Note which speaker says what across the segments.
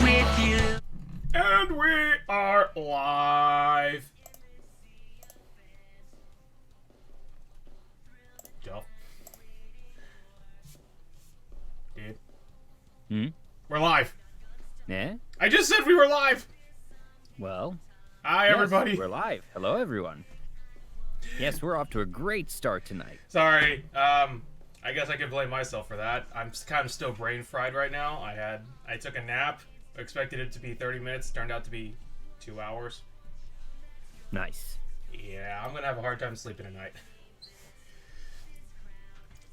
Speaker 1: with you.
Speaker 2: And we are live. Joe. Dude. We're live.
Speaker 3: Yeah?
Speaker 2: I just said we were live.
Speaker 3: Well,
Speaker 2: Hi,
Speaker 3: yes,
Speaker 2: everybody.
Speaker 3: we're live. Hello, everyone. Yes, we're off to a great start tonight.
Speaker 2: Sorry. I guess I can blame myself for that. I'm kind of still brain fried right now. I took a nap. Expected it to be 30 minutes. Turned out to be 2 hours.
Speaker 3: Nice.
Speaker 2: Yeah, I'm gonna have a hard time sleeping tonight.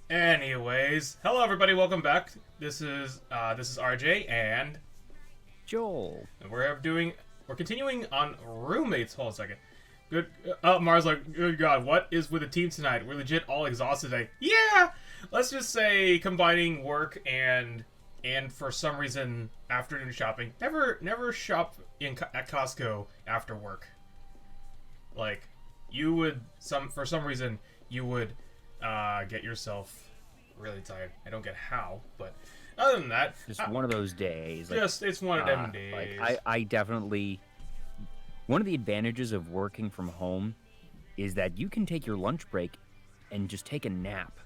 Speaker 2: Anyways, hello everybody. Welcome back. This is RJ and
Speaker 3: Joel.
Speaker 2: We're continuing on roommates. Hold on a second. Good. Mars like, good God, what is with the team tonight? We're legit all exhausted today. Yeah. Let's just say combining work and for some reason afternoon shopping. Never shop at Costco after work. Like, you would for some reason you would get yourself really tired. I don't get how, but other than that,
Speaker 3: Just one of those days. Like,
Speaker 2: it's one of them days.
Speaker 3: Like, I definitely... One of the advantages of working from home is that you can take your lunch break and just take a nap.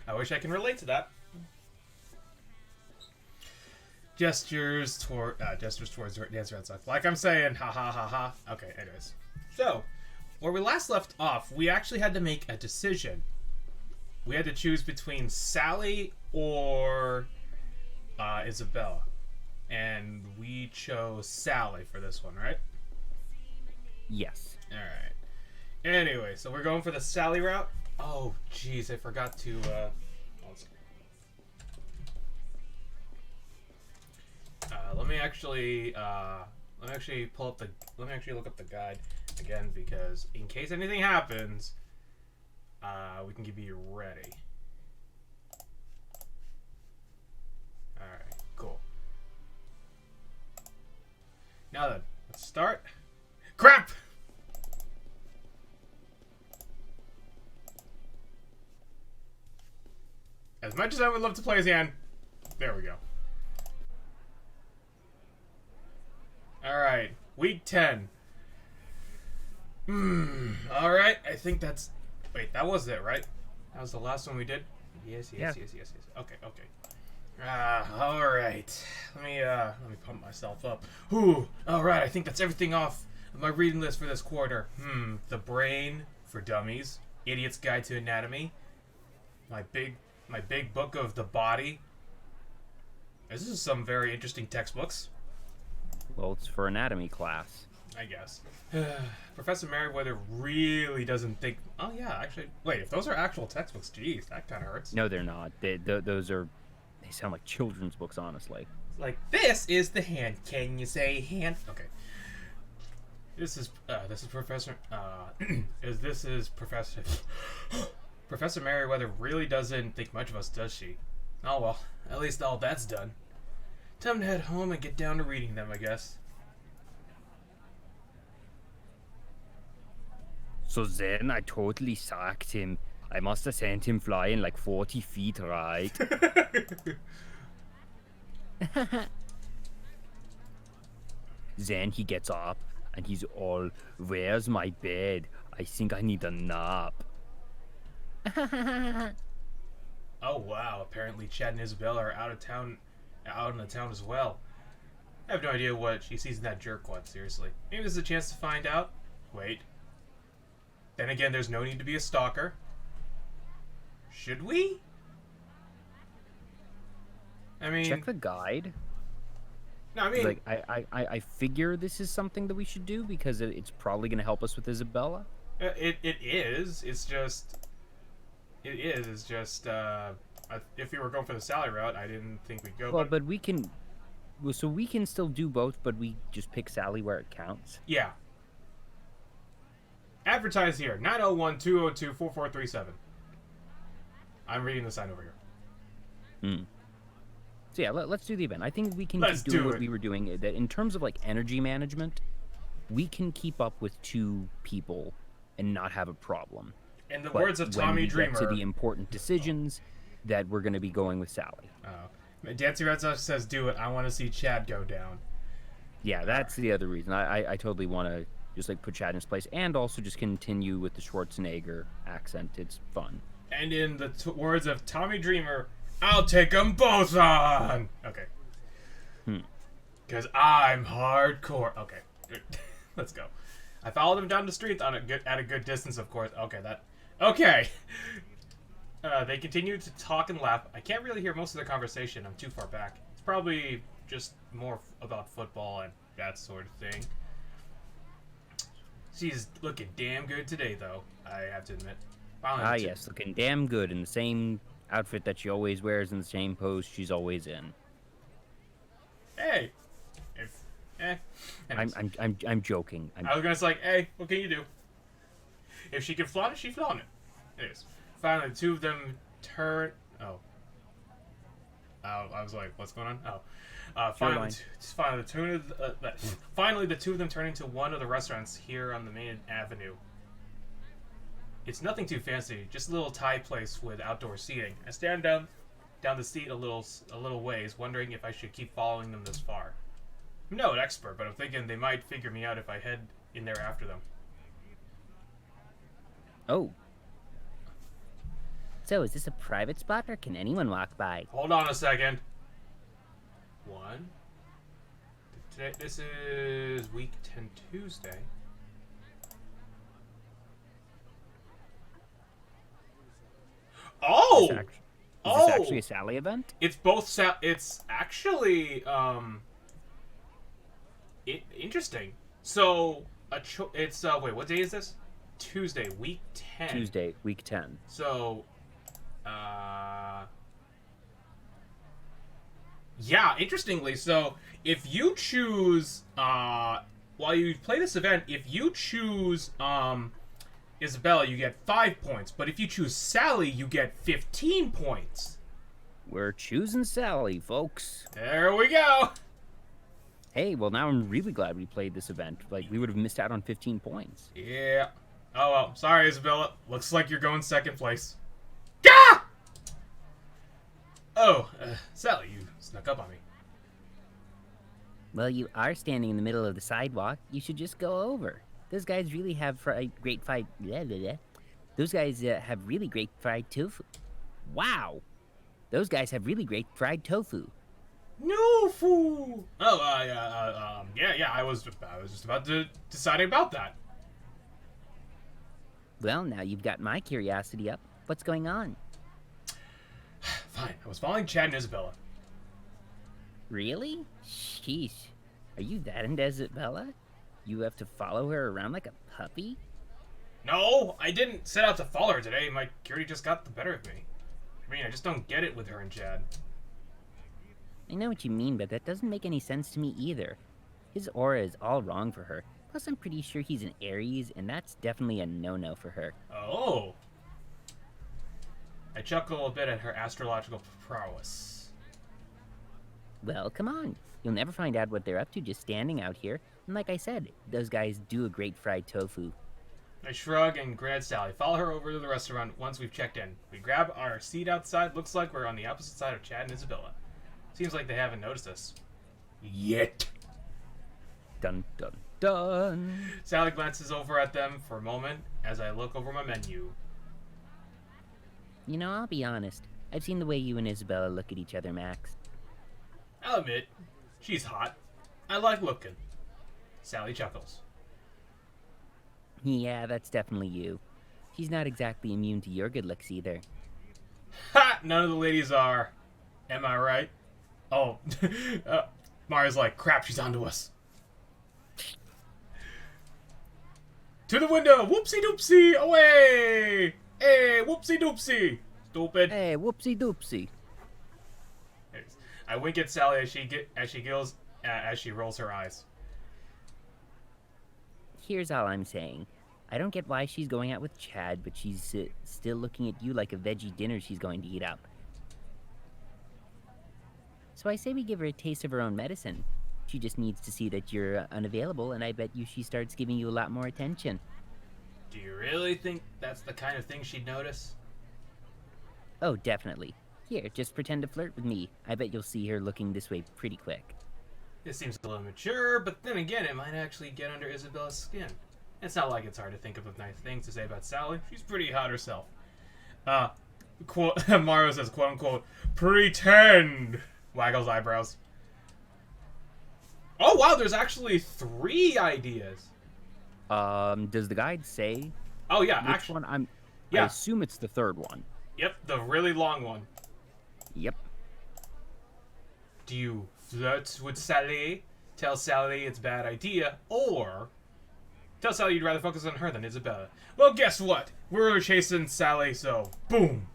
Speaker 2: I wish I can relate to that. Gestures towards dance outside. Like I'm saying, ha ha ha ha. Okay, anyways. So, where we last left off, we actually had to make a decision. We had to choose between Sally or Isabella. And we chose Sally for this one, right?
Speaker 3: Yes.
Speaker 2: Alright. Anyway, so we're going for the Sally route. Oh, jeez, I forgot to, let me actually look up the guide again, because in case anything happens, we can be ready. Alright, cool. Now then, let's start. Crap! As much as I would love to play as Anne, there we go. Alright, week 10. Alright, I think that's... Wait, that was it, right? That was the last one we did? Yes. Okay. Alright. Let me pump myself up. Alright, I think that's everything off of my reading list for this quarter. The Brain for Dummies, Idiot's Guide to Anatomy, my big book of the body. This is some very interesting textbooks.
Speaker 3: Well, it's for anatomy class.
Speaker 2: I guess. Professor Merriweather really doesn't think... Oh, yeah, actually... Wait, if those are actual textbooks, geez, that kind of hurts.
Speaker 3: No, they're not. Those are... They sound like children's books, honestly.
Speaker 2: Like, this is the hand. Can you say hand? Okay. This is Professor... This is Professor... Professor Merriweather really doesn't think much of us, does she? Oh, well. At least all that's done. Time to head home and get down to reading them, I guess.
Speaker 3: So then I totally sacked him. I must have sent him flying like 40 feet, right? Then he gets up and he's all, "Where's my bed? I think I need a nap."
Speaker 2: Oh, wow. Apparently Chad and Isabella are out in the town as well. I have no idea what she sees in that jerkwad, seriously. Maybe there's a chance to find out. Wait. Then again, there's no need to be a stalker. Should we? I mean...
Speaker 3: Check the guide.
Speaker 2: No, I mean...
Speaker 3: Like, I figure this is something that we should do because it's probably going to help us with Isabella.
Speaker 2: It is. It's just... It is. It's just, if we were going for the Sally route, I didn't think we'd go.
Speaker 3: Well, but we can... Well, so we can still do both, but we just pick Sally where it counts.
Speaker 2: Yeah. Advertise here. 901-202-4437. I'm reading the sign over here.
Speaker 3: So yeah, let's do the event. I think we can
Speaker 2: Let's
Speaker 3: keep doing
Speaker 2: do
Speaker 3: what
Speaker 2: it.
Speaker 3: we were doing. That in terms of like energy management, we can keep up with 2 people and not have a problem.
Speaker 2: In the
Speaker 3: But
Speaker 2: words of Tommy
Speaker 3: when we
Speaker 2: Dreamer...
Speaker 3: get to the important decisions, that we're going to be going with Sally.
Speaker 2: Dancy Red Sox says, "Do it. I want to see Chad go down."
Speaker 3: Yeah, that's the other reason. I totally want to just like put Chad in his place, and also just continue with the Schwarzenegger accent. It's fun.
Speaker 2: And in the words of Tommy Dreamer, "I'll take them both on." Okay. Because I'm hardcore. Okay. Let's go. I followed him down the street at a good distance, of course. Okay. They continue to talk and laugh. I can't really hear most of the conversation. I'm too far back. It's probably just more about football and that sort of thing. She's looking damn good today, though, I have to admit.
Speaker 3: Yes, looking damn good in the same outfit that she always wears in the same pose she's always in.
Speaker 2: Hey.
Speaker 3: I'm joking.
Speaker 2: I was gonna say, hey, what can you do? If she can flaunt it, she flaunt it. Anyways, finally, the two of them turn. Oh, I was like, what's going on? Finally, the two of them turn into one of the restaurants here on the main avenue. It's nothing too fancy, just a little Thai place with outdoor seating. I stand down the street a little ways, wondering if I should keep following them this far. I'm no expert, but I'm thinking they might figure me out if I head in there after them.
Speaker 3: Oh. So, is this a private spot, or can anyone walk by?
Speaker 2: Hold on a second. Today, this is week 10 Tuesday. Oh!
Speaker 3: Is this actually a Sally event?
Speaker 2: It's both it's actually, interesting. So, wait, what day is this? Tuesday, week 10.
Speaker 3: Tuesday, week 10.
Speaker 2: So, yeah, interestingly, so if you choose, while you play this event, if you choose, Isabella, you get 5 points, but if you choose Sally, you get 15 points.
Speaker 3: We're choosing Sally, folks.
Speaker 2: There we go.
Speaker 3: Hey, well, now I'm really glad we played this event. Like, we would have missed out on 15 points.
Speaker 2: Yeah. Oh, well. Sorry, Isabella. Looks like you're going second place. Gah! Oh, Sally, you snuck up on me.
Speaker 3: Well, you are standing in the middle of the sidewalk. You should just go over. Those guys really have great fried... Those guys have really great fried tofu. Wow! Those guys have really great fried tofu.
Speaker 2: No fool. Oh, yeah. I was just about to deciding about that.
Speaker 3: Well, now you've got my curiosity up. What's going on?
Speaker 2: Fine. I was following Chad and Isabella.
Speaker 3: Really? Sheesh. Are you that into Isabella? You have to follow her around like a puppy?
Speaker 2: No, I didn't set out to follow her today. My curiosity just got the better of me. I mean, I just don't get it with her and Chad.
Speaker 3: I know what you mean, but that doesn't make any sense to me either. His aura is all wrong for her. Plus, I'm pretty sure he's an Aries, and that's definitely a no-no for her.
Speaker 2: Oh. I chuckle a bit at her astrological prowess.
Speaker 3: Well, come on. You'll never find out what they're up to just standing out here. And like I said, those guys do a great fried tofu.
Speaker 2: I shrug and grant Sally. Follow her over to the restaurant once we've checked in. We grab our seat outside. Looks like we're on the opposite side of Chad and Isabella. Seems like they haven't noticed us. Yet.
Speaker 3: Dun, dun, dun.
Speaker 2: Sally glances over at them for a moment as I look over my menu.
Speaker 3: You know, I'll be honest. I've seen the way you and Isabella look at each other, Max.
Speaker 2: I'll admit, she's hot. I like looking. Sally chuckles.
Speaker 3: Yeah, that's definitely you. She's not exactly immune to your good looks either.
Speaker 2: Ha! None of the ladies are. Am I right? Oh. Mario's like, crap, she's onto us. To the window! Whoopsie doopsie! Away! Hey, whoopsie doopsie! Stupid.
Speaker 3: Hey, whoopsie doopsie.
Speaker 2: I wink at Sally as she giggles as she rolls her eyes.
Speaker 3: Here's all I'm saying. I don't get why she's going out with Chad, but she's still looking at you like a veggie dinner she's going to eat up. So I say we give her a taste of her own medicine. She just needs to see that you're unavailable, and I bet you she starts giving you a lot more attention.
Speaker 2: Do you really think that's the kind of thing she'd notice?
Speaker 3: Oh, definitely. Here, just pretend to flirt with me. I bet you'll see her looking this way pretty quick.
Speaker 2: This seems a little mature, but then again, it might actually get under Isabella's skin. It's not like it's hard to think of nice things to say about Sally. She's pretty hot herself. Mario says, quote unquote, pretend! Waggles eyebrows. Oh wow, there's actually 3 ideas.
Speaker 3: Does the guide say?
Speaker 2: Oh yeah,
Speaker 3: which
Speaker 2: actually.
Speaker 3: one?
Speaker 2: Yeah.
Speaker 3: I assume it's the third one.
Speaker 2: Yep, the really long one.
Speaker 3: Yep.
Speaker 2: Do you flirt with Sally? Tell Sally it's a bad idea, or tell Sally you'd rather focus on her than Isabella. Well, guess what? We're chasing Sally, so boom.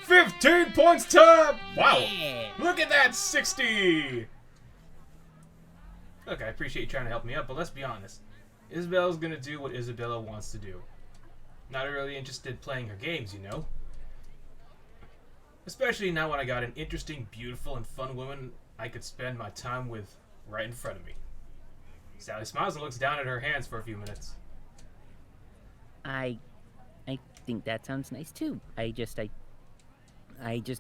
Speaker 2: 15 points to... Wow.
Speaker 3: Yeah.
Speaker 2: Look at that, 60. Look, I appreciate you trying to help me out, but let's be honest. Isabella's gonna do what Isabella wants to do. Not really interested in playing her games, you know? Especially now when I got an interesting, beautiful, and fun woman I could spend my time with right in front of me. Sally smiles and looks down at her hands for a few minutes.
Speaker 3: I think that sounds nice too. I just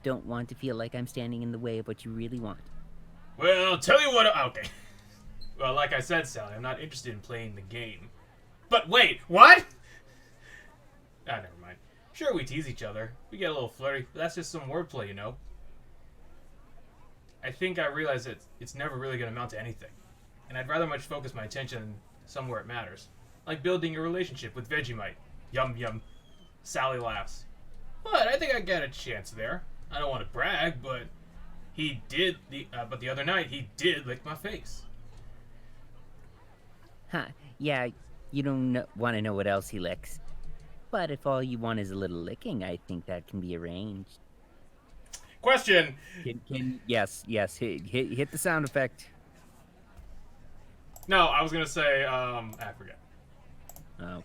Speaker 3: don't want to feel like I'm standing in the way of what you really want.
Speaker 2: Well, I'll tell you what... Okay. Well, like I said, Sally, I'm not interested in playing the game. But wait, what? Ah, never mind. Sure, we tease each other. We get a little flirty, but that's just some wordplay, you know? I think I realize that it's never really going to amount to anything. And I'd rather much focus my attention somewhere it matters. Like building a relationship with Vegemite. Yum yum. Sally laughs. But I think I got a chance there. I don't want to brag, but but the other night he did lick my face.
Speaker 3: Huh, yeah, you don't want to know what else he licks. But if all you want is a little licking, I think that can be arranged.
Speaker 2: Question.
Speaker 3: Yes, hit the sound effect.
Speaker 2: No, I was gonna say, I forget.
Speaker 3: Oh.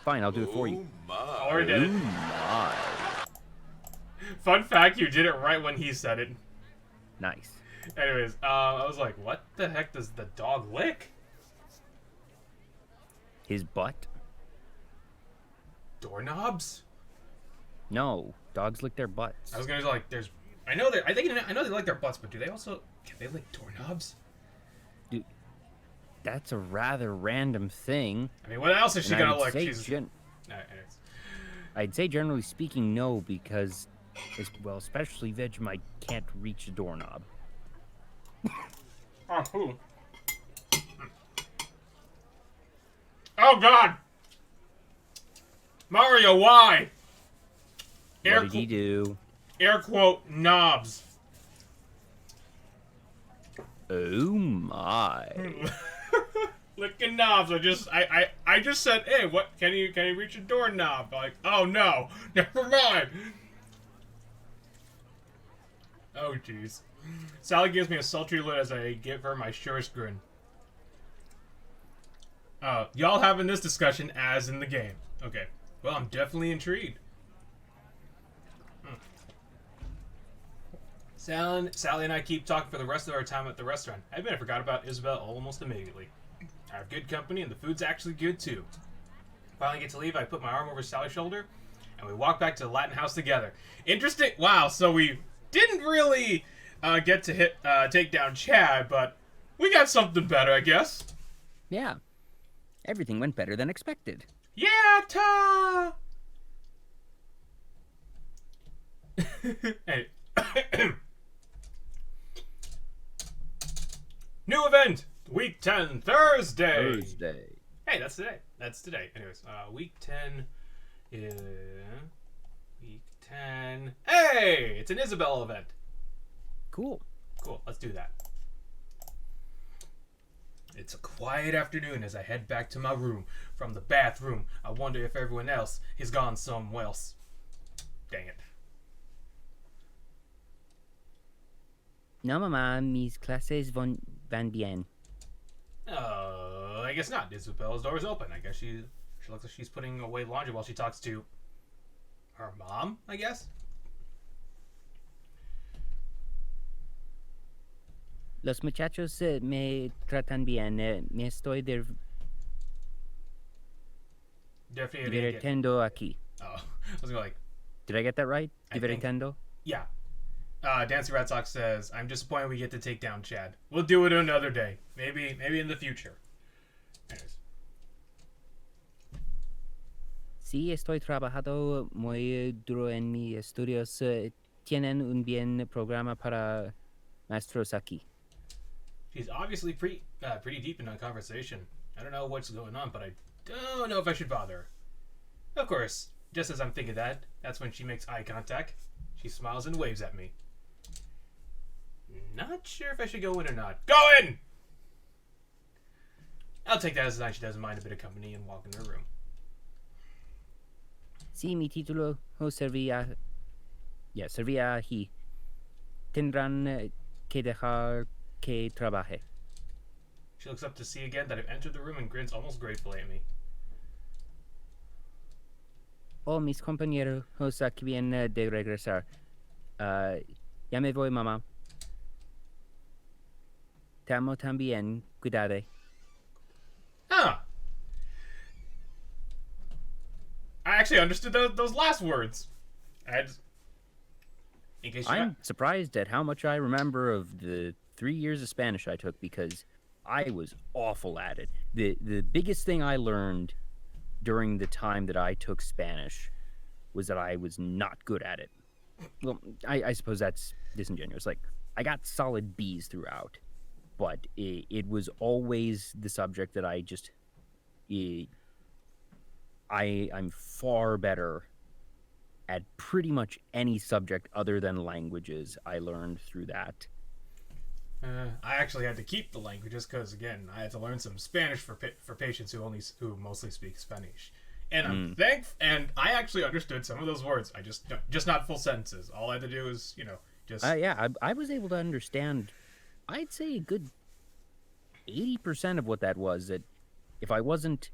Speaker 3: Fine, I'll do it for you.
Speaker 2: Already did it.
Speaker 3: My.
Speaker 2: Fun fact, you did it right when he said it.
Speaker 3: Nice.
Speaker 2: Anyways, I was like, what the heck does the dog lick?
Speaker 3: His butt?
Speaker 2: Doorknobs?
Speaker 3: No, dogs lick their butts.
Speaker 2: I was gonna like, I know they like their butts, but can they lick doorknobs?
Speaker 3: Dude, that's a rather random thing.
Speaker 2: I mean, what else is she
Speaker 3: And
Speaker 2: gonna
Speaker 3: I'd
Speaker 2: lick?
Speaker 3: say I'd say generally speaking, no, because, especially Vegemite can't reach a doorknob.
Speaker 2: Oh, who? Oh God! Mario, why?
Speaker 3: What did he do?
Speaker 2: Air quote knobs.
Speaker 3: Oh my!
Speaker 2: Licking knobs. I just said, hey, what? Can you reach a doorknob? Like, oh no, never mind. Oh jeez. Sally gives me a sultry look as I give her my surest grin. Y'all having this discussion as in the game. Okay. Well, I'm definitely intrigued. Sally and I keep talking for the rest of our time at the restaurant. I admit I forgot about Isabel almost immediately. I have good company, and the food's actually good, too. Finally get to leave, I put my arm over Sally's shoulder, and we walk back to the Latin house together. Interesting. Wow, so we didn't really get to take down Chad, but we got something better, I guess.
Speaker 3: Yeah. Everything went better than expected.
Speaker 2: Yeah, ta! Hey. New event! Week 10, Thursday! Hey, that's today. That's today. Anyways, week 10 is... Week 10... Hey! It's an Isabel event.
Speaker 3: Cool.
Speaker 2: Cool, let's do that. It's a quiet afternoon as I head back to my room from the bathroom. I wonder if everyone else has gone somewhere else. Dang it.
Speaker 3: No, Mama, mis clases van bien.
Speaker 2: I guess not. Isabella's door is open. I guess she looks like she's putting away laundry while she talks to her mom, I guess?
Speaker 3: Los muchachos me tratan bien. Me estoy divirtiendo aquí.
Speaker 2: Oh, I was gonna like,
Speaker 3: Did I get that right?
Speaker 2: I think-
Speaker 3: Divertendo?
Speaker 2: Yeah. Dancy Red Sox says, I'm disappointed we get to take down Chad. We'll do it another day. Maybe in the future. Anyways.
Speaker 3: Sí, estoy trabajando muy duro en mis estudios. Tienen un bien programa para maestros aquí.
Speaker 2: She's obviously pretty deep in a conversation. I don't know what's going on, but I don't know if I should bother her. Of course, just as I'm thinking that, that's when she makes eye contact. She smiles and waves at me. Not sure if I should go in or not. Go in! I'll take that as a sign she doesn't mind a bit of company and walk in her room.
Speaker 3: Sí, mi título servía aquí. Tendrán que dejar que trabaje.
Speaker 2: She looks up to see again that I've entered the room and grins almost gratefully at me.
Speaker 3: Oh, mis compañeros aquí vienen de regresar. Ya me voy, mamá. Te amo también. Cuidado.
Speaker 2: Huh. I actually understood those last words.
Speaker 3: I'm surprised at how much I remember of the 3 years of Spanish I took because I was awful at it. The biggest thing I learned during the time that I took Spanish was that I was not good at it. Well, I suppose that's disingenuous. Like, I got solid B's throughout, but it was always the subject that I'm far better at pretty much any subject other than languages. I learned through that.
Speaker 2: I actually had to keep the languages because, again, I had to learn some Spanish for patients who mostly speak Spanish. And I'm thankful, and I actually understood some of those words. I just not full sentences. All I had to do is, just...
Speaker 3: Yeah, I was able to understand, I'd say a good 80% of what that was. That if I wasn't,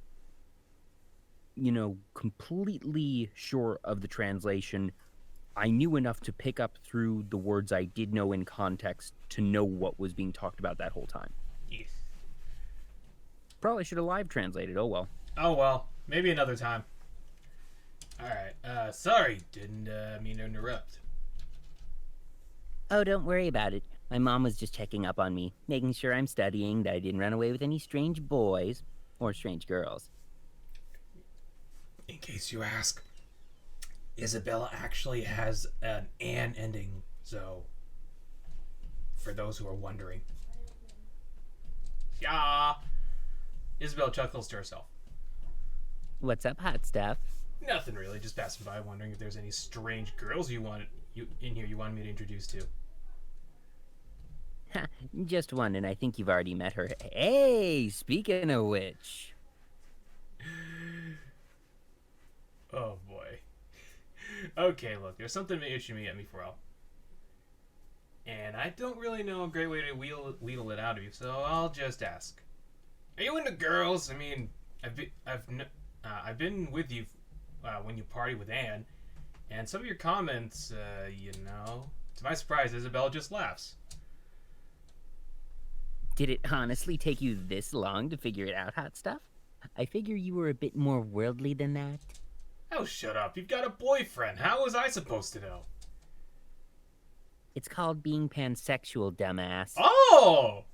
Speaker 3: completely sure of the translation, I knew enough to pick up through the words I did know in context to know what was being talked about that whole time.
Speaker 2: Yes.
Speaker 3: Probably should have live translated. Oh well.
Speaker 2: Oh well. Maybe another time. Alright. Sorry. Didn't mean to interrupt.
Speaker 3: Oh, don't worry about it. My mom was just checking up on me, making sure I'm studying, that I didn't run away with any strange boys or strange girls.
Speaker 2: In case you ask, Isabella actually has an "an" ending, so for those who are wondering. Yeah. Isabella chuckles to herself.
Speaker 3: What's up, hot stuff?
Speaker 2: Nothing really, just passing by, wondering if there's any strange girls you wanted me to introduce to.
Speaker 3: Just one, and I think you've already met her. Hey, speaking of which.
Speaker 2: Oh boy. Okay, look, there's something itching me at me for a while. And I don't really know a great way to wheedle it out of you, so I'll just ask. Are you into girls? I mean, I've been with you when you party with Anne, and some of your comments, to my surprise, Isabella just laughs.
Speaker 3: Did it honestly take you this long to figure it out, hot stuff? I figure you were a bit more worldly than that.
Speaker 2: Oh, shut up. You've got a boyfriend. How was I supposed to know?
Speaker 3: It's called being pansexual, dumbass.
Speaker 2: Oh!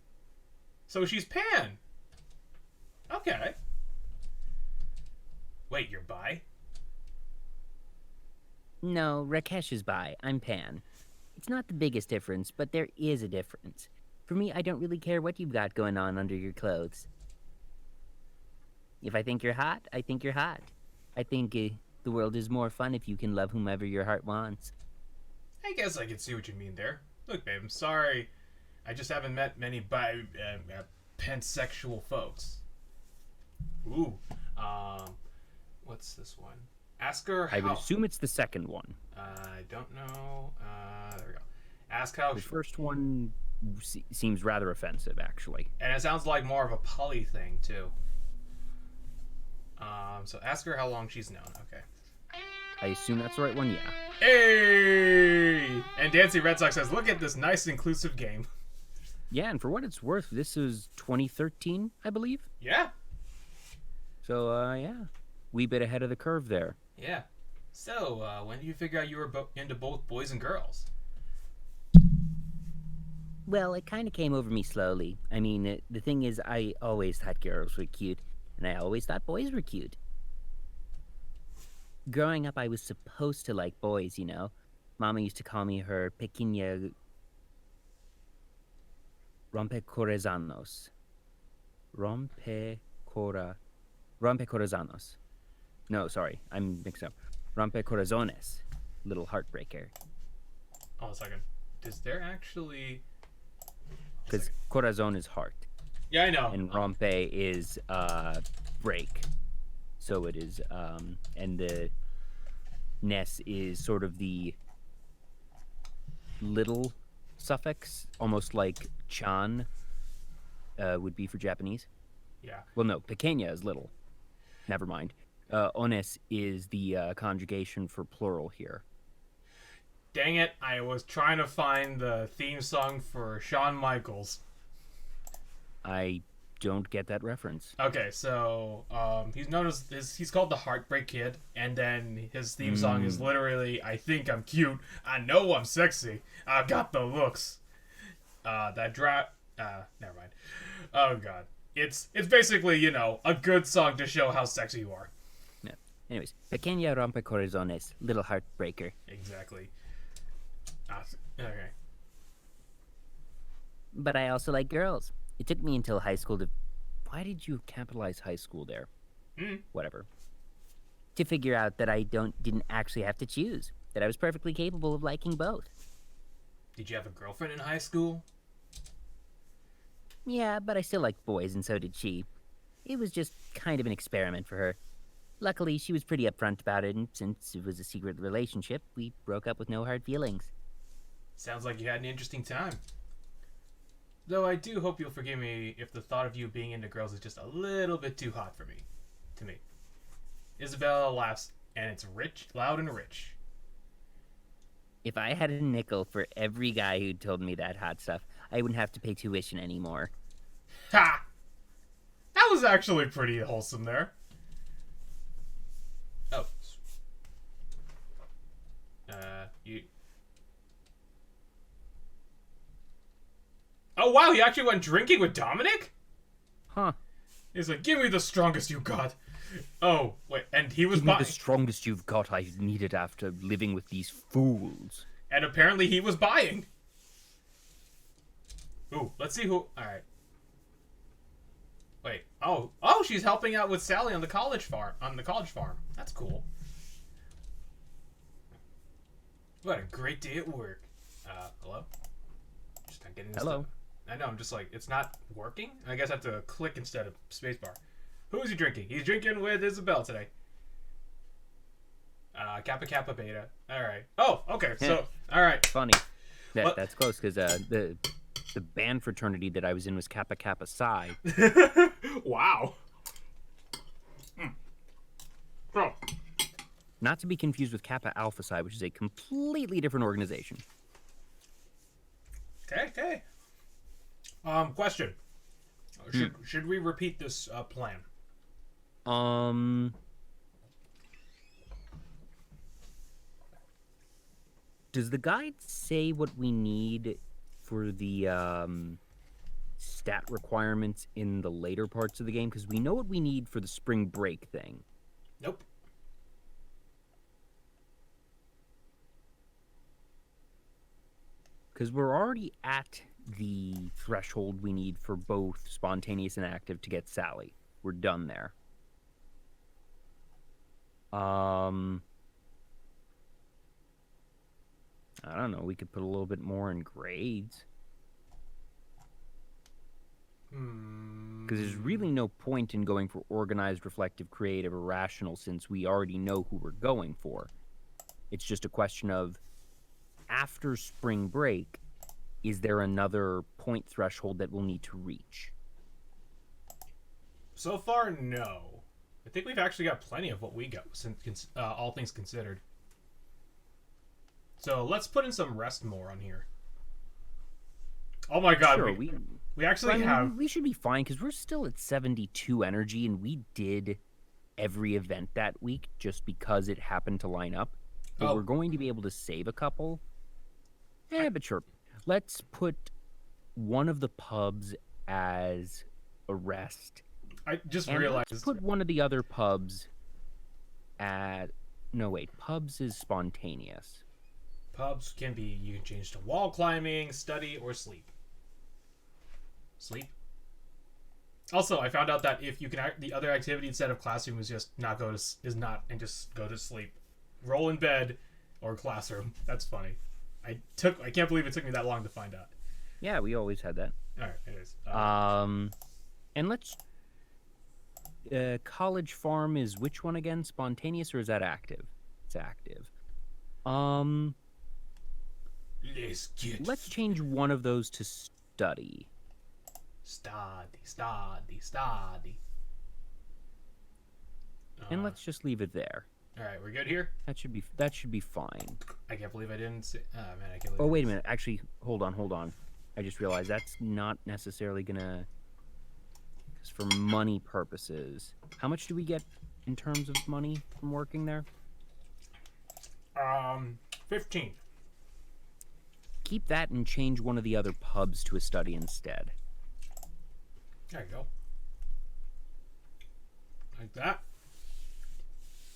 Speaker 2: So she's pan. Okay. Wait, you're bi?
Speaker 3: No, Rakesh is bi. I'm pan. It's not the biggest difference, but there is a difference. For me, I don't really care what you've got going on under your clothes. If I think you're hot, I think you're hot. I think the world is more fun if you can love whomever your heart wants.
Speaker 2: I guess I can see what you mean there. Look, babe, I'm sorry. I just haven't met many pansexual folks. Ooh. What's this one? Ask her how...
Speaker 3: I would assume it's the second one.
Speaker 2: I don't know. There we go. Ask how...
Speaker 3: The first one seems rather offensive, actually.
Speaker 2: And it sounds like more of a poly thing, too. So ask her how long she's known. Okay.
Speaker 3: I assume that's the right one, yeah.
Speaker 2: Hey! And Dancy Red Sox says, look at this nice inclusive game.
Speaker 3: Yeah, and for what it's worth, this is 2013, I believe.
Speaker 2: Yeah.
Speaker 3: So, yeah. Wee bit ahead of the curve there.
Speaker 2: Yeah. So, when did you figure out you were into both boys and girls?
Speaker 3: Well, it kind of came over me slowly. I mean, the thing is, I always thought girls were cute, and I always thought boys were cute. Growing up, I was supposed to like boys, you know. Mama used to call me her pequeña rompecorazones. Rompecora... Rompecorazones. No, sorry, I'm mixed up. Rompecorazones. Little heartbreaker.
Speaker 2: Oh, a second. Is there actually...
Speaker 3: Because corazon is heart.
Speaker 2: Yeah, I know.
Speaker 3: And rompe is break. So it is, and the ness is sort of the little suffix, almost like chan would be for Japanese.
Speaker 2: Yeah.
Speaker 3: Well, no, pequeña is little. Never mind. Ones is the conjugation for plural here.
Speaker 2: Dang it, I was trying to find the theme song for Shawn Michaels.
Speaker 3: I don't get that reference.
Speaker 2: Okay, so he's known as he's called the Heartbreak Kid, and then his theme song is literally "I think I'm cute, I know I'm sexy, I've got the looks." Never mind. Oh god, it's basically, you know, a good song to show how sexy you are.
Speaker 3: Yeah. Anyways, pequeña rompecorazones, little heartbreaker.
Speaker 2: Exactly. Okay.
Speaker 3: But I also like girls. It took me until high school to... Why did you capitalize high school there? Whatever. To figure out that I didn't actually have to choose. That I was perfectly capable of liking both.
Speaker 2: Did you have a girlfriend in high school?
Speaker 3: Yeah, but I still liked boys, and so did she. It was just kind of an experiment for her. Luckily, she was pretty upfront about it, and since it was a secret relationship, we broke up with no hard feelings.
Speaker 2: Sounds like you had an interesting time. Though I do hope you'll forgive me if the thought of you being into girls is just a little bit too hot for me. To me. Isabella laughs, and it's rich, loud and rich.
Speaker 3: If I had a nickel for every guy who told me that hot stuff, I wouldn't have to pay tuition anymore.
Speaker 2: Ha! That was actually pretty wholesome there. Oh. You... Oh, wow, he actually went drinking with Dominic?
Speaker 3: Huh.
Speaker 2: He's like, give me the strongest you got. Oh, wait, and he was
Speaker 3: Give me the strongest you've got. I need it after living with these fools.
Speaker 2: And apparently he was buying. Ooh, let's see who... Alright. Wait, oh, she's helping out with Sally on the college farm. That's cool. What a great day at work. Hello? Just not getting this
Speaker 3: Hello.
Speaker 2: stuff. I know, I'm just like, it's not working? I guess I have to click instead of spacebar. Who is he drinking? He's drinking with Isabel today. Kappa Kappa Beta. Alright. Oh, okay, so, alright.
Speaker 3: Funny. That's close, because the band fraternity that I was in was Kappa Kappa Psi.
Speaker 2: Wow. So.
Speaker 3: Not to be confused with Kappa Alpha Psi, which is a completely different organization.
Speaker 2: Okay. Question. Should we repeat this plan?
Speaker 3: Does the guide say what we need for the stat requirements in the later parts of the game? Because we know what we need for the spring break thing.
Speaker 2: Nope.
Speaker 3: Because we're already at the threshold we need for both spontaneous and active to get Sally. We're done there. I don't know. We could put a little bit more in grades. Because there's really no point in going for organized, reflective, creative, or rational since we already know who we're going for. It's just a question of, after spring break, is there another point threshold that we'll need to reach?
Speaker 2: So far, no. I think we've actually got plenty of what we go, since all things considered. So let's put in some rest more on here. Oh my god,
Speaker 3: sure,
Speaker 2: we actually have...
Speaker 3: We should be fine, because we're still at 72 energy, and we did every event that week just because it happened to line up. But we're going to be able to save a couple. But sure. Let's put one of the pubs as a rest.
Speaker 2: I just
Speaker 3: and
Speaker 2: realized.
Speaker 3: Let's put one of the other pubs at... No, wait. Pubs is spontaneous.
Speaker 2: Pubs can be, you can change to wall climbing, study, or sleep. Sleep. Also, I found out that if you can, the other activity instead of classroom is just just go to sleep. Roll in bed or classroom. That's funny. I can't believe it took me that long to find out.
Speaker 3: Yeah, we always had that.
Speaker 2: All right, it is.
Speaker 3: And let's... College Farm is which one again? Spontaneous or is that active? It's active. Let's change one of those to study.
Speaker 2: Study.
Speaker 3: And let's just leave it there.
Speaker 2: All right, we're good here.
Speaker 3: That should be fine.
Speaker 2: I can't believe I didn't say. Oh man, I can't believe.
Speaker 3: Oh wait a minute. Actually, hold on. I just realized that's not necessarily gonna. Because for money purposes, how much do we get in terms of money from working there?
Speaker 2: 15.
Speaker 3: Keep that and change one of the other pubs to a study instead.
Speaker 2: There you go. Like that.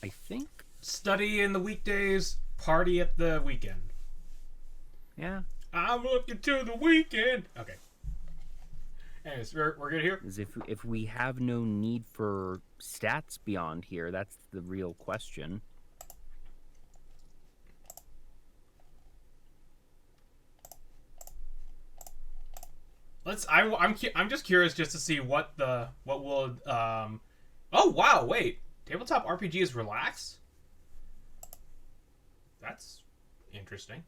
Speaker 3: I think.
Speaker 2: Study in the weekdays, party at the weekend.
Speaker 3: Yeah.
Speaker 2: I'm looking to the weekend. Okay. Anyways, we're good here.
Speaker 3: As if we have no need for stats beyond here, that's the real question.
Speaker 2: I'm just curious just to see what will oh wow, wait. Tabletop RPG is relax? That's interesting.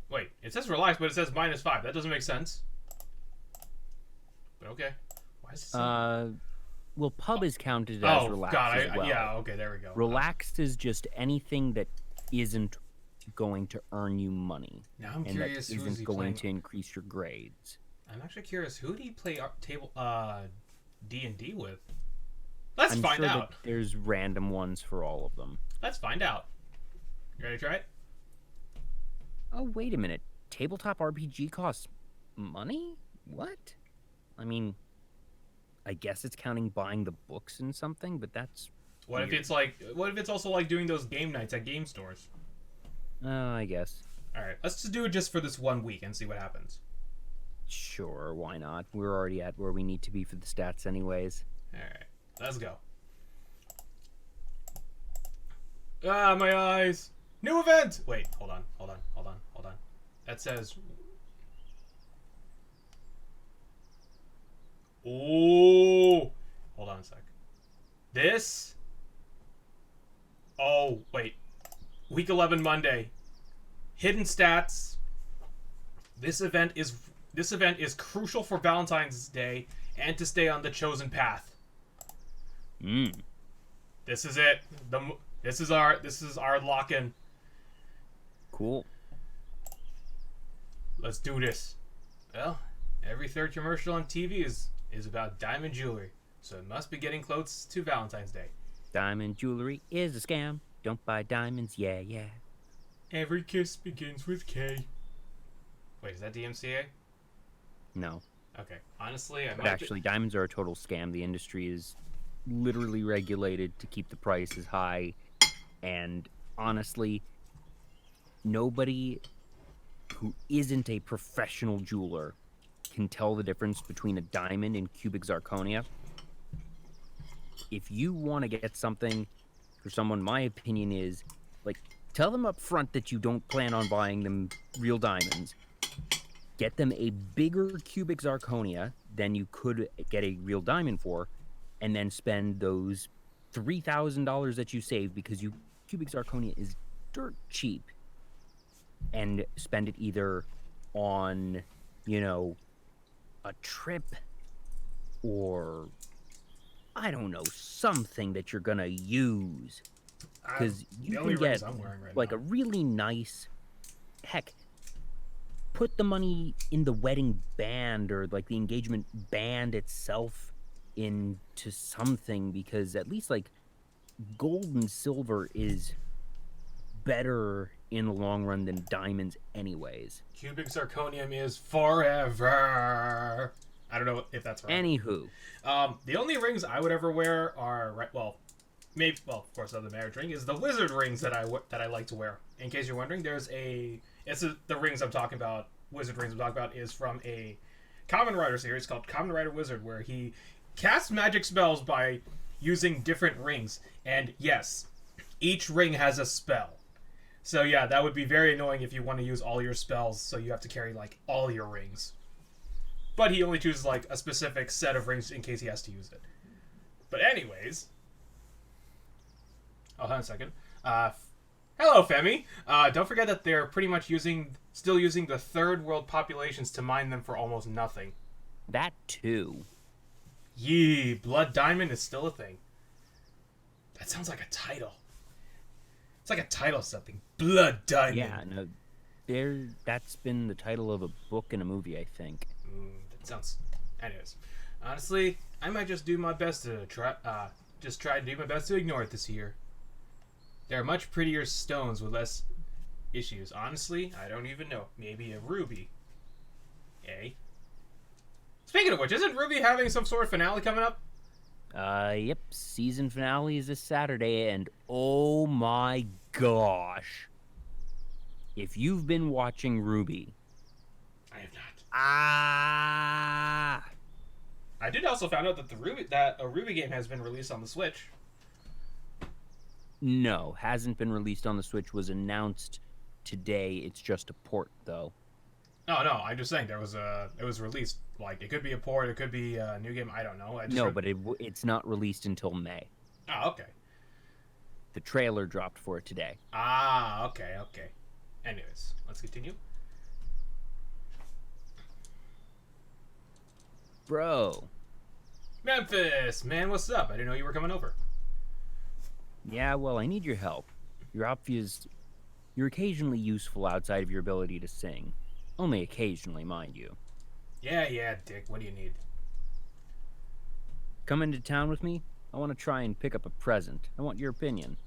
Speaker 2: Wait, it says relax, but it says -5. That doesn't make sense. But okay. Why is it
Speaker 3: well, pub is counted as relaxed as well.
Speaker 2: Yeah, okay, there we go.
Speaker 3: Relaxed is just anything that isn't going to earn you money.
Speaker 2: Now I'm
Speaker 3: and
Speaker 2: curious
Speaker 3: that isn't going to increase your grades.
Speaker 2: I'm actually curious, who do you play D&D with? Let's
Speaker 3: I'm
Speaker 2: find
Speaker 3: sure
Speaker 2: out.
Speaker 3: That there's random ones for all of them.
Speaker 2: Let's find out. You ready to try it?
Speaker 3: Oh, wait a minute. Tabletop RPG costs money? What? I mean, I guess it's counting buying the books and something, but that's
Speaker 2: What
Speaker 3: weird.
Speaker 2: if it's also like doing those game nights at game stores?
Speaker 3: I guess.
Speaker 2: Alright, let's just do it just for this 1 week and see what happens.
Speaker 3: Sure, why not? We're already at where we need to be for the stats anyways.
Speaker 2: Alright, let's go. Ah, my eyes! New event! Wait, hold on. That says... Oh! Hold on a sec. This... Oh, wait. Week 11 Monday. Hidden stats. This event is crucial for Valentine's Day and to stay on the chosen path. This is it. This is our lock-in.
Speaker 3: Cool.
Speaker 2: Let's do this. Well, every third commercial on TV is about diamond jewelry, so it must be getting close to Valentine's Day.
Speaker 3: Diamond jewelry is a scam. Don't buy diamonds, yeah.
Speaker 2: Every kiss begins with K. Wait, is that DMCA?
Speaker 3: No.
Speaker 2: Okay. Honestly,
Speaker 3: But actually, diamonds are a total scam. The industry is literally regulated to keep the prices high. And honestly, nobody who isn't a professional jeweler can tell the difference between a diamond and cubic zirconia. If you want to get something for someone, my opinion is, like, tell them up front that you don't plan on buying them real diamonds. Get them a bigger cubic zirconia than you could get a real diamond for, and then spend those $3,000 that you save because cubic zirconia is dirt cheap, and spend it either on, a trip or, I don't know, something that you're gonna use. Because you can get a really nice, heck, put the money in the wedding band or like the engagement band itself. into something because at least like gold and silver is better in the long run than diamonds anyways.
Speaker 2: Cubic zirconium is forever. I don't know if that's right.
Speaker 3: Anywho,
Speaker 2: The only rings I would ever wear are maybe of course the marriage ring is the wizard rings that I like to wear. In case you're wondering, the rings I'm talking about. Wizard rings I'm talking about is from a Kamen Rider series called Kamen Rider Wizard, where he casts magic spells by using different rings. And yes, each ring has a spell. So yeah, that would be very annoying if you want to use all your spells, so you have to carry like all your rings. But he only chooses like a specific set of rings in case he has to use it. But anyways, hold on a second. Hello, Femi. Don't forget that they're pretty much still using the third world populations to mine them for almost nothing.
Speaker 3: that too.
Speaker 2: Yee, Blood Diamond is still a thing. That sounds like a title. It's like a title of something. Blood Diamond.
Speaker 3: Yeah, no, that's been the title of a book and a movie, I think.
Speaker 2: That sounds. Anyways, honestly, I might just do my best to try to do my best to ignore it this year. There are much prettier stones with less issues. Honestly, I don't even know. Maybe a ruby. Eh? Speaking of which, isn't Ruby having some sort of finale coming up?
Speaker 3: Yep, season finale is this Saturday, and oh my gosh. If you've been watching Ruby.
Speaker 2: I have not.
Speaker 3: Ah!
Speaker 2: I did also find out that a Ruby game has been released on the Switch.
Speaker 3: No, hasn't been released on the Switch, was announced today. It's just a port, though.
Speaker 2: Oh no, I'm just saying it was released. Like, it could be a port, it could be a new game, I don't know.
Speaker 3: But it's not released until May.
Speaker 2: Oh, okay.
Speaker 3: The trailer dropped for it today.
Speaker 2: Ah, okay. Anyways, let's continue.
Speaker 3: Bro.
Speaker 2: Memphis! Man, what's up? I didn't know you were coming over.
Speaker 3: Yeah, well, I need your help. You're occasionally useful outside of your ability to sing. Only occasionally, mind you.
Speaker 2: Yeah, Dick, what do you need?
Speaker 3: Come into town with me? I want to try and pick up a present. I want your opinion.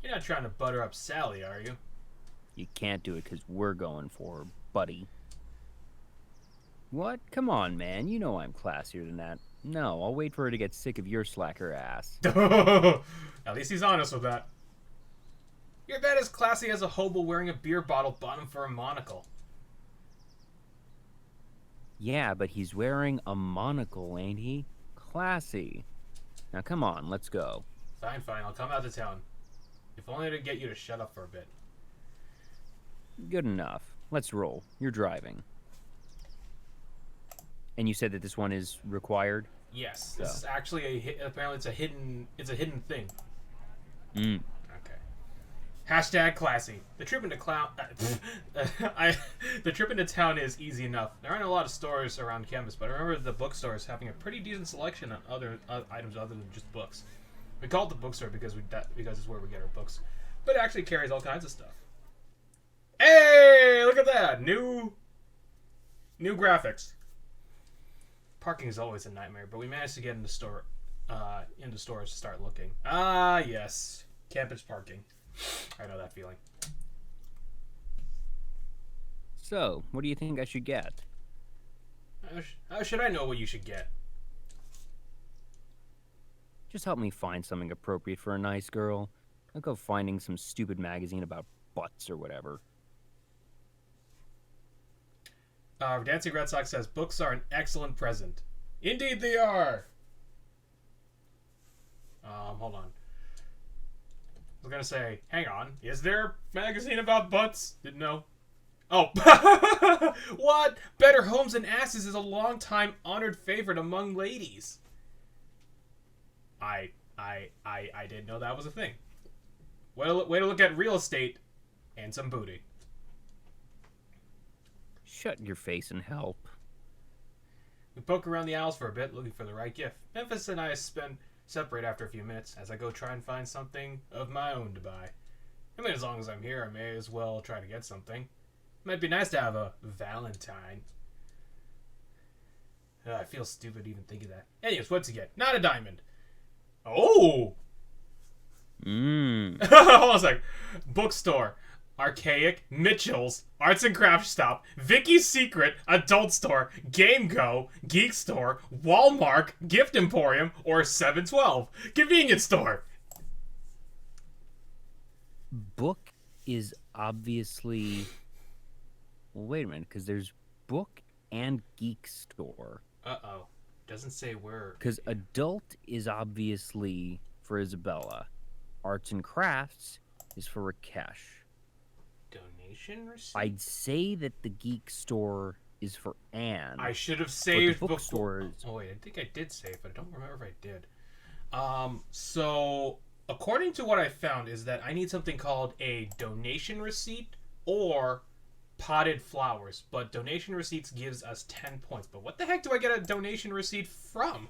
Speaker 2: You're not trying to butter up Sally, are you?
Speaker 3: You can't do it because we're going for her, buddy. What? Come on, man. You know I'm classier than that. No, I'll wait for her to get sick of your slacker ass.
Speaker 2: At least he's honest with that. You're about as classy as a hobo wearing a beer bottle bottom for a monocle.
Speaker 3: Yeah, but he's wearing a monocle, ain't he? Classy. Now come on, let's go.
Speaker 2: Fine, I'll come out to town. If only to get you to shut up for a bit.
Speaker 3: Good enough. Let's roll. You're driving. And you said that this one is required?
Speaker 2: Yes, this is actually apparently it's a hidden thing. Okay. Hashtag classy. The trip into the trip into town is easy enough. There aren't a lot of stores around campus, but I remember the bookstores having a pretty decent selection on other items other than just books. We call it the bookstore because it's where we get our books, but it actually carries all kinds of stuff. Hey, look at that! New graphics. Parking is always a nightmare, but we managed to get into stores to start looking. Ah, yes, campus parking. I know that feeling.
Speaker 3: So, what do you think I should get?
Speaker 2: How should I know what you should get?
Speaker 3: Just help me find something appropriate for a nice girl. I'll go finding some stupid magazine about butts or whatever.
Speaker 2: Dancing Red Sox says, books are an excellent present. Indeed they are! Hold on. I was gonna say, hang on, is there a magazine about butts? Didn't know. Oh! What? Better Homes and Asses is a long-time honored favorite among ladies. I didn't know that was a thing. Way to look at real estate and some booty.
Speaker 3: Shut your face and help.
Speaker 2: We poke around the aisles for a bit, looking for the right gift. Memphis and I separate after a few minutes, as I go try and find something of my own to buy. I mean, as long as I'm here, I may as well try to get something. Might be nice to have a Valentine. I feel stupid even thinking that. Anyways, what's he get? Not a diamond. Oh!
Speaker 3: Mmm.
Speaker 2: Hold on a sec. Bookstore. Archaic, Mitchell's, Arts and Crafts Shop, Vicky's Secret, Adult Store, Game Go, Geek Store, Walmart, Gift Emporium, or 712. Convenience store.
Speaker 3: Book is obviously... Well, wait a minute, because there's book and geek store.
Speaker 2: Uh-oh. Doesn't say where.
Speaker 3: Because adult is obviously for Isabella. Arts and crafts is for Rakesh.
Speaker 2: Donation receipt?
Speaker 3: I'd say that the geek store is for Anne.
Speaker 2: I should have saved
Speaker 3: the
Speaker 2: before.
Speaker 3: bookstore is...
Speaker 2: Oh, wait, I think I did save, but I don't remember if I did. So, according to what I found, is that I need something called a donation receipt or potted flowers. But donation receipts gives us 10 points. But what the heck do I get a donation receipt from?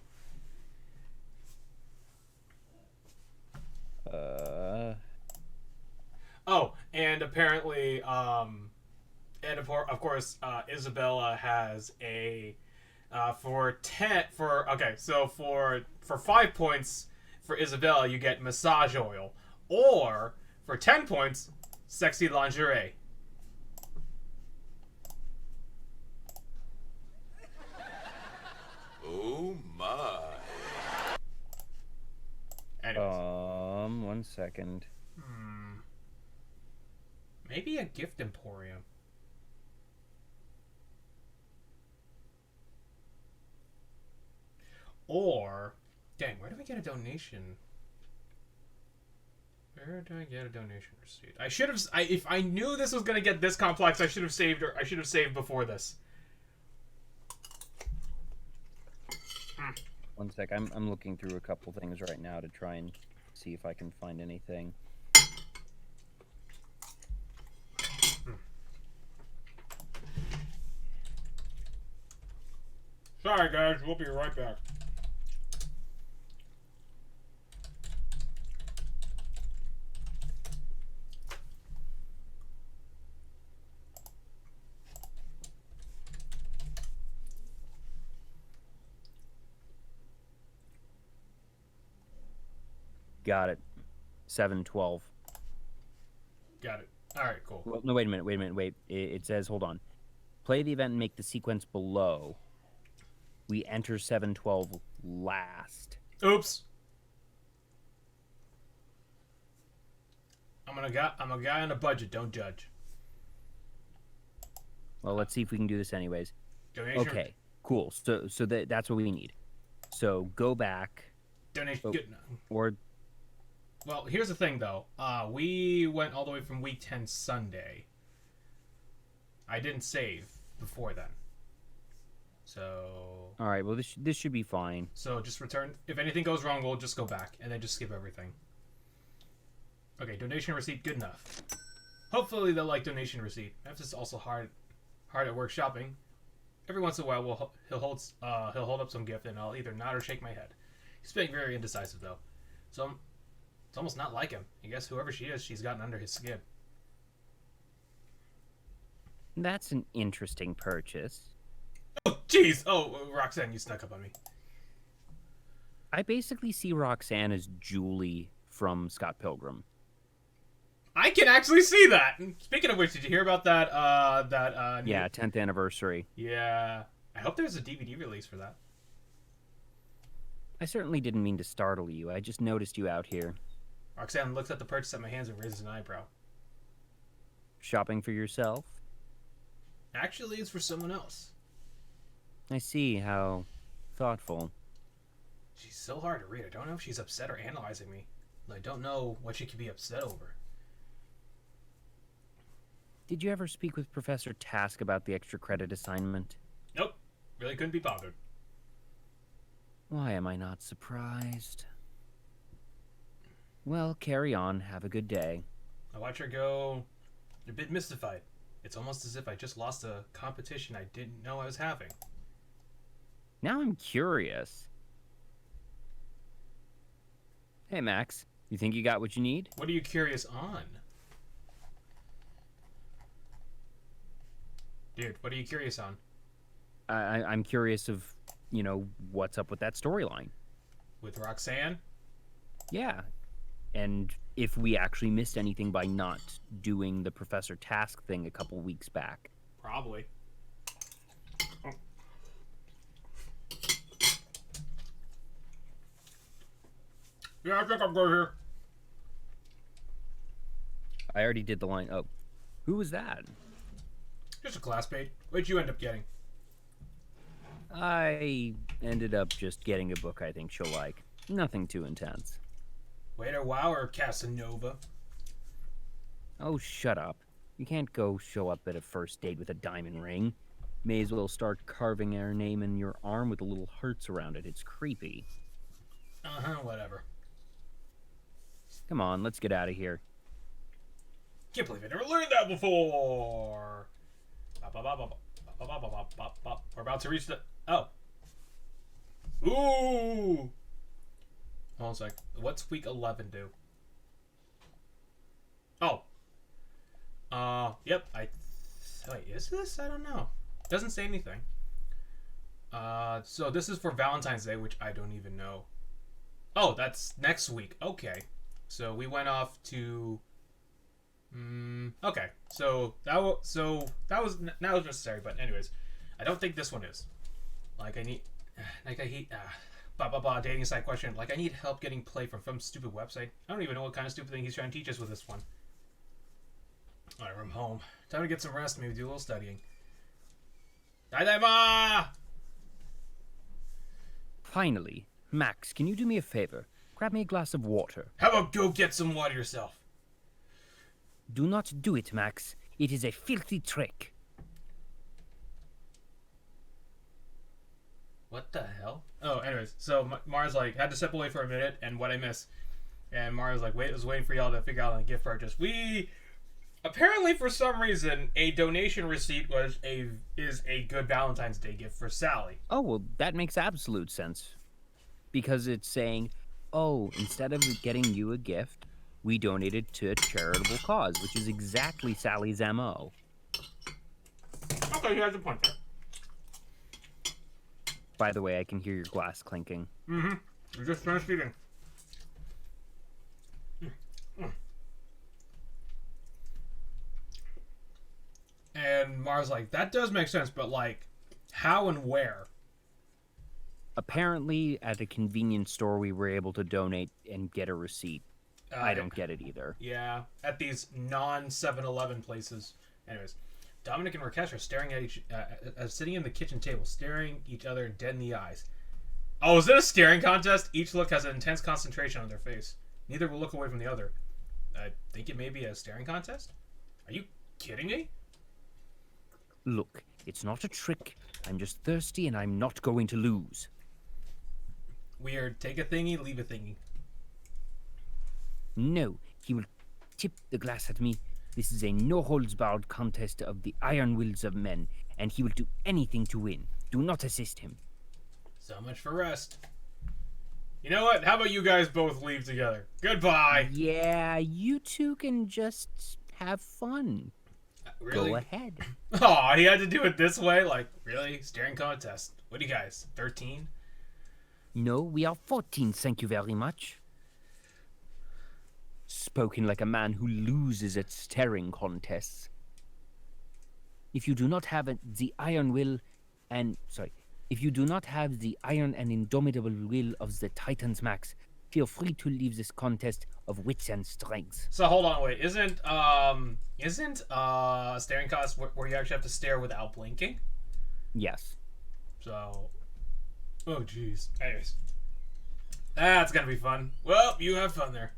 Speaker 2: Oh, and apparently, and of course, Isabella has a for 5 points for Isabella, you get massage oil, or for 10 points, sexy lingerie.
Speaker 1: Oh my.
Speaker 2: Anyways.
Speaker 3: 1 second.
Speaker 2: Maybe a gift emporium. Or, dang, where do I get a donation? Where do I get a donation receipt? I should have. If I knew this was gonna get this complex, I should have saved. Or I should have saved before this.
Speaker 3: 1 sec. I'm looking through a couple things right now to try and see if I can find anything.
Speaker 2: Sorry, guys. We'll be right back.
Speaker 3: Got it. 712.
Speaker 2: Got it. All right, cool.
Speaker 3: Well, no, wait a minute. It says, hold on. Play the event and make the sequence below. We enter 712 last.
Speaker 2: Oops. I'm a guy on a budget. Don't judge.
Speaker 3: Well, let's see if we can do this anyways.
Speaker 2: Donation.
Speaker 3: Okay, cool. So that's what we need. So go back.
Speaker 2: Donation. Good.
Speaker 3: Or
Speaker 2: Well, here's the thing, though. We went all the way from week 10 Sunday. I didn't save before then. So...
Speaker 3: all right, well, this should be fine.
Speaker 2: So just return. If anything goes wrong, we'll just go back and then just skip everything. Okay, donation receipt, good enough. Hopefully they'll like donation receipt. F is also hard at work shopping. Every once in a while, he'll hold up some gift, and I'll either nod or shake my head. He's being very indecisive, though. So it's almost not like him. I guess whoever she is, she's gotten under his skin.
Speaker 3: That's an interesting purchase.
Speaker 2: Oh, jeez! Oh, Roxanne, you snuck up on me.
Speaker 3: I basically see Roxanne as Julie from Scott Pilgrim.
Speaker 2: I can actually see that! Speaking of which, did you hear about that,
Speaker 3: Yeah, 10th anniversary.
Speaker 2: Yeah. I hope there's a DVD release for that.
Speaker 3: I certainly didn't mean to startle you. I just noticed you out here.
Speaker 2: Roxanne looks at the purchase at my hands and raises an eyebrow.
Speaker 3: Shopping for yourself?
Speaker 2: Actually, it's for someone else.
Speaker 3: I see. How thoughtful.
Speaker 2: She's so hard to read. I don't know if she's upset or analyzing me. I don't know what she could be upset over.
Speaker 3: Did you ever speak with Professor Task about the extra credit assignment?
Speaker 2: Nope. Really couldn't be bothered.
Speaker 3: Why am I not surprised? Well, carry on. Have a good day.
Speaker 2: I watch her go a bit mystified. It's almost as if I just lost a competition I didn't know I was having.
Speaker 3: Now I'm curious. Hey, Max. You think you got what you need?
Speaker 2: What are you curious on? Dude, what are you curious on?
Speaker 3: I'm curious of what's up with that storyline.
Speaker 2: With Roxanne?
Speaker 3: Yeah. And if we actually missed anything by not doing the Professor Task thing a couple weeks back.
Speaker 2: Probably. Oh. Yeah, I think I'm good here.
Speaker 3: I already did the line. Oh, who was that?
Speaker 2: Just a classmate. What'd you end up getting?
Speaker 3: I ended up just getting a book I think she'll like. Nothing too intense.
Speaker 2: Waiter Wow or Casanova?
Speaker 3: Oh, shut up. You can't go show up at a first date with a diamond ring. May as well start carving our name in your arm with the little hearts around it. It's creepy.
Speaker 2: Whatever.
Speaker 3: Come on, let's get out of here.
Speaker 2: Can't believe I never learned that before. We're about to reach the... Oh. Ooh! Hold on a sec. What's week 11 do? Oh. Yep. Wait, is this? I don't know. Doesn't say anything. So this is for Valentine's Day, which I don't even know. Oh, that's next week. Okay. So we went off to... okay. So that was necessary, but anyways, I don't think this one is. Dating site question. I need help getting play from some stupid website. I don't even know what kind of stupid thing he's trying to teach us with this one. Alright, I'm home. Time to get some rest, maybe do a little studying. Daidaima!
Speaker 3: Finally, Max, can you do me a favor? Grab me a glass of water.
Speaker 2: How about go get some water yourself?
Speaker 3: Do not do it, Max. It is a filthy trick.
Speaker 2: What the hell? Oh, anyways, so Mars had to step away for a minute, and what I miss, and Mars was waiting for y'all to figure out a gift purchase. We apparently, for some reason, a donation receipt is a good Valentine's Day gift for Sally.
Speaker 3: Oh, well, that makes absolute sense, because it's saying, oh, instead of getting you a gift, we donated to a charitable cause, which is exactly Sally's MO.
Speaker 2: Okay, he has a point there.
Speaker 3: By the way, I can hear your glass clinking.
Speaker 2: Mm-hmm. You just finished eating. And Mars that does make sense, but how and where?
Speaker 3: Apparently, at a convenience store, we were able to donate and get a receipt. I don't get it either.
Speaker 2: Yeah, at these non-7-Eleven places. Anyways, Dominic and Rakesh are staring at sitting in the kitchen table, staring each other dead in the eyes. Oh, is it a staring contest? Each look has an intense concentration on their face. Neither will look away from the other. I think it may be a staring contest? Are you kidding me?
Speaker 3: Look, it's not a trick. I'm just thirsty and I'm not going to lose.
Speaker 2: Weird. Take a thingy, leave a thingy.
Speaker 3: No, he will tip the glass at me. This is a no-holds-barred contest of the iron wills of men, and he will do anything to win. Do not assist him.
Speaker 2: So much for rest. You know what? How about you guys both leave together? Goodbye!
Speaker 3: Yeah, you two can just have fun.
Speaker 2: Really?
Speaker 3: Go ahead.
Speaker 2: Aw, he had to do it this way? Really? Staring contest. What are you guys, 13?
Speaker 3: No, we are 14, thank you very much. Spoken like a man who loses at staring contests. If you do not have the iron will and... If you do not have the iron and indomitable will of the Titans, Max, feel free to leave this contest of wits and strength.
Speaker 2: So hold on, wait. Isn't a staring contest where you actually have to stare without blinking?
Speaker 3: Yes.
Speaker 2: So... Oh, jeez. Anyways. That's gonna be fun. Well, you have fun there.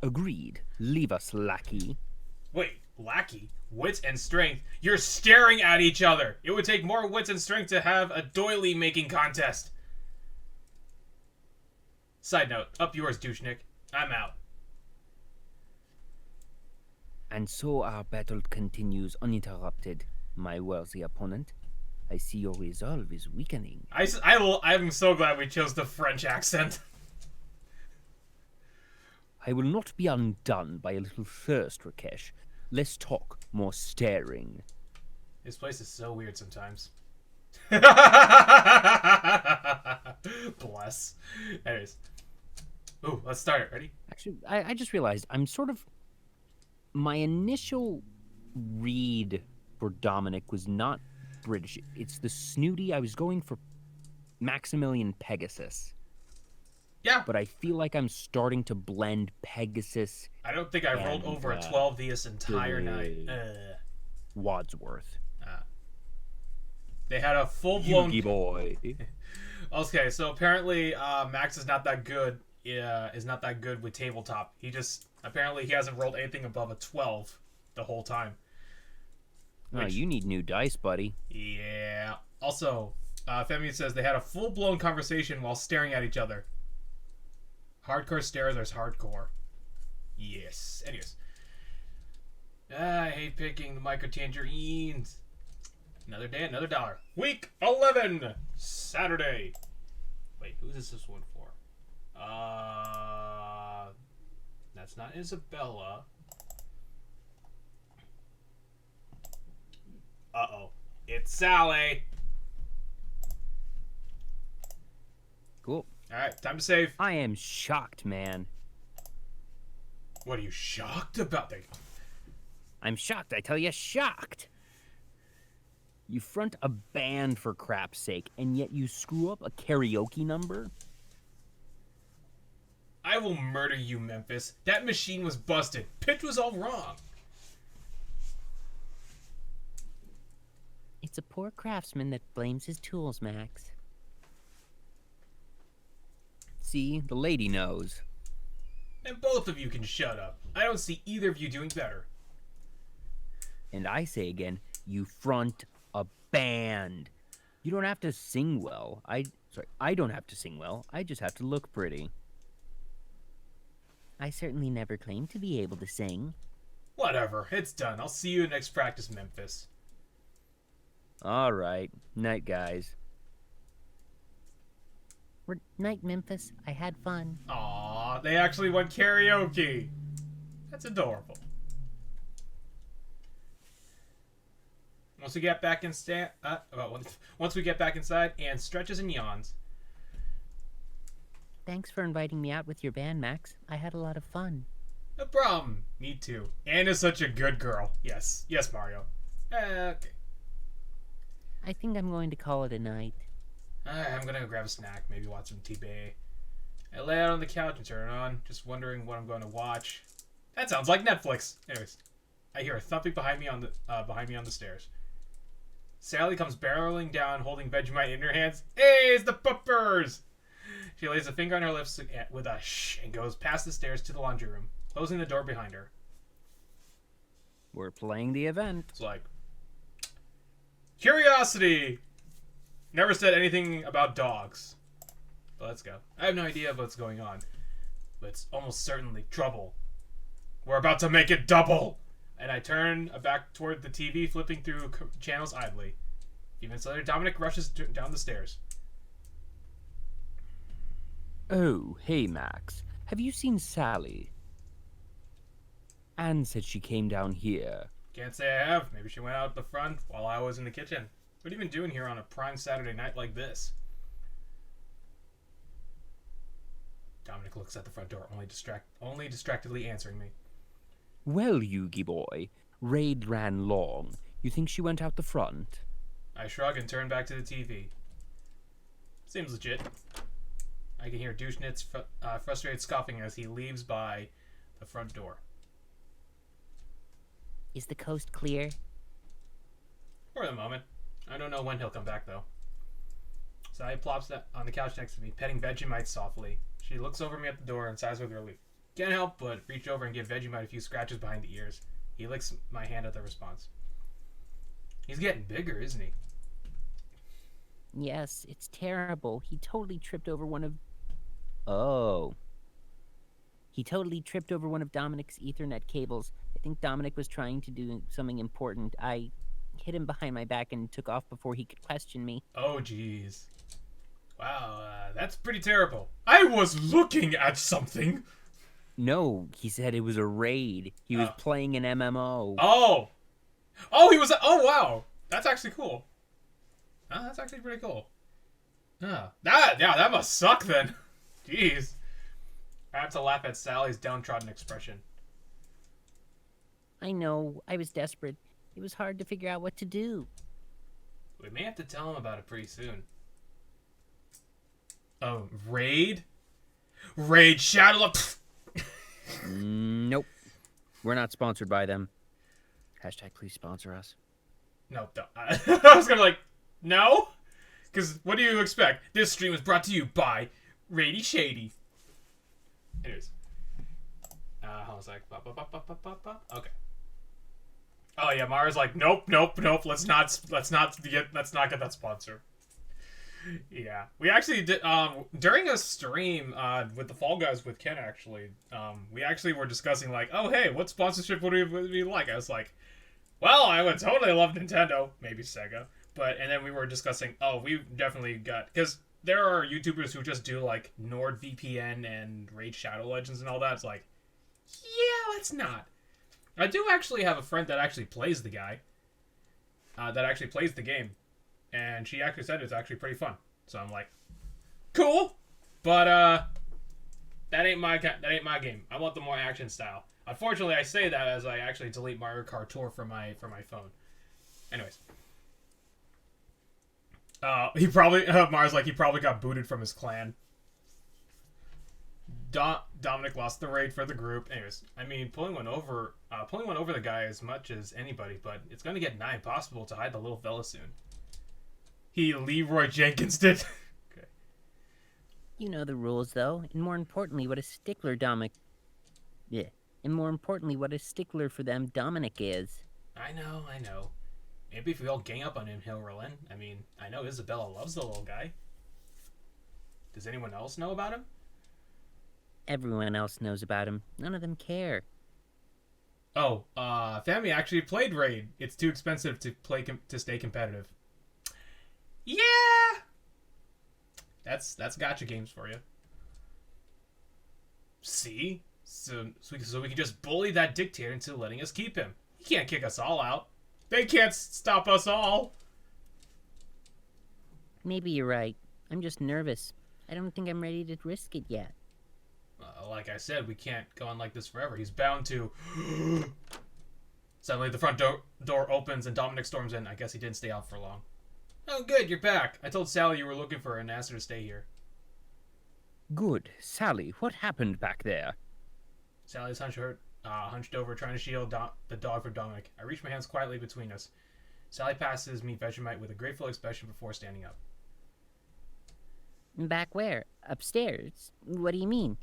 Speaker 3: Agreed. Leave us, lackey.
Speaker 2: Wait, lackey? Wits and strength? You're staring at each other! It would take more wits and strength to have a doily making contest. Side note, up yours, douchenick. I'm out.
Speaker 3: And so our battle continues uninterrupted, my worthy opponent. I see your resolve is weakening.
Speaker 2: I'm so glad we chose the French accent.
Speaker 3: I will not be undone by a little thirst, Rakesh. Less talk, more staring.
Speaker 2: This place is so weird sometimes. Bless. Anyways. Ooh, let's start it. Ready?
Speaker 3: Actually, I just realized I'm sort of. My initial read for Dominic was not British. It's the snooty. I was going for Maximilian Pegasus.
Speaker 2: Yeah.
Speaker 3: But I feel like I'm starting to blend Pegasus.
Speaker 2: I don't think I rolled over a 12 this entire night.
Speaker 3: Wadsworth.
Speaker 2: They had a full-blown...
Speaker 3: Yugi boy.
Speaker 2: Okay, so apparently Max is not that good. Is not that good with tabletop. Apparently he hasn't rolled anything above a 12 the whole time.
Speaker 3: Oh, you need new dice, buddy.
Speaker 2: Yeah. Also, Femi says they had a full-blown conversation while staring at each other. Hardcore stares are hardcore. Yes. Anyways. I hate picking the micro tangerines. Another day, another dollar. Week 11, Saturday. Wait, who is this one for? That's not Isabella. Uh-oh. It's Sally.
Speaker 3: Cool.
Speaker 2: Alright, time to save.
Speaker 3: I am shocked, man.
Speaker 2: What are you shocked about?
Speaker 3: I'm shocked, I tell you, shocked. You front a band for crap's sake, and yet you screw up a karaoke number?
Speaker 2: I will murder you, Memphis. That machine was busted. Pitch was all wrong.
Speaker 3: It's a poor craftsman that blames his tools, Max. See, the lady knows.
Speaker 2: And both of you can shut up. I don't see either of you doing better.
Speaker 3: And I say again, you front a band. You don't have to sing well. I don't have to sing well. I just have to look pretty. I certainly never claimed to be able to sing.
Speaker 2: Whatever, it's done. I'll see you next practice, Memphis.
Speaker 3: All right. Night, guys. Night, Memphis. I had fun.
Speaker 2: Aw, they actually went karaoke. That's adorable. Once we get back once we get back inside, Anne stretches and yawns.
Speaker 3: Thanks for inviting me out with your band, Max. I had a lot of fun.
Speaker 2: No problem. Me too. Anne is such a good girl. Yes. Yes, Mario. Okay.
Speaker 3: I think I'm going to call it a night.
Speaker 2: I'm gonna go grab a snack. Maybe watch some TV. I lay out on the couch and turn it on, just wondering what I'm going to watch. That sounds like Netflix. Anyways, I hear a thumping behind me on the stairs. Sally comes barreling down, holding Vegemite in her hands. Hey, it's the puppers! She lays a finger on her lips with a shh and goes past the stairs to the laundry room, closing the door behind her.
Speaker 3: We're playing the event.
Speaker 2: It's like, curiosity! Never said anything about dogs. But let's go. I have no idea what's going on, but it's almost certainly trouble. We're about to make it double! And I turn back toward the TV, flipping through channels idly. A few minutes later, Dominic rushes down the stairs.
Speaker 3: Oh, hey, Max. Have you seen Sally? Anne said she came down here.
Speaker 2: Can't say I have. Maybe she went out the front while I was in the kitchen. What are you even doing here on a prime Saturday night like this? Dominic looks at the front door, only distractedly answering me.
Speaker 3: Well, Yugi boy, raid ran long. You think she went out the front?
Speaker 2: I shrug and turn back to the TV. Seems legit. I can hear Douchenit's frustrated scoffing as he leaves by the front door.
Speaker 3: Is the coast clear?
Speaker 2: For the moment. I don't know when he'll come back, though. Sally plops on the couch next to me, petting Vegemite softly. She looks over me at the door and sighs with relief. Can't help but reach over and give Vegemite a few scratches behind the ears. He licks my hand at the response. He's getting bigger, isn't he?
Speaker 3: Yes, it's terrible. He totally tripped over one of... Oh. He totally tripped over one of Dominic's Ethernet cables. I think Dominic was trying to do something important. I hit him behind my back and took off before he could question me.
Speaker 2: Oh, jeez. Wow, that's pretty terrible. I was looking at something!
Speaker 3: No, he said it was a raid. He was playing an MMO.
Speaker 2: Oh! Oh, he was... Oh, wow! That's actually cool. Oh, that's actually pretty cool. That must suck then. Jeez. I have to laugh at Sally's downtrodden expression.
Speaker 3: I know, I was desperate. It was hard to figure out what to do.
Speaker 2: We may have to tell him about it pretty soon. Oh, Raid? Raid Shadow.
Speaker 3: Nope. We're not sponsored by them. Hashtag please sponsor us.
Speaker 2: No, don't. I was gonna like, no? Because what do you expect? This stream is brought to you by Rady Shady. Anyways. Hold on a sec. Okay. Oh yeah, Mara's like, nope. Let's not get that sponsor. Yeah, we actually did during a stream with the Fall Guys with Ken. Actually, we actually were discussing like, oh hey, what sponsorship would we like? I was like, well, I would totally love Nintendo, maybe Sega, and then we were discussing, oh, we definitely got, because there are YouTubers who just do like NordVPN and Raid Shadow Legends and all that. It's like, yeah, let's not. I do actually have a friend that actually plays the guy, that actually plays the game, and she actually said it's actually pretty fun. So I'm like, cool, but that ain't my game. I want the more action style. Unfortunately, I say that as I actually delete Mario Kart Tour from my phone. Anyways, he probably Mars like he probably got booted from his clan. Dominic lost the raid for the group. Anyways, I mean, pulling one over the guy as much as anybody, but it's going to get nigh impossible to hide the little fella soon. He Leroy Jenkins did. Okay.
Speaker 3: You know the rules, though, and more importantly, what a stickler what a stickler for them Dominic is.
Speaker 2: I know. Maybe if we all gang up on him, he'll relent. I mean, I know Isabella loves the little guy. Does anyone else know about him?
Speaker 3: Everyone else knows about him. None of them care.
Speaker 2: Oh, Fami actually played Raid. It's too expensive to to stay competitive. Yeah! That's gacha games for you. See? So we can just bully that dictator into letting us keep him. He can't kick us all out. They can't stop us all.
Speaker 3: Maybe you're right. I'm just nervous. I don't think I'm ready to risk it yet.
Speaker 2: Like I said, we can't go on like this forever. He's bound to. Suddenly, the front door opens and Dominic storms in. I guess he didn't stay out for long. Oh, good, you're back. I told Sally you were looking for her and asked her to stay here.
Speaker 1: Good. Sally, what happened back there?
Speaker 2: Sally's hunched over, trying to shield the dog from Dominic. I reach my hands quietly between us. Sally passes me Vegemite with a grateful expression before standing up.
Speaker 3: Back where? Upstairs? What do you mean?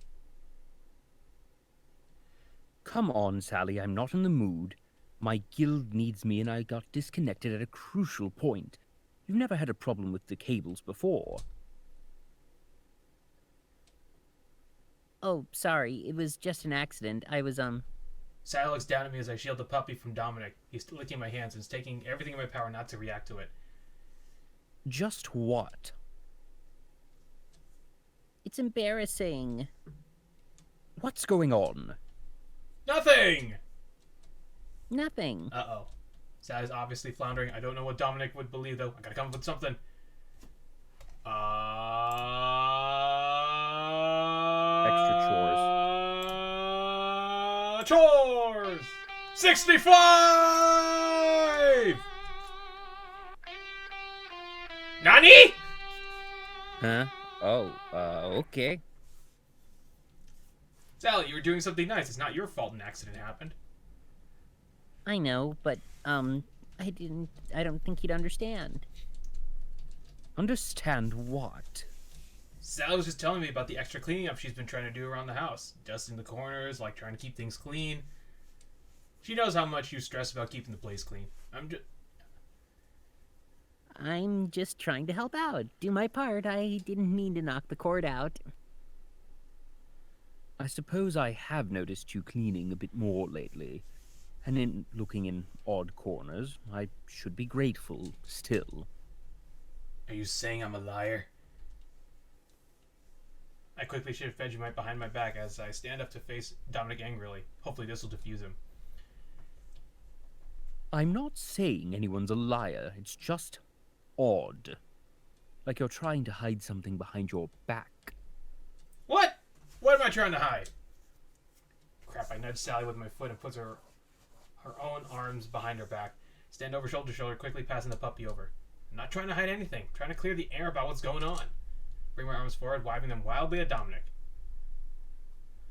Speaker 1: Come on, Sally, I'm not in the mood. My guild needs me and I got disconnected at a crucial point. You've never had a problem with the cables before.
Speaker 3: Oh, sorry. It was just an accident. I was,
Speaker 2: Sally looks down at me as I shield the puppy from Dominic. He's licking my hands and is taking everything in my power not to react to it.
Speaker 1: Just what?
Speaker 3: It's embarrassing.
Speaker 1: What's going on?
Speaker 2: Nothing!
Speaker 3: Nothing.
Speaker 2: Uh-oh. Sally's obviously floundering. I don't know what Dominic would believe, though. I gotta come up with something.
Speaker 1: Extra chores.
Speaker 2: Chores! 65! Nani?
Speaker 1: Huh? Oh, okay.
Speaker 2: Sally, you were doing something nice. It's not your fault an accident happened.
Speaker 3: I know, but, I don't think he'd understand.
Speaker 1: Understand what?
Speaker 2: Sally was just telling me about the extra cleaning up she's been trying to do around the house. Dusting the corners, like trying to keep things clean. She knows how much you stress about keeping the place clean.
Speaker 3: I'm just trying to help out. Do my part. I didn't mean to knock the cord out.
Speaker 1: I suppose I have noticed you cleaning a bit more lately. And in looking in odd corners, I should be grateful still.
Speaker 2: Are you saying I'm a liar? I quickly shift Vegemite behind my back as I stand up to face Dominic angrily. Hopefully this will defuse him.
Speaker 1: I'm not saying anyone's a liar. It's just odd. Like you're trying to hide something behind your back.
Speaker 2: What? What am I trying to hide? Crap, I nudge Sally with my foot and puts her own arms behind her back. Stand over shoulder to shoulder, quickly passing the puppy over. I'm not trying to hide anything. I'm trying to clear the air about what's going on. Bring my arms forward, waving them wildly at Dominic.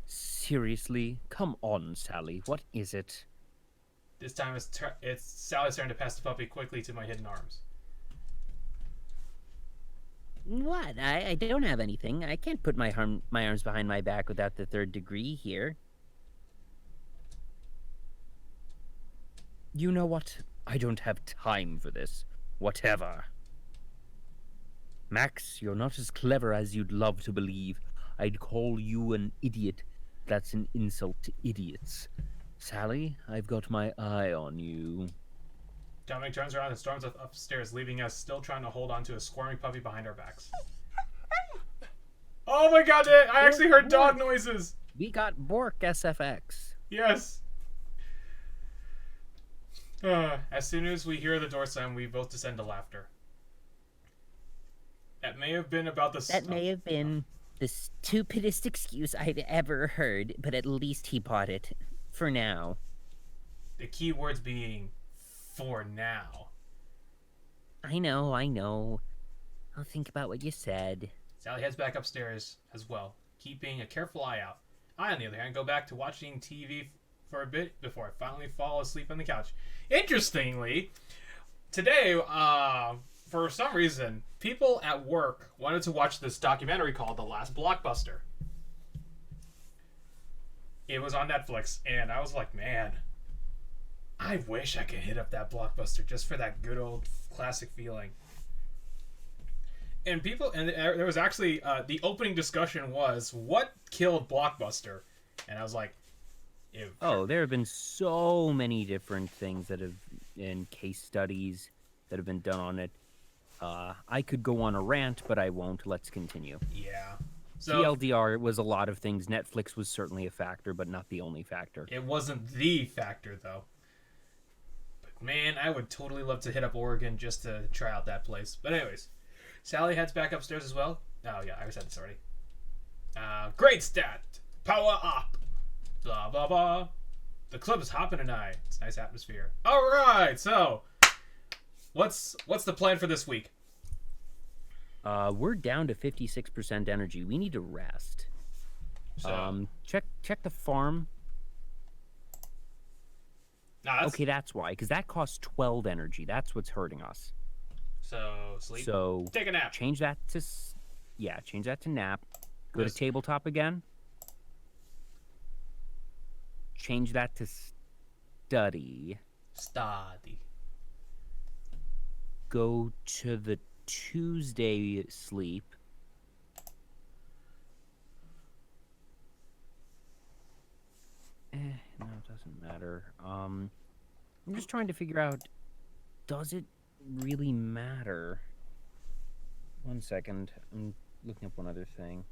Speaker 1: Seriously? Come on, Sally. What is it?
Speaker 2: This time it's Sally's turn to pass the puppy quickly to my hidden arms.
Speaker 3: What? I don't have anything. I can't put my arms behind my back without the third degree here.
Speaker 1: You know what? I don't have time for this. Whatever. Max, you're not as clever as you'd love to believe. I'd call you an idiot. That's an insult to idiots. Sally, I've got my eye on you.
Speaker 2: Dominic turns around and storms upstairs, leaving us still trying to hold on to a squirming puppy behind our backs. Oh my god, I actually heard dog noises!
Speaker 1: We got Bork SFX.
Speaker 2: Yes! As soon as we hear the door slam, we both descend to laughter. That may have been about the...
Speaker 3: That may have been the stupidest excuse I'd ever heard, but at least he bought it. For now.
Speaker 2: The key words being, for now.
Speaker 3: I know. I'll think about what you said.
Speaker 2: Sally heads back upstairs as well, keeping a careful eye out. I, on the other hand, go back to watching TV for a bit before I finally fall asleep on the couch. Interestingly, today, for some reason, people at work wanted to watch this documentary called The Last Blockbuster. It was on Netflix, and I was like, man, I wish I could hit up that Blockbuster just for that good old classic feeling. And there was actually, the opening discussion was, what killed Blockbuster? And I was like, ew.
Speaker 1: Oh, there have been so many different things that have, in case studies that have been done on it. I could go on a rant, but I won't. Let's continue.
Speaker 2: Yeah. So,
Speaker 1: TLDR was a lot of things. Netflix was certainly a factor, but not the only factor.
Speaker 2: It wasn't the factor, though. But man, I would totally love to hit up Oregon just to try out that place. But anyways, Sally heads back upstairs as well. Oh yeah, I said this already. Great stat! Power up! Blah, blah, blah. The club is hopping tonight. It's a nice atmosphere. Alright, so, what's the plan for this week?
Speaker 1: We're down to 56% energy. We need to rest.
Speaker 2: So,
Speaker 1: check the farm. Okay, that's why, because that costs 12 energy. That's what's hurting us.
Speaker 2: So, sleep.
Speaker 1: So,
Speaker 2: take a nap.
Speaker 1: Change that to nap. Go to tabletop again. Change that to study. Go to the Tuesday sleep. No, it doesn't matter. I'm just trying to figure out, does it really matter? 1 second. I'm looking up one other thing.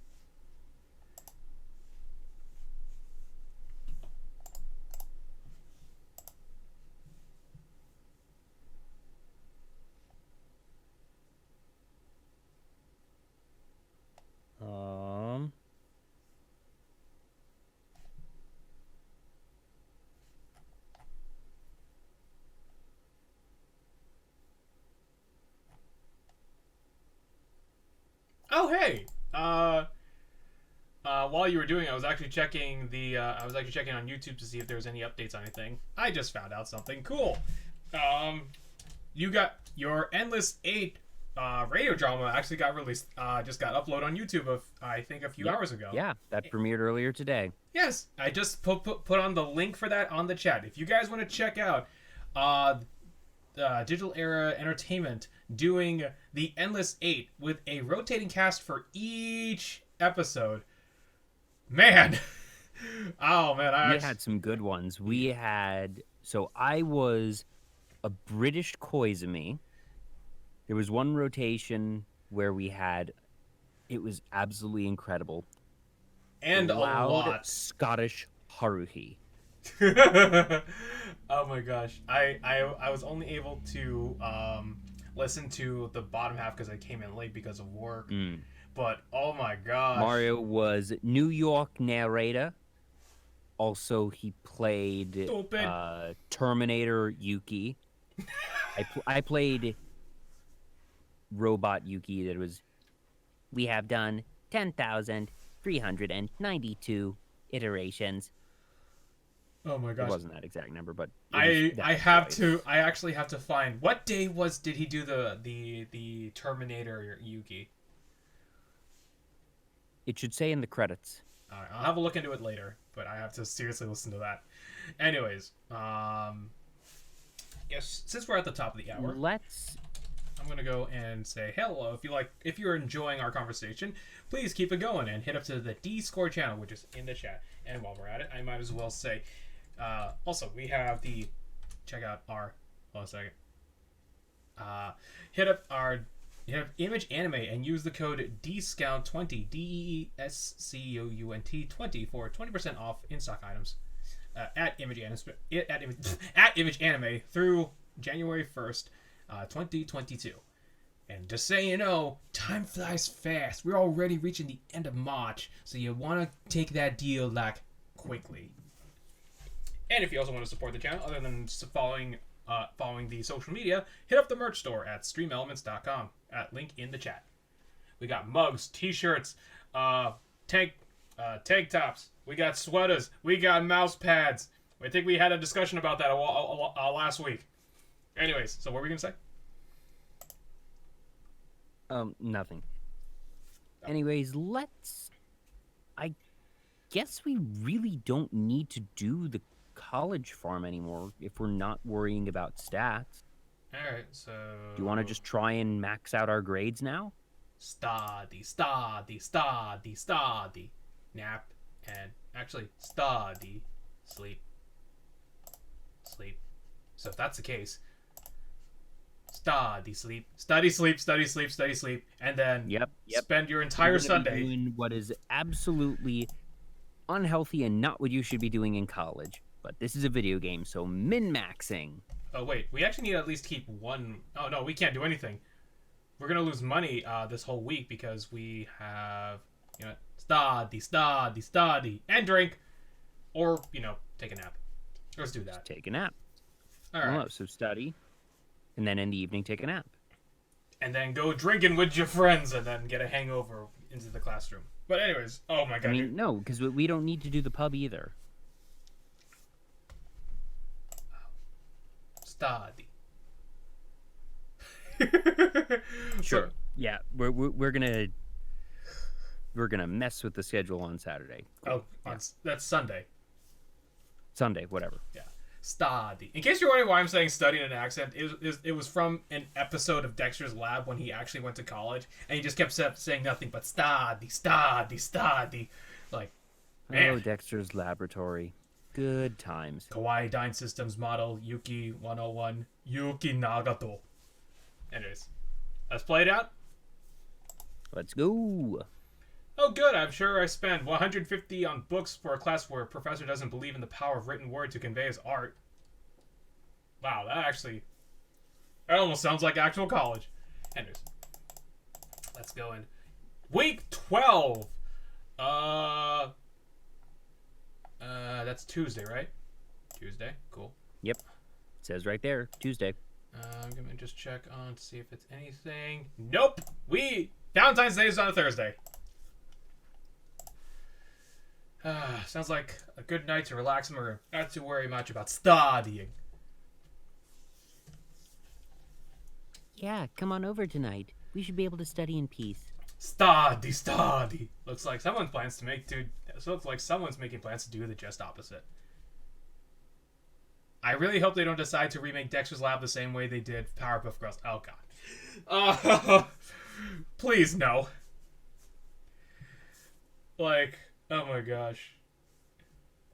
Speaker 2: Oh hey, while you were doing it, I was actually checking on YouTube to see if there was any updates on anything. I just found out something cool. You got your Endless 8 radio drama actually got released. Just got uploaded on YouTube I think a few hours ago.
Speaker 1: Yeah, that premiered earlier today.
Speaker 2: Yes, I just put on the link for that on the chat. If you guys want to check out Digital Era Entertainment doing the Endless 8 with a rotating cast for each episode. Man. Oh, man.
Speaker 1: We had some good ones. I was a British Koizumi. There was one rotation where it was absolutely incredible.
Speaker 2: And
Speaker 1: loud
Speaker 2: a lot.
Speaker 1: Scottish Haruhi.
Speaker 2: Oh my gosh. I was only able to listen to the bottom half because I came in late because of work.
Speaker 1: Mm.
Speaker 2: But oh my gosh,
Speaker 1: Mario was New York narrator. Also, he played
Speaker 2: Stupid.
Speaker 1: Terminator Yuki. I played Robot Yuki. That was, we have done 10,392 iterations.
Speaker 2: Oh my
Speaker 1: It
Speaker 2: gosh.
Speaker 1: wasn't that exact number, but
Speaker 2: I have
Speaker 1: voice.
Speaker 2: to. I actually have to find what day did he do the Terminator Yuki?
Speaker 1: It should say in the credits.
Speaker 2: Alright, I'll have a look into it later, but I have to seriously listen to that. Anyways, yes, since we're at the top of the hour,
Speaker 1: Let's.
Speaker 2: I'm gonna go and say hello. If you're enjoying our conversation, please keep it going and hit up to the Discord channel, which is in the chat. And while we're at it, I might as well say, also we have check out our. Hold on a second. Hit up Image Anime and use the code DSCOUNT20 DEESCOUNT 20 for 20% off in stock items at Image Anime through January 1st, 2022. And just so you know, time flies fast. We're already reaching the end of March, so you want to take that deal quickly. And if you also want to support the channel, other than following the social media, hit up the merch store at streamelements.com at link in the chat. We got mugs, t-shirts, tank tops. We got sweaters. We got mouse pads. I think we had a discussion about that last week. Anyways, so what were we gonna say?
Speaker 1: Nothing. Anyways, I guess we really don't need to do the college farm anymore if we're not worrying about stats.
Speaker 2: Alright, so...
Speaker 1: Do you want to just try and max out our grades now?
Speaker 2: Study. Nap. And actually, study. Sleep. So if that's the case, study, sleep. And then
Speaker 1: Yep.
Speaker 2: spend your
Speaker 1: You're
Speaker 2: entire
Speaker 1: gonna be
Speaker 2: Sunday.
Speaker 1: doing what is absolutely unhealthy and not what you should be doing in college. But this is a video game, so min-maxing.
Speaker 2: Oh, wait. We actually need to at least keep one... Oh, no, we can't do anything. We're going to lose money this whole week because we have... study, and drink. Or, take a nap. Let's do that.
Speaker 1: Take a nap.
Speaker 2: All right.
Speaker 1: So study, and then in the evening take a nap.
Speaker 2: And then go drinking with your friends and then get a hangover into the classroom. But anyways, oh my god.
Speaker 1: I mean, no, because we don't need to do the pub either.
Speaker 2: Study.
Speaker 1: Sure. Yeah, we're gonna mess with the schedule on Saturday.
Speaker 2: Oh, that's Sunday.
Speaker 1: Sunday, whatever.
Speaker 2: Yeah. Study. In case you're wondering why I'm saying study in an accent, it was from an episode of Dexter's Lab when he actually went to college, and he just kept saying nothing but study. Like, man.
Speaker 1: Oh, Dexter's Laboratory. Good times.
Speaker 2: Kawaii Dine Systems model Yuki 101 Yuki Nagato. Anyways, let's play it out.
Speaker 1: Let's go.
Speaker 2: Oh, good. I'm sure I spent 150 on books for a class where a professor doesn't believe in the power of written word to convey his art. Wow, that almost sounds like actual college. Anyways, let's go in. Week 12. That's Tuesday, right? Tuesday. Cool.
Speaker 1: Yep. It says right there, Tuesday.
Speaker 2: I'm gonna just check on to see if it's anything. Nope. Valentine's Day is on a Thursday. Sounds like a good night to relax and we're not to worry much about studying.
Speaker 3: Yeah, come on over tonight. We should be able to study in peace.
Speaker 2: Study. Looks like someone's making plans to do the just opposite. I really hope they don't decide to remake Dexter's Lab the same way they did Powerpuff Girls. Oh god. Please no. Like, oh my gosh.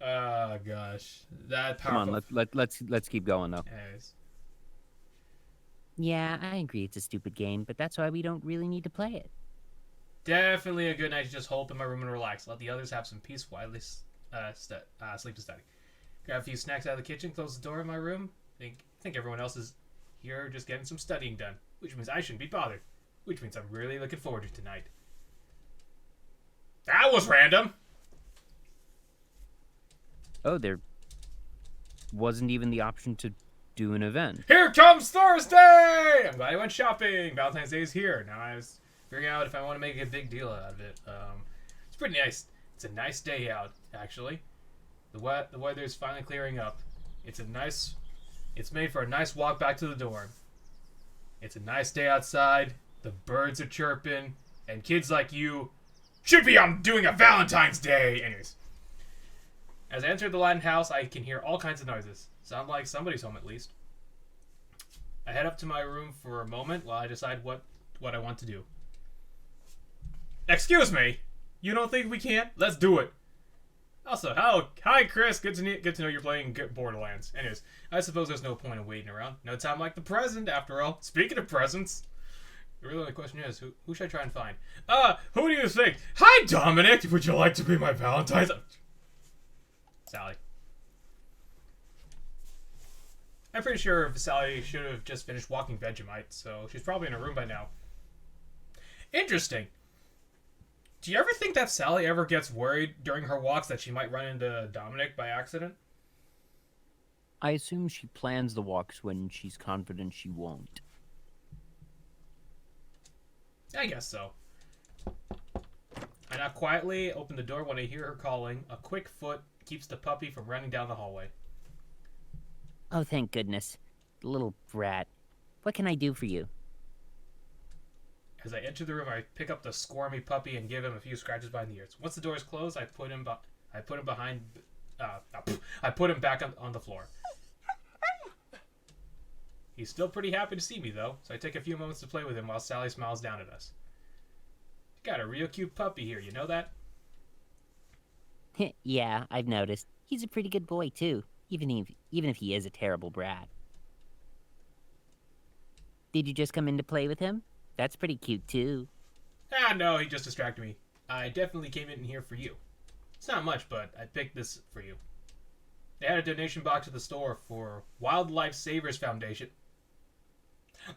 Speaker 2: Gosh. That Powerpuff.
Speaker 1: Come on, let's keep going though.
Speaker 2: Anyways.
Speaker 3: Yeah, I agree it's a stupid game, but that's why we don't really need to play it.
Speaker 2: Definitely a good night to just hole up in my room and relax. Let the others have some peace while I sleep to study. Grab a few snacks out of the kitchen, close the door in my room. Think everyone else is here just getting some studying done. which means I shouldn't be bothered, which means I'm really looking forward to tonight. That was random.
Speaker 1: Oh, there wasn't even the option to do an event.
Speaker 2: Here comes Thursday! I'm glad I went shopping. Valentine's Day is here. Now I was figuring out if I want to make a big deal out of it. It's pretty nice. It's a nice day out, actually. The weather's finally clearing up. It's made for a nice walk back to the dorm. It's a nice day outside. The birds are chirping, and kids like you should be doing a Valentine's Day. Anyways, as I enter the Latin house, I can hear all kinds of noises. Sound like somebody's home at least. I head up to my room for a moment while I decide what I want to do. Excuse me. You don't think we can't? Let's do it. Also, hi Chris. Good to know you're playing Borderlands. Anyways, I suppose there's no point in waiting around. No time like the present, after all. Speaking of presents, the real only question is, who should I try and find? Who do you think? Hi Dominic. Would you like to be my Valentine's? Sally. I'm pretty sure Sally should have just finished walking Vegemite, so she's probably in her room by now. Interesting. Do you ever think that Sally ever gets worried during her walks that she might run into Dominic by accident?
Speaker 1: I assume she plans the walks when she's confident she won't.
Speaker 2: I guess so. I knock quietly, open the door when I hear her calling. A quick foot keeps the puppy from running down the hallway.
Speaker 3: Oh, thank goodness. Little brat. What can I do for you?
Speaker 2: As I enter the room, I pick up the squirmy puppy and give him a few scratches behind the ears. Once the door is closed, I put him back on the floor. He's still pretty happy to see me, though, so I take a few moments to play with him while Sally smiles down at us. You got a real cute puppy here, you know that?
Speaker 3: Yeah, I've noticed. He's a pretty good boy, too, even if he is a terrible brat. Did you just come in to play with him? That's pretty cute, too.
Speaker 2: No, he just distracted me. I definitely came in here for you. It's not much, but I picked this for you. They had a donation box at the store for Wildlife Savers Foundation.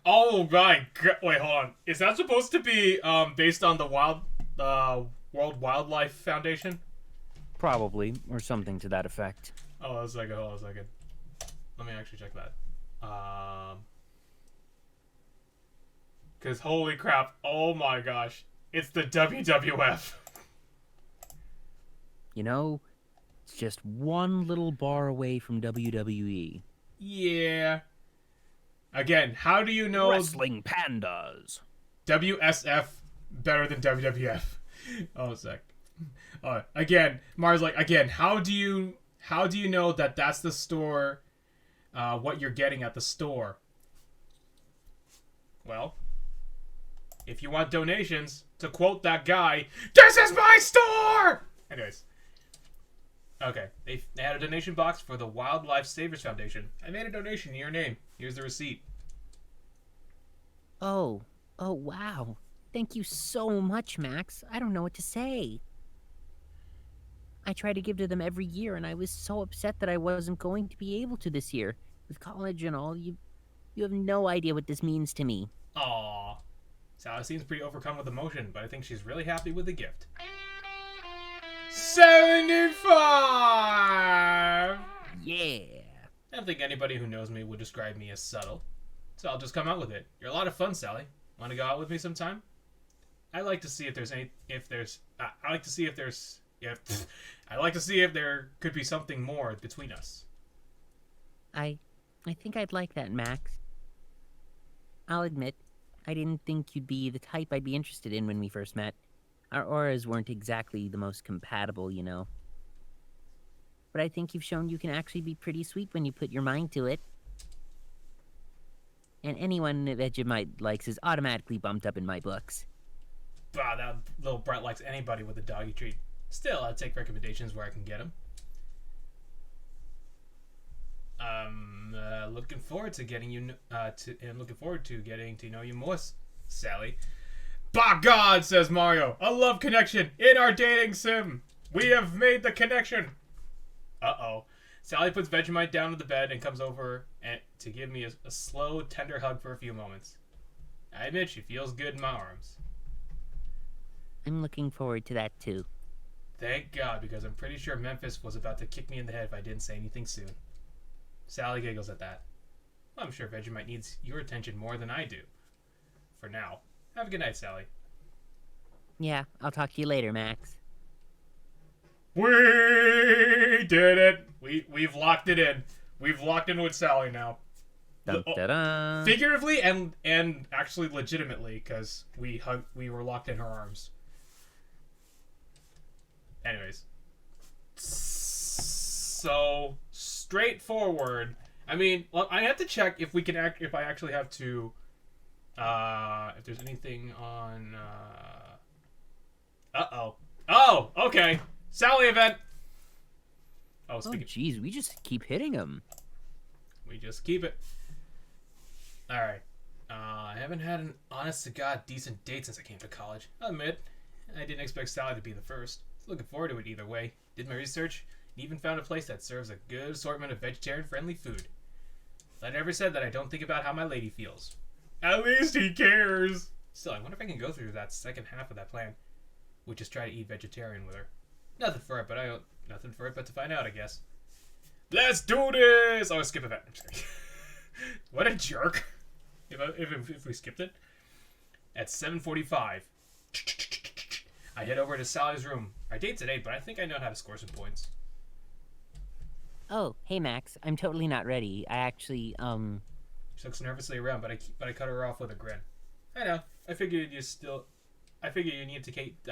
Speaker 2: Oh my god, wait, hold on. Is that supposed to be based on the World Wildlife Foundation?
Speaker 1: Probably, or something to that effect.
Speaker 2: Hold on a second. Let me actually check that. Because holy crap, oh my gosh. It's the WWF.
Speaker 1: You know, it's just one little bar away from WWE.
Speaker 2: Yeah. Again, how do you know
Speaker 1: Wrestling Pandas.
Speaker 2: WSF better than WWF? Oh, a sec. Again, Mars again, how do you know that that's the store, what you're getting at the store? Well, if you want donations, to quote that guy, this is my store! Anyways. Okay, they had a donation box for the Wildlife Savers Foundation. I made a donation in your name. Here's the receipt.
Speaker 3: Oh, wow. Thank you so much, Max. I don't know what to say. I try to give to them every year, and I was so upset that I wasn't going to be able to this year. With college and all, you have no idea what this means to me.
Speaker 2: Aww. Sally seems pretty overcome with emotion, but I think she's really happy with the gift. 75!
Speaker 3: Yeah.
Speaker 2: I don't think anybody who knows me would describe me as subtle, so I'll just come out with it. You're a lot of fun, Sally. Want to go out with me sometime? I'd like to see if there could be something more between us.
Speaker 3: I think I'd like that, Max. I'll admit, I didn't think you'd be the type I'd be interested in when we first met. Our auras weren't exactly the most compatible, you know. But I think you've shown you can actually be pretty sweet when you put your mind to it. And anyone that Vegemite likes is automatically bumped up in my books.
Speaker 2: Bah, that little brat likes anybody with a doggy treat. Still, I'll take recommendations where I can get them. Looking forward to getting to know you more, Sally. By God, says Mario, a love connection in our dating sim. We have made the connection. Uh-oh. Sally puts Vegemite down to the bed and comes over to give me a slow, tender hug for a few moments. I admit she feels good in my arms.
Speaker 3: I'm looking forward to that too.
Speaker 2: Thank God, because I'm pretty sure Memphis was about to kick me in the head if I didn't say anything soon. Sally giggles at that. I'm sure Vegemite needs your attention more than I do. For now. Have a good night, Sally.
Speaker 3: Yeah, I'll talk to you later, Max.
Speaker 2: We did it! We've locked it in. We've locked in with Sally now.
Speaker 1: Dun, dun, dun.
Speaker 2: Figuratively and actually legitimately, because we were locked in her arms. Anyways, so straightforward. I mean, well, I have to check if we can if I actually have to. If there's anything on. Oh, okay. Sally event. Oh,
Speaker 1: Oh,
Speaker 2: speaking.
Speaker 1: jeez, we just keep hitting him.
Speaker 2: We just keep it. All right. I haven't had an honest to God decent date since I came to college. I'll admit, I didn't expect Sally to be the first. Looking forward to it either way. Did my research and even found a place that serves a good assortment of vegetarian-friendly food. I never said that I don't think about how my lady feels. At least he cares. Still, I wonder if I can go through that second half of that plan. Which is try to eat vegetarian with her. Nothing for it but to find out, I guess. Let's do this! Oh, skip event. I'm just kidding. What a jerk. If we skipped it. At 7:45. I head over to Sally's room. Our date's at 8, but I think I know how to score some points.
Speaker 3: Oh, hey Max, I'm totally not ready. I actually,
Speaker 2: She looks nervously around, but I cut her off with a grin. I know. I figured you still needed to take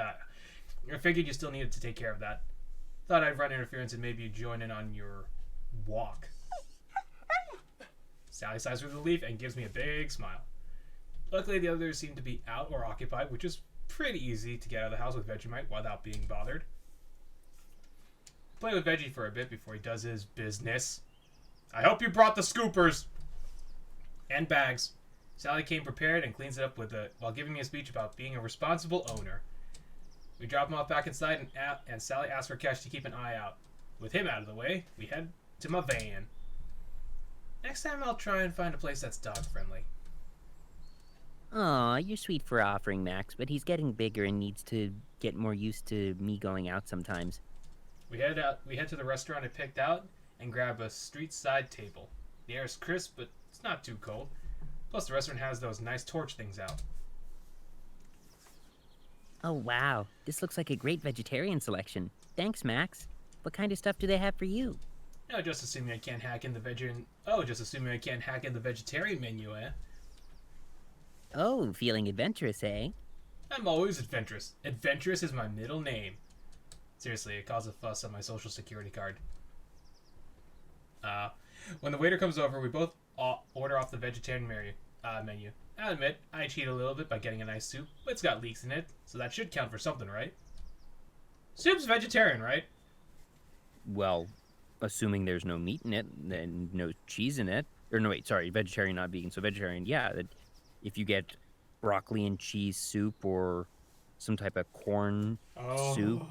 Speaker 2: care of that. Thought I'd run interference and maybe you'd join in on your walk. Sally sighs with relief and gives me a big smile. Luckily, the others seem to be out or occupied, which is pretty easy to get out of the house with Vegemite without being bothered. Play with Veggie for a bit before he does his business. I hope you brought the scoopers and bags. Sally came prepared and cleans it up while giving me a speech about being a responsible owner. We drop him off back inside, and Sally asks for Cash to keep an eye out. With him out of the way, we head to my van. Next time I'll try and find a place that's dog-friendly.
Speaker 3: aw, you're sweet for offering, Max, but he's getting bigger and needs to get more used to me going out sometimes.
Speaker 2: We head to the restaurant I picked out and grab a street-side table. The air is crisp, but it's not too cold. Plus, the restaurant has those nice torch things out.
Speaker 3: Oh wow, this looks like a great vegetarian selection. Thanks, Max. What kind of stuff do they have for you?
Speaker 2: No, just assuming I can't hack in the vegetarian menu, eh?
Speaker 3: Oh, feeling adventurous, eh?
Speaker 2: I'm always adventurous. Adventurous is my middle name. Seriously, it caused a fuss on my social security card. When the waiter comes over, we both order off the vegetarian menu. I'll admit, I cheat a little bit by getting a nice soup, but it's got leeks in it, so that should count for something, right? Soup's vegetarian, right?
Speaker 1: Well, assuming there's no meat in it and no cheese in it. Or no, wait, sorry, vegetarian, not vegan. So vegetarian, yeah. If you get broccoli and cheese soup or some type of corn soup,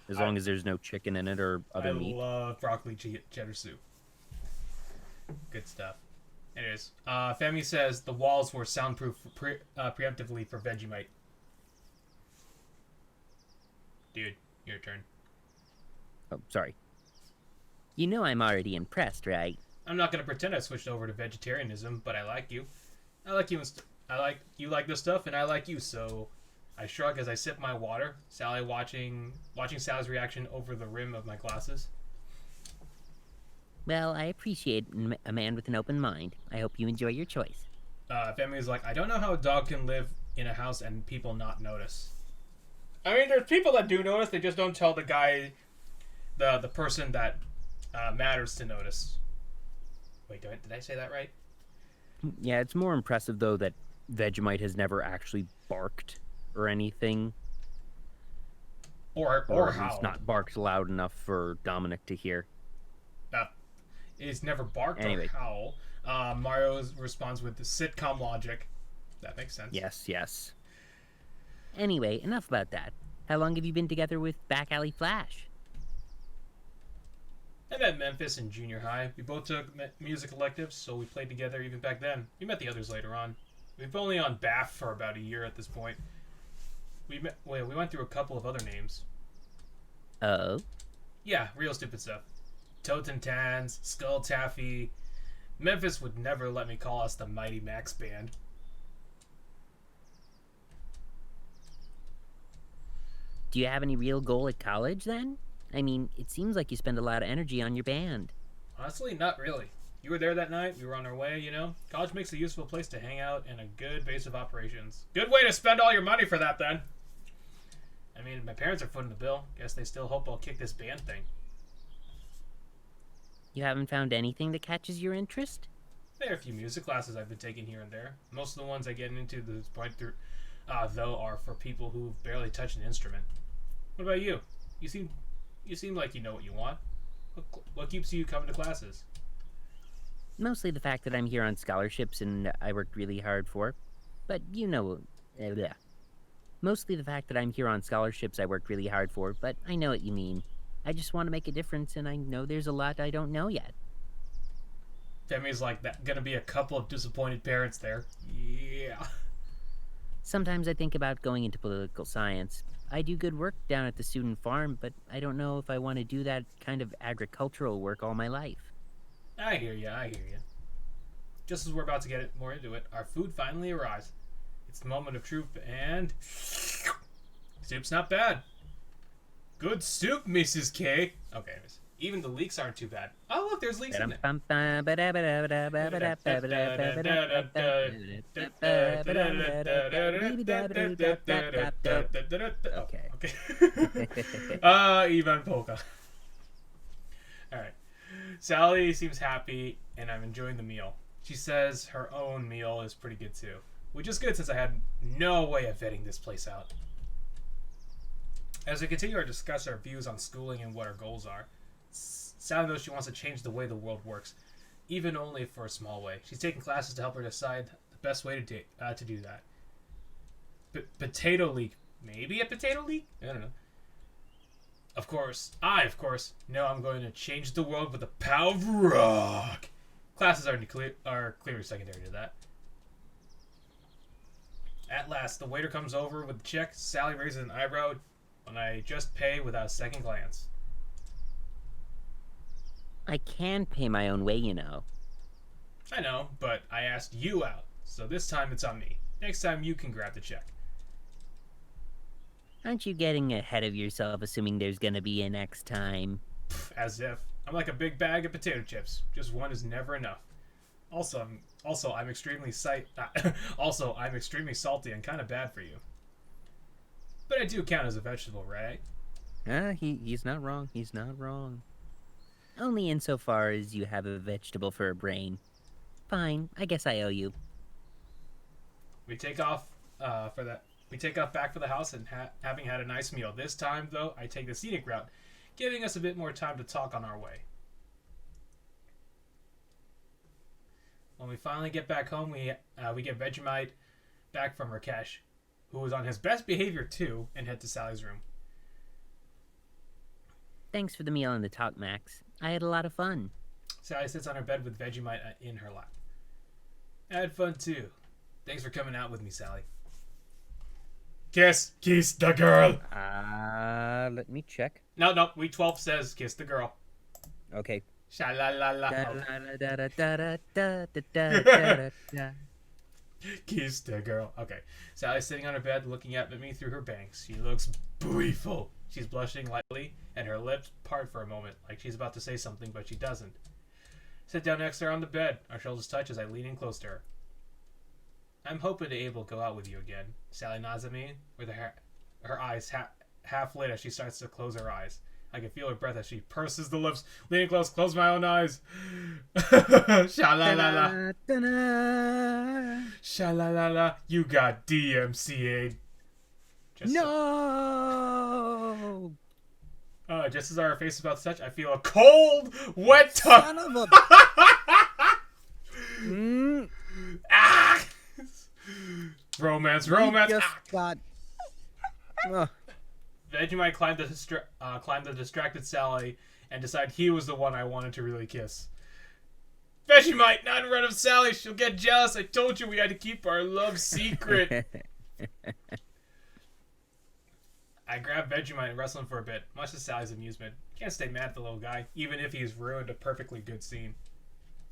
Speaker 1: as long as there's no chicken in it or other meat.
Speaker 2: I love broccoli cheddar soup. Good stuff. Anyways, Femi says the walls were soundproof preemptively for Vegemite. Dude, your turn.
Speaker 1: Oh, sorry.
Speaker 3: You know I'm already impressed, right?
Speaker 2: I'm not gonna pretend I switched over to vegetarianism, but I like you. I like you you like this stuff, and I like you. So I shrug as I sip my water. Sally watching Sally's reaction over the rim of my glasses.
Speaker 3: Well, I appreciate a man with an open mind. I hope you enjoy your choice.
Speaker 2: Family's like, I don't know how a dog can live in a house and people not notice. I mean, there's people that do notice. They just don't tell the guy, the person that matters to notice. Wait, did I say that right?
Speaker 1: Yeah, it's more impressive, though, that Vegemite has never actually barked or anything.
Speaker 2: Or
Speaker 1: at
Speaker 2: how?
Speaker 1: least not barked loud enough for Dominic to hear.
Speaker 2: He's never barked
Speaker 1: Anyway.
Speaker 2: or howl. Mario responds with the sitcom logic. That makes sense.
Speaker 1: Yes.
Speaker 3: Anyway, enough about that. How long have you been together with Back Alley Flash?
Speaker 2: I met Memphis in junior high. We both took music electives, so we played together even back then. We met the others later on. We've only on BAF for about a year at this point. We went through a couple of other names.
Speaker 3: Oh?
Speaker 2: Yeah, real stupid stuff. Totentans, Skull Taffy. Memphis would never let me call us the Mighty Max Band.
Speaker 3: Do you have any real goal at college then? I mean, it seems like you spend a lot of energy on your band.
Speaker 2: Honestly, not really. You were there that night, we were on our way, you know? College makes a useful place to hang out and a good base of operations. Good way to spend all your money for that, then. I mean, my parents are footing the bill. Guess they still hope I'll kick this band thing.
Speaker 3: You haven't found anything that catches your interest?
Speaker 2: There are a few music classes I've been taking here and there. Most of the ones I get into this point through, though, are for people who've barely touched an instrument. What about you? You seem like you know what you want. What keeps you coming to classes?
Speaker 3: Mostly the fact that I'm here on scholarships and I worked really hard for. But you know... bleh. Mostly the fact that I'm here on scholarships I worked really hard for, but I know what you mean. I just want to make a difference, and I know there's a lot I don't know yet.
Speaker 2: That means like that gonna be a couple of disappointed parents there. Yeah.
Speaker 3: Sometimes I think about going into political science. I do good work down at the student farm, but I don't know if I want to do that kind of agricultural work all my life.
Speaker 2: I hear you. Just as we're about to get more into it, our food finally arrives. It's the moment of truth, and... Soup's not bad. Good soup, Mrs. K. Okay, anyways. Even the leaks aren't too bad. Oh, look, there's leaks in there.
Speaker 3: Okay.
Speaker 2: Ivan Polka. Alright. Sally seems happy, and I'm enjoying the meal. She says her own meal is pretty good too. Which is good since I had no way of vetting this place out. As we continue to discuss our views on schooling and what our goals are, Sally knows she wants to change the way the world works, even only for a small way. She's taking classes to help her decide the best way to do that. Potato leak. Maybe a potato leak? I don't know. Of course, know I'm going to change the world with the power of rock. Classes are clearly secondary to that. At last, the waiter comes over with the check. Sally raises an eyebrow when I just pay without a second glance.
Speaker 3: I can pay my own way, you know.
Speaker 2: I know, but I asked you out, so this time it's on me. Next time you can grab the check.
Speaker 3: Aren't you getting ahead of yourself, assuming there's gonna be a next time?
Speaker 2: As if. I'm like a big bag of potato chips. Just one is never enough. Also, I'm extremely I'm extremely salty and kind of bad for you. But I do count as a vegetable, right?
Speaker 3: He's not wrong. He's not wrong. Only insofar as you have a vegetable for a brain. Fine, I guess I owe you.
Speaker 2: We take off We take off back for the house and having had a nice meal. This time, though, I take the scenic route, giving us a bit more time to talk on our way. When we finally get back home, we get Vegemite back from Rakesh, who was on his best behavior too, and head to Sally's room.
Speaker 3: Thanks for the meal and the talk, Max. I had a lot of fun.
Speaker 2: Sally sits on her bed with Vegemite in her lap. I had fun too. Thanks for coming out with me, Sally. Kiss the girl.
Speaker 3: Let me check.
Speaker 2: No, week 12 says kiss the girl.
Speaker 3: Okay.
Speaker 2: Sha-la-la-la. Kiss the girl. Okay. Sally's sitting on her bed looking at me through her bangs. She looks beautiful. She's blushing lightly, and her lips part for a moment, like she's about to say something, but she doesn't. Sit down next to her on the bed. Our shoulders touch as I lean in close to her. I'm hoping to be able to go out with you again. Sally nods at me, with her eyes half lit as she starts to close her eyes. I can feel her breath as she purses the lips, leaning close my own eyes. Sha-la-la-la. Sha-la-la-la. You got DMCA'd.
Speaker 3: No!
Speaker 2: Just as our face is about to touch, I feel a cold, wet tongue.
Speaker 3: Son of a...
Speaker 2: Ah! Romance.
Speaker 3: Just got...
Speaker 2: Vegemite climbed the distracted Sally and decided he was the one I wanted to really kiss. Vegemite, not in front of Sally. She'll get jealous. I told you we had to keep our love secret. I grabbed Vegemite and wrestled him for a bit, much to Sally's amusement. Can't stay mad at the little guy, even if he's ruined a perfectly good scene.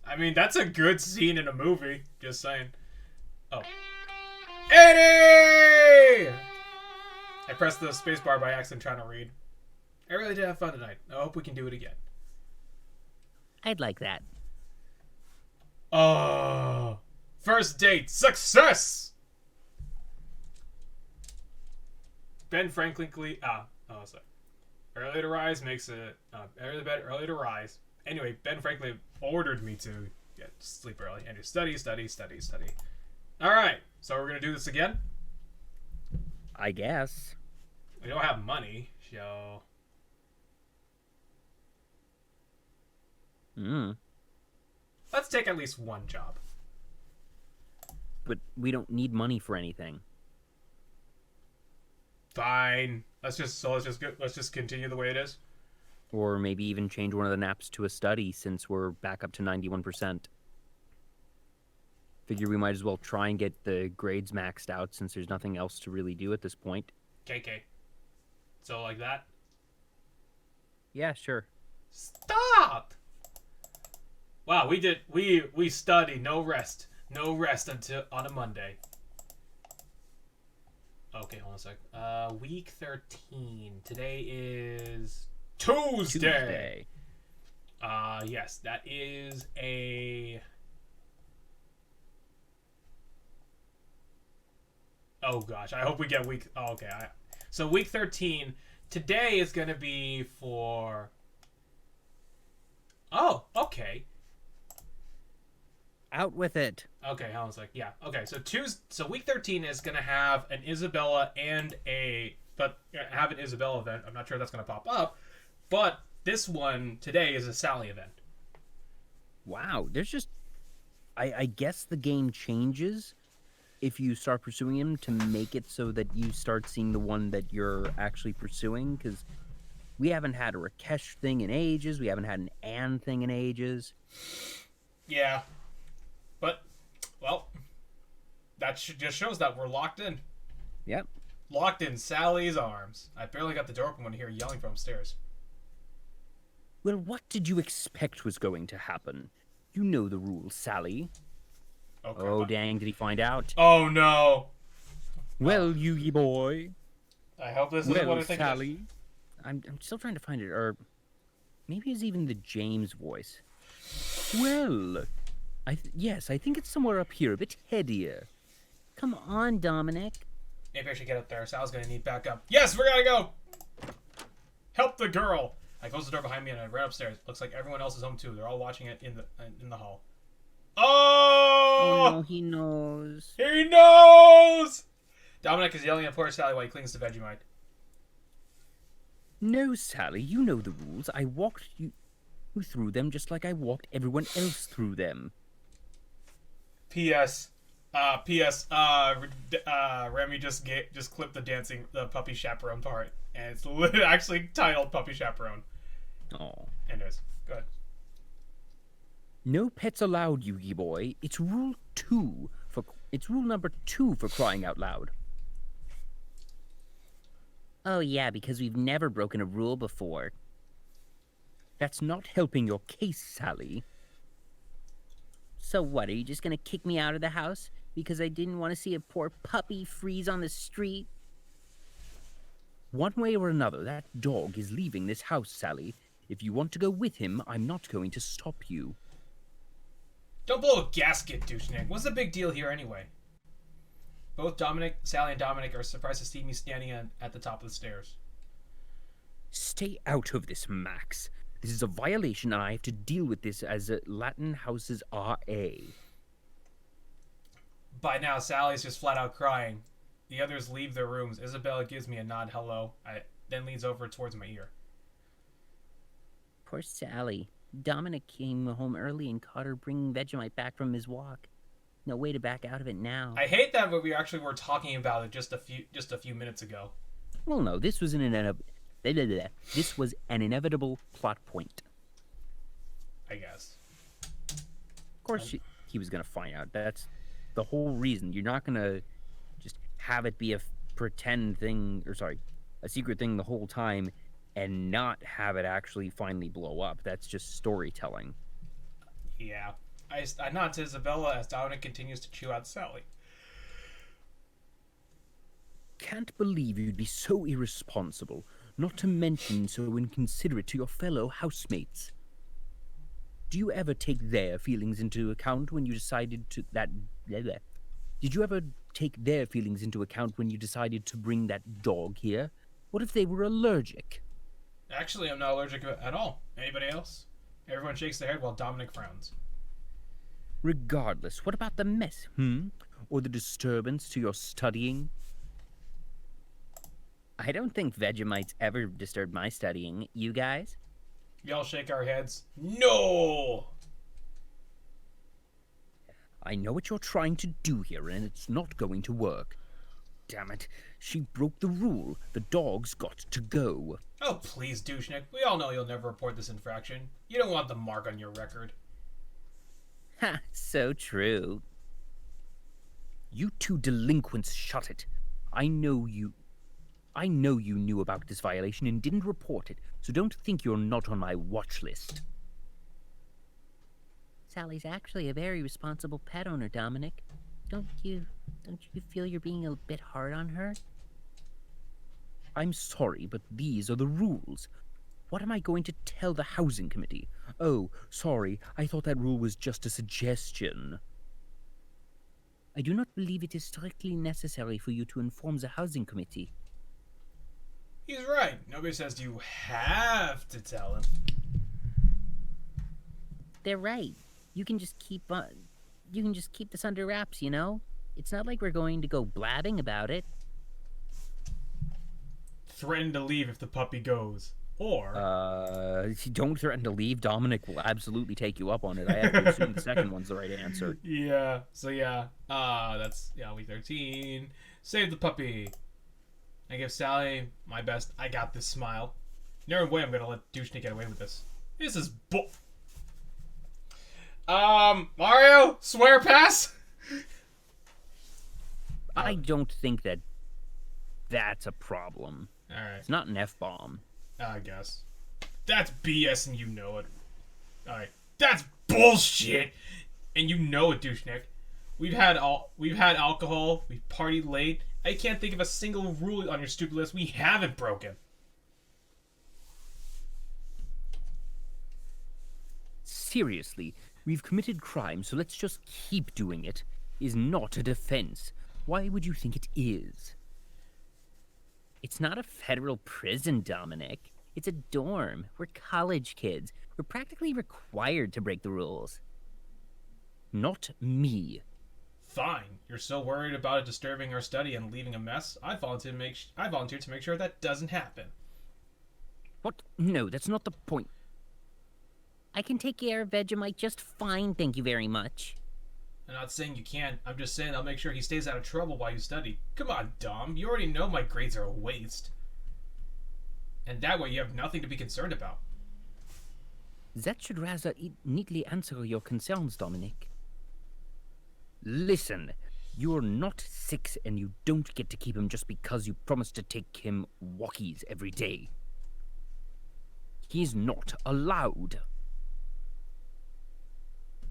Speaker 2: I mean, that's a good scene in a movie. Just saying. Oh. Eddie! I pressed the spacebar by accident trying to read. I really did have fun tonight. I hope we can do it again.
Speaker 3: I'd like that.
Speaker 2: Oh. First date success! Ben Franklin... sorry. Early to rise makes it... early to rise. Anyway, Ben Franklin ordered me to sleep early and to study. Alright, so we're going to do this again?
Speaker 3: I guess.
Speaker 2: We don't have money, so... Let's take at least one job.
Speaker 1: But we don't need money for anything.
Speaker 2: Fine. Let's just continue the way it is.
Speaker 1: Or maybe even change one of the naps to a study since we're back up to 91%. Figure we might as well try and get the grades maxed out since there's nothing else to really do at this point.
Speaker 2: KK. So like that?
Speaker 1: Yeah, sure.
Speaker 2: Stop! Wow, we study, no rest. No rest until on a Monday. Okay, hold on a sec. Week 13. Today is Tuesday. Yes, that is a... Oh gosh, I hope we get week... Oh, okay, so week 13. Today is going to be for... Oh, okay.
Speaker 1: Out with it.
Speaker 2: Okay, I was like, yeah. Okay, so week 13 is gonna have an Isabella and have an Isabella event. I'm not sure if that's gonna pop up, but this one today is a Sally event.
Speaker 1: Wow, there's just... I guess the game changes if you start pursuing him to make it so that you start seeing the one that you're actually pursuing, because we haven't had a Rakesh thing in ages, we haven't had an Anne thing in ages.
Speaker 2: Yeah. But, well, that just shows that we're locked in.
Speaker 1: Yep.
Speaker 2: Locked in Sally's arms. I barely got the door open when I hear yelling from upstairs.
Speaker 1: Well, what did you expect was going to happen? You know the rules, Sally.
Speaker 2: Okay,
Speaker 1: oh, dang, did he find out?
Speaker 2: Oh, no.
Speaker 1: Well, Yugi boy.
Speaker 2: I hope this isn't what I think
Speaker 1: Sally.
Speaker 2: it is.
Speaker 1: I'm still trying to find it, or maybe it's even the James voice. Well... Yes, I think it's somewhere up here, a bit headier. Come on, Dominic.
Speaker 2: Maybe I should get up there. Sal's gonna need backup. Yes, we're gonna go! Help the girl! I closed the door behind me and I ran upstairs. Looks like everyone else is home too. They're all watching it in the hall. Oh!
Speaker 3: Oh no, he knows.
Speaker 2: He knows! Dominic is yelling at poor Sally while he clings to Vegemite.
Speaker 1: No, Sally, you know the rules. I walked you through them just like I walked everyone else through them.
Speaker 2: P.S. Remy just clipped the puppy chaperone part, and it's actually titled Puppy Chaperone.
Speaker 1: Oh.
Speaker 2: Anyways, go ahead.
Speaker 1: No pets allowed, Yugi boy. It's rule number 2 for crying out loud.
Speaker 3: Oh yeah, because we've never broken a rule before.
Speaker 1: That's not helping your case, Sally.
Speaker 3: So what, are you just gonna kick me out of the house because I didn't want to see a poor puppy freeze on the street?
Speaker 1: One way or another, that dog is leaving this house, Sally. If you want to go with him, I'm not going to stop you.
Speaker 2: Don't blow a gasket, douchebag. What's the big deal here anyway? Both Sally and Dominic are surprised to see me standing at the top of the stairs.
Speaker 1: Stay out of this, Max. This is a violation, and I have to deal with this as Latin houses R.A.
Speaker 2: By now, Sally's just flat out crying. The others leave their rooms. Isabella gives me a nod hello, then leans over towards my ear.
Speaker 3: Poor Sally. Dominic came home early and caught her bringing Vegemite back from his walk. No way to back out of it now.
Speaker 2: I hate that, but we actually were talking about it just a few minutes ago.
Speaker 1: Well, no, this was an inevitable plot point.
Speaker 2: I guess.
Speaker 1: Of course, he was gonna find out. That's the whole reason. You're not gonna just have it be a pretend thing, or sorry, a secret thing the whole time, and not have it actually finally blow up. That's just storytelling.
Speaker 2: Yeah. I nod to Isabella as Dominic continues to chew out Sally.
Speaker 1: Can't believe you'd be so irresponsible, not to mention so inconsiderate to your fellow housemates. Do you ever take their feelings into account when you decided to Did you ever take their feelings into account when you decided to bring that dog here? What if they were allergic?
Speaker 2: Actually, I'm not allergic at all. Anybody else? Everyone shakes their head while Dominic frowns.
Speaker 1: Regardless, what about the mess, Or the disturbance to your studying? I don't think Vegemites ever disturb my studying. You guys?
Speaker 2: We all shake our heads. No!
Speaker 1: I know what you're trying to do here, and it's not going to work. Damn it. She broke the rule. The dog's got to go.
Speaker 2: Oh, please, douchenick. We all know you'll never report this infraction. You don't want the mark on your record.
Speaker 1: Ha, so true. You two delinquents, shut it. I know you knew about this violation and didn't report it, so don't think you're not on my watch list.
Speaker 3: Sally's actually a very responsible pet owner, Dominic. Don't you feel you're being a bit hard on her?
Speaker 1: I'm sorry, but these are the rules. What am I going to tell the housing committee? Oh, sorry, I thought that rule was just a suggestion.
Speaker 3: I do not believe it is strictly necessary for you to inform the housing committee.
Speaker 2: He's right. Nobody says you have to tell him.
Speaker 3: They're right. You can just keep this under wraps, you know? It's not like we're going to go blabbing about it.
Speaker 2: Threaten to leave if the puppy goes. Or...
Speaker 1: If you don't threaten to leave, Dominic will absolutely take you up on it. I have to assume the second one's the right answer.
Speaker 2: Yeah. So yeah. That's week 13. Save the puppy. I give Sally my best I got this smile. No way I'm gonna let Douchenick get away with this. This is bull. Mario, swear pass?
Speaker 1: I don't think that's a problem.
Speaker 2: Alright.
Speaker 1: It's not an F-bomb.
Speaker 2: I guess. That's BS and you know it. Alright. That's bullshit! And you know it, Douchenick. We've had alcohol, we've partied late. I can't think of a single rule on your stupid list we haven't broken.
Speaker 1: Seriously, we've committed crime, so let's just keep doing it. Is not a defense. Why would you think it is?
Speaker 3: It's not a federal prison, Dominic. It's a dorm. We're college kids. We're practically required to break the rules.
Speaker 1: Not me.
Speaker 2: Fine. You're so worried about it disturbing our study and leaving a mess. I volunteered to make sure that doesn't happen.
Speaker 1: What? No, that's not the point.
Speaker 3: I can take care of Vegemite just fine, thank you very much.
Speaker 2: I'm not saying you can't. I'm just saying I'll make sure he stays out of trouble while you study. Come on, Dom. You already know my grades are a waste. And that way you have nothing to be concerned about.
Speaker 1: That should rather neatly answer your concerns, Dominic. Listen, you're not 6 and you don't get to keep him just because you promised to take him walkies every day. He's not allowed.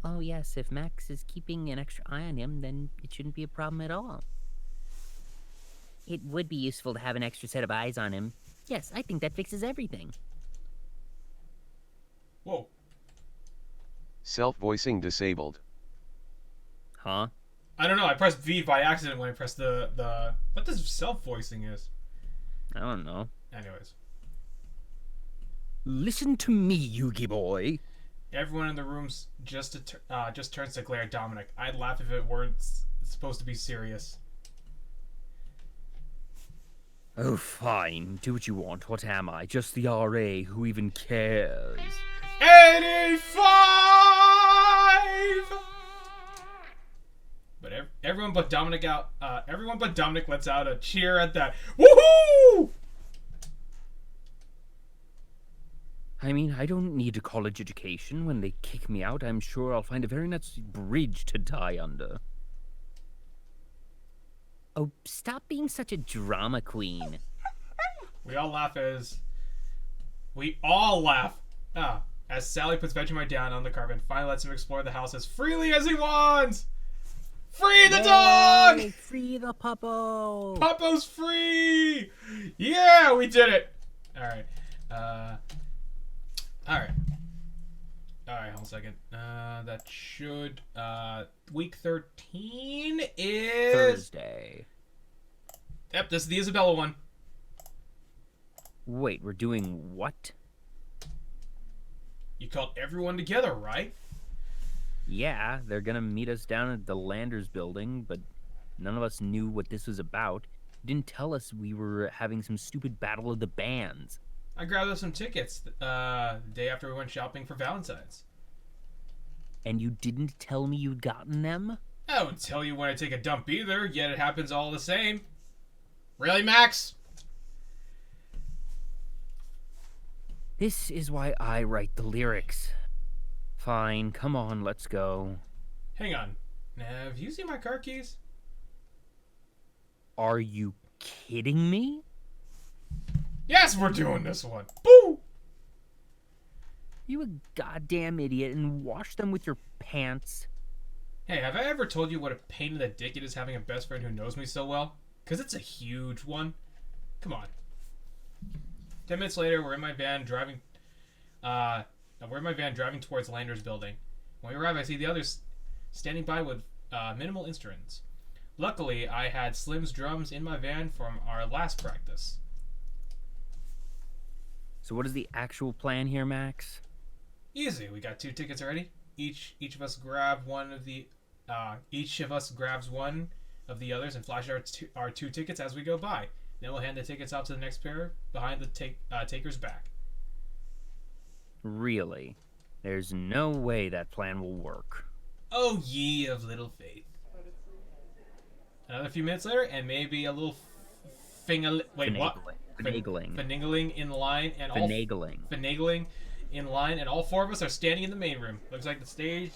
Speaker 3: Oh yes, if Max is keeping an extra eye on him, then it shouldn't be a problem at all. It would be useful to have an extra set of eyes on him. Yes, I think that fixes everything.
Speaker 2: Whoa.
Speaker 4: Self-voicing disabled.
Speaker 1: Huh?
Speaker 2: I don't know. I pressed V by accident when I pressed the... What does self-voicing is?
Speaker 1: I don't know.
Speaker 2: Anyways.
Speaker 1: Listen to me, Yugi boy.
Speaker 2: Everyone in the room just turns to glare at Dominic. I'd laugh if it weren't supposed to be serious.
Speaker 1: Oh, fine. Do what you want. What am I? Just the RA. Who even cares?
Speaker 2: 85! But everyone but Dominic lets out a cheer at that. Woohoo!
Speaker 1: I mean, I don't need a college education. When they kick me out, I'm sure I'll find a very nice bridge to die under.
Speaker 3: Oh, stop being such a drama queen.
Speaker 2: We all laugh as... We all laugh! As Sally puts Vegemite down on the carpet and finally lets him explore the house as freely as he wants! Free the dog!
Speaker 3: Yay, free the puppo!
Speaker 2: Puppo's free! Yeah, we did it! Alright. Alright. Alright, hold on a second. That should... week 13 is...
Speaker 1: Thursday.
Speaker 2: Yep, this is the Isabella one.
Speaker 1: Wait, we're doing what?
Speaker 2: You called everyone together, right?
Speaker 1: Yeah, they're gonna meet us down at the Landers building, but none of us knew what this was about. You didn't tell us we were having some stupid battle of the bands.
Speaker 2: I grabbed us some tickets the day after we went shopping for Valentine's.
Speaker 1: And you didn't tell me you'd gotten them?
Speaker 2: I don't tell you when I take a dump either, yet it happens all the same. Really, Max?
Speaker 1: This is why I write the lyrics. Fine, come on, let's go.
Speaker 2: Hang on. Have you seen my car keys?
Speaker 1: Are you kidding me?
Speaker 2: Yes, we're doing this one. Boo!
Speaker 1: You a goddamn idiot and wash them with your pants.
Speaker 2: Hey, have I ever told you what a pain in the dick it is having a best friend who knows me so well? Because it's a huge one. Come on. 10 minutes later, we're in my van driving towards Lander's building. When we arrive, I see the others standing by with minimal instruments. Luckily, I had Slim's drums in my van from our last practice.
Speaker 1: So what is the actual plan here, Max?
Speaker 2: Easy. We got 2 tickets already. Each of us grab one of the each of us grabs one of the others and flash our 2 tickets as we go by. Then we'll hand the tickets out to the next pair behind the taker's back.
Speaker 1: Really? There's no way that plan will work.
Speaker 2: Oh, ye of little faith. Another few minutes later, and maybe a little
Speaker 1: Finagling.
Speaker 2: Finagling in line, and finagling in line, and all 4 of us are standing in the main room. Looks like the stage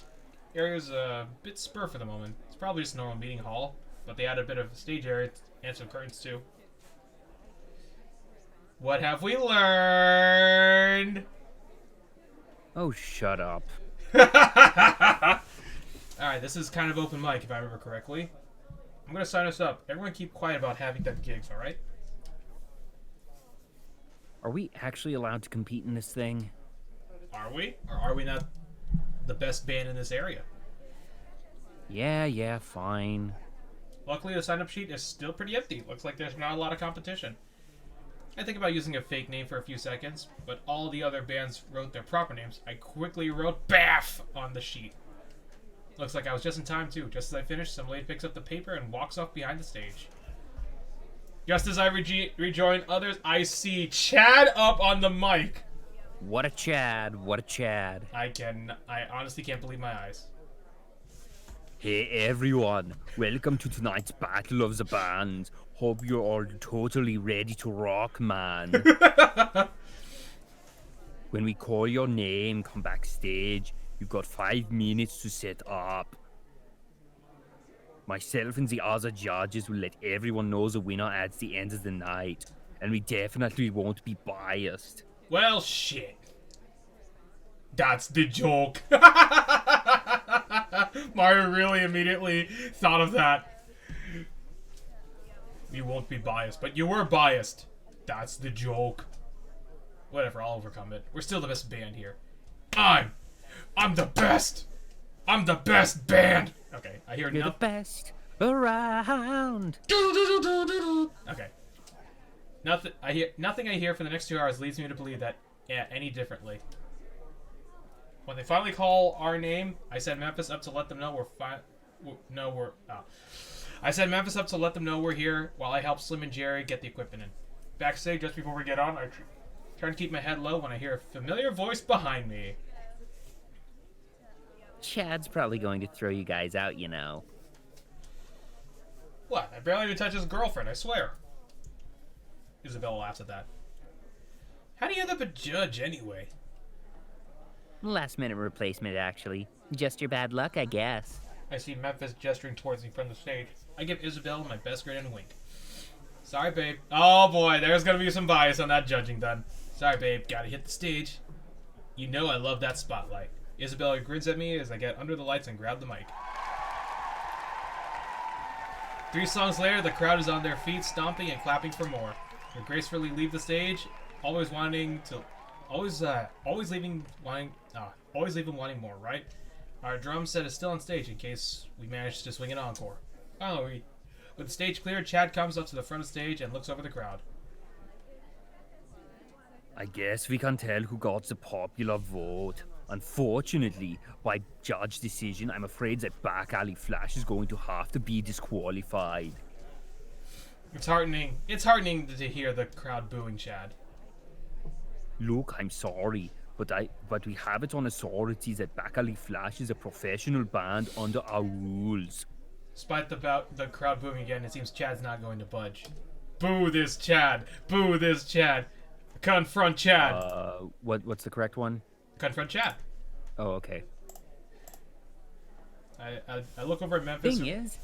Speaker 2: area is a bit spur for the moment. It's probably just a normal meeting hall, but they added a bit of stage area and some curtains too. What have we learned?
Speaker 1: Oh, shut up.
Speaker 2: Alright, this is kind of open mic if I remember correctly. I'm gonna sign us up. Everyone keep quiet about having them gigs, alright?
Speaker 1: Are we actually allowed to compete in this thing?
Speaker 2: Are we? Or are we not the best band in this area?
Speaker 1: Yeah, fine.
Speaker 2: Luckily, the sign-up sheet is still pretty empty. Looks like there's not a lot of competition. I think about using a fake name for a few seconds, but all the other bands wrote their proper names. I quickly wrote BAFF on the sheet. Looks like I was just in time, too. Just as I finished, some lady picks up the paper and walks off behind the stage. Just as I rejoin others, I see Chad up on the mic.
Speaker 1: What a Chad, what a Chad.
Speaker 2: I honestly can't believe my eyes.
Speaker 1: Hey everyone, welcome to tonight's Battle of the Bands. Hope you're all totally ready to rock, man. When we call your name, come backstage. You've got 5 minutes to set up. Myself and the other judges will let everyone know the winner at the end of the night. And we definitely won't be biased.
Speaker 2: Well, shit. That's the joke. Mario really immediately thought of that. We won't be biased, but you were biased. That's the joke. Whatever, I'll overcome it. We're still the best band here. I'm the best. I'm the best band. Okay, I hear
Speaker 1: You're the best around.
Speaker 2: Okay. Nothing I hear for the next 2 hours leads me to believe that any differently. When they finally call our name, I send Memphis up to let them know I send Memphis up to let them know we're here while I help Slim and Jerry get the equipment in. Backstage, just before we get on, I try to keep my head low when I hear a familiar voice behind me.
Speaker 3: Chad's probably going to throw you guys out, you know.
Speaker 2: What? I barely even touched his girlfriend, I swear. Isabella laughs at that. How do you end up a judge anyway?
Speaker 3: Last minute replacement, actually. Just your bad luck, I guess.
Speaker 2: I see Memphis gesturing towards me from the stage. I give Isabel my best grin and wink. Sorry, babe. Oh boy, there's gonna be some bias on that judging done. Sorry, babe. Gotta hit the stage. You know I love that spotlight. Isabella grins at me as I get under the lights and grab the mic. 3 songs later, the crowd is on their feet, stomping and clapping for more. They gracefully leave the stage, always leaving wanting more, right? Our drum set is still on stage in case we manage to swing an encore. Finally, with the stage cleared, Chad comes up to the front of the stage and looks over the crowd.
Speaker 1: I guess we can tell who got the popular vote. Unfortunately, by judge decision, I'm afraid that Back Alley Flash is going to have to be disqualified.
Speaker 2: It's heartening. It's heartening to hear the crowd booing Chad.
Speaker 1: Look, I'm sorry, but we have it on authority that Back Alley Flash is a professional band under our rules.
Speaker 2: Despite the crowd booing again, it seems Chad's not going to budge. Boo this Chad! Boo this Chad! Confront Chad!
Speaker 1: What's the correct one?
Speaker 2: Confront Chad.
Speaker 1: Oh, okay.
Speaker 2: I look over at Memphis.
Speaker 1: Thing is,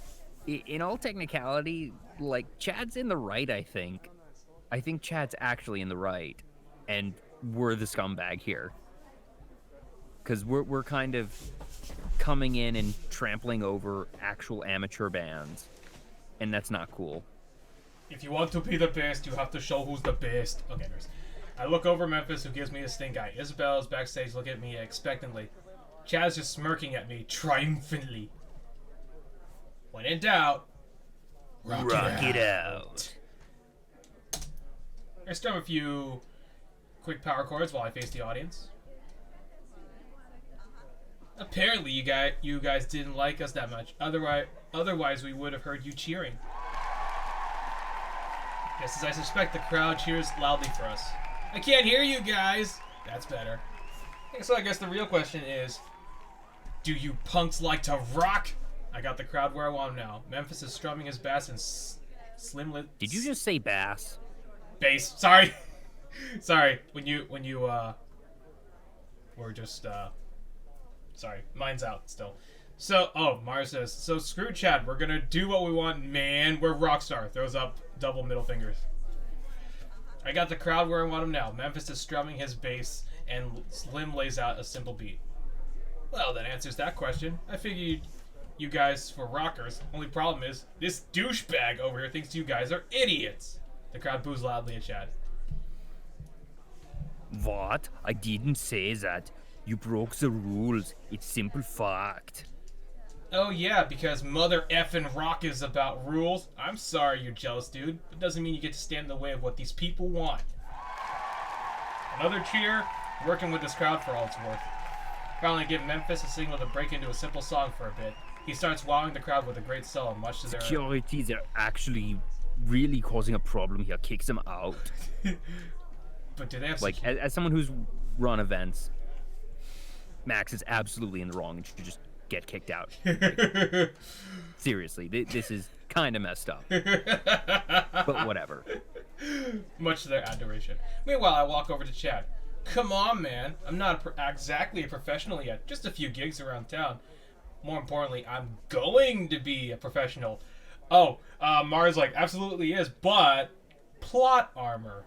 Speaker 1: in all technicality, like, Chad's in the right, I think. I think Chad's actually in the right. And we're the scumbag here. Because we're kind of coming in and trampling over actual amateur bands. And that's not cool.
Speaker 2: If you want to be the best, you have to show who's the best. Okay, anyways. I look over Memphis, who gives me a stink eye. Isabel's backstage looking at me expectantly. Chad's just smirking at me triumphantly. When in doubt, rock it out. I strum a few quick power chords while I face the audience. Apparently, you guys didn't like us that much. Otherwise, we would have heard you cheering. Yes, as I suspect, the crowd cheers loudly for us. I can't hear you guys. That's better. So I guess the real question is, do you punks like to rock? I got the crowd where I want him now. Memphis is strumming his bass and slim lit.
Speaker 1: Did you just say bass?
Speaker 2: Bass. Sorry. Sorry. When you we're just sorry. Mine's out still. So, Mars says, so screw Chad. We're gonna do what we want, man. We're Rockstar. Throws up double middle fingers. I got the crowd where I want him now. Memphis is strumming his bass, and Slim lays out a simple beat. Well, that answers that question. I figured you guys were rockers. Only problem is, this douchebag over here thinks you guys are idiots. The crowd boos loudly at Chad.
Speaker 1: What? I didn't say that. You broke the rules. It's simple fact.
Speaker 2: Oh yeah, because mother effing rock is about rules. I'm sorry you're jealous, dude. It doesn't mean you get to stand in the way of what these people want. Another cheer, working with this crowd for all it's worth. Finally give Memphis a signal to break into a simple song for a bit. He starts wowing the crowd with a great solo, much to their...
Speaker 1: Security, they're actually really causing a problem here. Kicks them out.
Speaker 2: But do they have...
Speaker 1: Like, as someone who's run events, Max is absolutely in the wrong and should just get kicked out. Like, seriously, this is kind of messed up. But whatever.
Speaker 2: Much to their adoration. Meanwhile, I walk over to Chad. Come on, man. I'm not exactly a professional yet. Just a few gigs around town. More importantly, I'm going to be a professional. Oh, Mars like, absolutely is, but plot armor.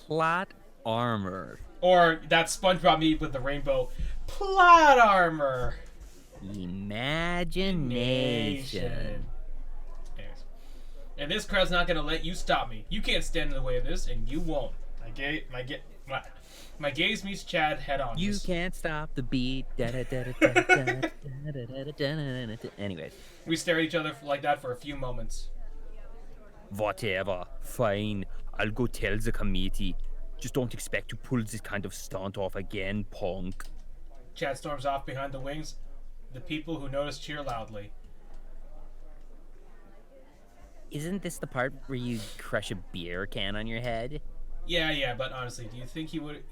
Speaker 3: Plot armor.
Speaker 2: Or that SpongeBob meme with the rainbow. Plot armor.
Speaker 3: Imagination.
Speaker 2: Anyways. And this crowd's not gonna let you stop me. You can't stand in the way of this, and you won't. My gaze meets Chad head on.
Speaker 3: You can't stop the beat. Anyways.
Speaker 2: We stare at each other like that for a few moments.
Speaker 1: Whatever. Fine. I'll go tell the committee. Just don't expect to pull this kind of stunt off again, punk.
Speaker 2: Chad storms off behind the wings. The people who notice cheer loudly.
Speaker 3: Isn't this the part where you crush a beer can on your head?
Speaker 2: Yeah, but honestly, do you think he would have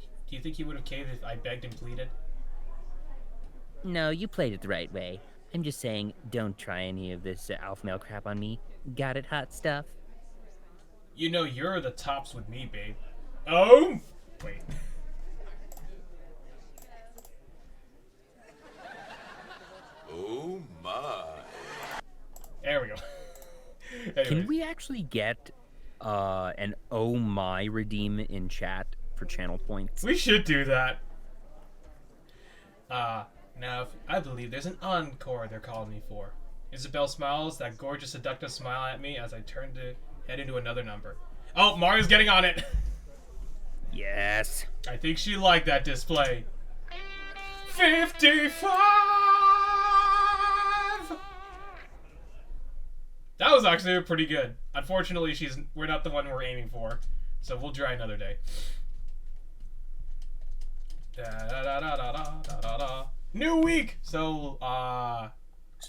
Speaker 2: caved if I begged and pleaded?
Speaker 3: No, you played it the right way. I'm just saying, don't try any of this alpha male crap on me. Got it, hot stuff?
Speaker 2: You know you're the tops with me, babe. Oh! Wait.
Speaker 4: Oh my.
Speaker 2: There we go.
Speaker 1: Can
Speaker 2: Anyways.
Speaker 1: we actually get an oh my redeem in chat for channel points?
Speaker 2: We should do that. Now, I believe there's an encore they're calling me for. Isabel smiles, that gorgeous seductive smile at me as I turn to head into another number. Oh, Mario's getting on it!
Speaker 1: Yes.
Speaker 2: I think she liked that display. 55! That was actually pretty good. Unfortunately, we're not the one we're aiming for, so we'll try another day. Da-da-da-da-da-da-da-da. New week! So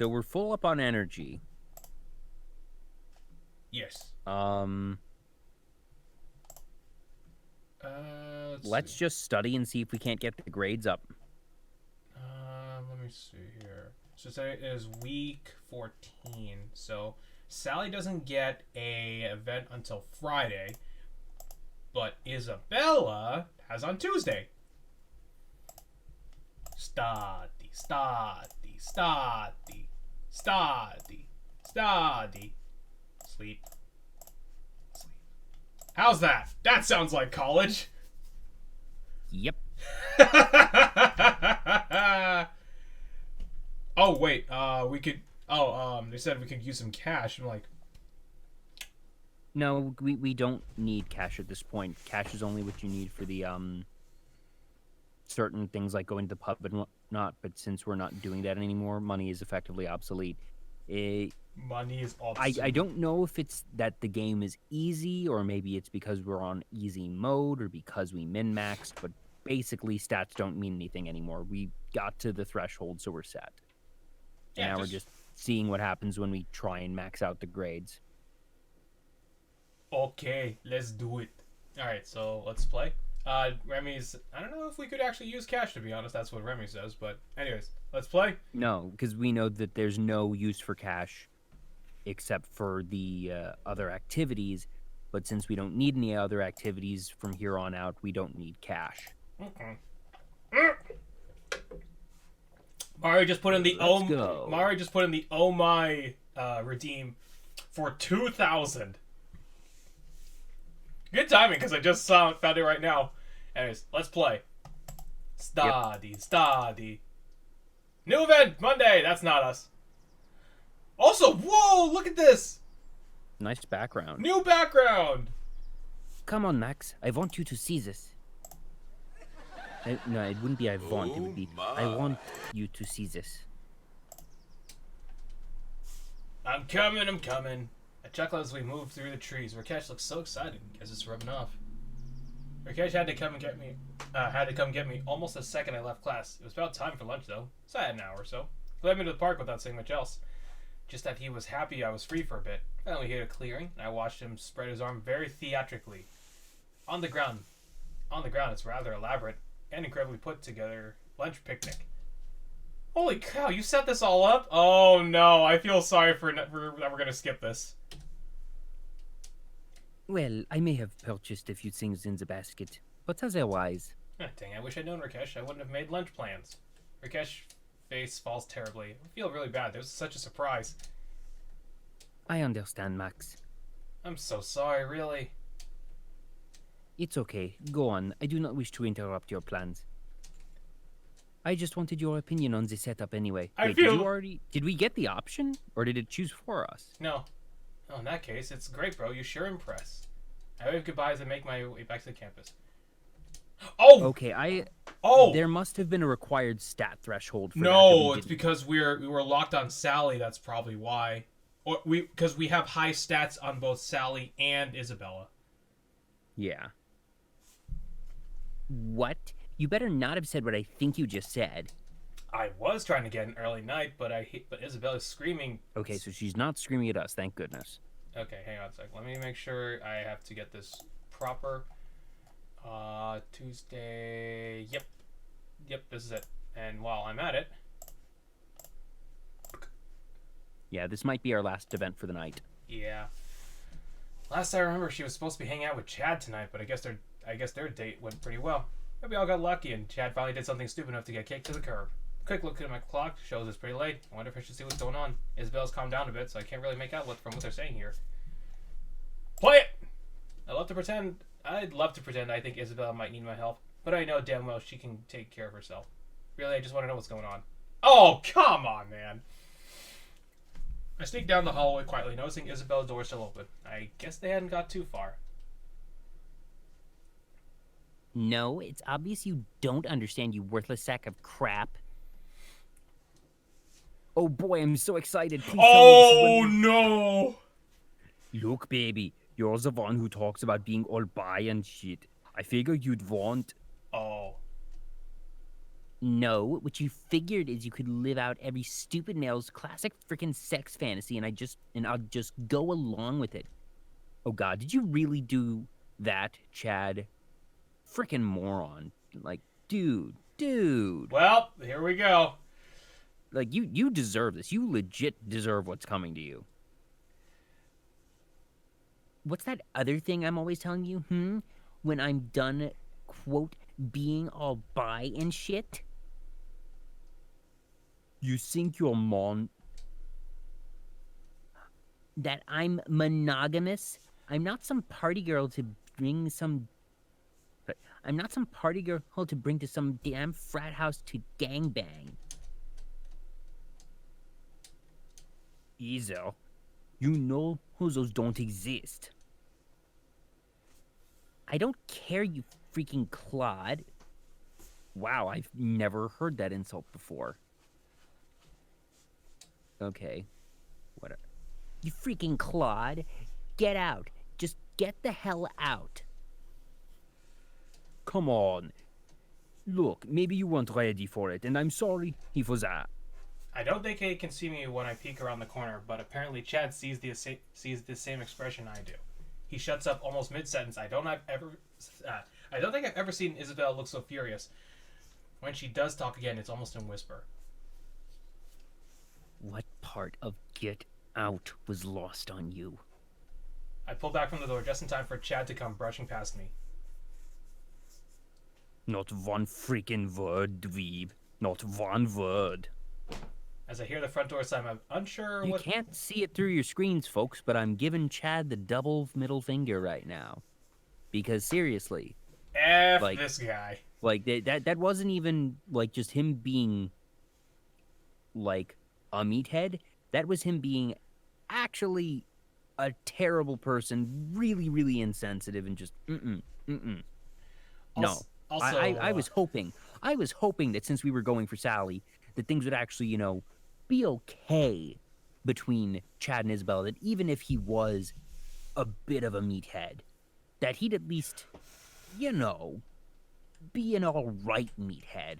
Speaker 1: we're full up on energy.
Speaker 2: yes.
Speaker 1: Let's
Speaker 2: see.
Speaker 1: just study and see if we can't get the grades up.
Speaker 2: Let me see here. So today is week 14. So Sally doesn't get a event until Friday, but Isabella has on Tuesday. Study, study, study, study, study. Sleep. Sleep. How's that? That sounds like college.
Speaker 1: Yep.
Speaker 2: Oh wait, we could. Oh, they said we could use some cash. I'm like,
Speaker 1: No, we don't need cash at this point. Cash is only what you need for the certain things like going to the pub and whatnot. But since we're not doing that anymore, money is effectively obsolete.
Speaker 2: money is all.
Speaker 1: I don't know if it's that the game is easy or maybe it's because we're on easy mode or because we min-maxed, but basically stats don't mean anything anymore. We got to the threshold, so we're set. And
Speaker 2: Yeah,
Speaker 1: now we're just seeing what happens when we try and max out the grades.
Speaker 2: Okay, let's do it. All right, so let's play. Remy's. I don't know if we could actually use cash, to be honest. That's what Remy says. But anyways, let's play.
Speaker 1: No, because we know that there's no use for cash except for the other activities. But since we don't need any other activities from here on out, we don't need cash.
Speaker 2: Mario just put in the
Speaker 1: Let's go.
Speaker 2: Mario just put in the oh my redeem for 2,000. Good timing because I just found it right now. Anyways, let's play. Study, study. New event Monday. That's not us. Also, whoa! Look at this.
Speaker 1: Nice background.
Speaker 2: New background.
Speaker 3: Come on, Max. I want you to see this. No, it wouldn't be I want. It would be I want you to see this.
Speaker 2: I'm coming. I'm coming. I chuckle as we move through the trees. Rakesh looks so excited. Guess it's rubbing off. Rakesh had to come get me almost the second I left class. It was about time for lunch though, so I had an hour or so. He led me to the park without saying much else. Just that he was happy I was free for a bit. Finally hit a clearing, and I watched him spread his arm very theatrically. On the ground, it's rather elaborate and incredibly put together lunch picnic. Holy cow! You set this all up? Oh no! I feel sorry for that we're gonna skip this.
Speaker 3: Well, I may have purchased a few things in the basket, but otherwise,
Speaker 2: Dang, I wish I'd known Rakesh. I wouldn't have made lunch plans. Rakesh's face falls terribly. I feel really bad. This was such a surprise.
Speaker 3: I understand, Max.
Speaker 2: I'm so sorry, really.
Speaker 3: It's okay. Go on. I do not wish to interrupt your plans. I just wanted your opinion on the setup anyway.
Speaker 2: I
Speaker 3: Wait,
Speaker 2: feel-
Speaker 1: Did we get the option, or did it choose for us?
Speaker 2: No. Oh, in that case, it's great, bro. You sure impress. I wave goodbyes and make my way back to the campus. Oh!
Speaker 1: Okay,
Speaker 2: Oh!
Speaker 1: there must have been a required stat threshold for that
Speaker 2: No,
Speaker 1: we
Speaker 2: it's
Speaker 1: didn't.
Speaker 2: because we were locked on Sally. That's probably why. Or because we have high stats on both Sally and Isabella.
Speaker 1: Yeah.
Speaker 3: What? You better not have said what I think you just said.
Speaker 2: I was trying to get an early night, but Isabella's screaming.
Speaker 1: Okay, so she's not screaming at us, thank goodness.
Speaker 2: Okay, hang on a sec. Let me make sure I have to get this proper. Tuesday. Yep, this is it. And while I'm at it,
Speaker 1: Yeah, this might be our last event for the night.
Speaker 2: yeah. Last I remember, she was supposed to be hanging out with Chad tonight, but I guess their date went pretty well. Maybe I got lucky and Chad finally did something stupid enough to get kicked to the curb. Quick look at my clock shows it's pretty late. I wonder if I should see what's going on. Isabel's calmed down a bit, so I can't really make out from what they're saying here. Quiet! I'd love to pretend I think Isabel might need my help, but I know damn well she can take care of herself. Really, I just want to know what's going on. Oh, come on, man! I sneak down the hallway quietly, noticing Isabel's door still open. I guess they hadn't got too far.
Speaker 3: No, it's obvious you don't understand, you worthless sack of crap. Oh boy, I'm so excited. Please
Speaker 2: Oh, no!
Speaker 1: Look, baby, you're the one who talks about being all bi and shit. I figured you'd want...
Speaker 2: Oh.
Speaker 3: No, what you figured is you could live out every stupid male's classic freaking sex fantasy, and I'll just go along with it. Oh god, did you really do that, Chad? Freaking moron. Like, dude.
Speaker 2: Well, here we go.
Speaker 1: Like, you deserve this. You legit deserve what's coming to you.
Speaker 3: What's that other thing I'm always telling you, when I'm done, quote, being all bi and shit?
Speaker 1: You think you're
Speaker 3: That I'm monogamous? I'm not some party girl to bring some... I'm not some party girl to bring to some damn frat house to gangbang.
Speaker 1: Easel, you know those don't exist.
Speaker 3: I don't care, you freaking clod.
Speaker 1: Wow, I've never heard that insult before. Okay, whatever.
Speaker 3: You freaking clod. Get out. Just get the hell out.
Speaker 1: Come on. Look, maybe you weren't ready for it, and I'm sorry for that.
Speaker 2: I don't think he can see me when I peek around the corner, but apparently Chad sees the same expression I do. He shuts up almost mid-sentence. I don't think I've ever seen Isabel look so furious. When she does talk again, it's almost in whisper.
Speaker 3: What part of get out was lost on you?
Speaker 2: I pull back from the door just in time for Chad to come brushing past me.
Speaker 1: Not one freaking word, dweeb. Not one word.
Speaker 2: As I hear the front door slam, I'm unsure what...
Speaker 3: You can't see it through your screens, folks, but I'm giving Chad the double middle finger right now. Because seriously...
Speaker 2: this guy.
Speaker 1: Like, that wasn't even, like, just him being, like, a meathead. That was him being actually a terrible person, really, really insensitive, and just, No.
Speaker 2: Also,
Speaker 3: I was hoping that since we were going for Sally, that things would actually, be okay between Chad and Isabel, that even if he was a bit of a meathead, that he'd at least, be an alright meathead.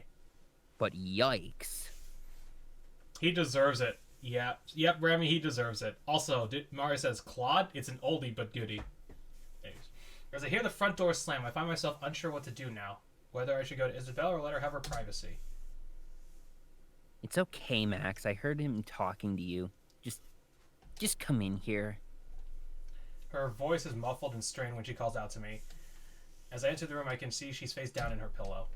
Speaker 3: But yikes.
Speaker 2: He deserves it. Yep, Remy, he deserves it. Also, Mario says, Claude, it's an oldie but goodie. As I hear the front door slam, I find myself unsure what to do now. Whether I should go to Isabel or let her have her privacy.
Speaker 3: It's okay, Max. I heard him talking to you. Just come in here.
Speaker 2: Her voice is muffled and strained when she calls out to me. As I enter the room, I can see she's face down in her pillow.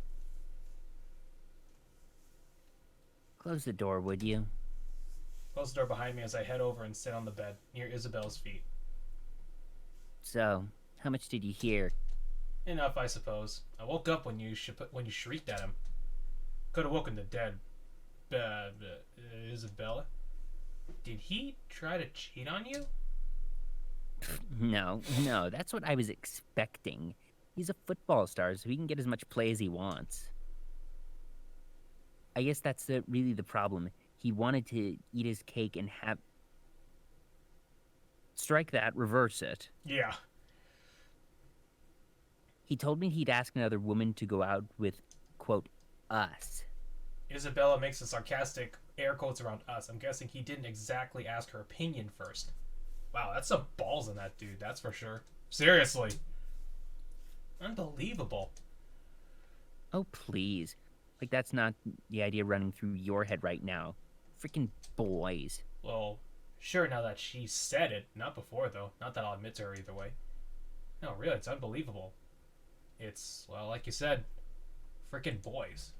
Speaker 3: Close the door, would you?
Speaker 2: Close the door behind me as I head over and sit on the bed, near Isabel's feet.
Speaker 3: So, how much did you hear?
Speaker 2: Enough, I suppose. I woke up when you shrieked at him. Could have woken the dead. Isabella? Did he try to cheat on you?
Speaker 3: No, that's what I was expecting. He's a football star, so he can get as much play as he wants. I guess that's really the problem. He wanted to eat his cake and have... Strike that, reverse it.
Speaker 2: Yeah.
Speaker 3: He told me he'd ask another woman to go out with, quote, us.
Speaker 2: Isabella makes a sarcastic air quotes around us. I'm guessing he didn't exactly ask her opinion first. Wow, that's some balls in that dude, that's for sure. Seriously. Unbelievable.
Speaker 3: Oh, please. Like, that's not the idea running through your head right now. Freaking boys.
Speaker 2: Well, sure, now that she said it. Not before, though. Not that I'll admit to her either way. No, really, it's unbelievable. It's, well, like you said, freaking boys.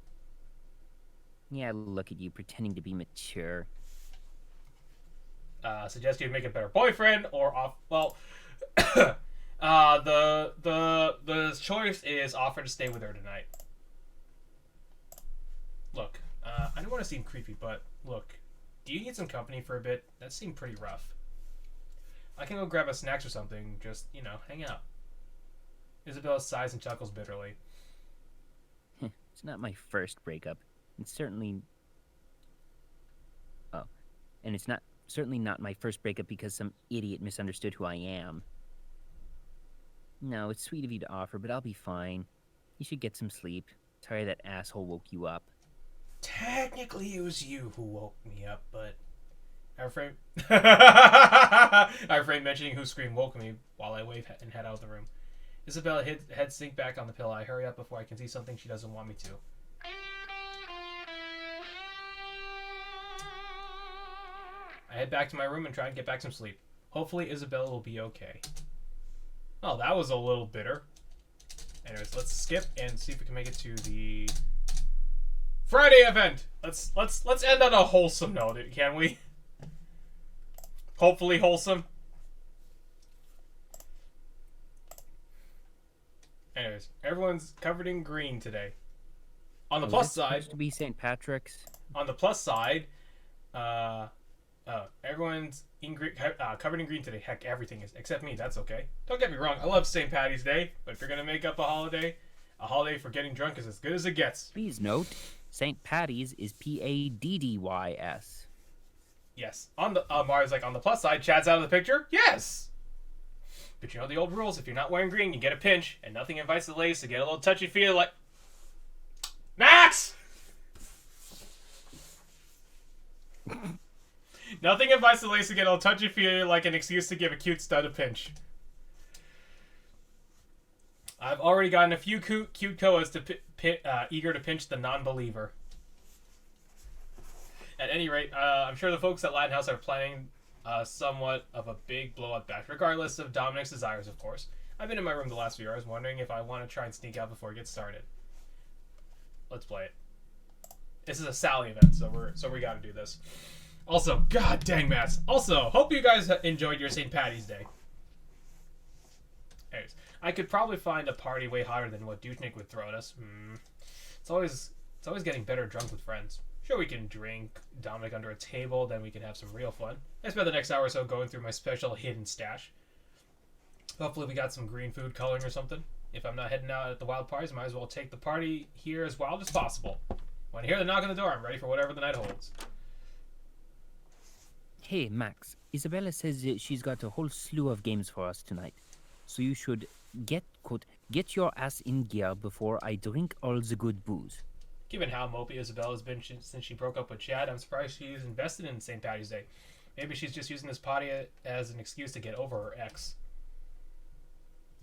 Speaker 3: Yeah, look at you pretending to be mature.
Speaker 2: Suggest you make a better boyfriend or off. Well, the choice is offer to stay with her tonight. Look, I don't want to seem creepy, but look, do you need some company for a bit? That seemed pretty rough. I can go grab us snacks or something. Just hang out. Isabella sighs and chuckles bitterly.
Speaker 3: It's not my first breakup. It's certainly... Oh. And it's certainly not my first breakup because some idiot misunderstood who I am. No, it's sweet of you to offer, but I'll be fine. You should get some sleep. Sorry that asshole woke you up.
Speaker 2: Technically, it was you who woke me up, but... I refrain mentioning who screamed woke me while I wave and head out of the room. Isabella head sink back on the pillow. I hurry up before I can see something she doesn't want me to. I head back to my room and try and get back some sleep. Hopefully Isabella will be okay. Oh, that was a little bitter. Anyways, let's skip and see if we can make it to the Friday event. Let's end on a wholesome note, can we? Hopefully wholesome. Anyways, everyone's covered in green today. On the plus side,
Speaker 3: supposed to be St. Patrick's.
Speaker 2: On the plus side, everyone's covered in green today. Heck, everything is except me. That's okay. Don't get me wrong. I love St. Patty's Day, but if you're gonna make up a holiday for getting drunk is as good as it gets.
Speaker 3: Please note, St. Patty's is Paddys.
Speaker 2: Yes. On the Mario's like on the plus side, Chad's out of the picture. Yes. But you know the old rules. If you're not wearing green, you get a pinch, and nothing invites the ladies to get a little touchy-feely like Max. Nothing invites the ladies to get a little touchy-feely like an excuse to give a cute stud a pinch. I've already gotten a few cute koas eager to pinch the non-believer. At any rate, I'm sure the folks at Latin House are planning somewhat of a big blow-up bash, regardless of Dominic's desires, of course. I've been in my room the last few hours, wondering if I want to try and sneak out before it gets started. Let's play it. This is a Sally event, so we got to do this. Also, god dang Mats. Also, hope you guys enjoyed your St. Patty's Day. Anyways, I could probably find a party way hotter than what Duchnik would throw at us. It's always getting better drunk with friends. Sure, we can drink Dominic under a table, then we can have some real fun. I spent the next hour or so going through my special hidden stash. Hopefully we got some green food coloring or something. If I'm not heading out at the wild parties, might as well take the party here as wild as possible. When I hear the knock on the door, I'm ready for whatever the night holds.
Speaker 3: Hey, Max. Isabella says she's got a whole slew of games for us tonight. So you should get your ass in gear before I drink all the good booze.
Speaker 2: Given how mopey Isabella's been since she broke up with Chad, I'm surprised she's invested in St. Patty's Day. Maybe she's just using this party as an excuse to get over her ex.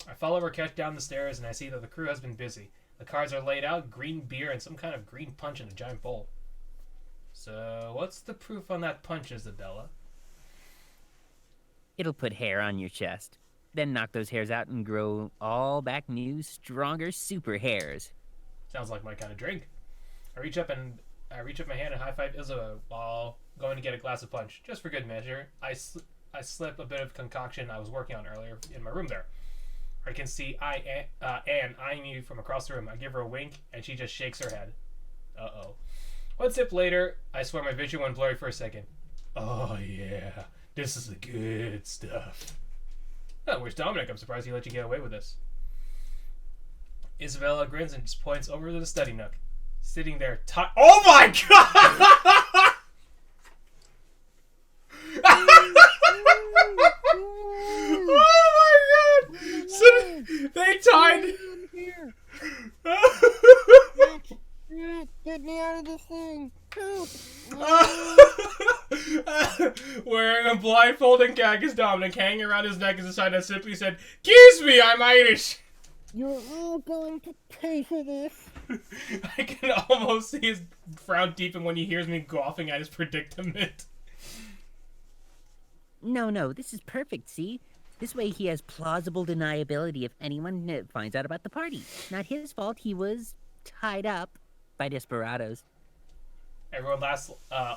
Speaker 2: I follow her cat down the stairs and I see that the crew has been busy. The cards are laid out, green beer, and some kind of green punch in a giant bowl. So, what's the proof on that punch, Isabella?
Speaker 3: It'll put hair on your chest. Then knock those hairs out and grow all back new, stronger super hairs.
Speaker 2: Sounds like my kind of drink. I reach up my hand and high-five Isabella while going to get a glass of punch. Just for good measure, I slip a bit of concoction I was working on earlier in my room there. I can see Anne eyeing me from across the room. I give her a wink, and she just shakes her head. Uh-oh. One sip later, I swear my vision went blurry for a second. Oh, yeah. This is the good stuff. Oh, where's Dominic? I'm surprised he let you get away with this. Isabella grins and just points over to the study nook. Sitting there, oh my god! Oh my god! So they tied.
Speaker 3: Get me out of this thing!
Speaker 2: Wearing a blindfold and gag is Dominic, hanging around his neck is a sign that simply said, "Kiss me, I'm Irish."
Speaker 3: You're all going to pay for this.
Speaker 2: I can almost see his frown deepen when he hears me golfing at his predicament.
Speaker 3: No, this is perfect, see? This way he has plausible deniability if anyone finds out about the party. Not his fault he was tied up by desperados.
Speaker 2: Everyone laughs.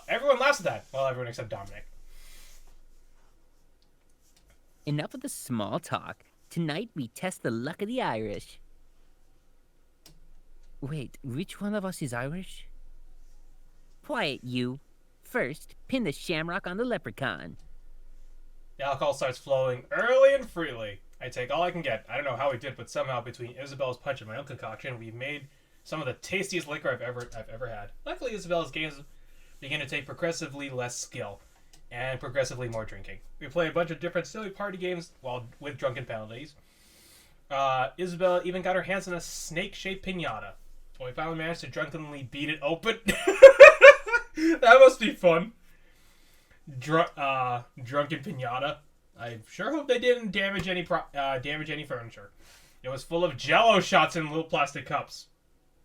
Speaker 2: Everyone laughs at that. Well, everyone except Dominic.
Speaker 3: Enough of the small talk. Tonight we test the luck of the Irish. Wait, which one of us is Irish? Quiet, you. First, pin the shamrock on the leprechaun.
Speaker 2: The alcohol starts flowing early and freely. I take all I can get. I don't know how we did, but somehow between Isabella's punch and my own concoction, we've made some of the tastiest liquor I've ever had. Luckily, Isabella's games begin to take progressively less skill and progressively more drinking. We play a bunch of different silly party games while with drunken penalties. Isabella even got her hands on a snake-shaped pinata. We finally managed to drunkenly beat it open. That must be fun. Drunken pinata. I sure hope they didn't damage any furniture. It was full of Jello shots in little plastic cups.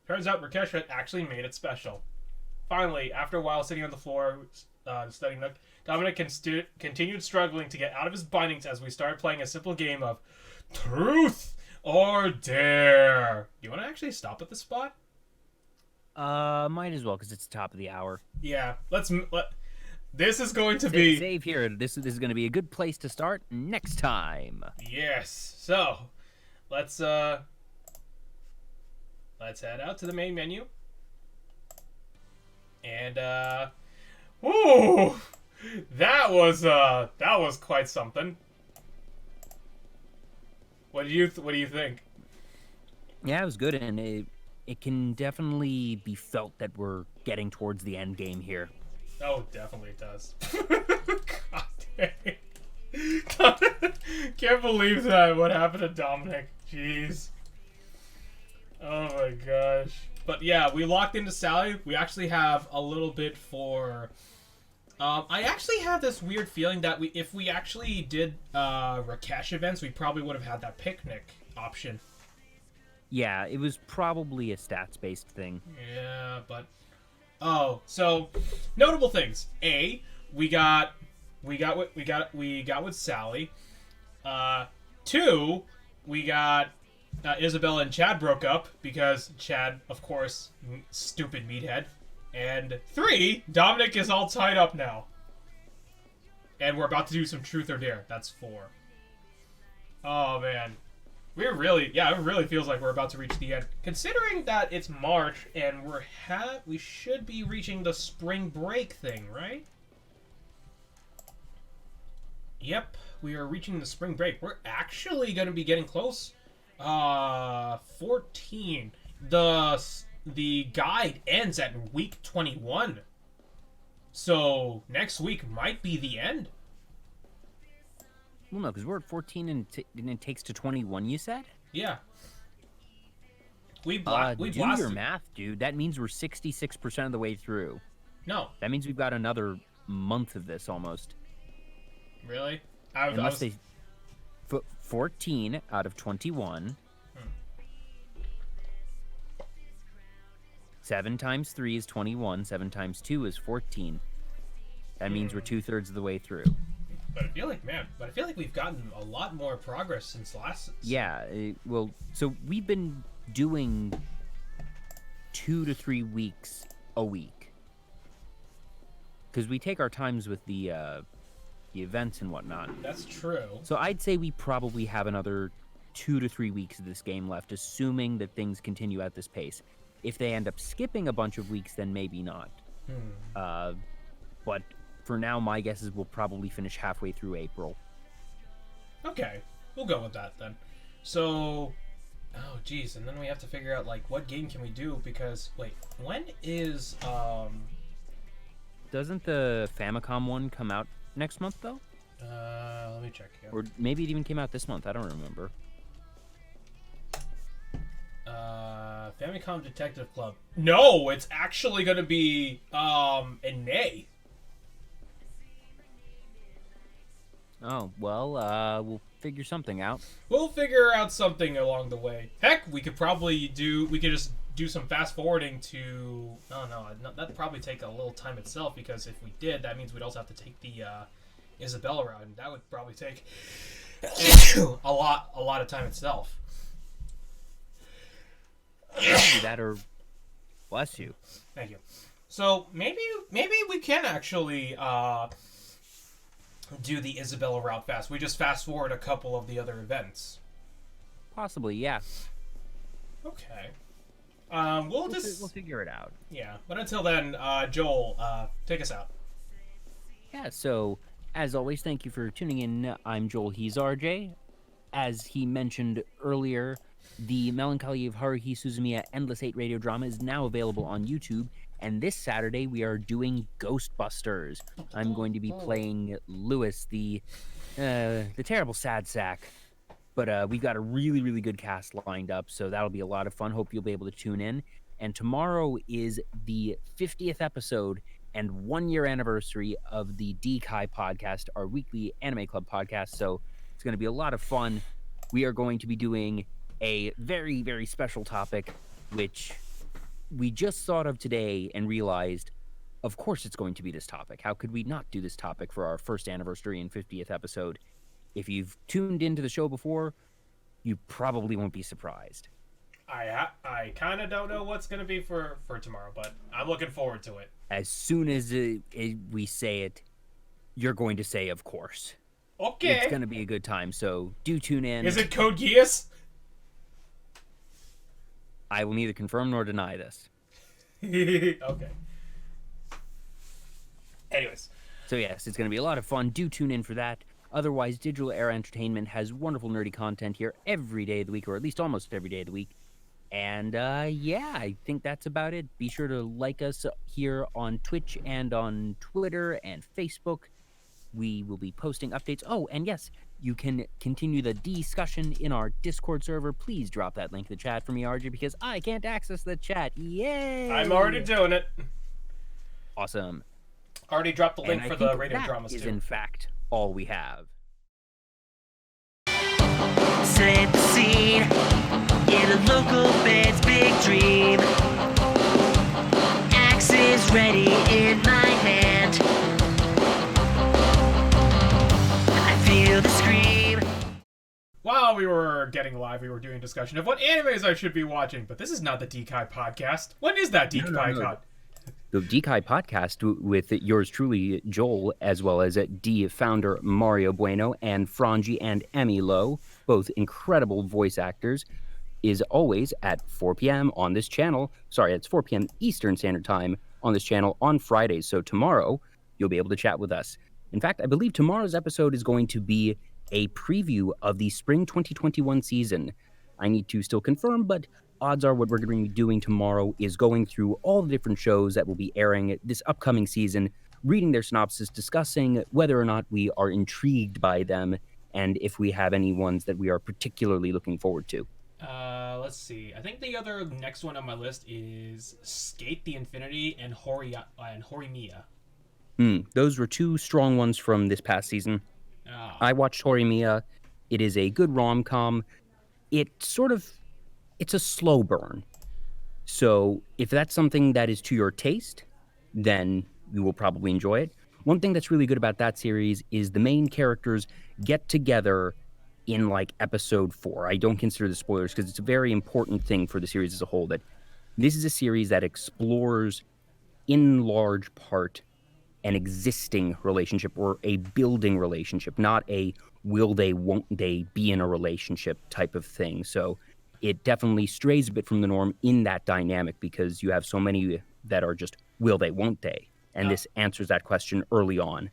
Speaker 2: Turns out Rakesh had actually made it special. Finally, after a while sitting on the floor studying Nook, Dominic continued struggling to get out of his bindings as we started playing a simple game of Truth or Dare. Do you want to actually stop at this spot?
Speaker 1: Might as well, because it's the top of the hour.
Speaker 2: Yeah, this is going to be...
Speaker 1: Save here. This is going to be a good place to start next time.
Speaker 2: Yes. So, let's head out to the main menu. And, ooh, that was quite something. What do you think?
Speaker 1: Yeah, it was good, and it can definitely be felt that we're getting towards the end game here.
Speaker 2: Oh, definitely it does. God dang. Can't believe that. What happened to Dominic? Jeez. Oh my gosh. But yeah, we locked into Sally. We actually have a little bit for... I actually have this weird feeling that if we actually did Rakesh events, we probably would have had that picnic option.
Speaker 1: Yeah, it was probably a stats-based thing.
Speaker 2: Yeah, but... Oh, so notable things. A, we got with Sally. 2, we got Isabella and Chad broke up because Chad, of course, stupid meathead. And 3, Dominic is all tied up now. And we're about to do some Truth or Dare. That's 4. Oh man. It really feels like we're about to reach the end. Considering that it's March and we should be reaching the spring break thing, right? Yep, we are reaching the spring break. We're actually going to be getting close. 14. The guide ends at week 21. So next week might be the end.
Speaker 1: Well, no, because we're at 14 and it takes to 21, you said?
Speaker 2: Yeah. We
Speaker 1: Do
Speaker 2: blasted.
Speaker 1: your math, dude. That means we're 66% of the way through.
Speaker 2: No.
Speaker 1: That means we've got another month of this almost.
Speaker 2: Really?
Speaker 1: Unless they... 14 out of 21. 7 times 3 is 21. 7 times 2 is 14. That means we're 2/3 of the way through.
Speaker 2: But I feel like we've gotten a lot more progress since last.
Speaker 1: Yeah, well, so we've been doing 2 to 3 weeks a week. Because we take our times with the events and whatnot.
Speaker 2: That's true.
Speaker 1: So I'd say we probably have another 2 to 3 weeks of this game left, assuming that things continue at this pace. If they end up skipping a bunch of weeks, then maybe not. But for now, my guess is we'll probably finish halfway through April.
Speaker 2: Okay, we'll go with that then. So, oh geez, and then we have to figure out like what game can we do because wait, when is
Speaker 1: Doesn't the Famicom one come out next month though?
Speaker 2: Let me check here.
Speaker 1: Or maybe it even came out this month. I don't remember.
Speaker 2: Famicom Detective Club. No, it's actually gonna be in May.
Speaker 1: Oh, well, we'll figure something out.
Speaker 2: We'll figure out something along the way. Heck, we could just do some fast forwarding to... Oh, no, that'd probably take a little time itself, because if we did, that means we'd also have to take the Isabella route, and that would probably take a lot of time itself.
Speaker 1: Either that or... Bless you.
Speaker 2: Thank you. So maybe we can actually do the Isabella route fast. We just fast forward a couple of the other events.
Speaker 1: Possibly, yeah.
Speaker 2: Okay.
Speaker 1: We'll figure it out.
Speaker 2: Yeah, but until then, Joel, take us out.
Speaker 1: Yeah, so as always, thank you for tuning in. I'm Joel, he's RJ. As he mentioned earlier, the Melancholy of Haruhi Suzumiya Endless 8 radio drama is now available on YouTube, and this Saturday we are doing Ghostbusters. I'm going to be playing Lewis, the terrible sad sack. But we've got a really, really good cast lined up, so that'll be a lot of fun. Hope you'll be able to tune in. And tomorrow is the 50th episode and 1-year anniversary of the D-Kai podcast, our weekly anime club podcast. So it's going to be a lot of fun. We are going to be doing a very, very special topic, which we just thought of today and realized, of course it's going to be this topic. How could we not do this topic for our first anniversary and 50th episode? If you've tuned into the show before, you probably won't be surprised.
Speaker 2: I kind of don't know what's going to be for tomorrow, but I'm looking forward to it.
Speaker 1: As soon as we say it, you're going to say, of course.
Speaker 2: Okay.
Speaker 1: It's going to be a good time, so do tune in.
Speaker 2: Is it Code Geass?
Speaker 1: I will neither confirm nor deny this.
Speaker 2: Okay. Anyways.
Speaker 1: So yes, it's going to be a lot of fun. Do tune in for that. Otherwise, Digital Era Entertainment has wonderful nerdy content here every day of the week, or at least almost every day of the week. And yeah, I think that's about it. Be sure to like us here on Twitch and on Twitter and Facebook. We will be posting updates. Oh, and yes, you can continue the discussion in our Discord server. Please drop that link in the chat for me, RJ, because I can't access the chat. Yay!
Speaker 2: I'm already doing it.
Speaker 1: Awesome.
Speaker 2: Already dropped the link for the radio dramas,
Speaker 1: is
Speaker 2: too.
Speaker 1: in fact all we have.
Speaker 4: Set the scene in a local band's big dream. Axe is ready in my hand. I feel the scream.
Speaker 2: While we were getting live, we were doing discussion of what animes I should be watching, but this is not the D-Kai podcast. When is that D-Kai pod?
Speaker 1: The D-Kai podcast with yours truly, Joel, as well as D founder Mario Bueno and Frangi and Emmy Lowe, both incredible voice actors, is always at 4 p.m. on this channel. Sorry, it's 4 p.m. Eastern Standard Time on this channel on Fridays. So tomorrow, you'll be able to chat with us. In fact, I believe tomorrow's episode is going to be a preview of the spring 2021 season. I need to still confirm, but odds are what we're going to be doing tomorrow is going through all the different shows that will be airing this upcoming season, reading their synopsis, discussing whether or not we are intrigued by them, and if we have any ones that we are particularly looking forward to.
Speaker 2: Let's see. I think the other next one on my list is Skate the Infinity and Horimiya.
Speaker 1: Those were two strong ones from this past season. I watched Horimiya. It is a good rom-com. It's a slow burn. So if that's something that is to your taste, then you will probably enjoy it. One thing that's really good about that series is the main characters get together in like episode 4. I don't consider the spoilers because it's a very important thing for the series as a whole, that this is a series that explores in large part an existing relationship or a building relationship, not a will they, won't they be in a relationship type of thing. So it definitely strays a bit from the norm in that dynamic because you have so many that are just will they, won't they? And this answers that question early on.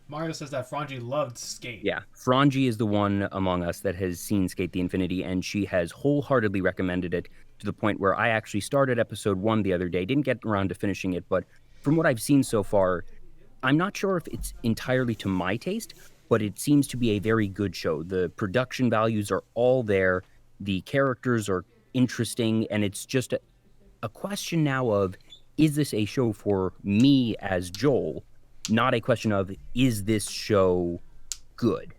Speaker 2: Mario says that Frangi loved Skate.
Speaker 1: Yeah, Frangi is the one among us that has seen Skate the Infinity, and she has wholeheartedly recommended it to the point where I actually started episode 1 the other day. Didn't get around to finishing it, but from what I've seen so far, I'm not sure if it's entirely to my taste, but it seems to be a very good show. The production values are all there. The characters are interesting, and it's just a question now of, is this a show for me as Joel? Not a question of, is this show good?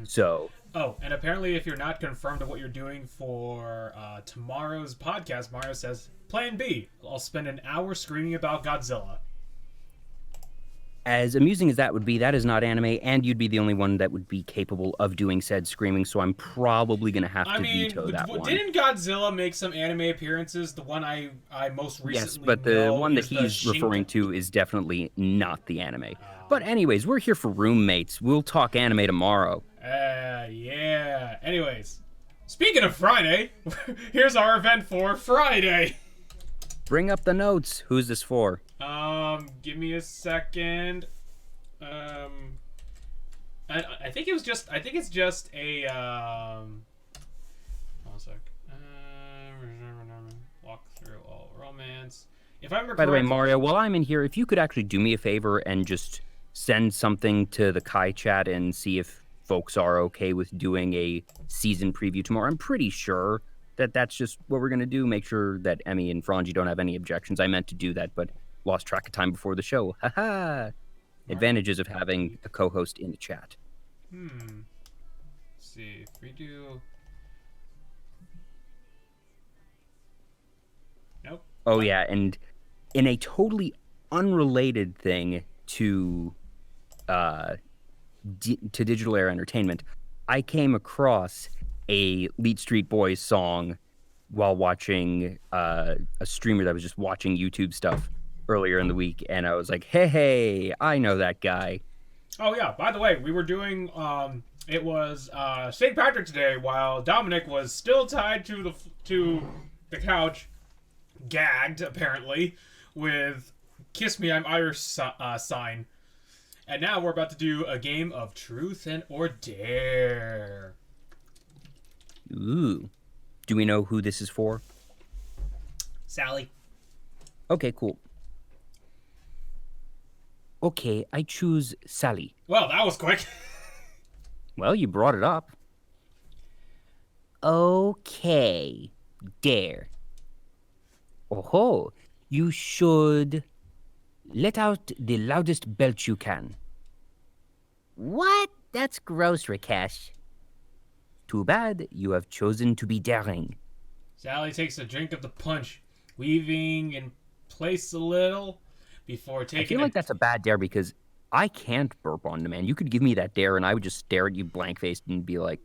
Speaker 1: So.
Speaker 2: Oh, and apparently if you're not confirmed of what you're doing for tomorrow's podcast, Mario says, Plan B, I'll spend an hour screaming about Godzilla.
Speaker 1: as amusing as that would be, that is not anime, and you'd be the only one that would be capable of doing said screaming, so I'm probably going to have
Speaker 2: I
Speaker 1: to
Speaker 2: mean,
Speaker 1: veto that one.
Speaker 2: didn't Godzilla make some anime appearances? The one I most recently
Speaker 1: Yes, but the
Speaker 2: know
Speaker 1: one that
Speaker 2: is the
Speaker 1: he's referring to is definitely not the anime.
Speaker 2: Oh.
Speaker 1: But anyways, we're here for roommates. We'll talk anime tomorrow.
Speaker 2: Yeah. Anyways, speaking of Friday, here's our event for Friday.
Speaker 1: Bring up the notes. Who's this for?
Speaker 2: Give me a second. I think it's just a One sec. Walk through all romance. If I remember
Speaker 1: By the way,
Speaker 2: correctly-
Speaker 1: Mario, while I'm in here, if you could actually do me a favor and just send something to the Kai chat and see if folks are okay with doing a season preview tomorrow. I'm pretty sure that that's just what we're going to do. Make sure that Emmy and Franji don't have any objections. I meant to do that, but lost track of time before the show. Haha. Advantages of having a co-host in the chat.
Speaker 2: Let's see if we do. Nope.
Speaker 1: Oh, yeah, and in a totally unrelated thing to Digital Era Entertainment, I came across a Leet Street Boys song while watching a streamer that was just watching YouTube stuff earlier in the week, and I was like, hey, I know that guy.
Speaker 2: Oh yeah, by the way, we were doing it was St. Patrick's Day while Dominic was still tied to the couch, gagged apparently, with Kiss Me I'm Irish sign. And now we're about to do a game of Truth and or Dare.
Speaker 1: Ooh. Do we know who this is for?
Speaker 2: Sally.
Speaker 1: Okay, cool. Okay, I choose Sally.
Speaker 2: Well, that was quick.
Speaker 1: Well, you brought it up. Okay, Dare. Oh, you should let out the loudest belch you can.
Speaker 3: What? That's gross, Rakesh.
Speaker 1: Too bad you have chosen to be daring.
Speaker 2: Sally takes a drink of the punch, weaving in place a little before taking
Speaker 1: I feel like that's a bad dare because I can't burp on demand. You could give me that dare and I would just stare at you blank-faced and be like,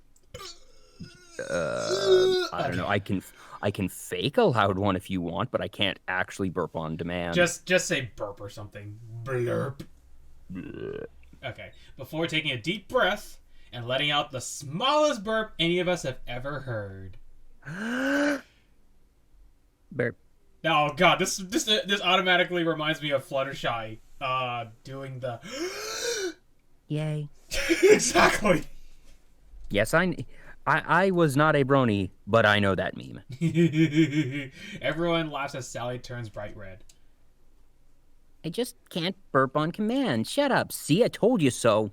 Speaker 1: I don't know. I can fake a loud one if you want, but I can't actually burp on demand.
Speaker 2: Just say burp or something. Blurp. Okay. Before taking a deep breath and letting out the smallest burp any of us have ever heard.
Speaker 1: Burp.
Speaker 2: Oh god, this automatically reminds me of Fluttershy doing the
Speaker 3: Yay.
Speaker 2: exactly.
Speaker 1: Yes, I was not a brony, but I know that meme.
Speaker 2: Everyone laughs as Sally turns bright red.
Speaker 3: I just can't burp on command. Shut up. See, I told you so.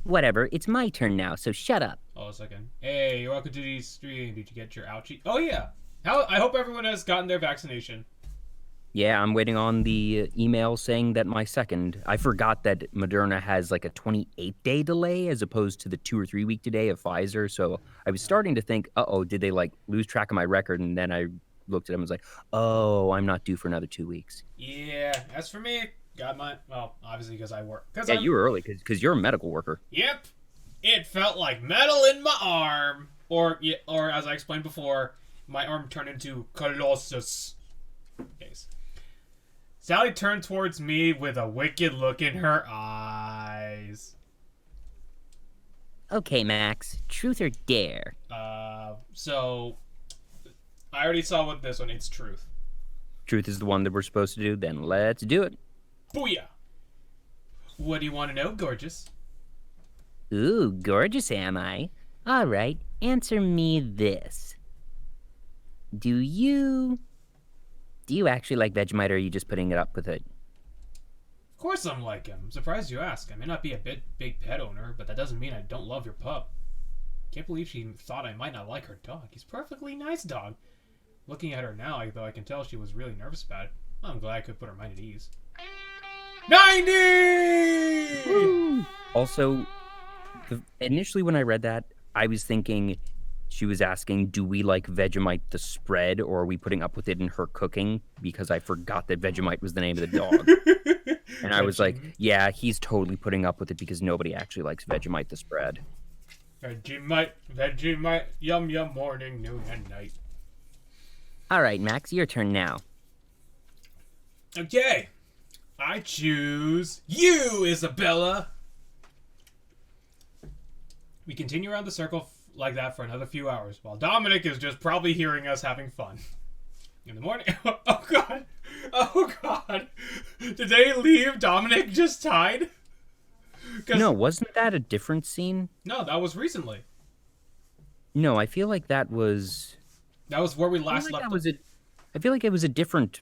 Speaker 3: Whatever, it's my turn now, so shut up.
Speaker 2: Oh, a second. Hey, you're welcome to the stream. Did you get your ouchie? Oh yeah. I hope everyone has gotten their vaccination.
Speaker 1: Yeah, I'm waiting on the email saying that my second. I forgot that Moderna has like a 28-day delay as opposed to the 2 or 3 week delay of Pfizer. So I was starting to think, did they like lose track of my record? And then I looked at them and was like, oh, I'm not due for another 2 weeks.
Speaker 2: Yeah, as for me, got my obviously because I work.
Speaker 1: Yeah, you were early because you're a medical worker.
Speaker 2: Yep, it felt like metal in my arm, or as I explained before, my arm turned into Colossus. Case. Sally turned towards me with a wicked look in her eyes.
Speaker 3: Okay, Max. Truth or dare?
Speaker 2: So I already saw what this one. It's truth.
Speaker 1: Truth is the one that we're supposed to do. Then let's do it.
Speaker 2: Booyah! What do you want to know, gorgeous?
Speaker 3: Ooh, gorgeous am I? All right, answer me this. Do you actually like Vegemite, or are you just putting it up with it?
Speaker 2: Of course I'm like him. I'm surprised you ask. I may not be a big pet owner, but that doesn't mean I don't love your pup. Can't believe she thought I might not like her dog. He's a perfectly nice dog. Looking at her now, though, I can tell she was really nervous about it. Well, I'm glad I could put her mind at ease. 90!
Speaker 1: Woo! Also, initially when I read that, I was thinking she was asking, do we like Vegemite the spread, or are we putting up with it in her cooking? Because I forgot that Vegemite was the name of the dog. And I was like,
Speaker 2: Vegemite.
Speaker 1: yeah, he's totally putting up with it because nobody actually likes Vegemite the spread.
Speaker 2: Vegemite, yum yum, morning, noon, and night.
Speaker 3: All right, Max, your turn now.
Speaker 2: Okay, I choose you, Isabella. We continue around the circle like that for another few hours, while Dominic is just probably hearing us having fun. In the morning, oh god, oh god, did they leave Dominic just tied?
Speaker 1: No, wasn't that a different scene?
Speaker 2: No, that was recently.
Speaker 1: No, I feel like that was.
Speaker 2: That was where we
Speaker 1: I feel
Speaker 2: last
Speaker 1: like
Speaker 2: left.
Speaker 1: that was a. I feel like it was a different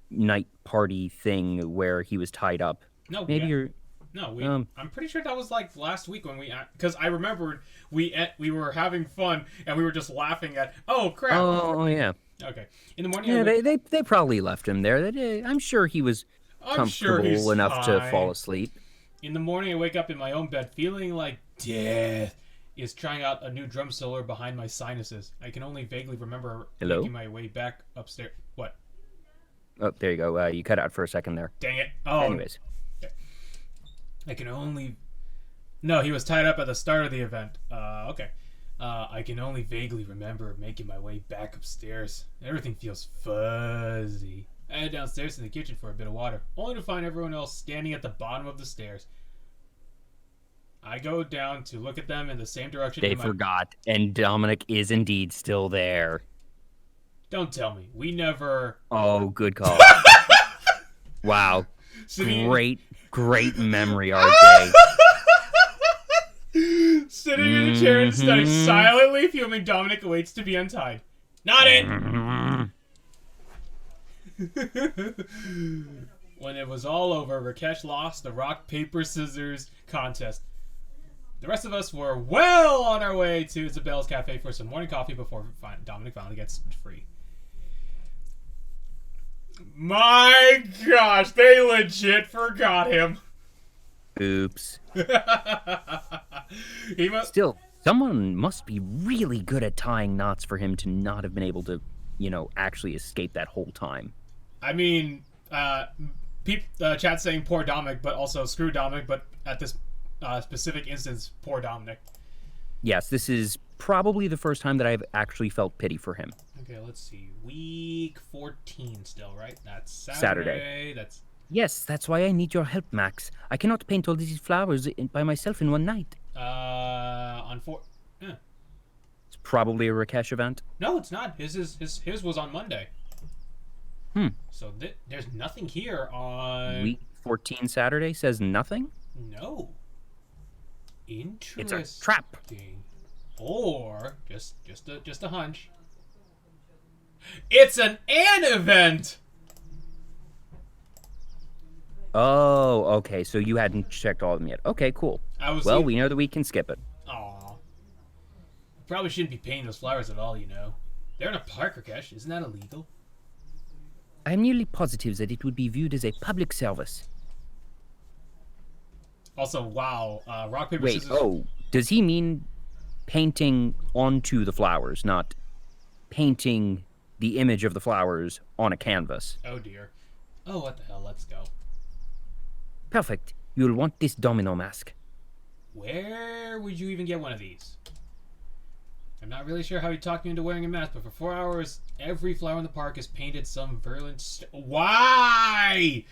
Speaker 1: night party thing where he was tied up.
Speaker 2: No,
Speaker 1: Maybe
Speaker 2: yeah.
Speaker 1: you're.
Speaker 2: No, I'm pretty sure that was like last week when because I remembered we were having fun and we were just laughing at. Oh crap!
Speaker 1: Oh yeah.
Speaker 2: Okay, in the morning.
Speaker 1: Yeah, they probably left him there. I'm sure he was
Speaker 2: I'm sure
Speaker 1: comfortable
Speaker 2: he's
Speaker 1: enough to
Speaker 2: fine.
Speaker 1: fall asleep.
Speaker 2: In the morning, I wake up in my own bed feeling like death is trying out a new drum solo behind my sinuses. I can only vaguely remember
Speaker 1: Hello?
Speaker 2: making my way back upstairs. What?
Speaker 1: Oh, there you go. You cut out for a second there.
Speaker 2: Dang it! Oh,
Speaker 1: Anyways,
Speaker 2: I can only. No, he was tied up at the start of the event. Okay. I can only vaguely remember making my way back upstairs. Everything feels fuzzy. I head downstairs to the kitchen for a bit of water, only to find everyone else standing at the bottom of the stairs. I go down to look at them in the same direction.
Speaker 1: they forgot, and Dominic is indeed still there.
Speaker 2: Don't tell me. We never...
Speaker 1: Oh, good call. Wow.
Speaker 2: Sitting-
Speaker 1: Great memory, RJ.
Speaker 2: Sitting in a chair and study,
Speaker 1: Mhm.
Speaker 2: silently fuming, Dominic awaits to be untied. Not it! When it was all over, Rakesh lost the rock, paper, scissors contest. The rest of us were well on our way to Isabella's cafe for some morning coffee before Dominic finally gets free. My gosh, they legit forgot him.
Speaker 1: Oops.
Speaker 2: He must.
Speaker 1: Still, someone must be really good at tying knots for him to not have been able to, actually escape that whole time.
Speaker 2: I mean, chat saying poor Dominic, but also screw Dominic, but at this specific instance, poor Dominic.
Speaker 1: Yes, this is probably the first time that I've actually felt pity for him.
Speaker 2: Okay, let's see. Week 14 still, right? That's
Speaker 1: Saturday.
Speaker 2: That's
Speaker 1: Yes, that's why I need your help, Max. I cannot paint all these flowers by myself in one night.
Speaker 2: on 4.
Speaker 1: It's probably a Rakesh event.
Speaker 2: No, it's not. His was on Monday. So there's nothing here on
Speaker 1: Week 14 Saturday says nothing?
Speaker 2: No. Interesting.
Speaker 1: It's a trap.
Speaker 2: Or just a hunch. It's an event.
Speaker 1: Oh, okay, so you hadn't checked all of them yet. Okay, cool. Well, we know that we can skip it.
Speaker 2: Aw. Probably shouldn't be painting those flowers at all, you know. They're in a park, Rakesh. Isn't that illegal?
Speaker 1: I'm nearly positive that it would be viewed as a public service.
Speaker 2: Also, wow. Rock, paper,
Speaker 1: Wait,
Speaker 2: scissors.
Speaker 1: does he mean painting onto the flowers, not painting the image of the flowers on a canvas?
Speaker 2: Oh, dear. Oh, what the hell? Let's go.
Speaker 1: Perfect. You'll want this domino mask.
Speaker 2: Where would you even get one of these? I'm not really sure how he talked me into wearing a mask, but for 4 hours, every flower in the park is painted some virulent... Why?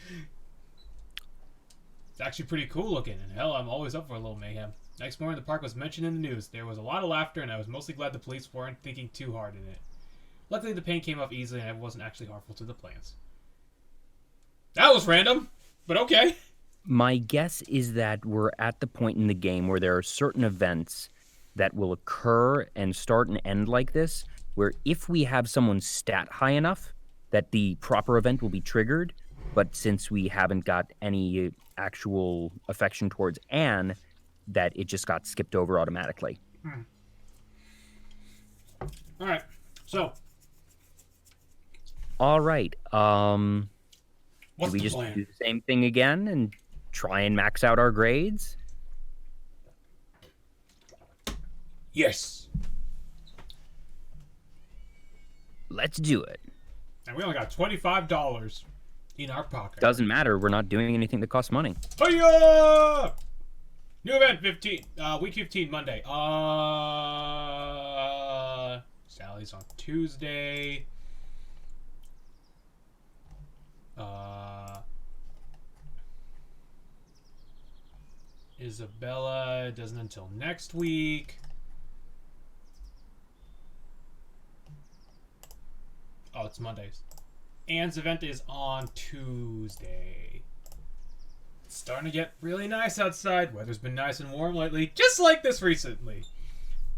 Speaker 2: It's actually pretty cool looking, and hell, I'm always up for a little mayhem. Next morning, the park was mentioned in the news. There was a lot of laughter, and I was mostly glad the police weren't thinking too hard in it. Luckily, the paint came off easily, and it wasn't actually harmful to the plants. That was random, but okay.
Speaker 1: My guess is that we're at the point in the game where there are certain events that will occur and start and end like this, where if we have someone stat high enough, that the proper event will be triggered. But since we haven't got any actual affection towards Anne, that it just got skipped over automatically.
Speaker 2: All right, so
Speaker 1: All right. Do
Speaker 2: what's
Speaker 1: we
Speaker 2: the
Speaker 1: just
Speaker 2: plan?
Speaker 1: do the same thing again and try and max out our grades?
Speaker 2: Yes.
Speaker 1: Let's do it.
Speaker 2: And we only got $25. in our pocket.
Speaker 1: Doesn't matter. We're not doing anything that costs money.
Speaker 2: Hiya! New event 15, week 15, Monday. Sally's on Tuesday. Isabella doesn't until next week. Oh, it's Mondays. Anne's event is on Tuesday. It's starting to get really nice outside. Weather's been nice and warm lately, just like this recently.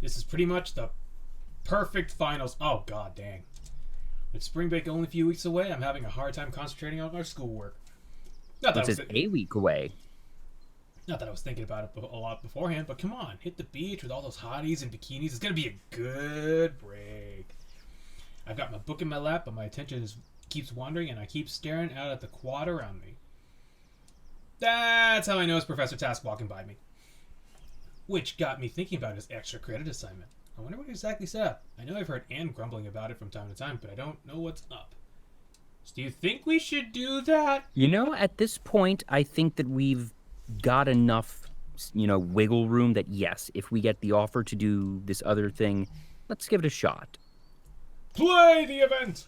Speaker 2: This is pretty much the perfect finals. Oh, god dang. With spring break only a few weeks away, I'm having a hard time concentrating on my schoolwork. Not that,
Speaker 1: It's a week away.
Speaker 2: not that I was thinking about it a lot beforehand, but come on. Hit the beach with all those hotties and bikinis. It's going to be a good break. I've got my book in my lap, but my attention keeps wandering, and I keep staring out at the quad around me. That's how I know it's Professor Task walking by me. Which got me thinking about his extra credit assignment. I wonder what exactly set up. I know I've heard Anne grumbling about it from time to time, but I don't know what's up. So do you think we should do that?
Speaker 1: You know, at this point, I think that we've got enough, wiggle room that yes, if we get the offer to do this other thing, let's give it a shot.
Speaker 2: Play the event!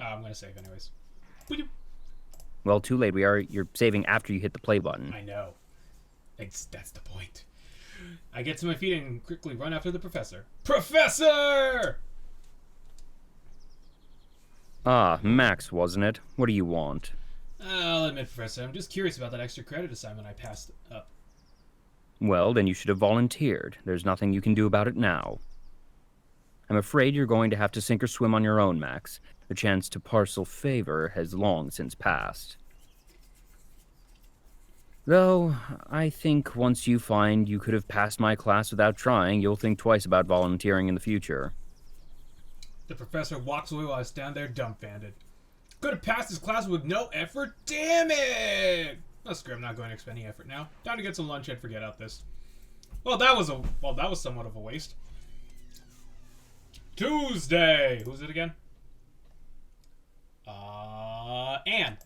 Speaker 2: I'm going to save anyways.
Speaker 1: Well, too late. You're saving after you hit the play button.
Speaker 2: I know. That's the point. I get to my feet and quickly run after the professor. Professor!
Speaker 1: Ah, Max, wasn't it? What do you want?
Speaker 2: I'll admit, Professor, I'm just curious about that extra credit assignment I passed up.
Speaker 1: Well, then you should have volunteered. There's nothing you can do about it now. I'm afraid you're going to have to sink or swim on your own, Max. The chance to parcel favor has long since passed. Though, I think once you find you could have passed my class without trying, you'll think twice about volunteering in the future.
Speaker 2: The professor walks away while I stand there dumbfounded. Could have passed his class with no effort? Damn it! Oh, screw it, I'm not going to expend any effort now. Time to get some lunch and forget out this. Well, that was somewhat of a waste. Tuesday! Who's it again? Anne.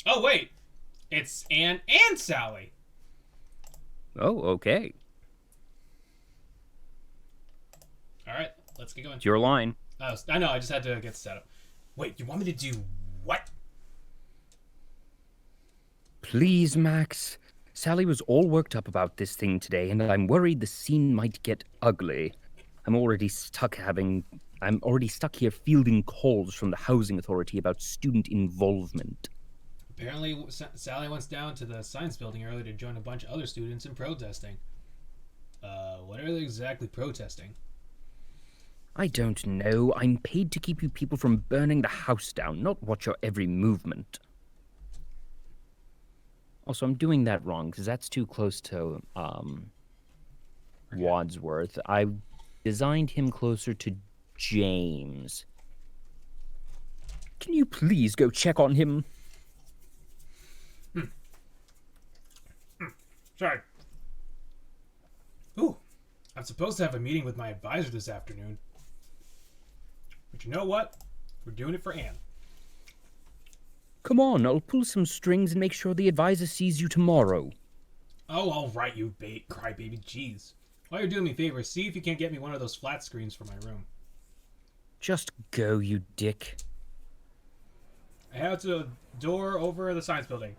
Speaker 2: Oh, wait. It's Anne and Sally.
Speaker 1: Oh, okay.
Speaker 2: Alright, let's get going.
Speaker 1: It's your line.
Speaker 2: I know, I just had to get set up. Wait, you want me to do what?
Speaker 1: Please, Max. Sally was all worked up about this thing today, and I'm worried the scene might get ugly. I'm already stuck here fielding calls from the housing authority about student involvement.
Speaker 2: Apparently, Sally went down to the science building earlier to join a bunch of other students in protesting. What are they exactly protesting?
Speaker 1: I don't know. I'm paid to keep you people from burning the house down, not watch your every movement. Also, I'm doing that wrong, because that's too close to, Wadsworth. I designed him closer to James. Can you please go check on him?
Speaker 2: Sorry. Ooh, I'm supposed to have a meeting with my advisor this afternoon. But you know what? We're doing it for Anne.
Speaker 1: Come on, I'll pull some strings and make sure the advisor sees you tomorrow.
Speaker 2: Oh, all right, you crybaby. Jeez. While you're doing me a favor, see if you can't get me one of those flat screens for my room.
Speaker 1: Just go, you dick.
Speaker 2: I head to the door over the science building.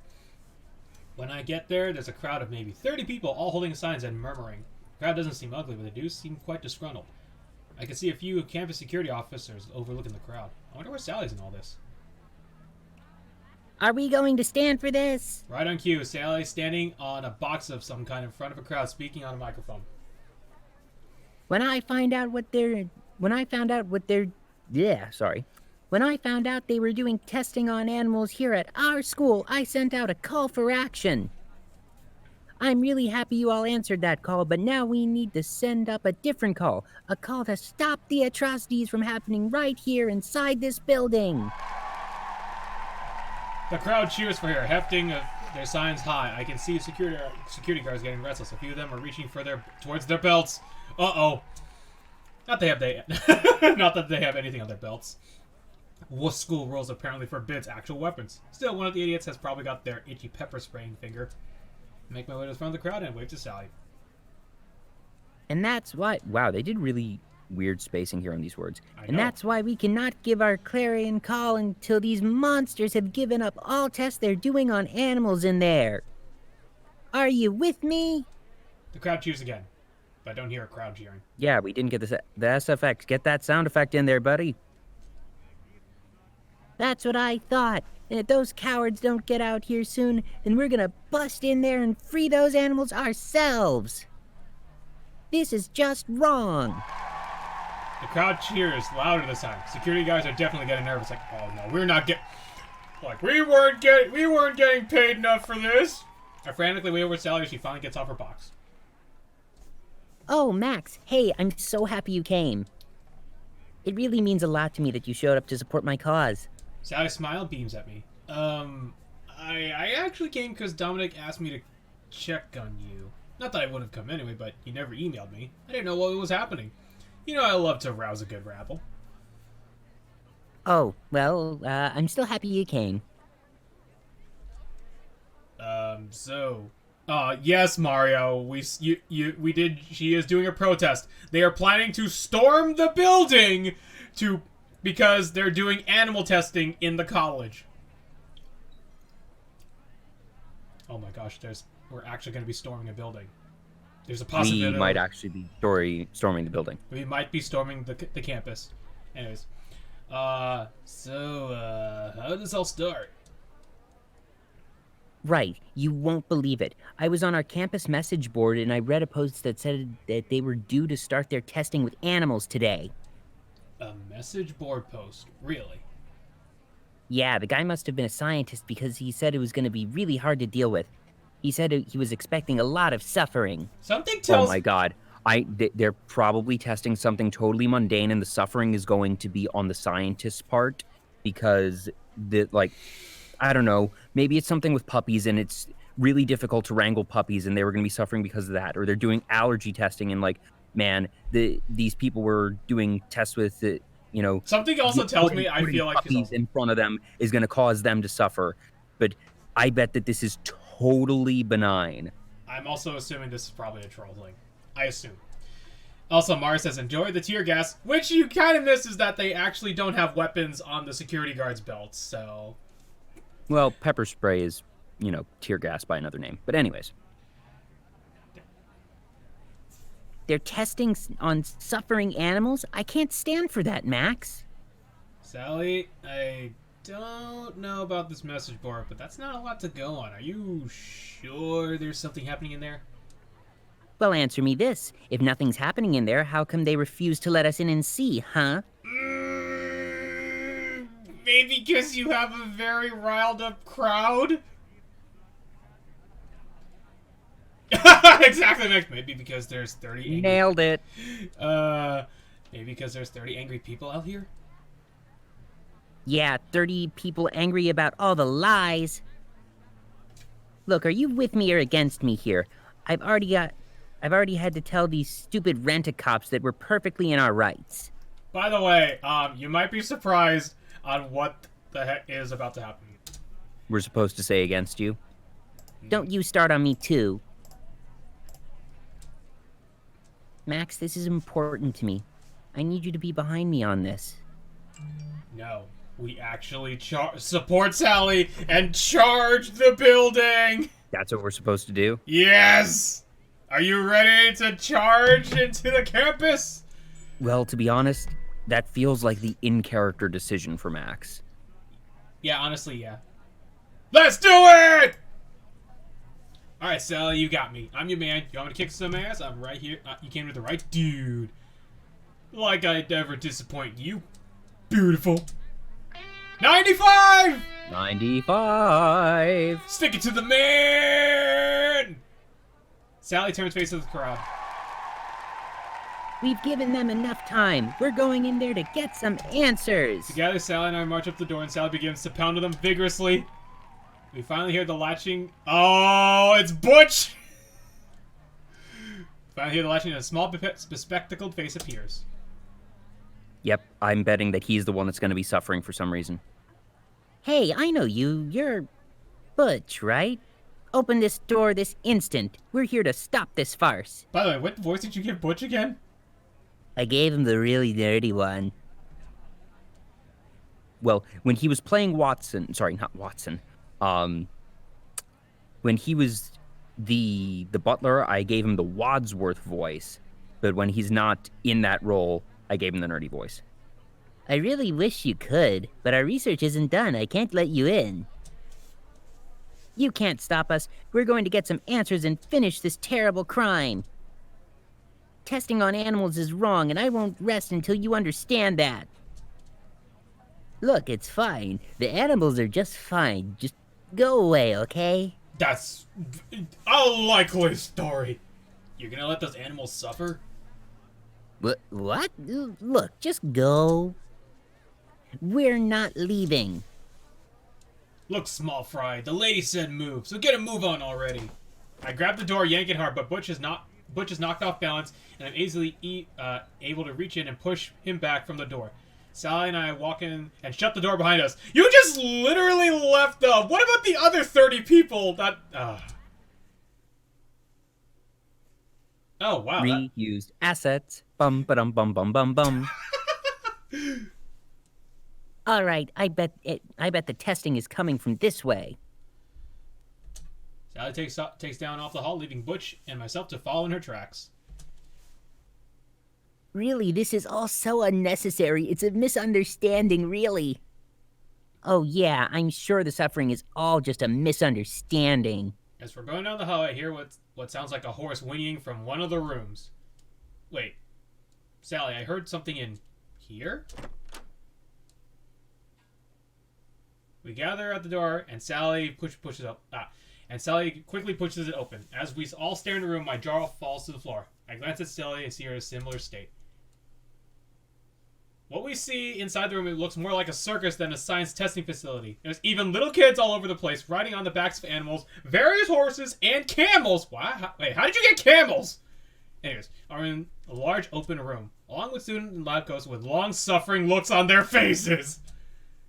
Speaker 2: When I get there, there's a crowd of maybe 30 people all holding signs and murmuring. The crowd doesn't seem ugly, but they do seem quite disgruntled. I can see a few campus security officers overlooking the crowd. I wonder where Sally's in all this.
Speaker 3: Are we going to stand for this?
Speaker 2: Right on cue, Sally standing on a box of some kind in front of a crowd, speaking on a microphone.
Speaker 3: When I found out they were doing testing on animals here at our school, I sent out a call for action. I'm really happy you all answered that call, but now we need to send up a different call. A call to stop the atrocities from happening right here inside this building.
Speaker 2: The crowd cheers for her, hefting Their signs high. I can see security guards getting restless. A few of them are reaching towards their belts. Uh-oh. Not that they have anything on their belts. Wuss school rules apparently forbids actual weapons. Still, one of the idiots has probably got their itchy pepper spraying finger. Make my way to the front of the crowd and wave to Sally.
Speaker 3: And that's why... Wow, they did really weird spacing here on these words.
Speaker 2: I
Speaker 3: And
Speaker 2: know.
Speaker 3: that's why we cannot give our clarion call until these monsters have given up all tests they're doing on animals in there. Are you with me?
Speaker 2: The crowd cheers again, but I don't hear a crowd cheering.
Speaker 3: Yeah, we didn't get the SFX. Get that sound effect in there, buddy. That's what I thought. And if those cowards don't get out here soon, then we're gonna bust in there and free those animals ourselves. This is just wrong.
Speaker 2: The crowd cheers louder this time. Security guys are definitely getting nervous. Like, oh no, we're not getting. Like, we weren't getting paid enough for this. I frantically wait over Sally as she finally gets off her box.
Speaker 3: Oh, Max, hey, I'm so happy you came. It really means a lot to me that you showed up to support my cause.
Speaker 2: Sally's smile beams at me. I actually came because Dominic asked me to check on you. Not that I wouldn't have come anyway, but you never emailed me. I didn't know what was happening. You know I love to rouse a good rabble.
Speaker 3: Oh, well, I'm still happy you came.
Speaker 2: Yes, Mario, she is doing a protest. They are planning to storm the building because they're doing animal testing in the college. Oh my gosh, we're actually going to be storming a building. There's a possibility.
Speaker 1: We might actually be storming the building.
Speaker 2: We might be storming the campus. Anyways. How did this all start?
Speaker 3: Right, you won't believe it. I was on our campus message board and I read a post that said that they were due to start their testing with animals today.
Speaker 2: A message board post? Really?
Speaker 3: Yeah, the guy must have been a scientist because he said it was going to be really hard to deal with. He said he was expecting a lot of suffering.
Speaker 2: Something tells...
Speaker 1: Oh my god. They're probably testing something totally mundane, and the suffering is going to be on the scientist's part because, I don't know, maybe it's something with puppies and it's really difficult to wrangle puppies and they were going to be suffering because of that. Or they're doing allergy testing and, these people were doing tests with,
Speaker 2: Something also tells me I feel like...
Speaker 1: puppies in front of them is going to cause them to suffer. But I bet that this is totally benign.
Speaker 2: I'm also assuming this is probably a troll thing. I assume. Also, Mars says, enjoy the tear gas, which you kind of miss is that they actually don't have weapons on the security guards' belts, so...
Speaker 1: Well, pepper spray is, tear gas by another name. But anyways.
Speaker 3: They're testing on suffering animals? I can't stand for that, Max.
Speaker 2: Sally, I don't know about this message board, but that's not a lot to go on. Are you sure there's something happening in there?
Speaker 3: Well, answer me this. If nothing's happening in there, how come they refuse to let us in and see, huh?
Speaker 2: Maybe because you have a very riled up crowd? Exactly, Nick. Maybe because there's 30 angry...
Speaker 1: Nailed it.
Speaker 2: Maybe because there's 30 angry people out here?
Speaker 3: Yeah, 30 people angry about all the lies. Look, are you with me or against me here? I've already had to tell these stupid rent-a-cops that we're perfectly in our rights.
Speaker 2: By the way, you might be surprised on what the heck is about to happen.
Speaker 1: We're supposed to say against you?
Speaker 3: Don't you start on me, too. Max, this is important to me. I need you to be behind me on this.
Speaker 2: No, we actually support Sally and charge the building!
Speaker 1: That's what we're supposed to do?
Speaker 2: Yes! Are you ready to charge into the campus?
Speaker 1: Well, to be honest, that feels like the in-character decision for Max.
Speaker 2: Yeah, honestly, yeah. Let's do it! Alright, Sally, you got me. I'm your man. You want me to kick some ass? I'm right here. You came to the right dude. Like I'd never disappoint you. Beautiful. 95!
Speaker 1: 95!
Speaker 2: Stick it to the man! Sally turns face to the crowd.
Speaker 3: We've given them enough time. We're going in there to get some answers.
Speaker 2: Together, Sally and I march up the door, and Sally begins to pound on them vigorously. We finally hear the latching. Oh, it's Butch! Finally hear the latching and a small bespectacled face appears.
Speaker 1: Yep, I'm betting that he's the one that's going to be suffering for some reason.
Speaker 3: Hey, I know you. You're Butch, right? Open this door this instant. We're here to stop this farce.
Speaker 2: By the way, what voice did you give Butch again?
Speaker 3: I gave him the really nerdy one.
Speaker 1: Well, when he was playing Watson, sorry, not Watson. When he was the butler, I gave him the Wadsworth voice. But when he's not in that role, I gave him the nerdy voice.
Speaker 3: I really wish you could, but our research isn't done. I can't let you in. You can't stop us. We're going to get some answers and finish this terrible crime. Testing on animals is wrong, and I won't rest until you understand that. Look, it's fine. The animals are just fine. Just go away, okay?
Speaker 2: That's a likely story. You're gonna let those animals suffer?
Speaker 3: What? Look, just go. We're not leaving.
Speaker 2: Look, small fry, the lady said move, so get a move on already. I grab the door, yank it hard, but Butch is knocked off balance, and I'm easily able to reach in and push him back from the door. Sally and I walk in and shut the door behind us. You just literally left them. What about the other 30 people that... Oh, wow.
Speaker 1: Reused assets. Bum, ba-dum, bum, bum, bum, bum.
Speaker 3: All right, I bet the testing is coming from this way.
Speaker 2: Sally takes down off the hall, leaving Butch and myself to follow in her tracks.
Speaker 3: Really, this is all so unnecessary. It's a misunderstanding, really. Oh yeah, I'm sure the suffering is all just a misunderstanding.
Speaker 2: As we're going down the hall, I hear what sounds like a horse whinnying from one of the rooms. Wait, Sally, I heard something in here? We gather at the door, and Sally pushes up. And Sally quickly pushes it open. As we all stare in the room, my jaw falls to the floor. I glance at Sally and see her in a similar state. What we see inside the room, it looks more like a circus than a science testing facility. There's even little kids all over the place, riding on the backs of animals, various horses, and camels. Wait, how did you get camels? Anyways, are in a large open room, along with students and lab coats with long-suffering looks on their faces.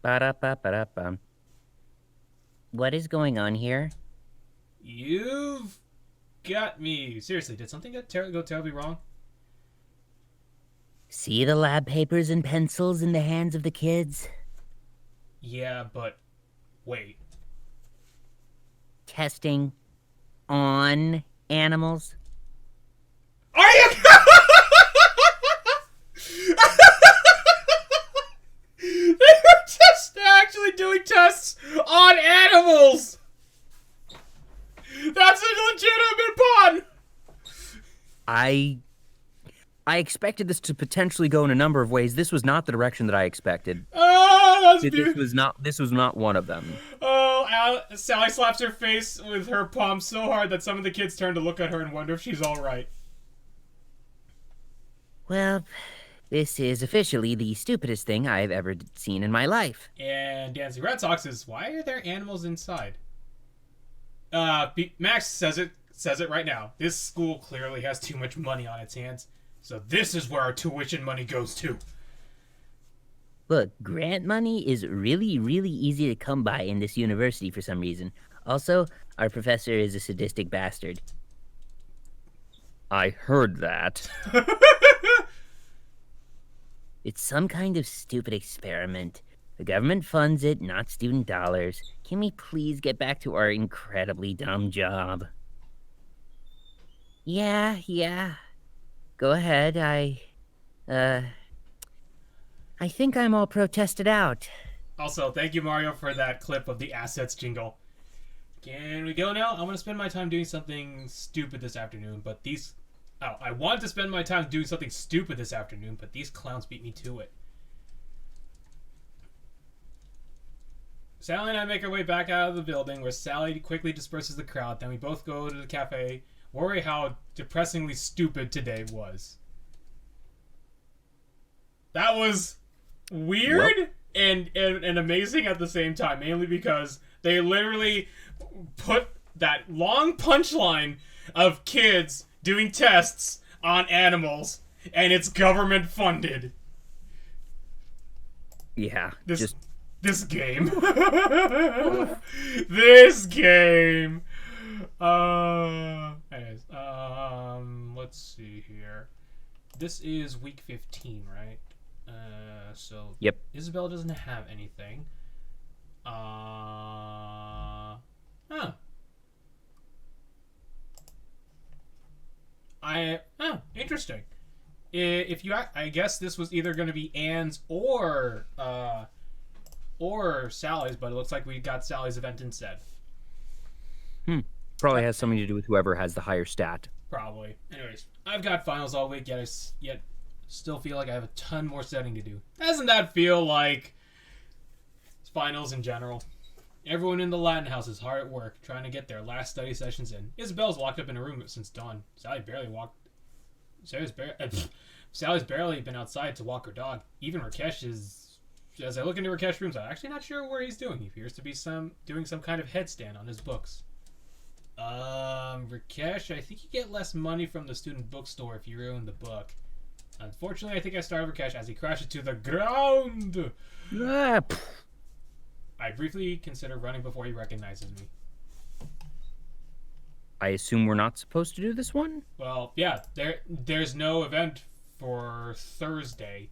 Speaker 3: Ba-da-ba-ba-da-bum. What is going on here?
Speaker 2: You've got me. Seriously, did something go terribly wrong?
Speaker 3: See the lab papers and pencils in the hands of the kids?
Speaker 2: Yeah, but wait.
Speaker 3: Testing on animals?
Speaker 2: Are you? They were just actually doing tests on animals. That's a legitimate pun.
Speaker 1: I expected this to potentially go in a number of ways. This was not the direction that I expected.
Speaker 2: Oh, that's
Speaker 1: This
Speaker 2: beautiful.
Speaker 1: was not one of them.
Speaker 2: Oh, Sally slaps her face with her palm so hard that some of the kids turn to look at her and wonder if she's all right.
Speaker 3: Well, this is officially the stupidest thing I've ever seen in my life.
Speaker 2: And Dancing Red Sox is, why are there animals inside? Max says it right now. This school clearly has too much money on its hands. So this is where our tuition money goes to.
Speaker 3: Look, grant money is really, really easy to come by in this university for some reason. Also, our professor is a sadistic bastard.
Speaker 1: I heard that.
Speaker 3: It's some kind of stupid experiment. The government funds it, not student dollars. Can we please get back to our incredibly dumb job? Yeah. Go ahead, I think I'm all protested out.
Speaker 2: Also, thank you, Mario, for that clip of the assets jingle. Can we go now? I want to spend my time doing something stupid this afternoon, but these... Oh, I wanted to spend my time doing something stupid this afternoon, but these clowns beat me to it. Sally and I make our way back out of the building, where Sally quickly disperses the crowd. Then we both go to the cafe, worry how depressingly stupid today was. That was weird and amazing at the same time, mainly because They literally put that long punchline of kids doing tests on animals, and it's government funded.
Speaker 1: Yeah,
Speaker 2: This game. This game. Anyways, let's see here. This is week 15, right? So
Speaker 1: Yep.
Speaker 2: Isabel doesn't have anything. Interesting. If you, I guess this was either going to be Anne's or Sally's, but it looks like we got Sally's event instead.
Speaker 1: Probably has something to do with whoever has the higher stat.
Speaker 2: Probably. Anyways, I've got finals all week, yet still feel like I have a ton more studying to do. Doesn't that feel like finals in general? Everyone in the Latin house is hard at work, trying to get their last study sessions in. Isabel's locked up in her room since dawn. Sally's barely been outside to walk her dog. Even Rakesh is... As I look into Rakesh's rooms, I'm actually not sure where he's doing. He appears to be doing some kind of headstand on his books. Rakesh, I think you get less money from the student bookstore if you ruin the book. Unfortunately, I think I startled Rakesh as he crashes to the ground. I briefly consider running before he recognizes me.
Speaker 1: I assume we're not supposed to do this one?
Speaker 2: Well, yeah, there's no event for Thursday.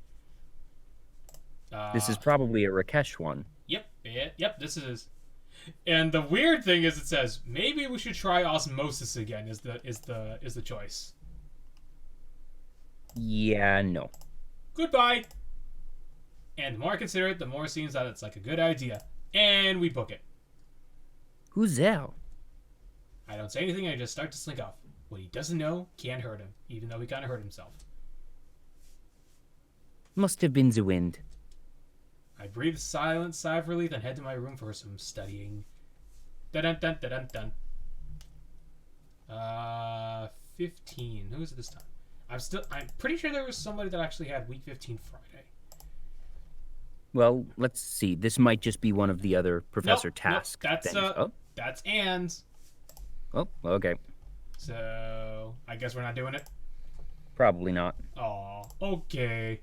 Speaker 1: This is probably a Rakesh one.
Speaker 2: Yep, this is. And the weird thing is, it says maybe we should try osmosis again. Is the choice?
Speaker 1: Yeah, no.
Speaker 2: Goodbye. And the more I consider it, the more it seems that it's like a good idea. And we book it.
Speaker 1: Who's there?
Speaker 2: I don't say anything, I just start to slink off. What he doesn't know can't hurt him, even though he kind of hurt himself.
Speaker 3: Must have been the wind.
Speaker 2: I breathe a silent sigh of relief, then head to my room for some studying. Dun-dun-dun-dun-dun. 15. Who is it this time? I'm pretty sure there was somebody that actually had week 15 Friday.
Speaker 1: Well, let's see. This might just be one of the other Professor Task things.
Speaker 2: That's Anne's.
Speaker 1: Oh, okay.
Speaker 2: So, I guess we're not doing it?
Speaker 1: Probably not.
Speaker 2: Aw, okay.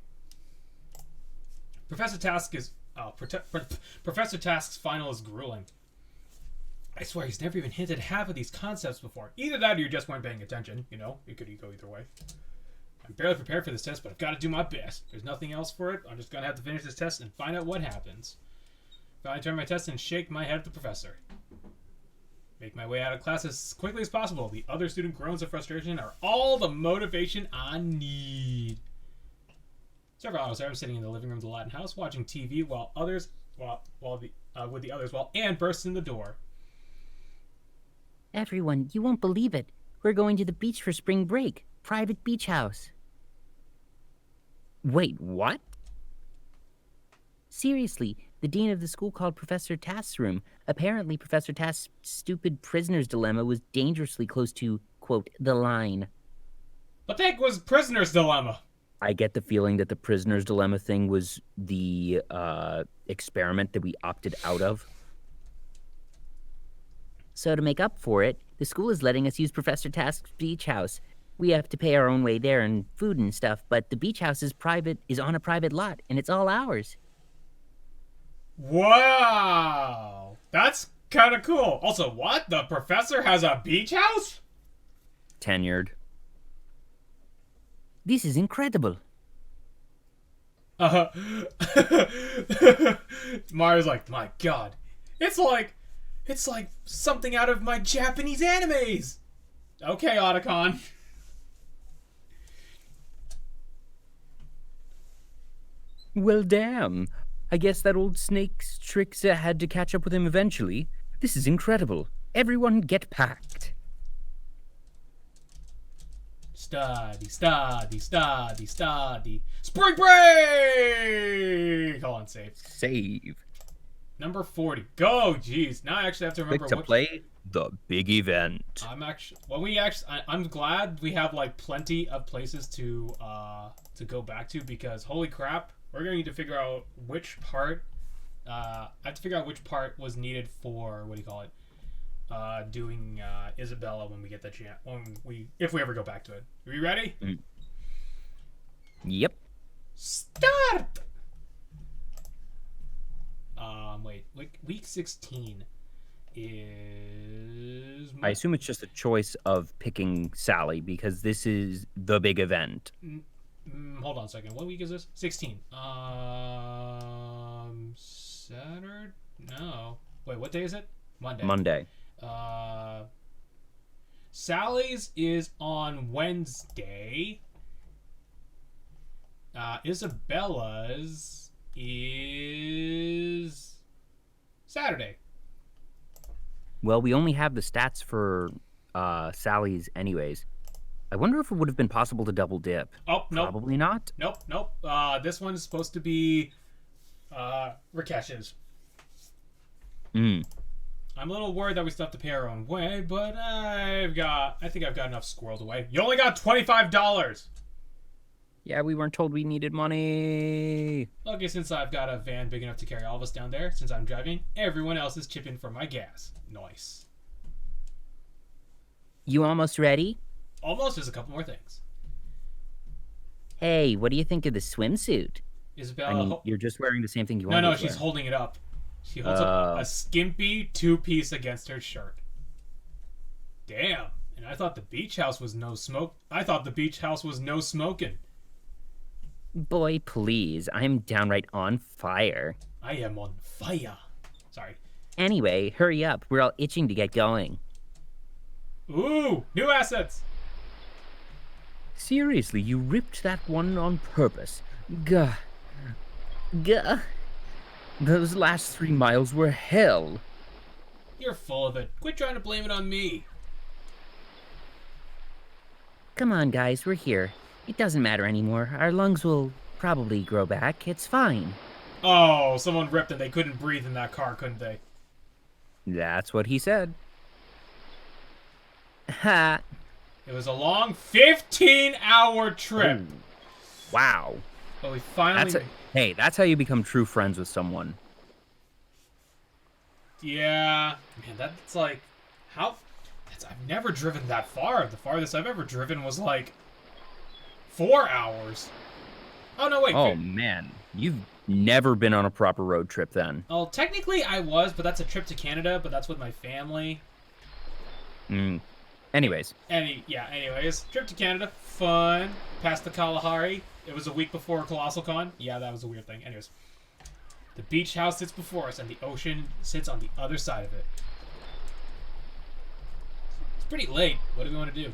Speaker 2: Professor Task's final is grueling. I swear he's never even hinted half of these concepts before. Either that or you just weren't paying attention. You know, it could go either way. I'm barely prepared for this test, but I've got to do my best. There's nothing else for it. I'm just going to have to finish this test and find out what happens. Finally turn my test and shake my head at the professor. Make my way out of class as quickly as possible. The other student groans of frustration are all the motivation I need. Several hours later, I'm sitting in the living room of the Latin house watching TV while Anne bursts in the door.
Speaker 3: Everyone, you won't believe it. We're going to the beach for spring break. Private beach house.
Speaker 1: Wait, what?
Speaker 3: Seriously, the dean of the school called Professor Task's room. Apparently, Professor Task's stupid prisoner's dilemma was dangerously close to, quote, the line.
Speaker 2: What the heck was prisoner's dilemma?
Speaker 1: I get the feeling that the prisoner's dilemma thing was the experiment that we opted out of.
Speaker 3: So to make up for it, the school is letting us use Professor Task's beach house. We have to pay our own way there and food and stuff, but the beach house is on a private lot, and it's all ours.
Speaker 2: Wow! That's kind of cool. Also, what? The professor has a beach house?
Speaker 1: Tenured.
Speaker 3: This is incredible.
Speaker 2: Mario's like, my god. It's like something out of my Japanese animes. Okay, Otacon.
Speaker 1: Well, damn. I guess that old snake's tricks had to catch up with him eventually. This is incredible. Everyone get packed.
Speaker 2: Study. Spring break! Hold on, save.
Speaker 1: Save.
Speaker 2: Number 40. Go, jeez. Now I actually have to remember
Speaker 1: Click to play the big event.
Speaker 2: I'm glad we have like plenty of places to go back to, because holy crap, we're gonna need to figure out which part I have to figure out which part was needed for what do you call it? Doing Isabella when we get the chance. If we ever go back to it. Are you ready?
Speaker 1: Yep.
Speaker 2: Start. Wait. Week 16 is.
Speaker 1: I assume it's just a choice of picking Sally because this is the big event.
Speaker 2: Hold on a second. What week is this? 16. Saturday? No. Wait, what day is it? Monday.
Speaker 1: Monday.
Speaker 2: Sally's is on Wednesday. Isabella's is Saturday.
Speaker 1: Well, we only have the stats for Sally's anyways. I wonder if it would have been possible to double dip.
Speaker 2: Oh, nope.
Speaker 1: Probably not.
Speaker 2: Nope. This one is supposed to be Rakesh's. I'm a little worried that we still have to pay our own way, but I think I've got enough squirreled away. You only got $25.
Speaker 1: Yeah, we weren't told we needed money.
Speaker 2: Okay, since I've got a van big enough to carry all of us down there, since I'm driving, everyone else is chipping for my gas. Nice.
Speaker 3: You almost ready?
Speaker 2: Almost. There's a couple more things.
Speaker 3: Hey, what do you think of the swimsuit?
Speaker 2: Isabella.
Speaker 1: I mean, you're just wearing the same thing you
Speaker 2: No,
Speaker 1: wanted to
Speaker 2: she's
Speaker 1: wear.
Speaker 2: holding it up. She holds up a skimpy 2-piece against her shirt. Damn. And I thought the beach house was no smoke. I thought the beach house was no smoking.
Speaker 3: Boy, please, I'm downright on fire.
Speaker 2: I am on fire. Sorry.
Speaker 3: Anyway, hurry up. We're all itching to get going.
Speaker 2: Ooh, new assets.
Speaker 1: Seriously, you ripped that one on purpose. Gah.
Speaker 3: Gah.
Speaker 1: Those last 3 miles were hell.
Speaker 2: You're full of it. Quit trying to blame it on me.
Speaker 3: Come on, guys, we're here. It doesn't matter anymore. Our lungs will probably grow back. It's fine.
Speaker 2: Oh, someone ripped and they couldn't breathe in that car, couldn't they?
Speaker 1: That's what he said.
Speaker 3: Ha!
Speaker 2: It was a long 15-hour trip.
Speaker 1: Ooh. Wow.
Speaker 2: But we finally...
Speaker 1: Hey, that's how you become true friends with someone.
Speaker 2: Yeah. Man, that's like... I've never driven that far. The farthest I've ever driven was like 4 hours. Oh, no, wait.
Speaker 1: Oh, man. You've never been on a proper road trip then.
Speaker 2: Oh, technically I was, but that's a trip to Canada, but that's with my family.
Speaker 1: Anyways.
Speaker 2: Anyways. Trip to Canada. Fun. Past the Kalahari. It was a week before Colossal Con. Yeah, that was a weird thing. Anyways. The beach house sits before us, and the ocean sits on the other side of it. It's pretty late. What do we want to do?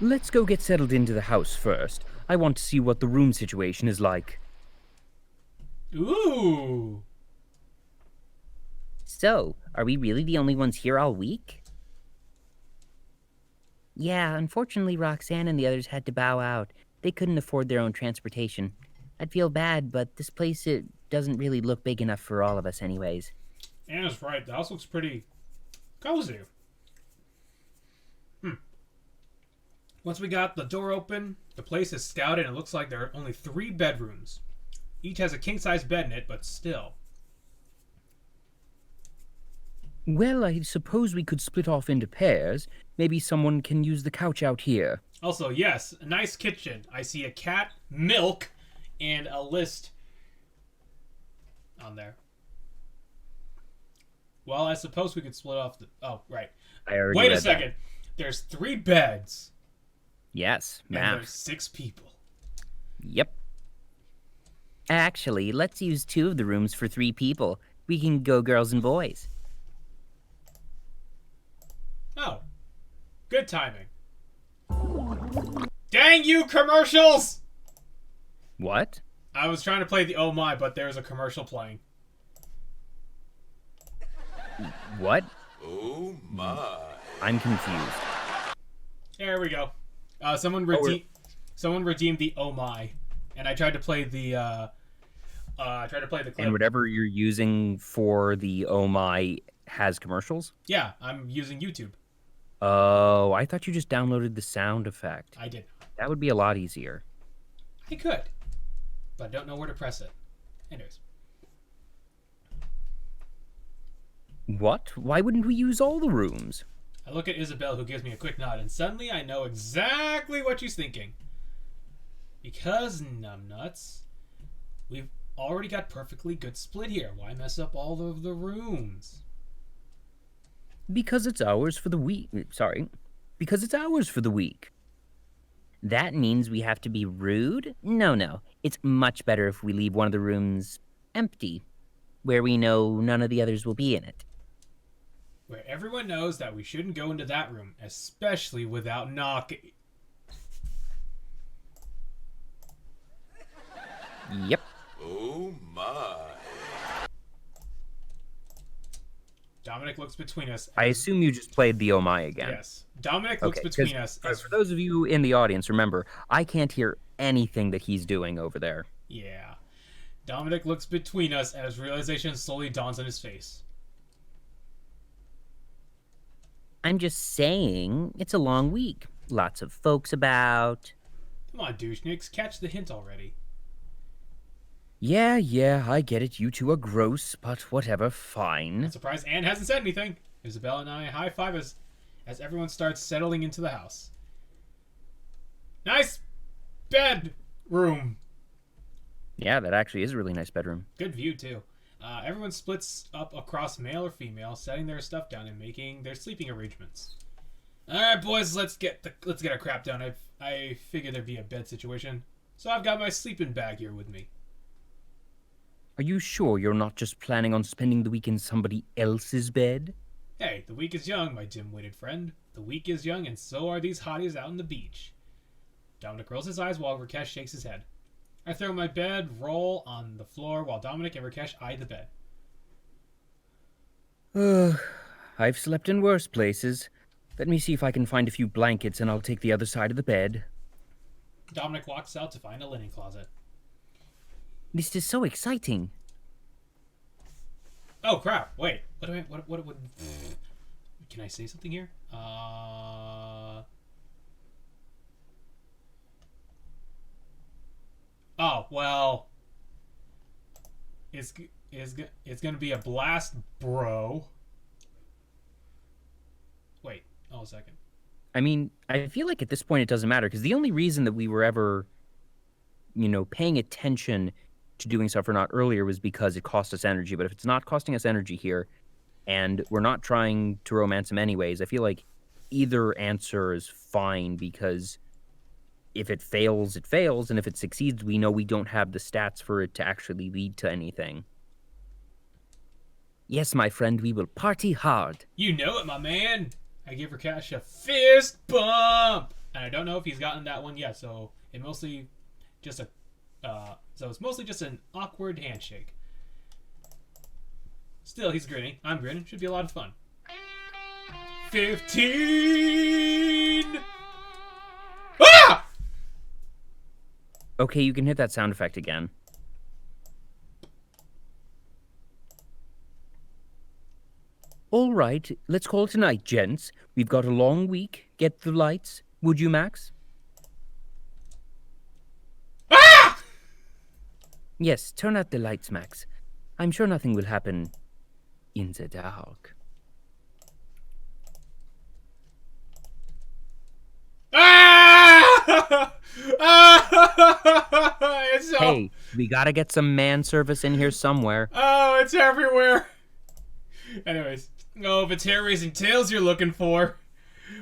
Speaker 1: Let's go get settled into the house first. I want to see what the room situation is like.
Speaker 2: Ooh.
Speaker 3: So, are we really the only ones here all week? Yeah, unfortunately, Roxanne and the others had to bow out. They couldn't afford their own transportation. I'd feel bad, but this place, it doesn't really look big enough for all of us anyways.
Speaker 2: Anna's right. The house looks pretty cozy. Once we got the door open, the place is scouted and it looks like there are only 3 bedrooms. Each has a king-size bed in it, but still.
Speaker 1: Well, I suppose we could split off into pairs. Maybe someone can use the couch out here.
Speaker 2: Also, yes, a nice kitchen. I see a cat, milk, and a list on there. Well, I suppose we could split off the... Oh, right.
Speaker 1: I already
Speaker 2: Wait a
Speaker 1: read
Speaker 2: second. There's 3 beds.
Speaker 1: Yes,
Speaker 2: And
Speaker 1: math.
Speaker 2: there's 6 people.
Speaker 1: Yep.
Speaker 3: Actually, let's use 2 of the rooms for 3 people. We can go girls and boys.
Speaker 2: Oh. Good timing. Dang you, commercials!
Speaker 1: What?
Speaker 2: I was trying to play the Oh My, but there's a commercial playing.
Speaker 1: What?
Speaker 5: Oh my.
Speaker 1: I'm confused.
Speaker 2: There we go. Someone redeemed the Oh My, and I tried to play the clip.
Speaker 1: And whatever you're using for the Oh My has commercials?
Speaker 2: Yeah, I'm using YouTube.
Speaker 1: Oh, I thought you just downloaded the sound effect.
Speaker 2: I did.
Speaker 1: That would be a lot easier.
Speaker 2: I could, but I don't know where to press it. Anyways,
Speaker 1: What? Why wouldn't we use all the rooms?
Speaker 2: I look at Isabel, who gives me a quick nod, and suddenly I know exactly what she's thinking. Because, numbnuts, we've already got perfectly good split here. Why mess up all of the rooms?
Speaker 1: Because it's ours for the week. Sorry. Because it's ours for the week.
Speaker 3: That means we have to be rude? No. It's much better if we leave one of the rooms empty, where we know none of the others will be in it.
Speaker 2: Where everyone knows that we shouldn't go into that room, especially without knocking.
Speaker 3: Yep.
Speaker 5: Oh my.
Speaker 2: Dominic looks between us.
Speaker 1: I assume you just played the Oh My again.
Speaker 2: Yes. Dominic looks between us.
Speaker 1: For those of you in the audience, remember, I can't hear anything that he's doing over there.
Speaker 2: Yeah. Dominic looks between us as realization slowly dawns on his face.
Speaker 3: I'm just saying, it's a long week. Lots of folks about.
Speaker 2: Come on, douchenicks, catch the hint already.
Speaker 1: Yeah, I get it. You two are gross, but whatever, fine.
Speaker 2: I'm surprised Anne hasn't said anything. Isabel and I high five as everyone starts settling into the house. Nice bedroom.
Speaker 1: Yeah, that actually is a really nice bedroom.
Speaker 2: Good view, too. Everyone splits up across male or female, setting their stuff down and making their sleeping arrangements. All right, boys, let's get our crap done. I figured there'd be a bed situation, so I've got my sleeping bag here with me.
Speaker 1: Are you sure you're not just planning on spending the week in somebody else's bed?
Speaker 2: Hey, the week is young, my dim-witted friend. The week is young, and so are these hotties out on the beach. Dominic rolls his eyes while Rakesh shakes his head. I throw my bed roll on the floor while Dominic and Rakesh eye the bed.
Speaker 1: I've slept in worse places. Let me see if I can find a few blankets and I'll take the other side of the bed.
Speaker 2: Dominic walks out to find a linen closet.
Speaker 3: This is so exciting.
Speaker 2: Oh crap! Wait, what? Can I say something here? Oh well. It's gonna be a blast, bro. Wait, a second.
Speaker 1: I mean, I feel like at this point it doesn't matter because the only reason that we were ever, paying attention to doing stuff or not earlier was because it cost us energy. But if it's not costing us energy here and we're not trying to romance him anyways, I feel like either answer is fine because if it fails, it fails. And if it succeeds, we know we don't have the stats for it to actually lead to anything. Yes, my friend, we will party hard.
Speaker 2: You know it, my man. I give Rakesh a fist bump. And I don't know if he's gotten that one yet, so it's mostly just an awkward handshake. Still, he's grinning. I'm grinning. Should be a lot of fun. 15! Ah!
Speaker 1: Okay, you can hit that sound effect again. All right, let's call it tonight, gents. We've got a long week. Get the lights. Would you, Max?
Speaker 2: Ah!
Speaker 1: Yes, turn out the lights, Max. I'm sure nothing will happen in the dark.
Speaker 2: Ah! Ah! It's all...
Speaker 1: Hey, we gotta get some man service in here somewhere.
Speaker 2: Oh, it's everywhere. Anyways, if it's hair-raising tales you're looking for,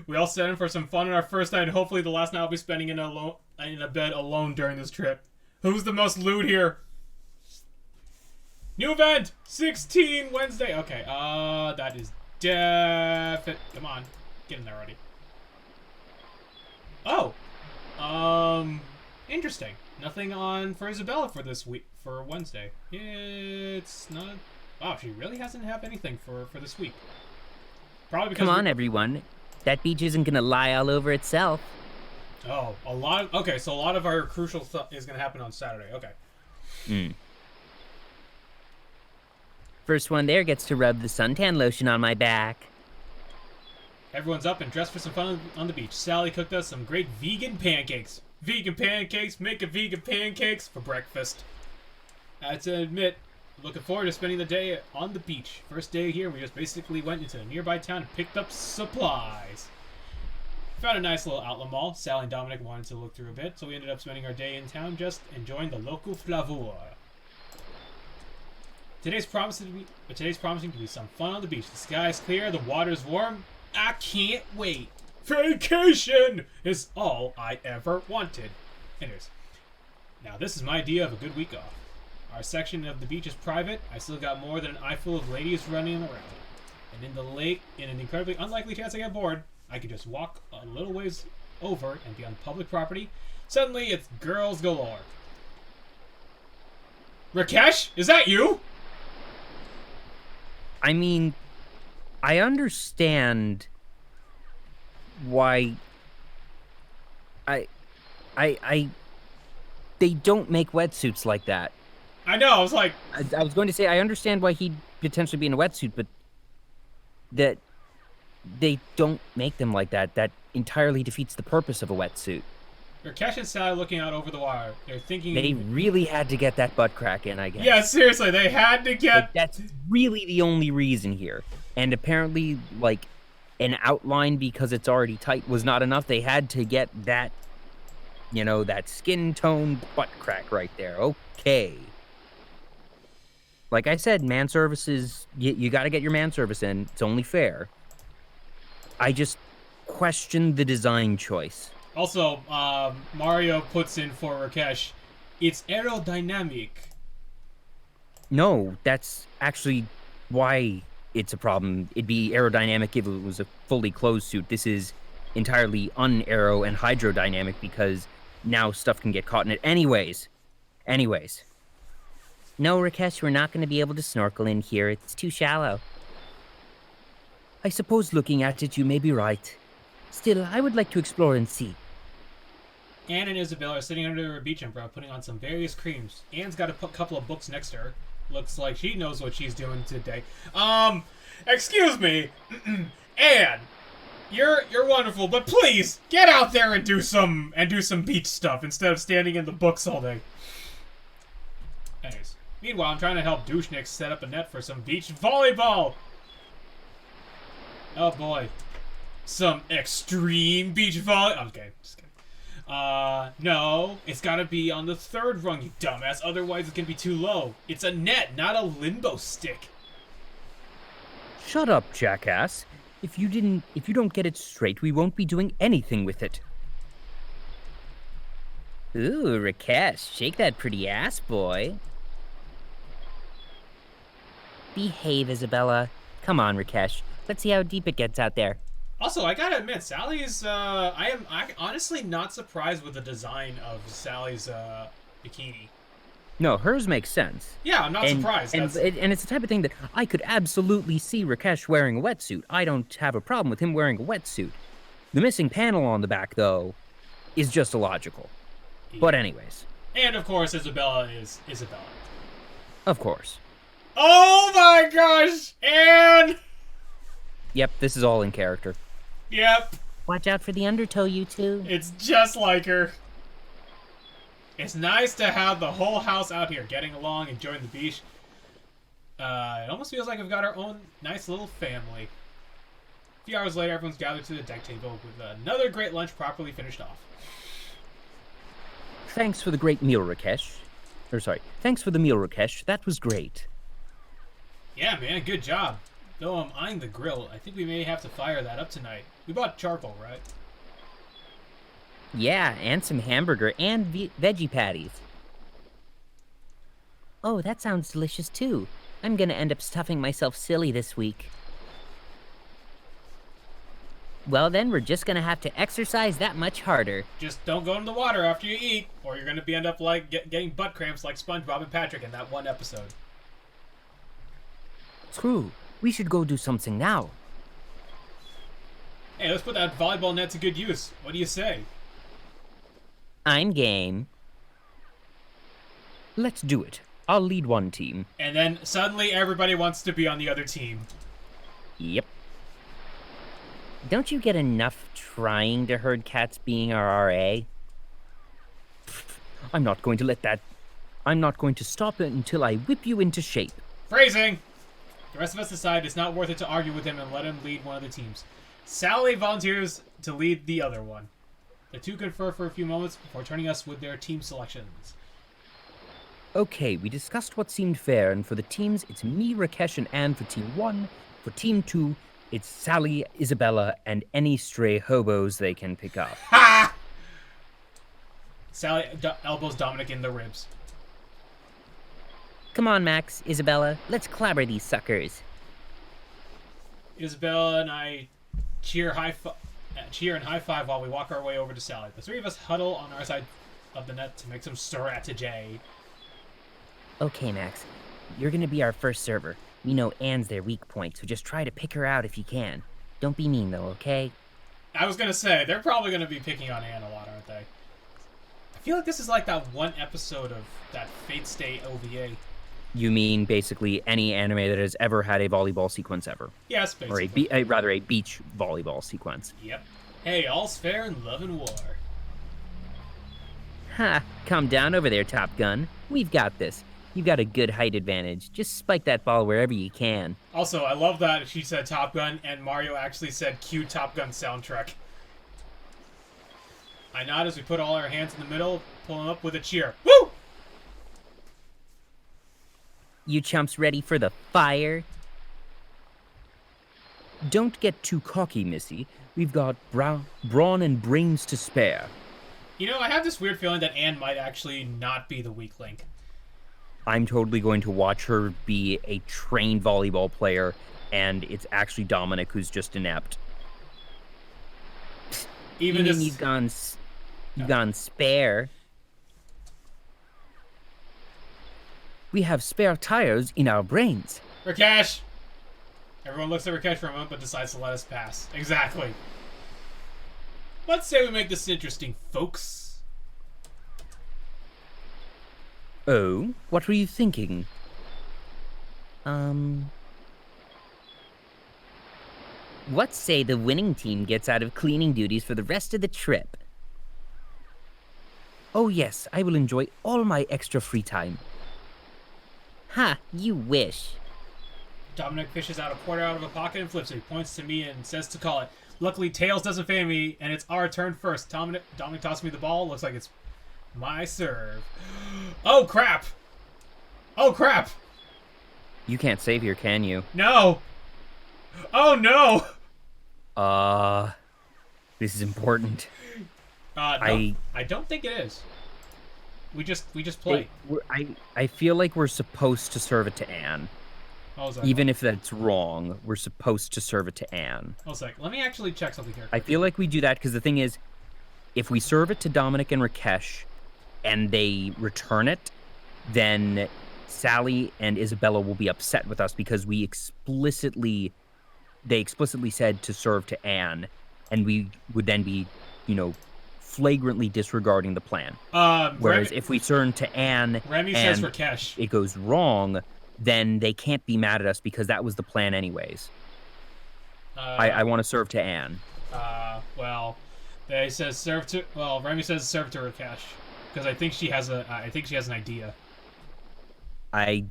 Speaker 2: we all set in for some fun on our first night. Hopefully, the last night I'll be spending in a bed alone during this trip. Who's the most lewd here? New event, 16 Wednesday. Okay, that is definite. Come on, get in there already. Oh, interesting. Nothing on for Isabella for this week, for Wednesday. It's not. Wow, she really hasn't have anything for this week. Probably because.
Speaker 3: Come on, everyone. That beach isn't gonna lie all over itself.
Speaker 2: Oh, okay, so a lot of our crucial stuff is gonna happen on Saturday. Okay.
Speaker 3: First one there gets to rub the suntan lotion on my back.
Speaker 2: Everyone's up and dressed for some fun on the beach. Sally cooked us some great vegan pancakes. Vegan pancakes, making vegan pancakes for breakfast. I have to admit, Looking forward to spending the day on the beach. First day here, we just basically went into the nearby town and picked up supplies. Found a nice little outlet mall. Sally and Dominic wanted to look through a bit, so we ended up spending our day in town just enjoying the local flavor. Today's promising to be some fun on the beach. The sky is clear, the water's warm. I can't wait. Vacation is all I ever wanted. Anyways, now this is my idea of a good week off. Our section of the beach is private. I still got more than an eyeful of ladies running around. And in the lake, in an incredibly unlikely chance I get bored, I could just walk a little ways over and be on public property. Suddenly, it's girls galore. Rakesh, is that you?
Speaker 1: I mean, I understand why they don't make wetsuits like that.
Speaker 2: I know, I was like...
Speaker 1: I was going to say, I understand why he'd potentially be in a wetsuit, but that they don't make them like that. That entirely defeats the purpose of a wetsuit.
Speaker 2: Rakesh and Sally looking out over the water. They're thinking...
Speaker 1: They really had to get that butt crack in, I guess.
Speaker 2: Yeah, seriously, they had to get...
Speaker 1: Like, that's really the only reason here. And apparently, like, an outline because it's already tight was not enough. They had to get that, you know, that skin-toned butt crack right there. Okay. Like I said, man services, you got to get your man service in. It's only fair. I just questioned the design choice.
Speaker 2: Also, Mario puts in for Rakesh, it's aerodynamic.
Speaker 1: No, that's actually why it's a problem. It'd be aerodynamic if it was a fully closed suit. This is entirely un-aero and hydrodynamic because now stuff can get caught in it. Anyways.
Speaker 3: No, Rakesh, we're not going to be able to snorkel in here. It's too shallow.
Speaker 1: I suppose looking at it, you may be right. Still, I would like to explore and see.
Speaker 2: Anne and Isabel are sitting under a beach umbrella putting on some various creams. Anne's got a couple of books next to her. Looks like she knows what she's doing today. Excuse me. Anne, you're wonderful, but please get out there and do some beach stuff instead of standing in the books all day. Anyways, meanwhile, I'm trying to help Douchnik set up a net for some beach volleyball. Oh boy, some extreme beach volley. Okay, just kidding. No, it's gotta be on the third rung, you dumbass. Otherwise, it's gonna be too low. It's a net, not a limbo stick.
Speaker 1: Shut up, jackass. If you don't get it straight, we won't be doing anything with it.
Speaker 3: Ooh, Rakesh, shake that pretty ass, boy. Behave, Isabella. Come on, Rakesh. Let's see how deep it gets out there.
Speaker 2: Also, I gotta admit, Sally's, I'm honestly not surprised with the design of Sally's, bikini.
Speaker 1: No, hers makes sense.
Speaker 2: Yeah, I'm not surprised.
Speaker 1: And it's the type of thing that I could absolutely see Rakesh wearing a wetsuit. I don't have a problem with him wearing a wetsuit. The missing panel on the back, though, is just illogical.
Speaker 2: Yeah.
Speaker 1: But anyways.
Speaker 2: And, of course, Isabella is Isabella.
Speaker 1: Of course.
Speaker 2: Oh my gosh! And...
Speaker 1: Yep, this is all in character.
Speaker 2: Yep.
Speaker 3: Watch out for the undertow, you two.
Speaker 2: It's just like her. It's nice to have the whole house out here getting along, enjoying the beach. It almost feels like we've got our own nice little family. A few hours later, everyone's gathered to the deck table with another great lunch properly finished off.
Speaker 1: Thanks for the great meal, Rakesh. Thanks for the meal, Rakesh. That was great.
Speaker 2: Yeah, man, good job. Though I'm eyeing the grill, I think we may have to fire that up tonight. We bought charcoal, right?
Speaker 3: Yeah, and some hamburger and veggie patties. Oh, that sounds delicious too. I'm gonna end up stuffing myself silly this week. Well then, we're just gonna have to exercise that much harder.
Speaker 2: Just don't go in the water after you eat, or you're gonna end up like getting butt cramps like SpongeBob and Patrick in that one episode.
Speaker 1: True. We should go do something now.
Speaker 2: Hey, let's put that volleyball net to good use. What do you say?
Speaker 3: I'm game.
Speaker 1: Let's do it. I'll lead one team.
Speaker 2: And then suddenly everybody wants to be on the other team.
Speaker 1: Yep.
Speaker 3: Don't you get enough trying to herd cats being our RA?
Speaker 1: I'm not going to let I'm not going to stop it until I whip you into shape.
Speaker 2: Phrasing! The rest of us decide it's not worth it to argue with him and let him lead one of the teams. Sally volunteers to lead the other one. The two confer for a few moments before turning us with their team selections.
Speaker 1: Okay, we discussed what seemed fair, and for the teams, it's me, Rakesh, and Anne for Team 1. For Team 2, it's Sally, Isabella, and any stray hobos they can pick up.
Speaker 2: Ha! Sally elbows Dominic in the ribs.
Speaker 3: Come on, Max, Isabella, let's clobber these suckers.
Speaker 2: Isabella and I cheer and high five while we walk our way over to Sally. The three of us huddle on our side of the net to make some strategy.
Speaker 3: Okay, Max, you're gonna be our first server. We know Anne's their weak point, so just try to pick her out if you can. Don't be mean, though, okay?
Speaker 2: I was gonna say, they're probably gonna be picking on Anne a lot, aren't they? I feel like this is like that one episode of that Fate Stay OVA.
Speaker 1: You mean basically any anime that has ever had a volleyball sequence ever?
Speaker 2: Yes, basically.
Speaker 1: Or rather a beach volleyball sequence.
Speaker 2: Yep. Hey, all's fair in love and war.
Speaker 3: Ha! Calm down over there, Top Gun. We've got this. You've got a good height advantage. Just spike that ball wherever you can.
Speaker 2: Also, I love that she said Top Gun and Mario actually said cue Top Gun soundtrack. I nod as we put all our hands in the middle, pulling up with a cheer. Woo!
Speaker 3: You chumps ready for the fire?
Speaker 1: Don't get too cocky, Missy. We've got brawn and brains to spare.
Speaker 2: You know, I have this weird feeling that Anne might actually not be the weak link.
Speaker 1: I'm totally going to watch her be a trained volleyball player, and it's actually Dominic who's just inept.
Speaker 2: Even
Speaker 3: You
Speaker 2: this...
Speaker 3: mean you've gone spare?
Speaker 1: We have spare tires in our brains.
Speaker 2: Rakesh! Everyone looks at Rakesh for a moment, but decides to let us pass. Exactly. Let's say we make this interesting, folks.
Speaker 1: Oh, what were you thinking?
Speaker 3: What say the winning team gets out of cleaning duties for the rest of the trip?
Speaker 1: Oh yes, I will enjoy all my extra free time.
Speaker 3: Ha! You wish.
Speaker 2: Dominic fishes out a quarter out of a pocket and flips it. He points to me and says to call it. Luckily, Tails doesn't fail me, and it's our turn first. Dominic tosses me the ball. Looks like it's my serve. Oh, crap! Oh, crap!
Speaker 1: You can't save here, can you?
Speaker 2: No! Oh, no!
Speaker 1: This is important.
Speaker 2: No, I don't think it is. We just play.
Speaker 1: I feel like we're supposed to serve it to Anne. Even if that's wrong, we're supposed to serve it to Anne.
Speaker 2: I was like, let me actually check something here.
Speaker 1: I feel like we do that because the thing is, if we serve it to Dominic and Rakesh, and they return it, then Sally and Isabella will be upset with us because they explicitly said to serve to Anne, and we would then be, flagrantly disregarding the plan. Whereas if we turn to Anne
Speaker 2: Remy
Speaker 1: and
Speaker 2: says Rakesh.
Speaker 1: it goes wrong, then they can't be mad at us because that was the plan anyways. I want to serve to Anne.
Speaker 2: Well, they says serve to. Well, Remy says serve to Rakesh because I think she has an idea.
Speaker 1: I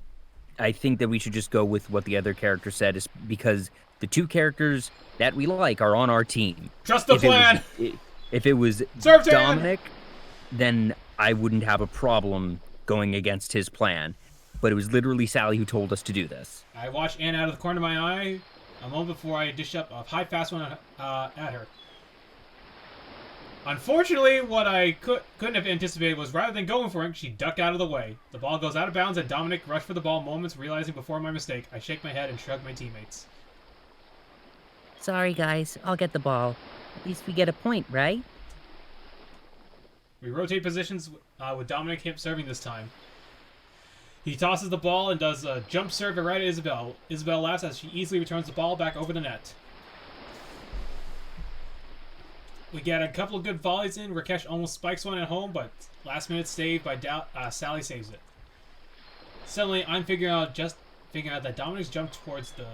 Speaker 1: think that we should just go with what the other character said, is because the two characters that we like are on our team.
Speaker 2: Trust the plan.
Speaker 1: If it was
Speaker 2: serve to
Speaker 1: Dominic,
Speaker 2: Anne.
Speaker 1: then I wouldn't have a problem going against his plan. But it was literally Sally who told us to do this.
Speaker 2: I watched Anne out of the corner of my eye a moment before I dish up a high fast one at her. Unfortunately, what I couldn't have anticipated was rather than going for him, she ducked out of the way. The ball goes out of bounds and Dominic rushed for the ball moments, realizing before my mistake. I shake my head and shrug my teammates.
Speaker 3: Sorry, guys. I'll get the ball. At least we get a point, right?
Speaker 2: We rotate positions with Dominic serving this time. He tosses the ball and does a jump serve right at Isabel. Isabel laughs as she easily returns the ball back over the net. We get a couple of good volleys in. Rakesh almost spikes one at home, but last minute save by Sally saves it. Suddenly, I'm figuring out that Dominic's jump towards the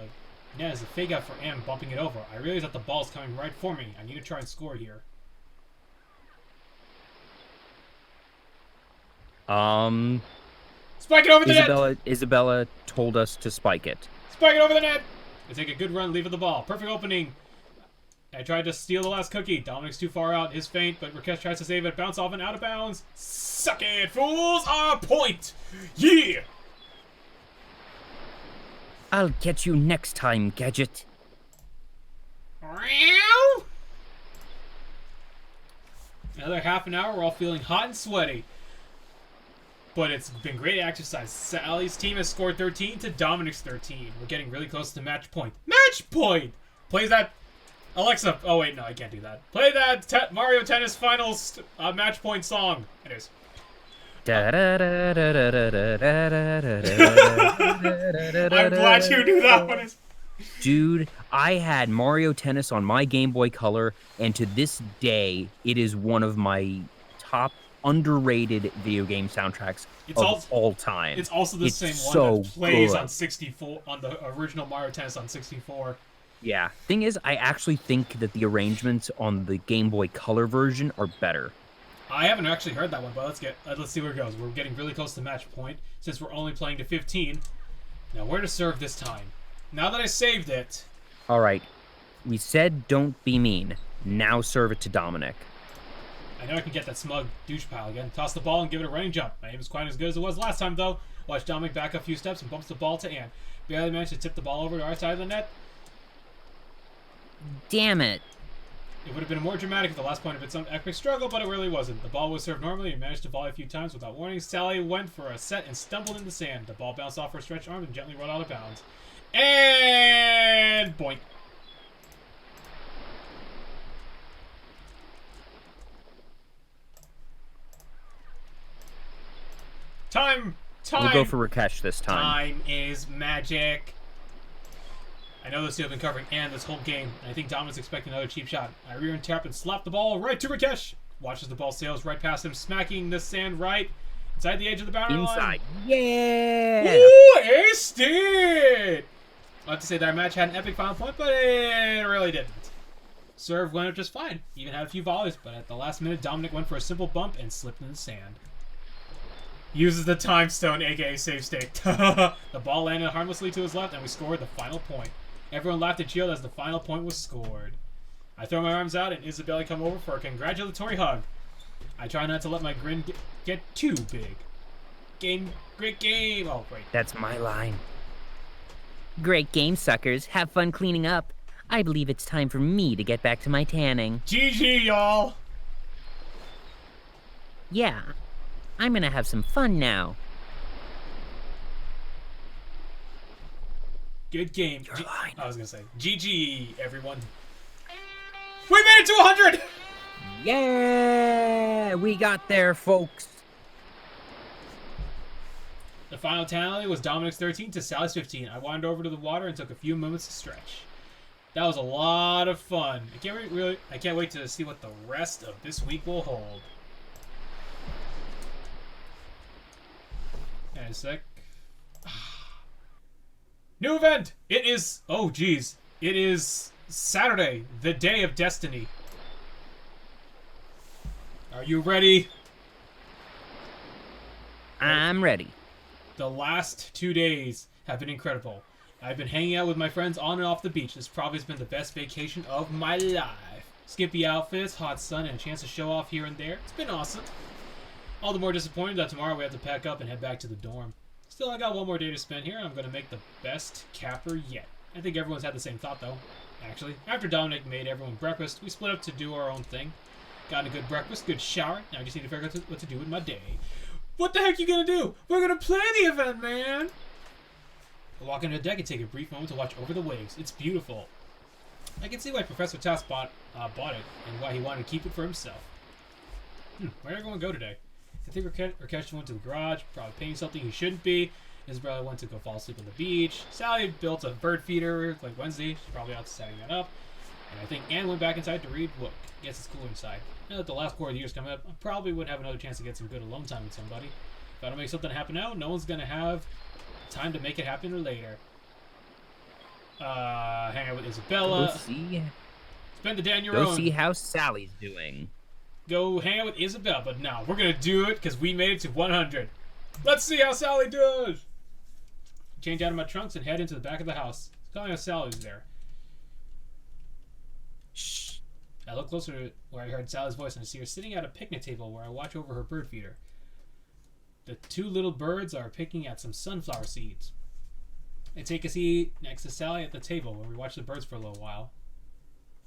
Speaker 2: net is a fake out for Anne, bumping it over. I realize that the ball's coming right for me. I need to try and score here. Spike it over the net!
Speaker 1: Isabella told us to spike it.
Speaker 2: Spike it over the net! They take a good run, leave it the ball. Perfect opening. I tried to steal the last cookie. Dominic's too far out. His feint, but Rakesh tries to save it. Bounce off and out of bounds. Suck it, fools! A point! Yeah!
Speaker 3: I'll catch you next time, Gadget.
Speaker 2: Another half an hour, we're all feeling hot and sweaty. But it's been great exercise. Sally's team has scored 13 to Dominic's 13. We're getting really close to match point. Match point! Plays that... Alexa... Oh, wait, no, I can't do that. Play that Mario Tennis Finals match point song. It is. I'm glad you knew that one.
Speaker 1: Dude, I had Mario Tennis on my Game Boy Color, and to this day, it is one of my top underrated video game soundtracks of all time.
Speaker 2: It's also the same one that plays on 64, on the original Mario Tennis on 64.
Speaker 1: Yeah. Thing is, I actually think that the arrangements on the Game Boy Color version are better.
Speaker 2: I haven't actually heard that one, but let's see where it goes. We're getting really close to match point, since we're only playing to 15. Now, where to serve this time? Now that I saved it...
Speaker 1: All right. We said don't be mean. Now serve it to Dominic.
Speaker 2: I know I can get that smug douche pile again. Toss the ball and give it a running jump. My aim is quite as good as it was last time, though. Watch Dominic back a few steps and bumps the ball to Ann. Barely managed to tip the ball over to our side of the net.
Speaker 3: Damn it.
Speaker 2: It would have been more dramatic if the last point had been some epic struggle, but it really wasn't. The ball was served normally and managed to volley a few times without warning. Sally went for a set and stumbled in the sand. The ball bounced off her stretched arm and gently rolled out of bounds. And... boink. Time!
Speaker 1: We'll go for Rakesh this time.
Speaker 2: Time is magic. I know this team has been covering Ann this whole game, and I think Dominic's expecting another cheap shot. I rear and tap and slap the ball right to Rakesh. Watches the ball sails right past him, smacking the sand right inside the edge of the boundary line.
Speaker 1: Inside. Yeah!
Speaker 2: Ooh, aced it! I'll have to say that our match had an epic final point, but it really didn't. Serve went up just fine. Even had a few volleys, but at the last minute, Dominic went for a simple bump and slipped in the sand. Uses the time stone, aka save state. The ball landed harmlessly to his left, and we scored the final point. Everyone laughed and cheered as the final point was scored. I throw my arms out, and Isabella come over for a congratulatory hug. I try not to let my grin get too big. Great game. Oh, wait.
Speaker 3: That's my line. Great game, suckers. Have fun cleaning up. I believe it's time for me to get back to my tanning.
Speaker 2: GG, y'all.
Speaker 3: Yeah. I'm gonna have some fun now.
Speaker 2: Good game.
Speaker 3: Your line.
Speaker 2: I was gonna say GG, everyone. We made it to 100.
Speaker 1: Yeah! We got there, folks.
Speaker 2: The final tally was Dominic's 13 to Sally's 15. I wandered over to the water and took a few moments to stretch. That was a lot of fun. I can't wait to see what the rest of this week will hold. And a sec. New event! It is... oh, geez. It is Saturday, the day of destiny. Are you ready?
Speaker 3: I'm ready.
Speaker 2: The last 2 days have been incredible. I've been hanging out with my friends on and off the beach. This probably has been the best vacation of my life. Skimpy outfits, hot sun, and a chance to show off here and there. It's been awesome. All the more disappointed that tomorrow we have to pack up and head back to the dorm. Still, I got one more day to spend here, and I'm going to make the best capper yet. I think everyone's had the same thought, though. Actually, after Dominic made everyone breakfast, we split up to do our own thing. Got a good breakfast, good shower. Now I just need to figure out what to do with my day. What the heck you gonna do? We're gonna play the event, man! I walk into the deck and take a brief moment to watch over the waves. It's beautiful. I can see why Professor Task bought it, and why he wanted to keep it for himself. Where'd everyone go today? I think Rakesh went to the garage, probably painting something he shouldn't be. His brother went to go fall asleep on the beach. Sally built a bird feeder like Wednesday. She's probably out setting that up. And I think Anne went back inside to read book. Guess it's cooler inside. Now that the last quarter of the year's coming up, I probably would have another chance to get some good alone time with somebody. If I don't make something happen now, no one's gonna have time to make it happen later. Hang out with Isabella. Spend the day on your own.
Speaker 1: Go see how Sally's doing.
Speaker 2: Go hang out with Isabella. But no, we're gonna do it because we made it to 100. Let's see how Sally does. Change out of my trunks and head into the back of the house. Calling how Sally's there. Shh. I look closer to where I heard Sally's voice and I see her sitting at a picnic table where I watch over her bird feeder. The two little birds are picking at some sunflower seeds. I take a seat next to Sally at the table where we watch the birds for a little while.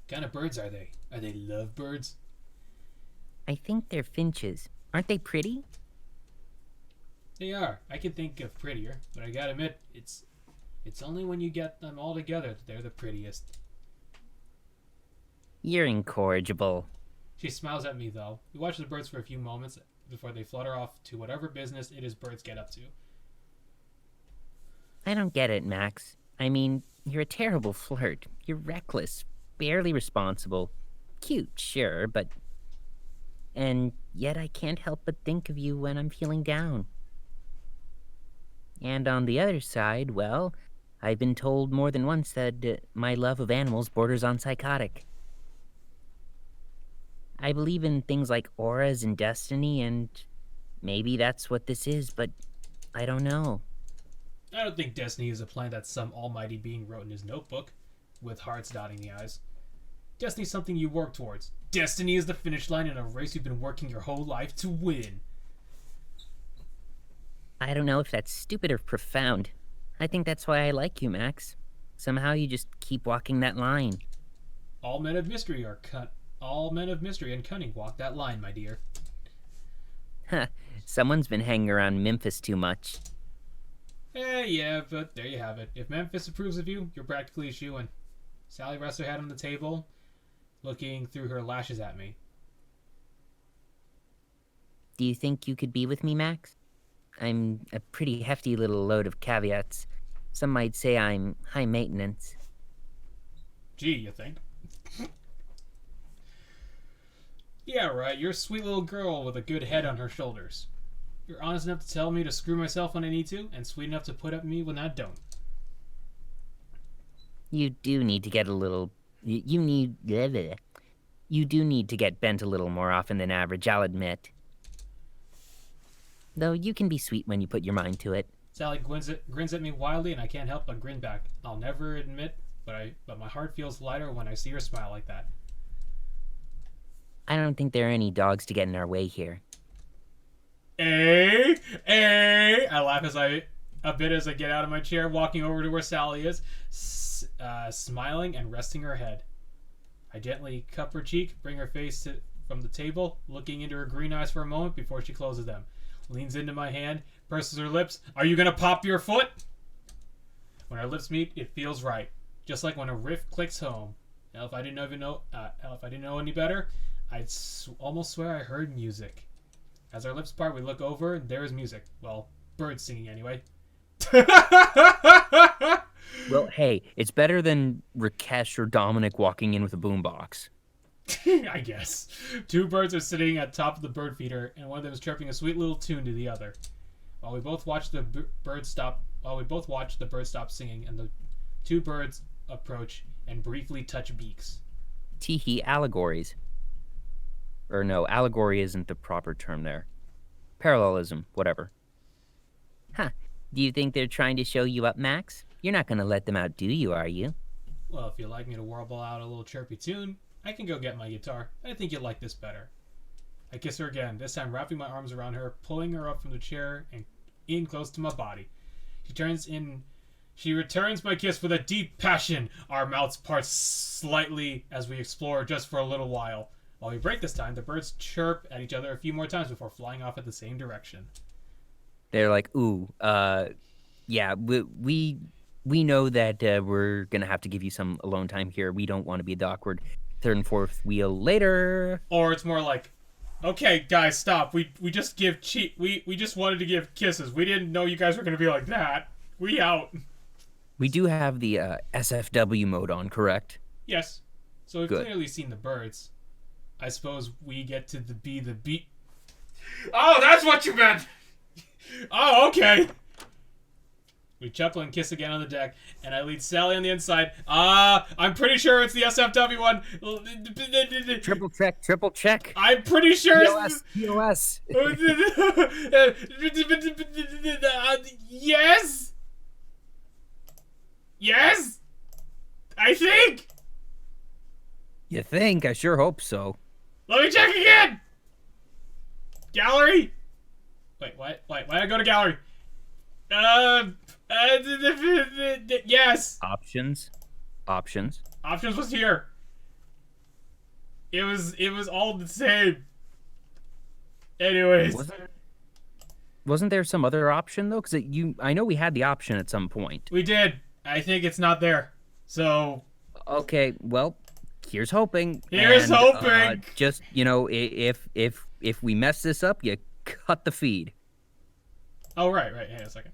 Speaker 2: What kind of birds are they? Are they lovebirds?
Speaker 3: I think they're finches. Aren't they pretty?
Speaker 2: They are. I can think of prettier, but I gotta admit, it's only when you get them all together that they're the prettiest.
Speaker 3: You're incorrigible.
Speaker 2: She smiles at me, though. We watch the birds for a few moments before they flutter off to whatever business it is birds get up to.
Speaker 3: I don't get it, Max. I mean, you're a terrible flirt. You're reckless, barely responsible. Cute, sure, but... And yet I can't help but think of you when I'm feeling down. And on the other side, well, I've been told more than once that my love of animals borders on psychotic. I believe in things like auras and destiny, and maybe that's what this is, but I don't know.
Speaker 2: I don't think destiny is a plan that some almighty being wrote in his notebook, with hearts dotting the I's. Destiny's something you work towards. Destiny is the finish line in a race you've been working your whole life to win.
Speaker 3: I don't know if that's stupid or profound. I think that's why I like you, Max. Somehow you just keep walking that line.
Speaker 2: All men of mystery and cunning walk that line, my dear.
Speaker 3: Huh, someone's been hanging around Memphis too much.
Speaker 2: Yeah, but there you have it. If Memphis approves of you, you're practically a shoo-in. Sally rests her head on the table, looking through her lashes at me.
Speaker 3: Do you think you could be with me, Max? I'm a pretty hefty little load of caveats. Some might say I'm high maintenance.
Speaker 2: Gee, you think? Yeah, right. You're a sweet little girl with a good head on her shoulders. You're honest enough to tell me to screw myself when I need to, and sweet enough to put up with me when I don't.
Speaker 3: You do need to get a little... You need... You do need to get bent a little more often than average, I'll admit. Though you can be sweet when you put your mind to it.
Speaker 2: Sally grins at me wildly, and I can't help but grin back. I'll never admit, but my heart feels lighter when I see her smile like that.
Speaker 3: I don't think there are any dogs to get in our way here.
Speaker 2: I laugh as I get out of my chair, walking over to where Sally is, smiling and resting her head. I gently cup her cheek, bring her face from the table, looking into her green eyes for a moment before she closes them. Leans into my hand, purses her lips. Are you gonna pop your foot? When our lips meet, it feels right, just like when a riff clicks home. Now, if I didn't know any better, I'd almost swear I heard music. As our lips part, we look over, and there is music. Well, birds singing anyway.
Speaker 3: Well, hey, it's better than Rakesh or Dominic walking in with a boombox.
Speaker 2: I guess. Two birds are sitting at top of the bird feeder, and one of them is chirping a sweet little tune to the other. While we both watch the bird stop singing, and the two birds approach and briefly touch beaks.
Speaker 3: Teehee allegories. Or no, allegory isn't the proper term there. Parallelism, whatever. Huh. Do you think they're trying to show you up, Max? You're not gonna let them outdo you, are you?
Speaker 2: Well, if you'd like me to warble out a little chirpy tune, I can go get my guitar. I think you'd like this better. I kiss her again, this time wrapping my arms around her, pulling her up from the chair and in close to my body. She returns my kiss with a deep passion. Our mouths part slightly as we explore just for a little while. While we break this time, the birds chirp at each other a few more times before flying off at the same direction.
Speaker 3: They're like, ooh, yeah, we know that we're gonna have to give you some alone time here. We don't want to be the awkward third and fourth wheel later.
Speaker 2: Or it's more like, okay, guys, stop. We just we just wanted to give kisses. We didn't know you guys were gonna be like that. We out.
Speaker 3: We do have the SFW mode on, correct?
Speaker 2: Yes. So we've
Speaker 3: Good.
Speaker 2: clearly seen the birds. I suppose we get to be the beat. Oh, that's what you meant! Oh, okay. We chuckle and kiss again on the deck, and I lead Sally on the inside. I'm pretty sure it's the SFW one.
Speaker 1: Triple check.
Speaker 2: I'm pretty sure
Speaker 1: POS, POS.
Speaker 2: Yes? Yes? I think?
Speaker 1: You think? I sure hope so.
Speaker 2: Let me check again! Gallery? Wait, what? Why did I go to gallery? Yes!
Speaker 1: Options.
Speaker 2: Options was here. It was all the same. Anyways.
Speaker 1: Wasn't there some other option though? Because I know we had the option at some point.
Speaker 2: We did. I think it's not there. So.
Speaker 1: Okay, well, here's hoping.
Speaker 2: Here's hoping.
Speaker 1: Just if we mess this up, you cut the feed.
Speaker 2: Oh right. Hang on a second.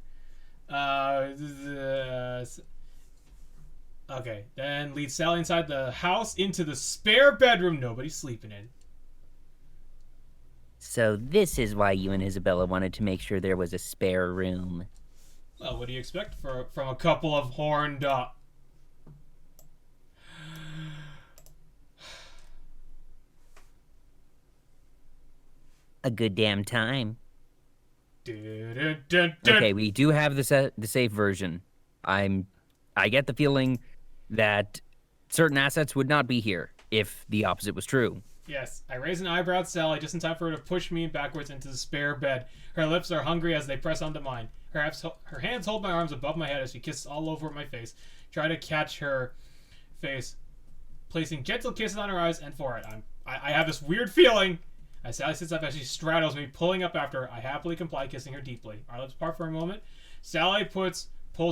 Speaker 2: Okay, then lead Sally inside the house into the spare bedroom nobody's sleeping in.
Speaker 3: So this is why you and Isabella wanted to make sure there was a spare room.
Speaker 2: Well, what do you expect from a couple of horned up?
Speaker 3: A good damn time.
Speaker 1: Okay, we do have the safe version. I get the feeling that certain assets would not be here if the opposite was true.
Speaker 2: Yes, I raise an eyebrow at Sally just in time for her to push me backwards into the spare bed. Her lips are hungry as they press onto mine. Her hands hold my arms above my head as she kisses all over my face. Try to catch her face, placing gentle kisses on her eyes and forehead. I have this weird feeling. As Sally sits up as she straddles me, pulling up after her, I happily comply, kissing her deeply. Our lips part for a moment. Sally pulls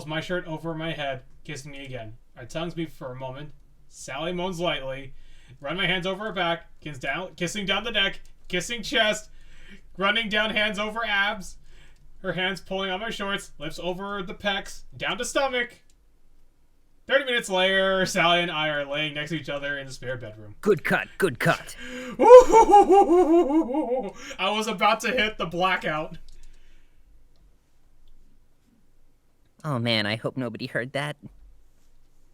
Speaker 2: my shirt over my head, kissing me again. Our tongues meet for a moment. Sally moans lightly. Run my hands over her back, kissing down the neck, kissing chest, running down hands over abs. Her hands pulling on my shorts, lips over the pecs, down to stomach. 30 minutes later, Sally and I are laying next to each other in the spare bedroom.
Speaker 1: Good cut.
Speaker 2: I was about to hit the blackout.
Speaker 3: Oh man, I hope nobody heard that.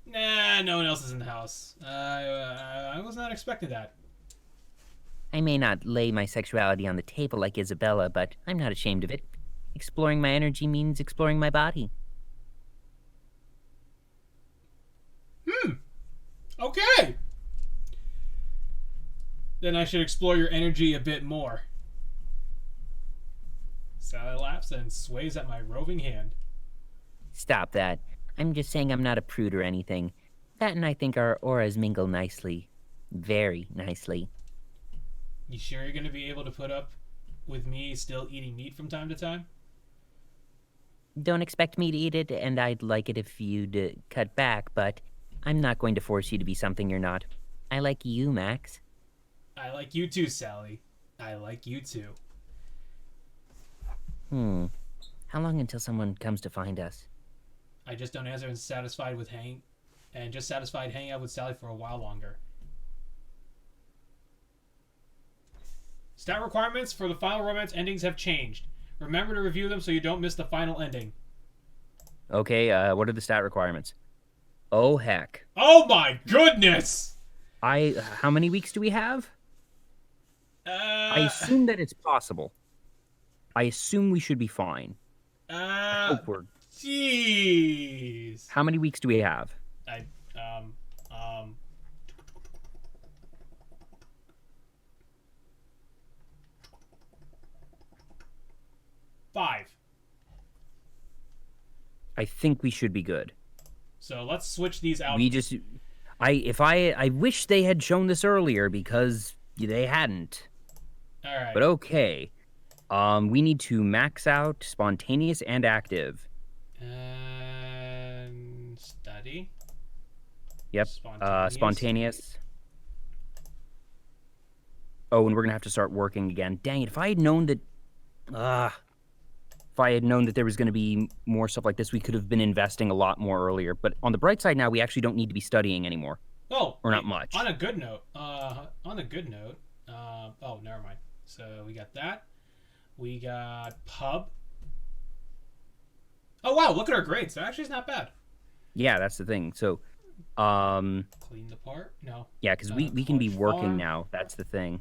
Speaker 2: Nah, no one else is in the house. I was not expecting that.
Speaker 3: I may not lay my sexuality on the table like Isabella, but I'm not ashamed of it. Exploring my energy means exploring my body.
Speaker 2: Okay. Then I should explore your energy a bit more. Sally laughs and sways at my roving hand.
Speaker 3: Stop that. I'm just saying I'm not a prude or anything. That and I think our auras mingle nicely. Very nicely.
Speaker 2: You sure you're going to be able to put up with me still eating meat from time to time?
Speaker 3: Don't expect me to eat it, and I'd like it if you'd cut back, but I'm not going to force you to be something you're not. I like you, Max.
Speaker 2: I like you too, Sally. I like you too.
Speaker 3: How long until someone comes to find us?
Speaker 2: I just don't answer and satisfied hanging out with Sally for a while longer. Stat requirements for the final romance endings have changed. Remember to review them so you don't miss the final ending.
Speaker 1: Okay, what are the stat requirements? Oh heck.
Speaker 2: Oh my goodness!
Speaker 1: How many weeks do we have? I assume that it's possible. I assume we should be fine. I hope we're...
Speaker 2: Jeez.
Speaker 1: How many weeks do we have?
Speaker 2: 5.
Speaker 1: I think we should be good.
Speaker 2: So let's switch these out.
Speaker 1: I wish they had shown this earlier because they hadn't.
Speaker 2: All right.
Speaker 1: But okay. We need to max out spontaneous and active.
Speaker 2: And study.
Speaker 1: Yep. Spontaneous. Oh, and we're gonna have to start working again. Dang it! If I had known that there was going to be more stuff like this, we could have been investing a lot more earlier. But on the bright side now, we actually don't need to be studying anymore.
Speaker 2: Oh,
Speaker 1: or not much.
Speaker 2: On a good note, never mind. So we got that. We got pub. Oh wow, look at our grades. That actually is not bad.
Speaker 1: Yeah, that's the thing. So,
Speaker 2: Clean the part? No.
Speaker 1: yeah, because we can be
Speaker 2: College
Speaker 1: working
Speaker 2: farm.
Speaker 1: now. That's the thing.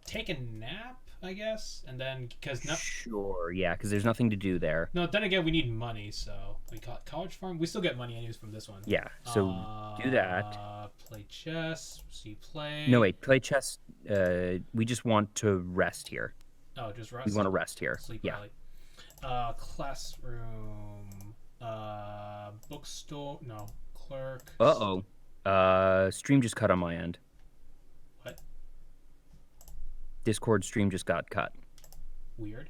Speaker 2: Take a nap, I guess, and then because no,
Speaker 1: Sure, yeah, because there's nothing to do there.
Speaker 2: no, then again we need money, so we call it college farm. We still get money anyways from this one.
Speaker 1: Yeah, so do that.
Speaker 2: Play chess. See play.
Speaker 1: No, wait, play chess. We just want to rest here.
Speaker 2: Oh, just rest.
Speaker 1: We want to rest here.
Speaker 2: Sleep
Speaker 1: Yeah.
Speaker 2: early. Classroom. Bookstore. No, clerk.
Speaker 1: Stream just cut on my end.
Speaker 2: What?
Speaker 1: Discord stream just got cut.
Speaker 2: Weird.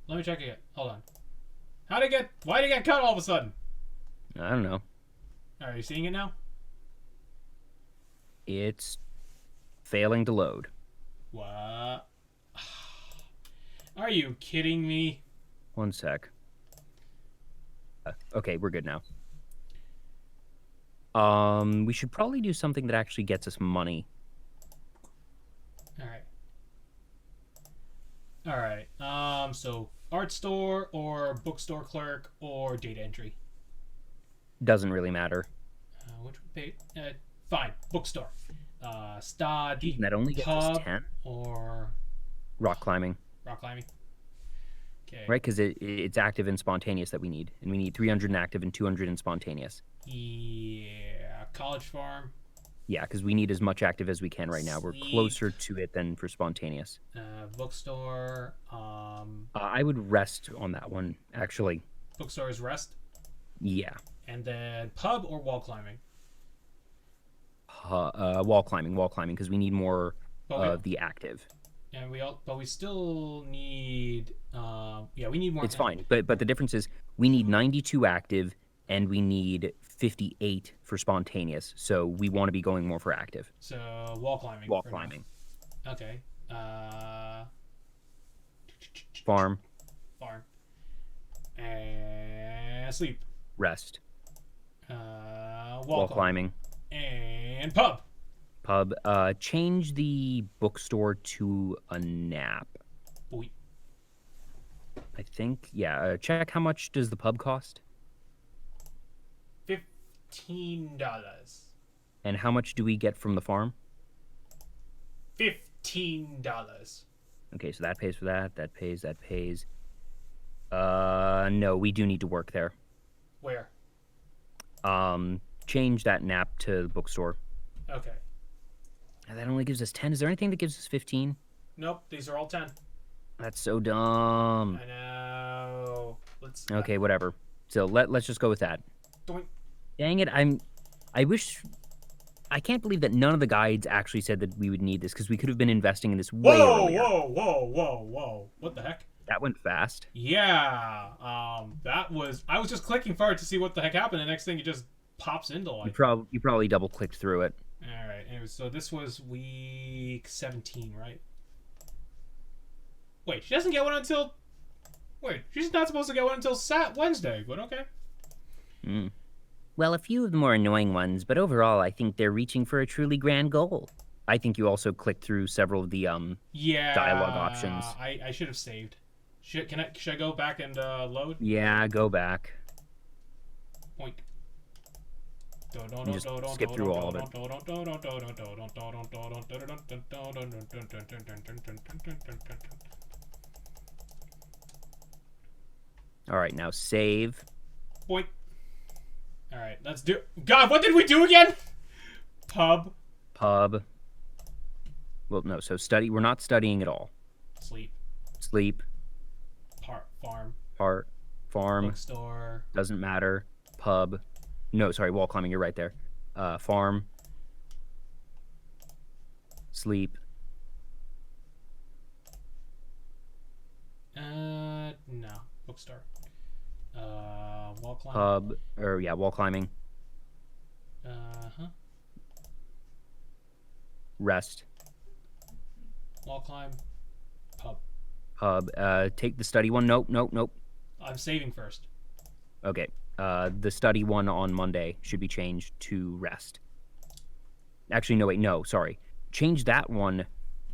Speaker 2: Let me check again. Hold on. Why'd it get cut all of a sudden?
Speaker 1: I don't know.
Speaker 2: Are you seeing it now?
Speaker 1: It's failing to load.
Speaker 2: What? Are you kidding me?
Speaker 1: One sec. Okay, we're good now. We should probably do something that actually gets us money.
Speaker 2: Alright. So art store or bookstore clerk or data entry.
Speaker 1: Doesn't really matter.
Speaker 2: Which would pay? Fine. Bookstore. Study.
Speaker 1: That only gets us
Speaker 2: pub
Speaker 1: 10.
Speaker 2: or
Speaker 1: Rock climbing,
Speaker 2: rock climbing. Okay.
Speaker 1: right? Because it's active and spontaneous that we need. And we need 300 in active and 200 in spontaneous.
Speaker 2: Yeah. College farm.
Speaker 1: Yeah, because we need as much active as we can right now. We're
Speaker 2: Sleep.
Speaker 1: closer to it than for spontaneous.
Speaker 2: Bookstore.
Speaker 1: I would rest on that one, actually.
Speaker 2: Bookstore is rest.
Speaker 1: Yeah.
Speaker 2: And then pub or wall climbing.
Speaker 1: Wall climbing, because we need more
Speaker 2: But we-
Speaker 1: of the active.
Speaker 2: And but we still need. We need more.
Speaker 1: It's fine, but the difference is we need 92 active and we need 58 for spontaneous. So we want to be going more for active.
Speaker 2: So wall climbing.
Speaker 1: Wall
Speaker 2: for now.
Speaker 1: climbing,
Speaker 2: Okay.
Speaker 1: farm,
Speaker 2: Farm. And sleep.
Speaker 1: rest,
Speaker 2: Wall,
Speaker 1: wall climbing,
Speaker 2: And pub.
Speaker 1: pub. Change the bookstore to a nap.
Speaker 2: Boy.
Speaker 1: I think. Yeah. Check how much does the pub cost,
Speaker 2: $15.
Speaker 1: and how much do we get from the farm?
Speaker 2: $15.
Speaker 1: Okay, so that pays for that. That pays. No, we do need to work there.
Speaker 2: Where?
Speaker 1: Change that nap to the bookstore.
Speaker 2: Okay.
Speaker 1: And that only gives us 10. Is there anything that gives us 15?
Speaker 2: Nope. These are all 10.
Speaker 1: That's so dumb.
Speaker 2: I know. Let's.
Speaker 1: Okay, whatever. So let's just go with that.
Speaker 2: Doink.
Speaker 1: Dang it, I can't believe that none of the guides actually said that we would need this because we could have been investing in this way earlier.
Speaker 2: Whoa. What the heck?
Speaker 1: That went fast.
Speaker 2: Yeah. That was. I was just clicking forward to see what the heck happened. And next thing, it just pops into
Speaker 1: You
Speaker 2: like.
Speaker 1: probably double clicked through it.
Speaker 2: All right. Anyway, so this was week 17, right? Wait, she doesn't get one until. Wait, she's not supposed to get one until Wednesday. But okay.
Speaker 1: Mm.
Speaker 3: Well, a few of the more annoying ones, but overall, I think they're reaching for a truly grand goal.
Speaker 1: I think you also clicked through several of the
Speaker 2: Yeah.
Speaker 1: dialogue options.
Speaker 2: I should have saved. Should I go back and load?
Speaker 1: Yeah, go back.
Speaker 2: Point.
Speaker 1: Just skip through all of it. All right, now save.
Speaker 2: Point. All right, let's do. God, what did we do again? Pub.
Speaker 1: Well, no, so study. We're not studying at all.
Speaker 2: Sleep.
Speaker 1: Sleep,
Speaker 2: Farm.
Speaker 1: farm,
Speaker 2: Bookstore.
Speaker 1: doesn't matter. Pub. No, sorry, wall climbing. You're right there. Farm. Sleep.
Speaker 2: No. Bookstore. Wall climb.
Speaker 1: Wall climbing.
Speaker 2: Huh.
Speaker 1: Rest.
Speaker 2: Wall climb.
Speaker 1: Pub. Take the study one. Nope.
Speaker 2: I'm saving first.
Speaker 1: Okay. The study one on Monday should be changed to rest. Actually, no, wait, no, sorry. Change that one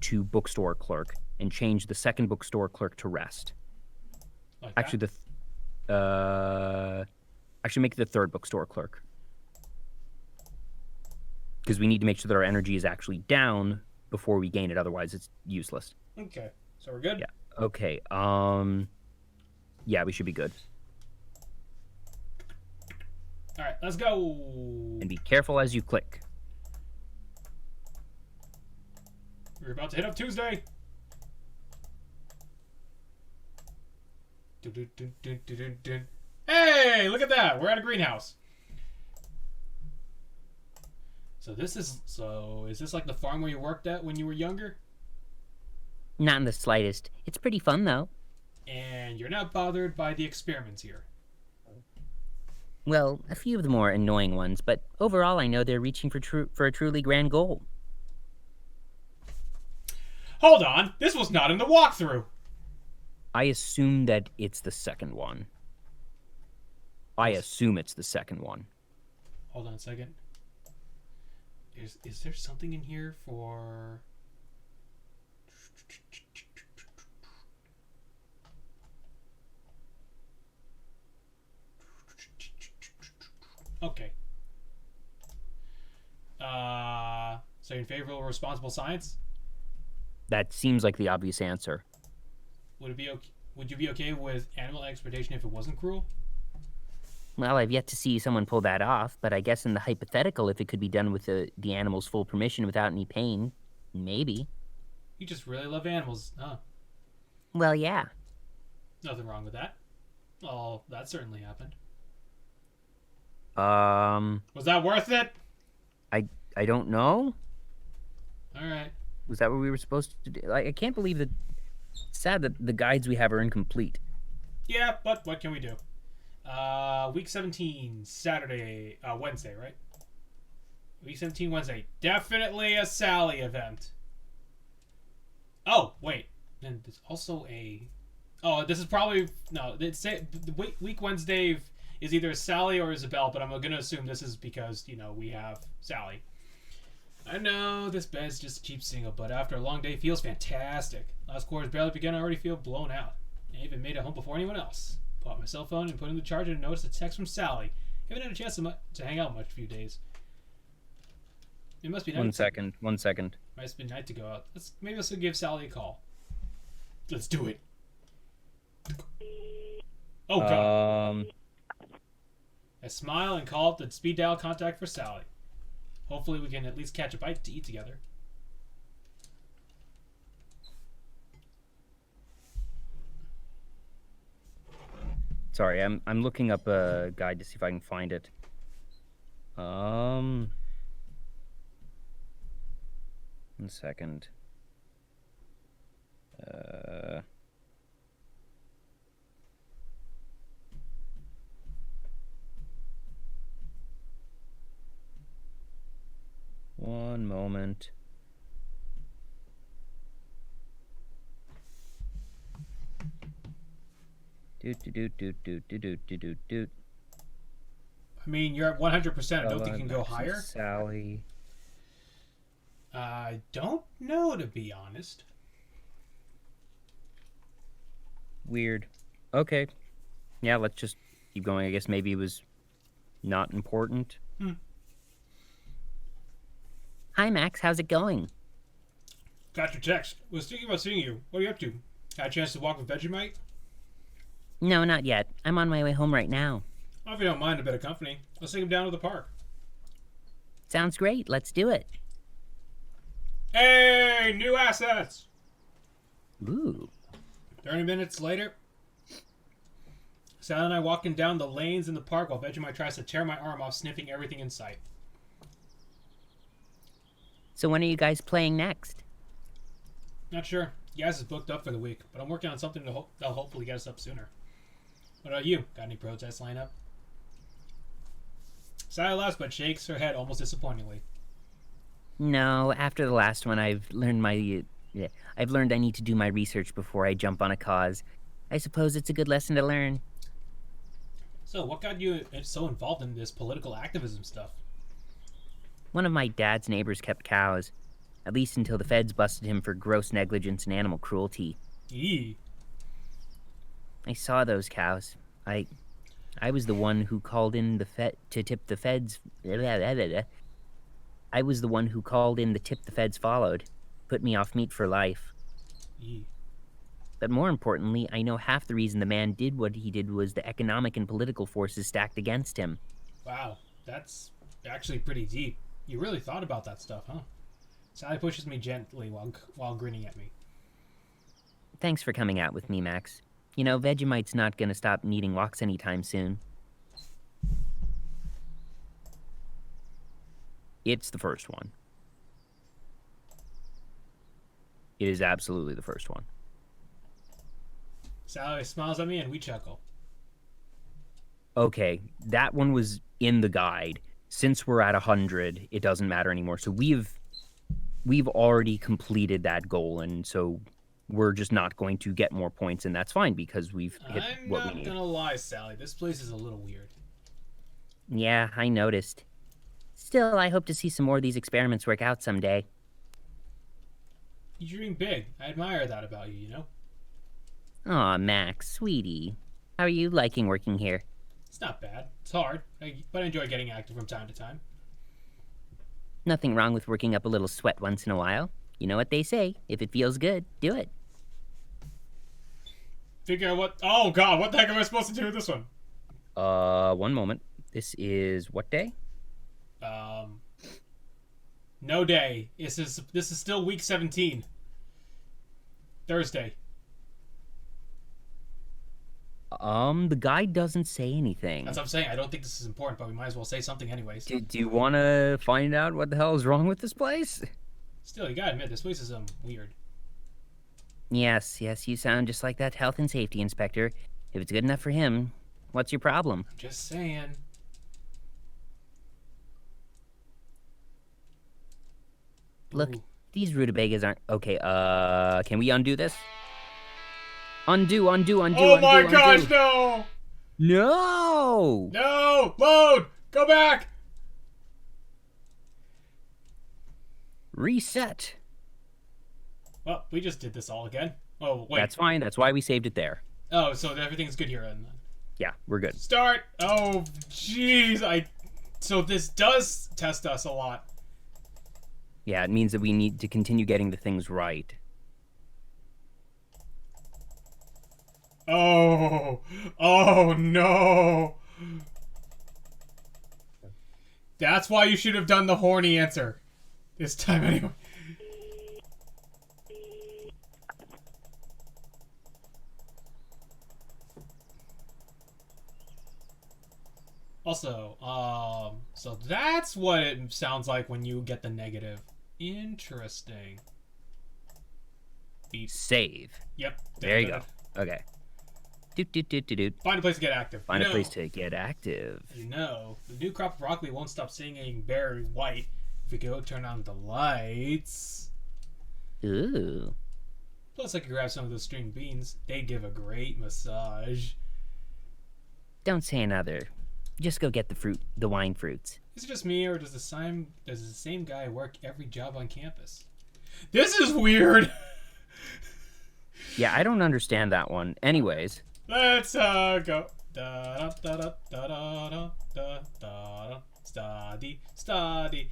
Speaker 1: to bookstore clerk and change the second bookstore clerk to rest.
Speaker 2: Like
Speaker 1: Actually, actually make it the third bookstore clerk. Because we need to make sure that our energy is actually down before we gain it. Otherwise, it's useless.
Speaker 2: Okay, so we're good.
Speaker 1: Yeah. Okay. Yeah, we should be good.
Speaker 2: All right, let's go.
Speaker 1: And be careful as you click.
Speaker 2: We're about to hit up Tuesday. Dun, dun, dun, dun, dun, dun, dun. Hey, look at that. We're at a greenhouse. So is this like the farm where you worked at when you were younger?
Speaker 3: Not in the slightest. It's pretty fun, though.
Speaker 2: And you're not bothered by the experiments here.
Speaker 3: Well, a few of the more annoying ones, but overall I know they're reaching for a truly grand goal.
Speaker 2: Hold on, this was not in the walkthrough.
Speaker 1: I assume that it's the second one. I assume it's the second one.
Speaker 2: Hold on a second. Is there something in here for... Okay. So you're in favor of responsible science?
Speaker 1: That seems like the obvious answer.
Speaker 2: Would you be okay with animal exploitation if it wasn't cruel?
Speaker 3: Well, I've yet to see someone pull that off, but I guess in the hypothetical, if it could be done with the animal's full permission without any pain, maybe.
Speaker 2: You just really love animals, huh?
Speaker 3: Well, yeah.
Speaker 2: Nothing wrong with that. Oh, that certainly happened. Was that worth it?
Speaker 1: I don't know.
Speaker 2: All right.
Speaker 1: Was that what we were supposed to do? I can't believe that. It's sad that the guides we have are incomplete.
Speaker 2: Yeah, but what can we do? Week 17, Saturday, Wednesday, right? Week 17, Wednesday. Definitely a Sally event. Oh, wait. And there's also a... Oh, this is probably... No, week Wednesday is either Sally or Isabel, but I'm going to assume this is because, we have Sally. I know, this bed's just a cheap single, but after a long day, it feels fantastic. Last quarter's barely begun, I already feel blown out. I even made it home before anyone else. Pulled out my cell phone and put in the charger and noticed a text from Sally. Haven't had a chance to hang out much a few days. It must be nice.
Speaker 1: One second.
Speaker 2: Must be nice to go out. Maybe I'll give Sally a call. Let's do it. Oh, God. I smile and call up the speed dial contact for Sally. Hopefully we can at least catch a bite to eat together.
Speaker 1: Sorry, I'm looking up a guide to see if I can find it. One second. One moment. Doot.
Speaker 2: I mean, you're at 100%. I don't think you can go higher.
Speaker 1: Sally.
Speaker 2: I don't know, to be honest.
Speaker 1: Weird. Okay. Yeah, let's just keep going. I guess maybe it was not important.
Speaker 3: Hi, Max. How's it going?
Speaker 2: Got your text. Was thinking about seeing you. What are you up to? Had a chance to walk with Vegemite?
Speaker 3: No, not yet. I'm on my way home right now.
Speaker 2: Well, if you don't mind a bit of company, let's take him down to the park.
Speaker 3: Sounds great. Let's do it.
Speaker 2: Hey, new assets!
Speaker 3: Ooh.
Speaker 2: 30 minutes later, Sally and I walking down the lanes in the park while Vegemite tries to tear my arm off, sniffing everything in sight.
Speaker 3: So when are you guys playing next?
Speaker 2: Not sure. Yaz is booked up for the week, but I'm working on something that'll hopefully get us up sooner. What about you? Got any protests lined up? Sally laughs but shakes her head almost disappointingly.
Speaker 3: No, after the last one, I've learned I need to do my research before I jump on a cause. I suppose it's a good lesson to learn.
Speaker 2: So, what got you so involved in this political activism stuff?
Speaker 3: One of my dad's neighbors kept cows. At least until the feds busted him for gross negligence and animal cruelty.
Speaker 2: Eee.
Speaker 3: I saw those cows. I was the one who called in to tip the feds. I was the one who called in the tip the feds followed. Put me off meat for life.
Speaker 2: Eee.
Speaker 3: But more importantly, I know half the reason the man did what he did was the economic and political forces stacked against him.
Speaker 2: Wow, that's actually pretty deep. You really thought about that stuff, huh? Sally pushes me gently while grinning at me.
Speaker 3: Thanks for coming out with me, Max. You know, Vegemite's not gonna stop needing walks anytime soon. It's the first one. It is absolutely the first one.
Speaker 2: Sally smiles at me and we chuckle.
Speaker 3: Okay, that one was in the guide. Since we're at 100, it doesn't matter anymore. So we've already completed that goal, and so we're just not going to get more points, and that's fine because we've hit
Speaker 2: I'm
Speaker 3: what we
Speaker 2: not
Speaker 3: need.
Speaker 2: gonna lie, Sally. This place is a little weird.
Speaker 3: Yeah, I noticed. Still, I hope to see some more of these experiments work out someday.
Speaker 2: You dream big. I admire that about you, you know?
Speaker 3: Aw, Max, sweetie. How are you liking working here?
Speaker 2: It's not bad. It's hard, but I enjoy getting active from time to time.
Speaker 3: Nothing wrong with working up a little sweat once in a while. You know what they say, if it feels good, do it.
Speaker 2: Figure out what... Oh, God, what the heck am I supposed to do with this one?
Speaker 3: One moment. This is what day?
Speaker 2: No day. This is still week 17. Thursday.
Speaker 3: The guide doesn't say anything.
Speaker 2: That's what I'm saying. I don't think this is important, but we might as well say something anyways.
Speaker 3: Do you want to find out what the hell is wrong with this place?
Speaker 2: Still, you gotta admit, this place is weird.
Speaker 3: Yes, you sound just like that health and safety inspector. If it's good enough for him, what's your problem?
Speaker 2: I'm just saying.
Speaker 3: Look,
Speaker 2: Ooh.
Speaker 3: these rutabagas aren't... Okay, can we undo this? Undo.
Speaker 2: Oh my gosh, no!
Speaker 3: No!
Speaker 2: No! Load! Go back!
Speaker 3: Reset.
Speaker 2: Well, we just did this all again. Oh, wait.
Speaker 3: That's fine. That's why we saved it there.
Speaker 2: Oh, so everything's good here then.
Speaker 3: Yeah, we're good.
Speaker 2: Start! Oh, jeez. So this does test us a lot.
Speaker 3: Yeah, it means that we need to continue getting the things right.
Speaker 2: Oh. Oh, no. That's why you should have done the horny answer. This time anyway. Also, so that's what it sounds like when you get the negative. Interesting. Beep.
Speaker 3: Save.
Speaker 2: Yep.
Speaker 3: There you go. Okay. Doot.
Speaker 2: Find a place to get active.
Speaker 3: Find a place to get active.
Speaker 2: You know, the new crop of broccoli won't stop singing berry white if we go turn on the lights.
Speaker 3: Ooh.
Speaker 2: Plus, I could grab some of those string beans. They give a great massage.
Speaker 3: Don't say another. Just go get the wine fruits.
Speaker 2: Is it just me, or does the same guy work every job on campus? This is weird.
Speaker 3: Yeah, I don't understand that one. Anyways.
Speaker 2: Let's go. Da da da da da da da. Study.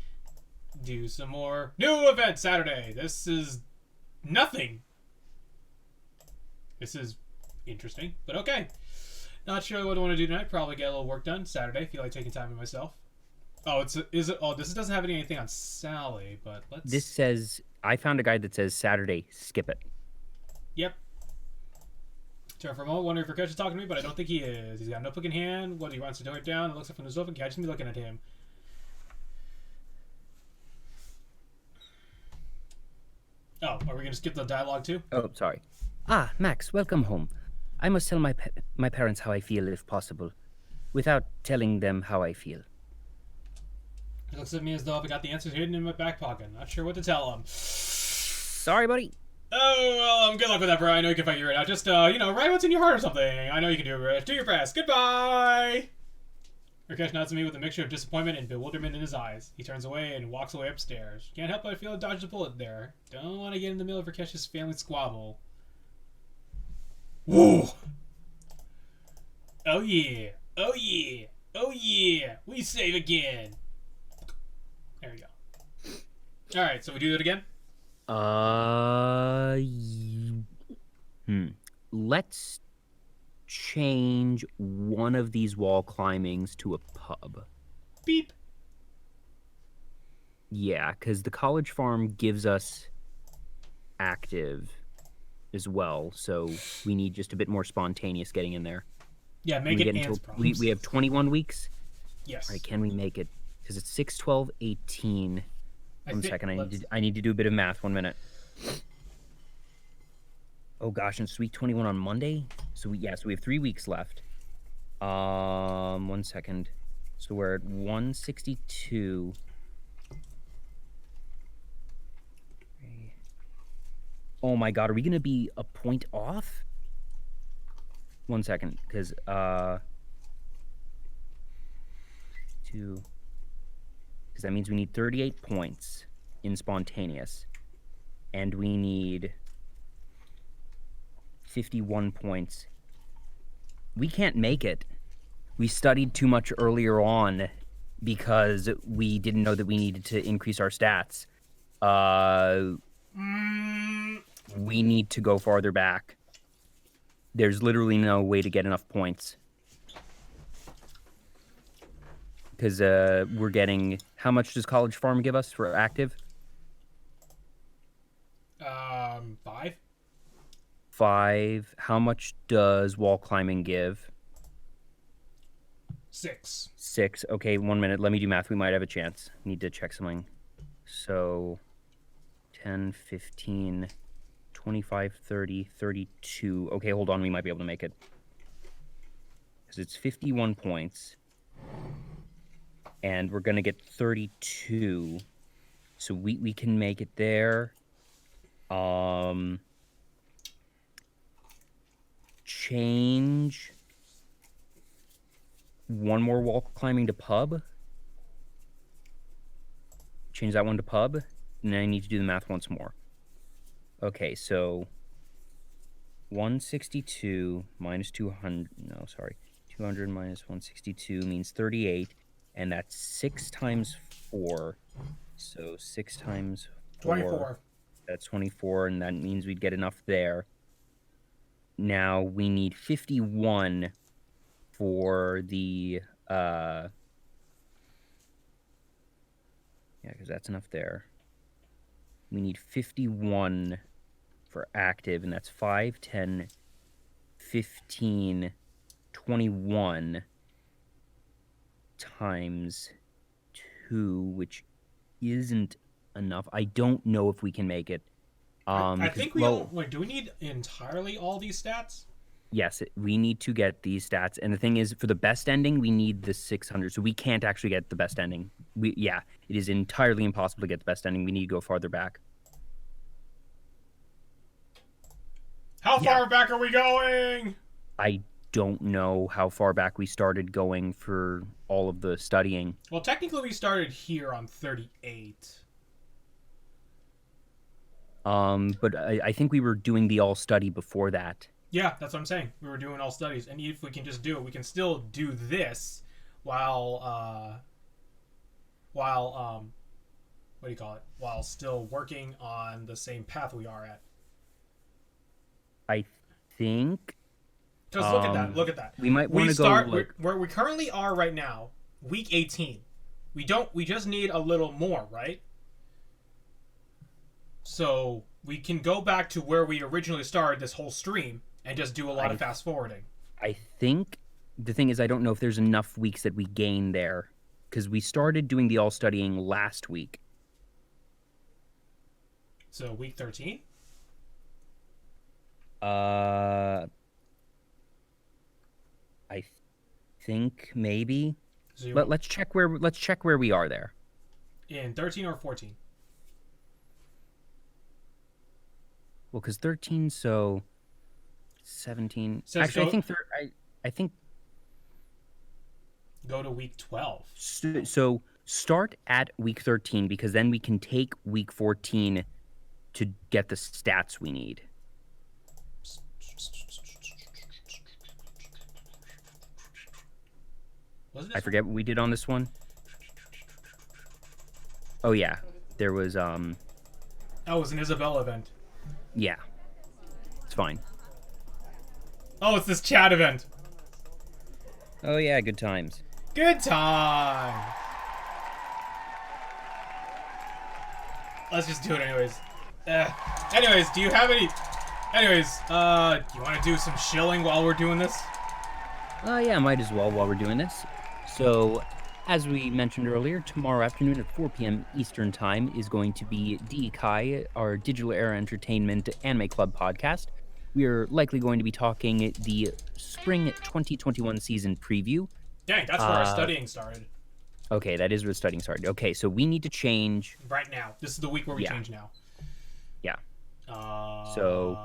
Speaker 2: Do some more new event Saturday. This is nothing. This is interesting, but okay. Not sure what I want to do tonight. Probably get a little work done Saturday. Feel like taking time to myself. Oh, this doesn't have anything on Sally, but let's.
Speaker 3: This says I found a guide that says Saturday. Skip it.
Speaker 2: Yep. Turn for a moment, wondering if Rakesh is talking to me, but I don't think he is. He's got a notebook in hand. What he wants to note it down. It looks up from the sofa and catches me looking at him. Oh, are we gonna skip the dialogue too?
Speaker 3: Oh, sorry. Ah, Max, welcome home. I must tell my parents how I feel, if possible, without telling them how I feel.
Speaker 2: He looks at me as though I've got the answers hidden in my back pocket. Not sure what to tell him.
Speaker 3: Sorry, buddy.
Speaker 2: Oh, well, good luck with that, bro. I know you can figure it out. Just, write what's in your heart or something. I know you can do it. Do your best. Goodbye! Rakesh nods at me with a mixture of disappointment and bewilderment in his eyes. He turns away and walks away upstairs. Can't help but feel I dodged a bullet there. Don't want to get in the middle of Rakesh's family squabble. Whoa! Oh yeah! Oh yeah! Oh yeah! We save again! There we go. Alright, so we do it again?
Speaker 1: Let's change one of these wall climbings to a pub.
Speaker 2: Beep.
Speaker 1: Yeah, because the college farm gives us active as well, so we need just a bit more spontaneous getting in there.
Speaker 2: Yeah, make it Ant's problems.
Speaker 1: We have 21 weeks.
Speaker 2: Yes.
Speaker 1: All right, can we make it? Because it's 6, 12, 18. One second, I need to do a bit of math. 1 minute. Oh gosh, and it's week 21 on Monday. So we have 3 weeks left. 1 second. So we're at 162. Oh my god, are we gonna be a point off? 1 second, because that means we need 38 points in spontaneous, and we need 51 points. We can't make it. We studied too much earlier on because we didn't know that we needed to increase our stats. We need to go farther back. There's literally no way to get enough points. Because we're getting... How much does College Farm give us for active?
Speaker 2: 5.
Speaker 1: 5. How much does wall climbing give?
Speaker 2: 6.
Speaker 1: 6. Okay, 1 minute. Let me do math. We might have a chance. Need to check something. So, 10, 15, 25, 30, 32. Okay, hold on. We might be able to make it. Because it's 51 points. And we're going to get 32. So we can make it there. Change one more wall climbing to pub. Change that one to pub. And then I need to do the math once more. Okay, so 162 minus 200. No, sorry. 200 minus 162 means 38. And that's 6 times 4. So 6 times 4.
Speaker 2: 24.
Speaker 1: That's 24, and that means we'd get enough there. Now we need 51 for the... yeah, because that's enough there. We need 51 for active, and that's 5, 10, 15, 21 times 2, which isn't enough. I don't know if we can make it.
Speaker 2: I think we don't... Wait, do we need entirely all these stats?
Speaker 1: Yes, we need to get these stats. And the thing is, for the best ending, we need the 600. So we can't actually get the best ending. It is entirely impossible to get the best ending. We need to go farther back.
Speaker 2: How far back are we going?
Speaker 1: I don't know how far back we started going for all of the studying.
Speaker 2: Well, technically we started here on 38.
Speaker 1: But I think we were doing the all study before that.
Speaker 2: Yeah, that's what I'm saying. We were doing all studies, and if we can just do it, we can still do this while what do you call it? While still working on the same path we are at.
Speaker 1: I think.
Speaker 2: Just look at that. Look at that.
Speaker 1: We might want to go
Speaker 2: where we currently are right now, week 18. We just need a little more, right? So we can go back to where we originally started this whole stream and just do a lot of fast forwarding.
Speaker 1: I think the thing is, I don't know if there's enough weeks that we gain there, because we started doing the all studying last week.
Speaker 2: So week 13?
Speaker 1: I think maybe.
Speaker 2: So
Speaker 1: But let's check where we are there.
Speaker 2: In 13 or 14?
Speaker 1: Well, because 13, so 17.
Speaker 2: So
Speaker 1: Actually,
Speaker 2: go-
Speaker 1: I think
Speaker 2: go to week 12.
Speaker 1: So start at week 13 because then we can take week 14 to get the stats we need.
Speaker 2: Was it
Speaker 1: I forget what we did on this one. Oh yeah, there was
Speaker 2: Oh, it was an Isabella event.
Speaker 1: yeah. It's fine.
Speaker 2: Oh, it's this chat event.
Speaker 1: Oh yeah, good times.
Speaker 2: Good time. Let's just do it anyways. Anyways, do you have any... Anyways, you want to do some shilling while we're doing this?
Speaker 1: Yeah, might as well while we're doing this. So, as we mentioned earlier, tomorrow afternoon at 4 p.m. Eastern Time is going to be DKai, our Digital Era Entertainment Anime Club podcast. We are likely going to be talking the Spring 2021 season preview.
Speaker 2: Dang, that's where our studying started.
Speaker 1: Okay, that is where studying started. Okay, so we need to change.
Speaker 2: Right now. This is the week where we change now.
Speaker 1: Yeah. So,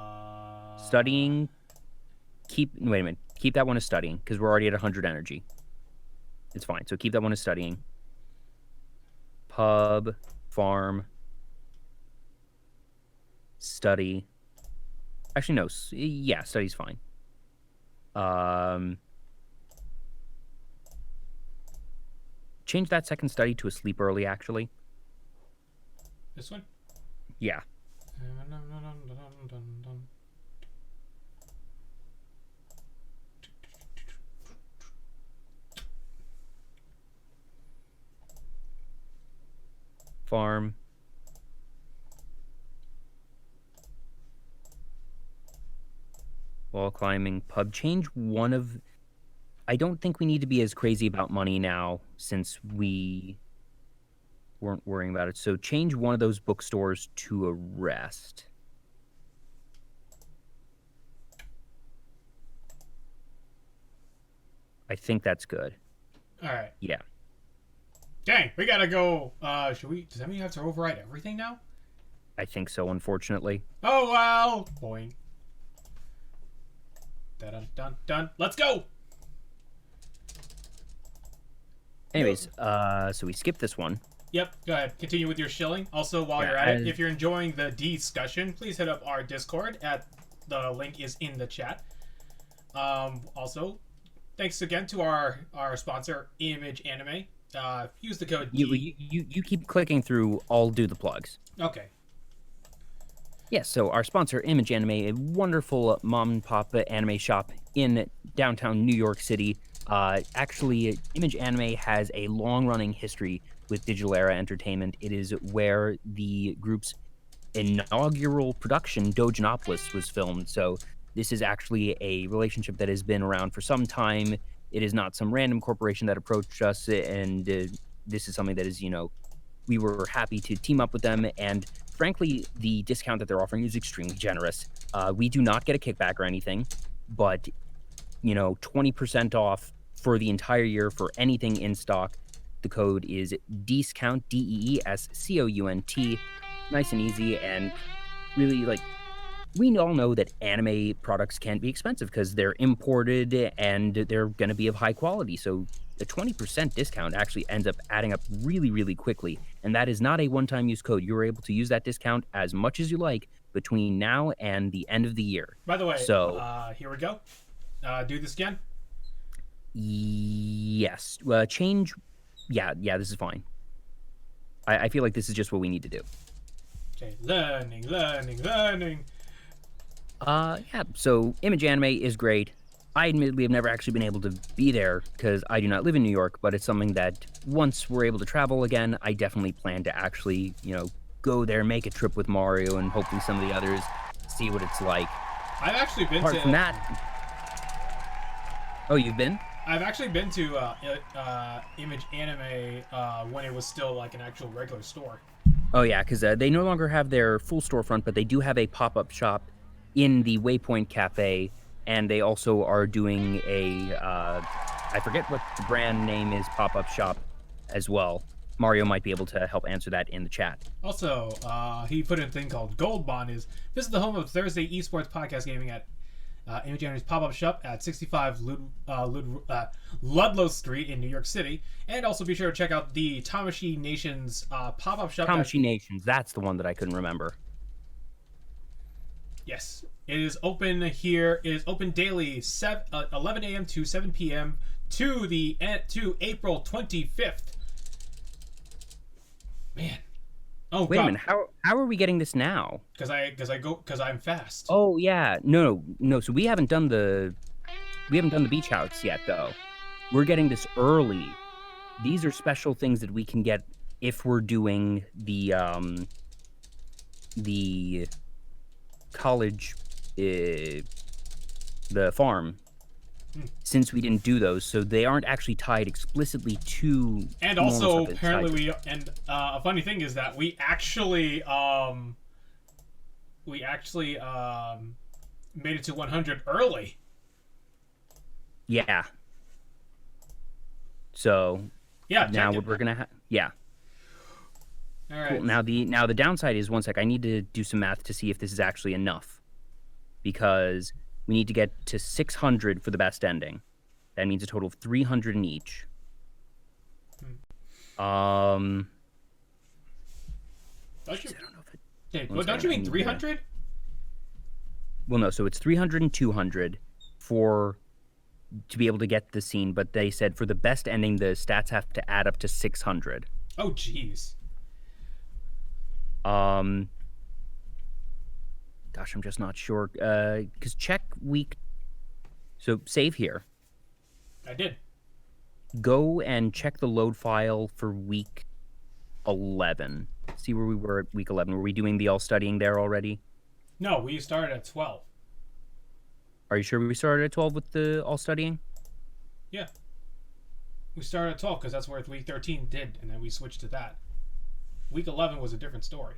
Speaker 1: studying. Wait a minute. Keep that one as studying because we're already at 100 energy. It's fine. So keep that one as studying. Pub, farm, study. Actually, no. Yeah, study's fine. Change that second study to a sleep early, actually.
Speaker 2: This one?
Speaker 1: Yeah. Farm. Wall climbing, pub. Change one of... I don't think we need to be as crazy about money now since we weren't worrying about it. So change one of those bookstores to a rest. I think that's good.
Speaker 2: Alright.
Speaker 1: Yeah.
Speaker 2: Dang, we gotta go. Should we... Does that mean you have to override everything now?
Speaker 1: I think so, unfortunately.
Speaker 2: Oh, well. Boing. Dun dun dun. Let's go!
Speaker 1: Anyways, so we skipped this one.
Speaker 2: Yep, go ahead. Continue with your shilling. Also, while
Speaker 1: Yeah,
Speaker 2: you're at it, if you're enjoying the discussion, please hit up our Discord. The link is in the chat. Also, thanks again to our sponsor, Image Anime. Use the code D.
Speaker 1: You keep clicking through. I'll do the plugs.
Speaker 2: Okay.
Speaker 1: Yes, so our sponsor, Image Anime, a wonderful mom and pop anime shop in downtown New York City. Actually, Image Anime has a long-running history with Digital Era Entertainment. It is where the group's inaugural production, Dojanopolis, was filmed. So this is actually a relationship that has been around for some time. It is not some random corporation that approached us, and this is something that is, we were happy to team up with them, and frankly, the discount that they're offering is extremely generous. We do not get a kickback or anything, but 20% off for the entire year for anything in stock. The code is DESCOUNT, DEESCOUNT. Nice and easy, and really, we all know that anime products can be expensive because they're imported and they're going to be of high quality. So the 20% discount actually ends up adding up really, really quickly. And that is not a one-time use code. You're able to use that discount as much as you like between now and the end of the year.
Speaker 2: By the way,
Speaker 1: so
Speaker 2: here we go. Do this again?
Speaker 1: Yes. Change... Yeah, this is fine. I feel like this is just what we need to do.
Speaker 2: Okay, learning.
Speaker 1: Yeah, so Image Anime is great. I admittedly have never actually been able to be there because I do not live in New York, but it's something that once we're able to travel again, I definitely plan to actually, go there, make a trip with Mario and hopefully some of the others, see what it's like.
Speaker 2: I've actually been
Speaker 1: Apart
Speaker 2: to...
Speaker 1: from that... Oh, you've been?
Speaker 2: I've actually been to Image Anime when it was still like an actual regular store.
Speaker 1: Oh, yeah, because they no longer have their full storefront, but they do have a pop-up shop in the Waypoint Cafe, and they also are doing a, I forget what the brand name is, pop-up shop as well. Mario might be able to help answer that in the chat.
Speaker 2: Also, he put in a thing called Gold Bond is, this is the home of Thursday Esports Podcast Gaming at Image Animation's pop-up shop at 65 Ludlow Street in New York City. And also be sure to check out the Tamashii Nation's pop-up shop.
Speaker 1: Tamashii Nations, that's the one that I couldn't remember.
Speaker 2: Yes. It is open here. It is open daily, 11 a.m. to 7 p.m. to April 25th. Man. Oh,
Speaker 1: Wait
Speaker 2: God.
Speaker 1: a minute, how are we getting this now?
Speaker 2: Because I'm fast.
Speaker 1: Oh yeah, no. So we haven't done the beach house yet though. We're getting this early. These are special things that we can get if we're doing the college, the farm. Since we didn't do those, so they aren't actually tied explicitly to.
Speaker 2: And
Speaker 1: normal
Speaker 2: also,
Speaker 1: stuff that's
Speaker 2: apparently,
Speaker 1: tied to.
Speaker 2: a funny thing is that we actually made it to 100 early.
Speaker 1: Yeah. So.
Speaker 2: Yeah.
Speaker 1: Now
Speaker 2: check it.
Speaker 1: we're gonna yeah.
Speaker 2: All right.
Speaker 1: Cool. Now the downside is, one sec, I need to do some math to see if this is actually enough, because we need to get to 600 for the best ending. That means a total of 300 in each.
Speaker 2: Don't you,
Speaker 1: I don't know if it,
Speaker 2: hey,
Speaker 1: one
Speaker 2: well, don't
Speaker 1: second,
Speaker 2: you
Speaker 1: I
Speaker 2: mean
Speaker 1: need to-
Speaker 2: 300?
Speaker 1: well, no. So it's 300 and 200 to be able to get the scene, but they said for the best ending, the stats have to add up to 600.
Speaker 2: Oh, jeez.
Speaker 1: Gosh, I'm just not sure. Because check week. So save here.
Speaker 2: I did.
Speaker 1: Go and check the load file for week 11. See where we were at week 11. Were we doing the all studying there already?
Speaker 2: No, we started at 12.
Speaker 1: Are you sure we started at 12 with the all studying?
Speaker 2: Yeah. We started at 12 because that's where week 13 did, and then we switched to that. Week 11 was a different story.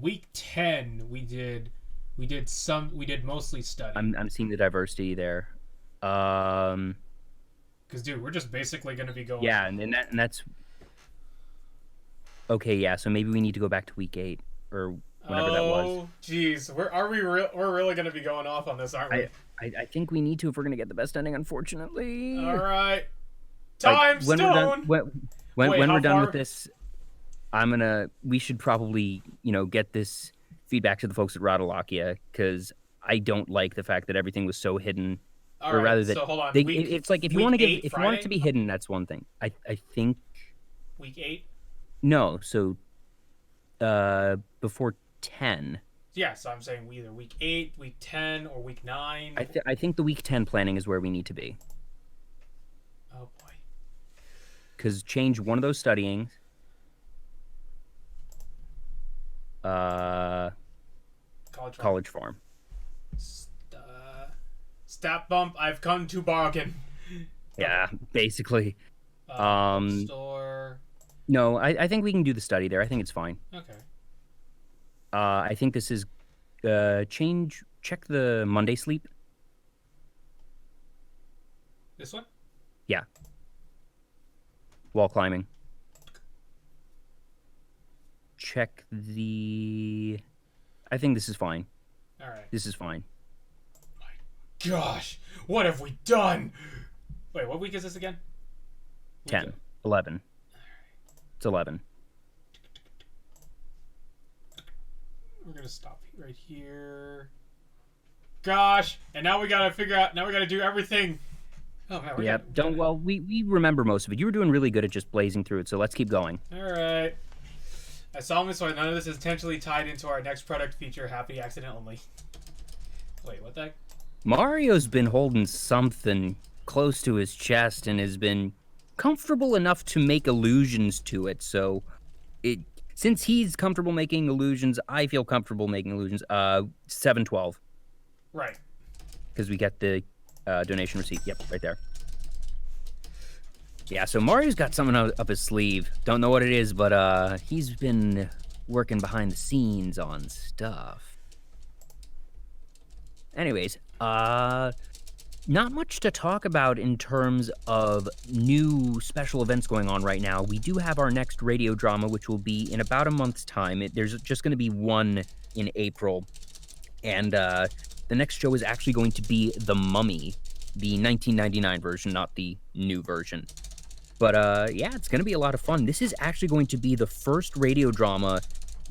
Speaker 2: Week 10 we did mostly study.
Speaker 1: I'm seeing the diversity there.
Speaker 2: Because dude, we're just basically gonna be going.
Speaker 1: Yeah, and that's okay. Yeah, so maybe we need to go back to week 8 or whenever that was.
Speaker 2: Oh, jeez, we're really gonna be going off on this, aren't we?
Speaker 1: I think we need to if we're gonna get the best ending. Unfortunately.
Speaker 2: All right.
Speaker 1: Like,
Speaker 2: Time
Speaker 1: when
Speaker 2: stone.
Speaker 1: we're done, when
Speaker 2: Wait,
Speaker 1: we're
Speaker 2: how
Speaker 1: done
Speaker 2: far?
Speaker 1: with this, we should probably get this feedback to the folks at Rodalakia, because I don't like the fact that everything was so hidden.
Speaker 2: All
Speaker 1: or
Speaker 2: right,
Speaker 1: rather that
Speaker 2: so hold on.
Speaker 1: it's like if you
Speaker 2: week
Speaker 1: want to
Speaker 2: 8
Speaker 1: if you want it to
Speaker 2: Friday?
Speaker 1: be hidden, that's one thing. I think
Speaker 2: Week 8.
Speaker 1: no. So before 10.
Speaker 2: Yeah, so I'm saying either week 8, week 10, or week 9.
Speaker 1: I think the week 10 planning is where we need to be,
Speaker 2: Oh boy.
Speaker 1: because change one of those studying. College farm.
Speaker 2: Stat bump. I've come to bargain.
Speaker 1: Yeah, basically.
Speaker 2: Store.
Speaker 1: No, I think we can do the study there. I think it's fine.
Speaker 2: Okay.
Speaker 1: I think this is check the Monday sleep.
Speaker 2: This one.
Speaker 1: Yeah. Wall climbing. Check the. I think this is fine.
Speaker 2: All right.
Speaker 1: This is fine.
Speaker 2: Gosh, what have we done? Wait, what week is this again?
Speaker 1: 10, 11. It's 11.
Speaker 2: We're gonna stop right here. Gosh, and now we gotta figure out. Now we gotta do everything. Oh man,
Speaker 1: Yeah. Don't. Well, we remember most of it. You were doing really good at just blazing through it. So let's keep going.
Speaker 2: All right. I solemnly swear none of this is intentionally tied into our next product feature. Happy accident only. Wait, what the heck?
Speaker 1: Mario's been holding something close to his chest and has been comfortable enough to make allusions to it. So, since he's comfortable making illusions, I feel comfortable making illusions. 712,
Speaker 2: Right.
Speaker 1: because we get the donation receipt. Yep, right there. Yeah, so Mario's got something up his sleeve. Don't know what it is, but he's been working behind the scenes on stuff. Anyways, not much to talk about in terms of new special events going on right now. We do have our next radio drama, which will be in about a month's time. There's just going to be one in April. And the next show is actually going to be The Mummy, the 1999 version, not the new version. But yeah, it's going to be a lot of fun. This is actually going to be the first radio drama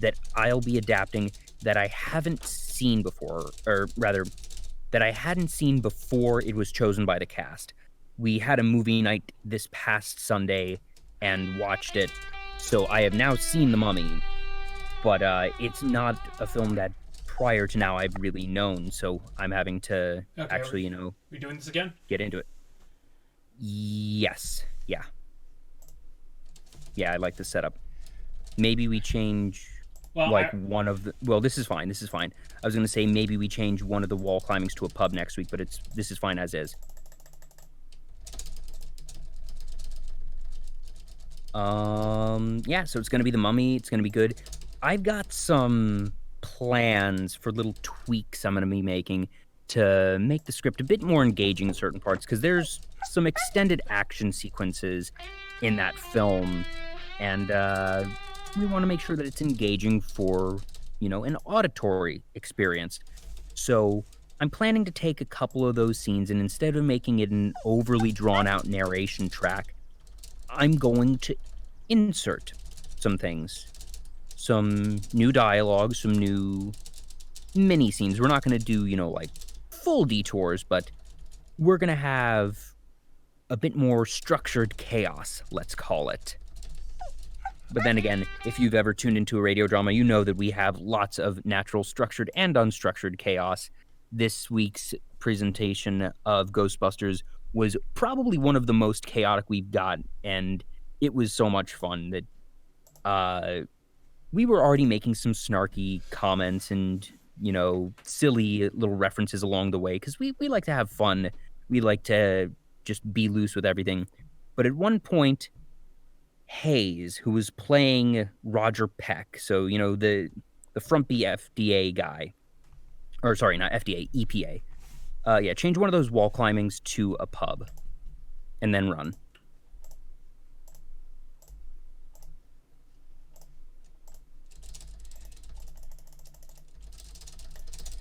Speaker 1: that I'll be adapting that I haven't seen before, or rather, that I hadn't seen before it was chosen by the cast. We had a movie night this past Sunday and watched it, so I have now seen The Mummy, but it's not a film that prior to now I've really known, so I'm having to actually,
Speaker 2: we doing this again?
Speaker 1: get into it. Yes. Yeah. Yeah, I like the setup. Maybe we change one of the... Well, this is fine. This is fine. I was going to say maybe we change one of the wall climbings to a pub next week, but this is fine as is. Yeah, so it's going to be The Mummy. It's going to be good. I've got some plans for little tweaks I'm going to be making to make the script a bit more engaging in certain parts, because there's some extended action sequences in that film, and we want to make sure that it's engaging for, an auditory experience. So I'm planning to take a couple of those scenes, and instead of making it an overly drawn-out narration track, I'm going to insert some things. Some new dialogue, some new mini scenes. We're not going to do, full detours, but we're going to have a bit more structured chaos, let's call it. But then again, if you've ever tuned into a radio drama, you know that we have lots of natural structured and unstructured chaos. This week's presentation of Ghostbusters was probably one of the most chaotic we've got, and it was so much fun that we were already making some snarky comments and, silly little references along the way, because we like to have fun. We like to just be loose with everything. But at one point, Hayes, who was playing Roger Peck, so, the frumpy FDA guy, or sorry, not FDA, EPA, change one of those wall climbings to a pub, and then run.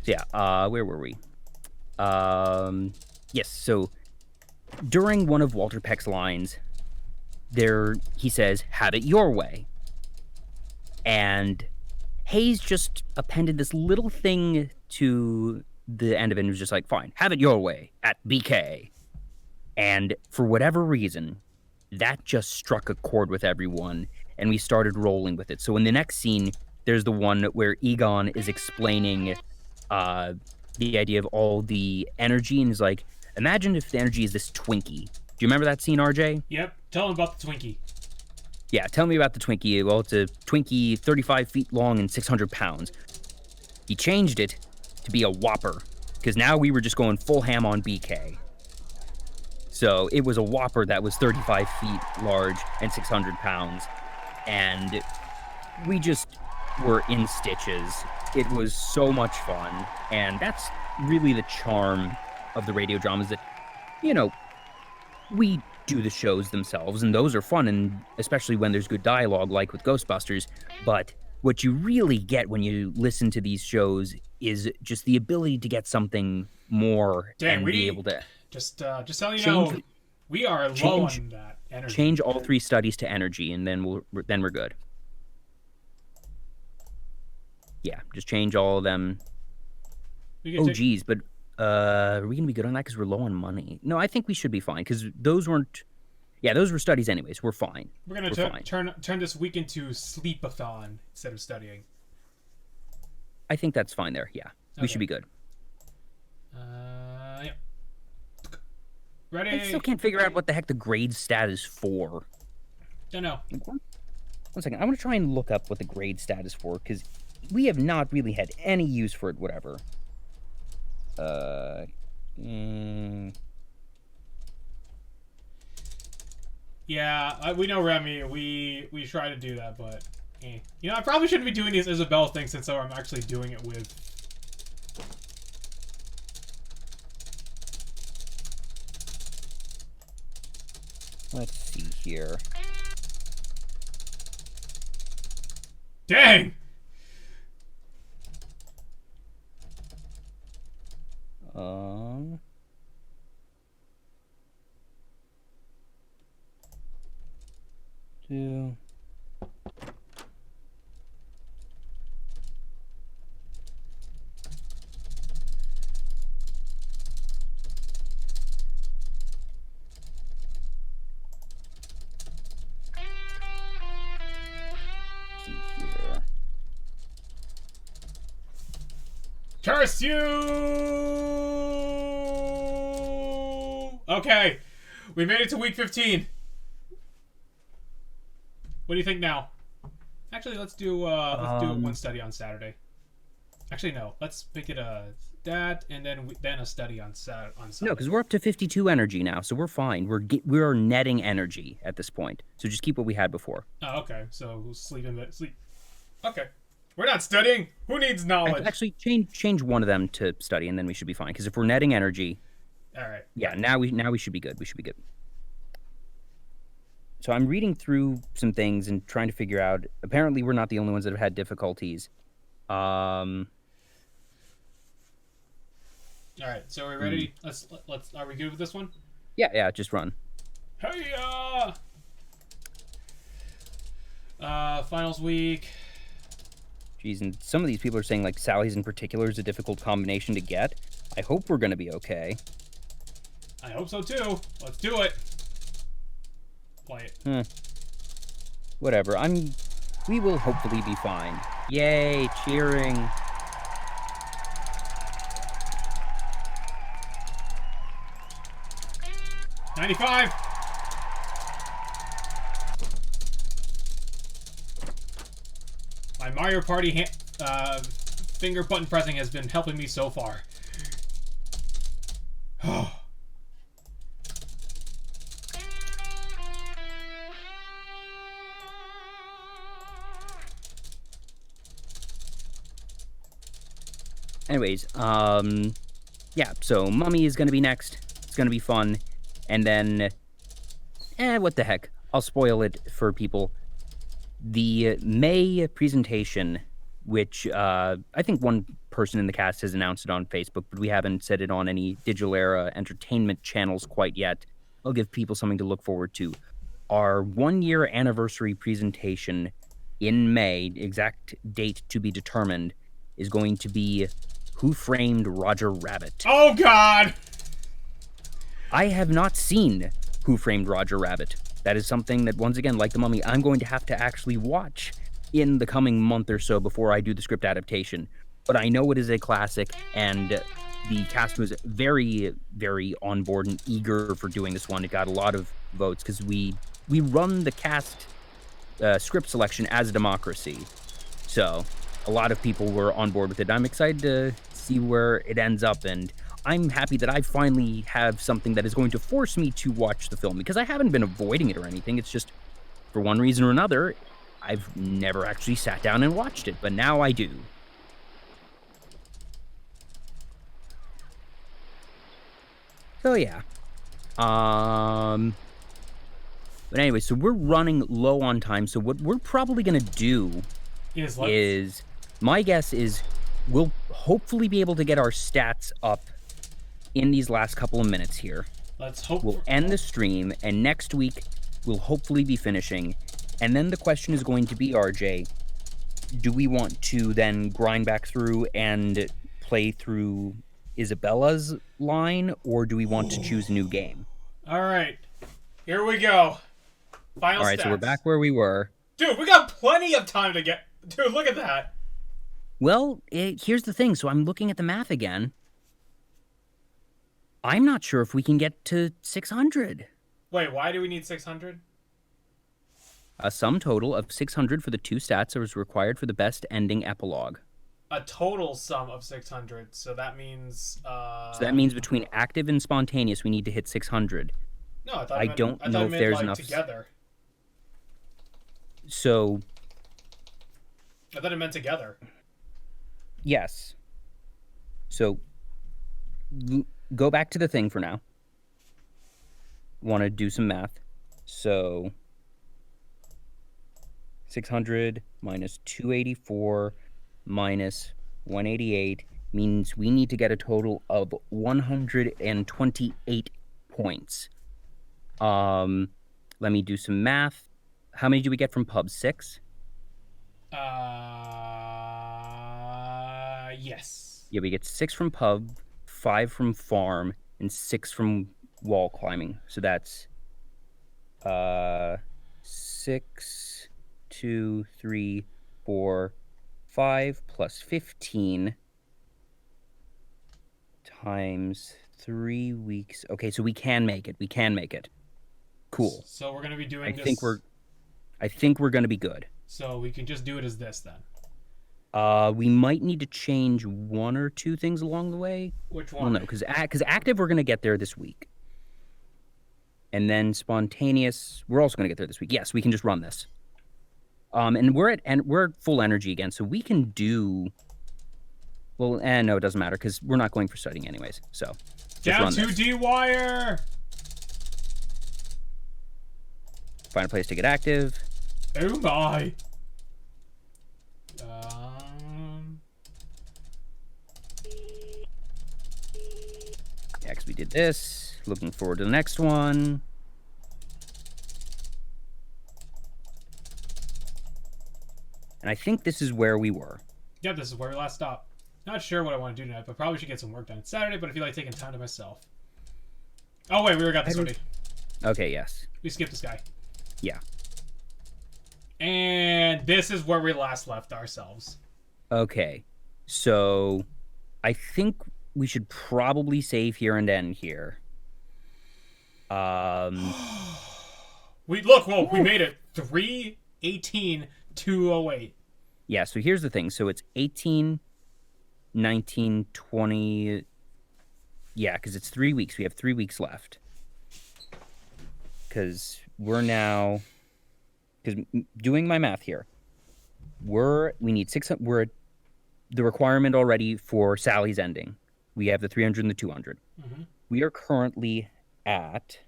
Speaker 1: So yeah, where were we? Yes, so during one of Walter Peck's lines, he says, "Have it your way." And Hayes just appended this little thing to the end of it and was just like, "Fine, have it your way at BK." And for whatever reason, that just struck a chord with everyone, and we started rolling with it. So in the next scene, there's the one where Egon is explaining the idea of all the energy, and he's like, imagine if the energy is this Twinkie. Do you remember that scene, RJ?
Speaker 2: Yep. Tell him about the Twinkie.
Speaker 1: Yeah, tell me about the Twinkie. Well, it's a Twinkie 35 feet long and 600 pounds. He changed it to be a Whopper, because now we were just going full ham on BK. So it was a Whopper that was 35 feet large and 600 pounds. And we just were in stitches. It was so much fun. And that's really the charm of the radio dramas, that, we do the shows themselves, and those are fun, and especially when there's good dialogue, like with Ghostbusters. But what you really get when you listen to these shows is just the ability to get something more and be able to
Speaker 2: just telling you know, we are low on that energy.
Speaker 1: Change all 3 studies to energy, and then we're good. Yeah, just change all of them. Geez, but are we gonna be good on that because we're low on money? No, I think we should be fine, because those weren't. Yeah, those were studies anyways. We're fine.
Speaker 2: We're gonna turn this week into sleepathon instead of studying.
Speaker 1: I think that's fine there. Yeah, we should be good.
Speaker 2: Yeah. Ready?
Speaker 1: I still can't figure out what the heck the grade stat is for.
Speaker 2: Don't know.
Speaker 1: One second. I want to try and look up what the grade stat is for, because we have not really had any use for it. Whatever.
Speaker 2: Yeah, we know Remy. We try to do that, but I probably shouldn't be doing this Isabelle thing, since I'm actually doing it with.
Speaker 1: Let's see here.
Speaker 2: Dang!
Speaker 1: 2. See here.
Speaker 2: Curse you! Okay, we made it to week 15. What do you think now? Actually, let's do it one study on Saturday. Actually, no. Let's make it that and then a study on Sunday.
Speaker 1: No, because we're up to 52 energy now, so we're fine. We're netting energy at this point. So just keep what we had before.
Speaker 2: Oh, okay. So we'll sleep in bed. Sleep. Okay. We're not studying. Who needs knowledge?
Speaker 1: Actually, change one of them to study, and then we should be fine. Because if we're netting energy,
Speaker 2: All right.
Speaker 1: yeah, now we should be good. We should be good. So I'm reading through some things and trying to figure out. Apparently, we're not the only ones that have had difficulties.
Speaker 2: All right. So are we ready? Let's. Are we good with this one?
Speaker 1: Yeah, just run.
Speaker 2: Hey. Finals week.
Speaker 1: Jeez, and some of these people are saying like Sally's in particular is a difficult combination to get. I hope we're gonna be okay.
Speaker 2: I hope so too. Let's do it. Play it.
Speaker 1: Whatever. We will hopefully be fine. Yay! Cheering.
Speaker 2: $95. My Mario Party finger button pressing has been helping me so far.
Speaker 1: Anyways, yeah, so Mummy is gonna be next. It's gonna be fun. And then, what the heck? I'll spoil it for people. The May presentation, which I think one person in the cast has announced it on Facebook, but we haven't said it on any Digital Era entertainment channels quite yet. I'll give people something to look forward to. Our 1-year anniversary presentation in May, exact date to be determined, is going to be Who Framed Roger Rabbit.
Speaker 2: Oh, God!
Speaker 1: I have not seen Who Framed Roger Rabbit. That is something that, once again, like The Mummy, I'm going to have to actually watch in the coming month or so before I do the script adaptation. But I know it is a classic, and the cast was very, very on board and eager for doing this one. It got a lot of votes because we run the cast script selection as a democracy. So a lot of people were on board with it. I'm excited to see where it ends up, and I'm happy that I finally have something that is going to force me to watch the film, because I haven't been avoiding it or anything. It's just, for one reason or another, I've never actually sat down and watched it, but now I do. So yeah. But anyway, so we're running low on time, so what we're probably gonna do is my guess is we'll hopefully be able to get our stats up in these last couple of minutes here.
Speaker 2: Let's hope.
Speaker 1: We'll end the stream, and next week we'll hopefully be finishing. And then the question is going to be, RJ, do we want to then grind back through and play through Isabella's line, or do we want to choose a new game?
Speaker 2: All right, here we go. Final
Speaker 1: All right,
Speaker 2: stats.
Speaker 1: so we're back where we were.
Speaker 2: Dude, we got plenty of time to get... Dude, look at that.
Speaker 1: Well, here's the thing. So I'm looking at the math again. I'm not sure if we can get to 600.
Speaker 2: Wait, why do we need 600?
Speaker 1: A sum total of 600 for the 2 stats is required for the best ending epilogue.
Speaker 2: A total sum of 600, so that means...
Speaker 1: So that means between active and spontaneous, we need to hit 600.
Speaker 2: No, I thought
Speaker 1: I don't know if there's enough...
Speaker 2: together.
Speaker 1: So...
Speaker 2: I thought it meant together.
Speaker 1: Yes. So... Go back to the thing for now. Want to do some math. So... 600 minus 284 minus 188 means we need to get a total of 128 points. Let me do some math. How many do we get from pub? 6?
Speaker 2: Yes.
Speaker 1: Yeah, we get 6 from pub, 5 from farm, and 6 from wall climbing. So that's 6, 2, 3, 4, 5 plus 15 times 3 weeks. Okay, so we can make it. We can make it. Cool.
Speaker 2: So we're gonna be doing
Speaker 1: I
Speaker 2: this.
Speaker 1: think we're gonna be good.
Speaker 2: So we can just do it as this then.
Speaker 1: We might need to change 1 or 2 things along the way.
Speaker 2: Which
Speaker 1: Well,
Speaker 2: one?
Speaker 1: no, because active we're gonna get there this week, and then spontaneous we're also gonna get there this week. Yes, we can just run this. And we're at full energy again, so we can do. Well, no, it doesn't matter because we're not going for studying anyways. So just
Speaker 2: Down
Speaker 1: run
Speaker 2: to
Speaker 1: this.
Speaker 2: D-wire.
Speaker 1: Find a place to get active.
Speaker 2: Oh my.
Speaker 1: Yeah, because we did this. Looking forward to the next one. And I think this is where we were.
Speaker 2: Yep, this is where we last stopped. Not sure what I want to do tonight, but probably should get some work done. It's Saturday, but I feel like taking time to myself. Oh wait, we already got this already.
Speaker 1: Okay, yes.
Speaker 2: We skipped this guy.
Speaker 1: Yeah.
Speaker 2: And this is where we last left ourselves.
Speaker 1: Okay. So I think we should probably save here and end here.
Speaker 2: We look, whoa, we made it. 3/18/208.
Speaker 1: Yeah, so here's the thing. So it's 18, 19, 20. Yeah, because it's 3 weeks. We have 3 weeks left. Because we're now. Because doing my math here, we need 600. We're at the requirement already for Sally's ending. We have the 300 and the 200.
Speaker 2: Mhm.
Speaker 1: We are currently at.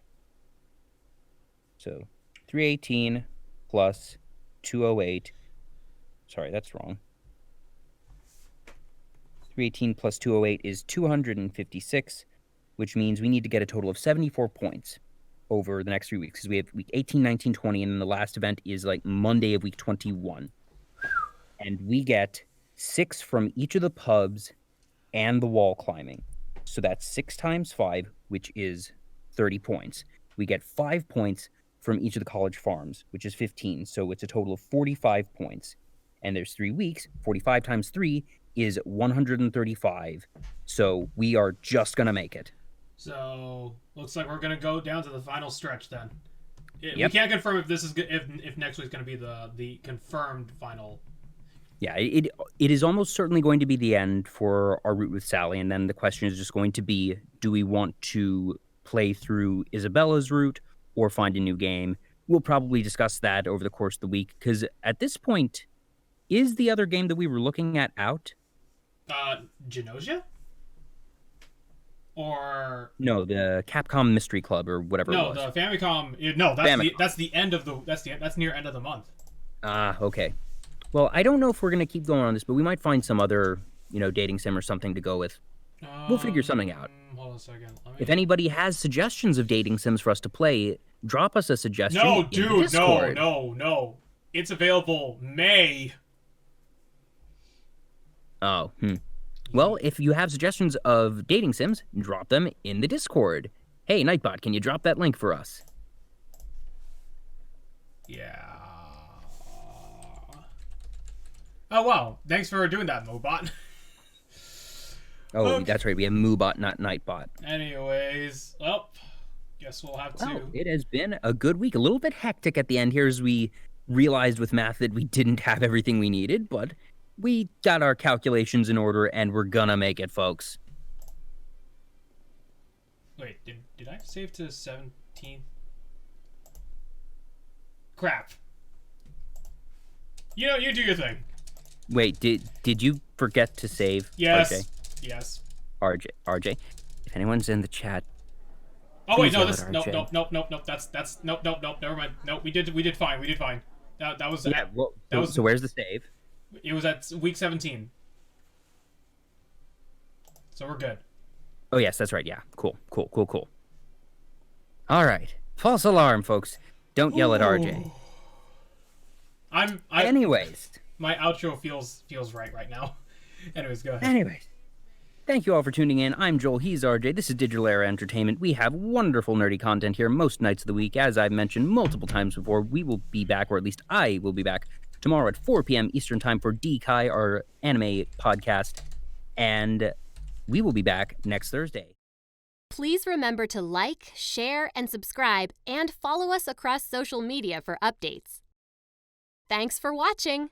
Speaker 1: So 318 plus 208. Sorry, that's wrong. 318 plus 208 is 256, which means we need to get a total of 74 points over the next 3 weeks because we have week 18, 19, 20, and then the last event is like Monday of week 21. And we get 6 from each of the pubs and the wall climbing. So that's 6 times 5, which is 30 points. We get 5 points from each of the college farms, which is 15. So it's a total of 45 points. And there's 3 weeks. 45 times 3 is 135. So we are just going to make it.
Speaker 2: So looks like we're gonna go down to the final stretch then. We
Speaker 1: Yep.
Speaker 2: can't confirm if this is if next week's gonna be the confirmed final.
Speaker 1: Yeah, it is almost certainly going to be the end for our route with Sally. And then the question is just going to be, do we want to play through Isabella's route or find a new game? We'll probably discuss that over the course of the week because at this point, is the other game that we were looking at out?
Speaker 2: Genosia? Or
Speaker 1: No, the Capcom Mystery Club or whatever
Speaker 2: no,
Speaker 1: it was.
Speaker 2: the Famicom. No, that's
Speaker 1: Famicom.
Speaker 2: that's the end of the that's near end of the month.
Speaker 1: Ah, okay. Well, I don't know if we're going to keep going on this, but we might find some other, dating sim or something to go with. We'll figure something out.
Speaker 2: Hold on a second. Let me...
Speaker 1: If anybody has suggestions of dating sims for us to play, drop us a suggestion.
Speaker 2: No,
Speaker 1: in the
Speaker 2: dude, no,
Speaker 1: Discord.
Speaker 2: no. It's available May.
Speaker 1: Oh, Well, if you have suggestions of dating sims, drop them in the Discord. Hey, Nightbot, can you drop that link for us?
Speaker 2: Yeah. Oh wow! Thanks for doing that, Mobot.
Speaker 1: Oh,
Speaker 2: Okay.
Speaker 1: that's right. We have Moobot, not Nightbot.
Speaker 2: Anyways, well, guess we'll have to.
Speaker 1: Wow, it has been a good week. A little bit hectic at the end here as we realized with math that we didn't have everything we needed, but we got our calculations in order and we're gonna make it, folks.
Speaker 2: Wait, did I save to 17? Crap. You do your thing.
Speaker 1: Wait, did you forget to save?
Speaker 2: Yes.
Speaker 1: RJ?
Speaker 2: Yes.
Speaker 1: RJ. If anyone's in the chat,
Speaker 2: Oh wait,
Speaker 1: Please
Speaker 2: no,
Speaker 1: yell
Speaker 2: this
Speaker 1: at
Speaker 2: nope,
Speaker 1: RJ.
Speaker 2: nope. That's nope. Never mind. Nope, we did fine. That was
Speaker 1: yeah. Well,
Speaker 2: that was-
Speaker 1: so where's the save?
Speaker 2: It was at week 17. So we're good.
Speaker 1: Oh yes, that's right. Yeah, cool. All right, false alarm, folks. Don't yell at RJ. Anyways.
Speaker 2: My outro feels right now. Anyways, go ahead.
Speaker 1: Anyways. Thank you all for tuning in. I'm Joel, he's RJ. This is Digital Era Entertainment. We have wonderful nerdy content here most nights of the week. As I've mentioned multiple times before, we will be back, or at least I will be back, tomorrow at 4 p.m. Eastern Time for D-Kai, our anime podcast. And we will be back next Thursday.
Speaker 6: Please remember to like, share, and subscribe, and follow us across social media for updates. Thanks for watching!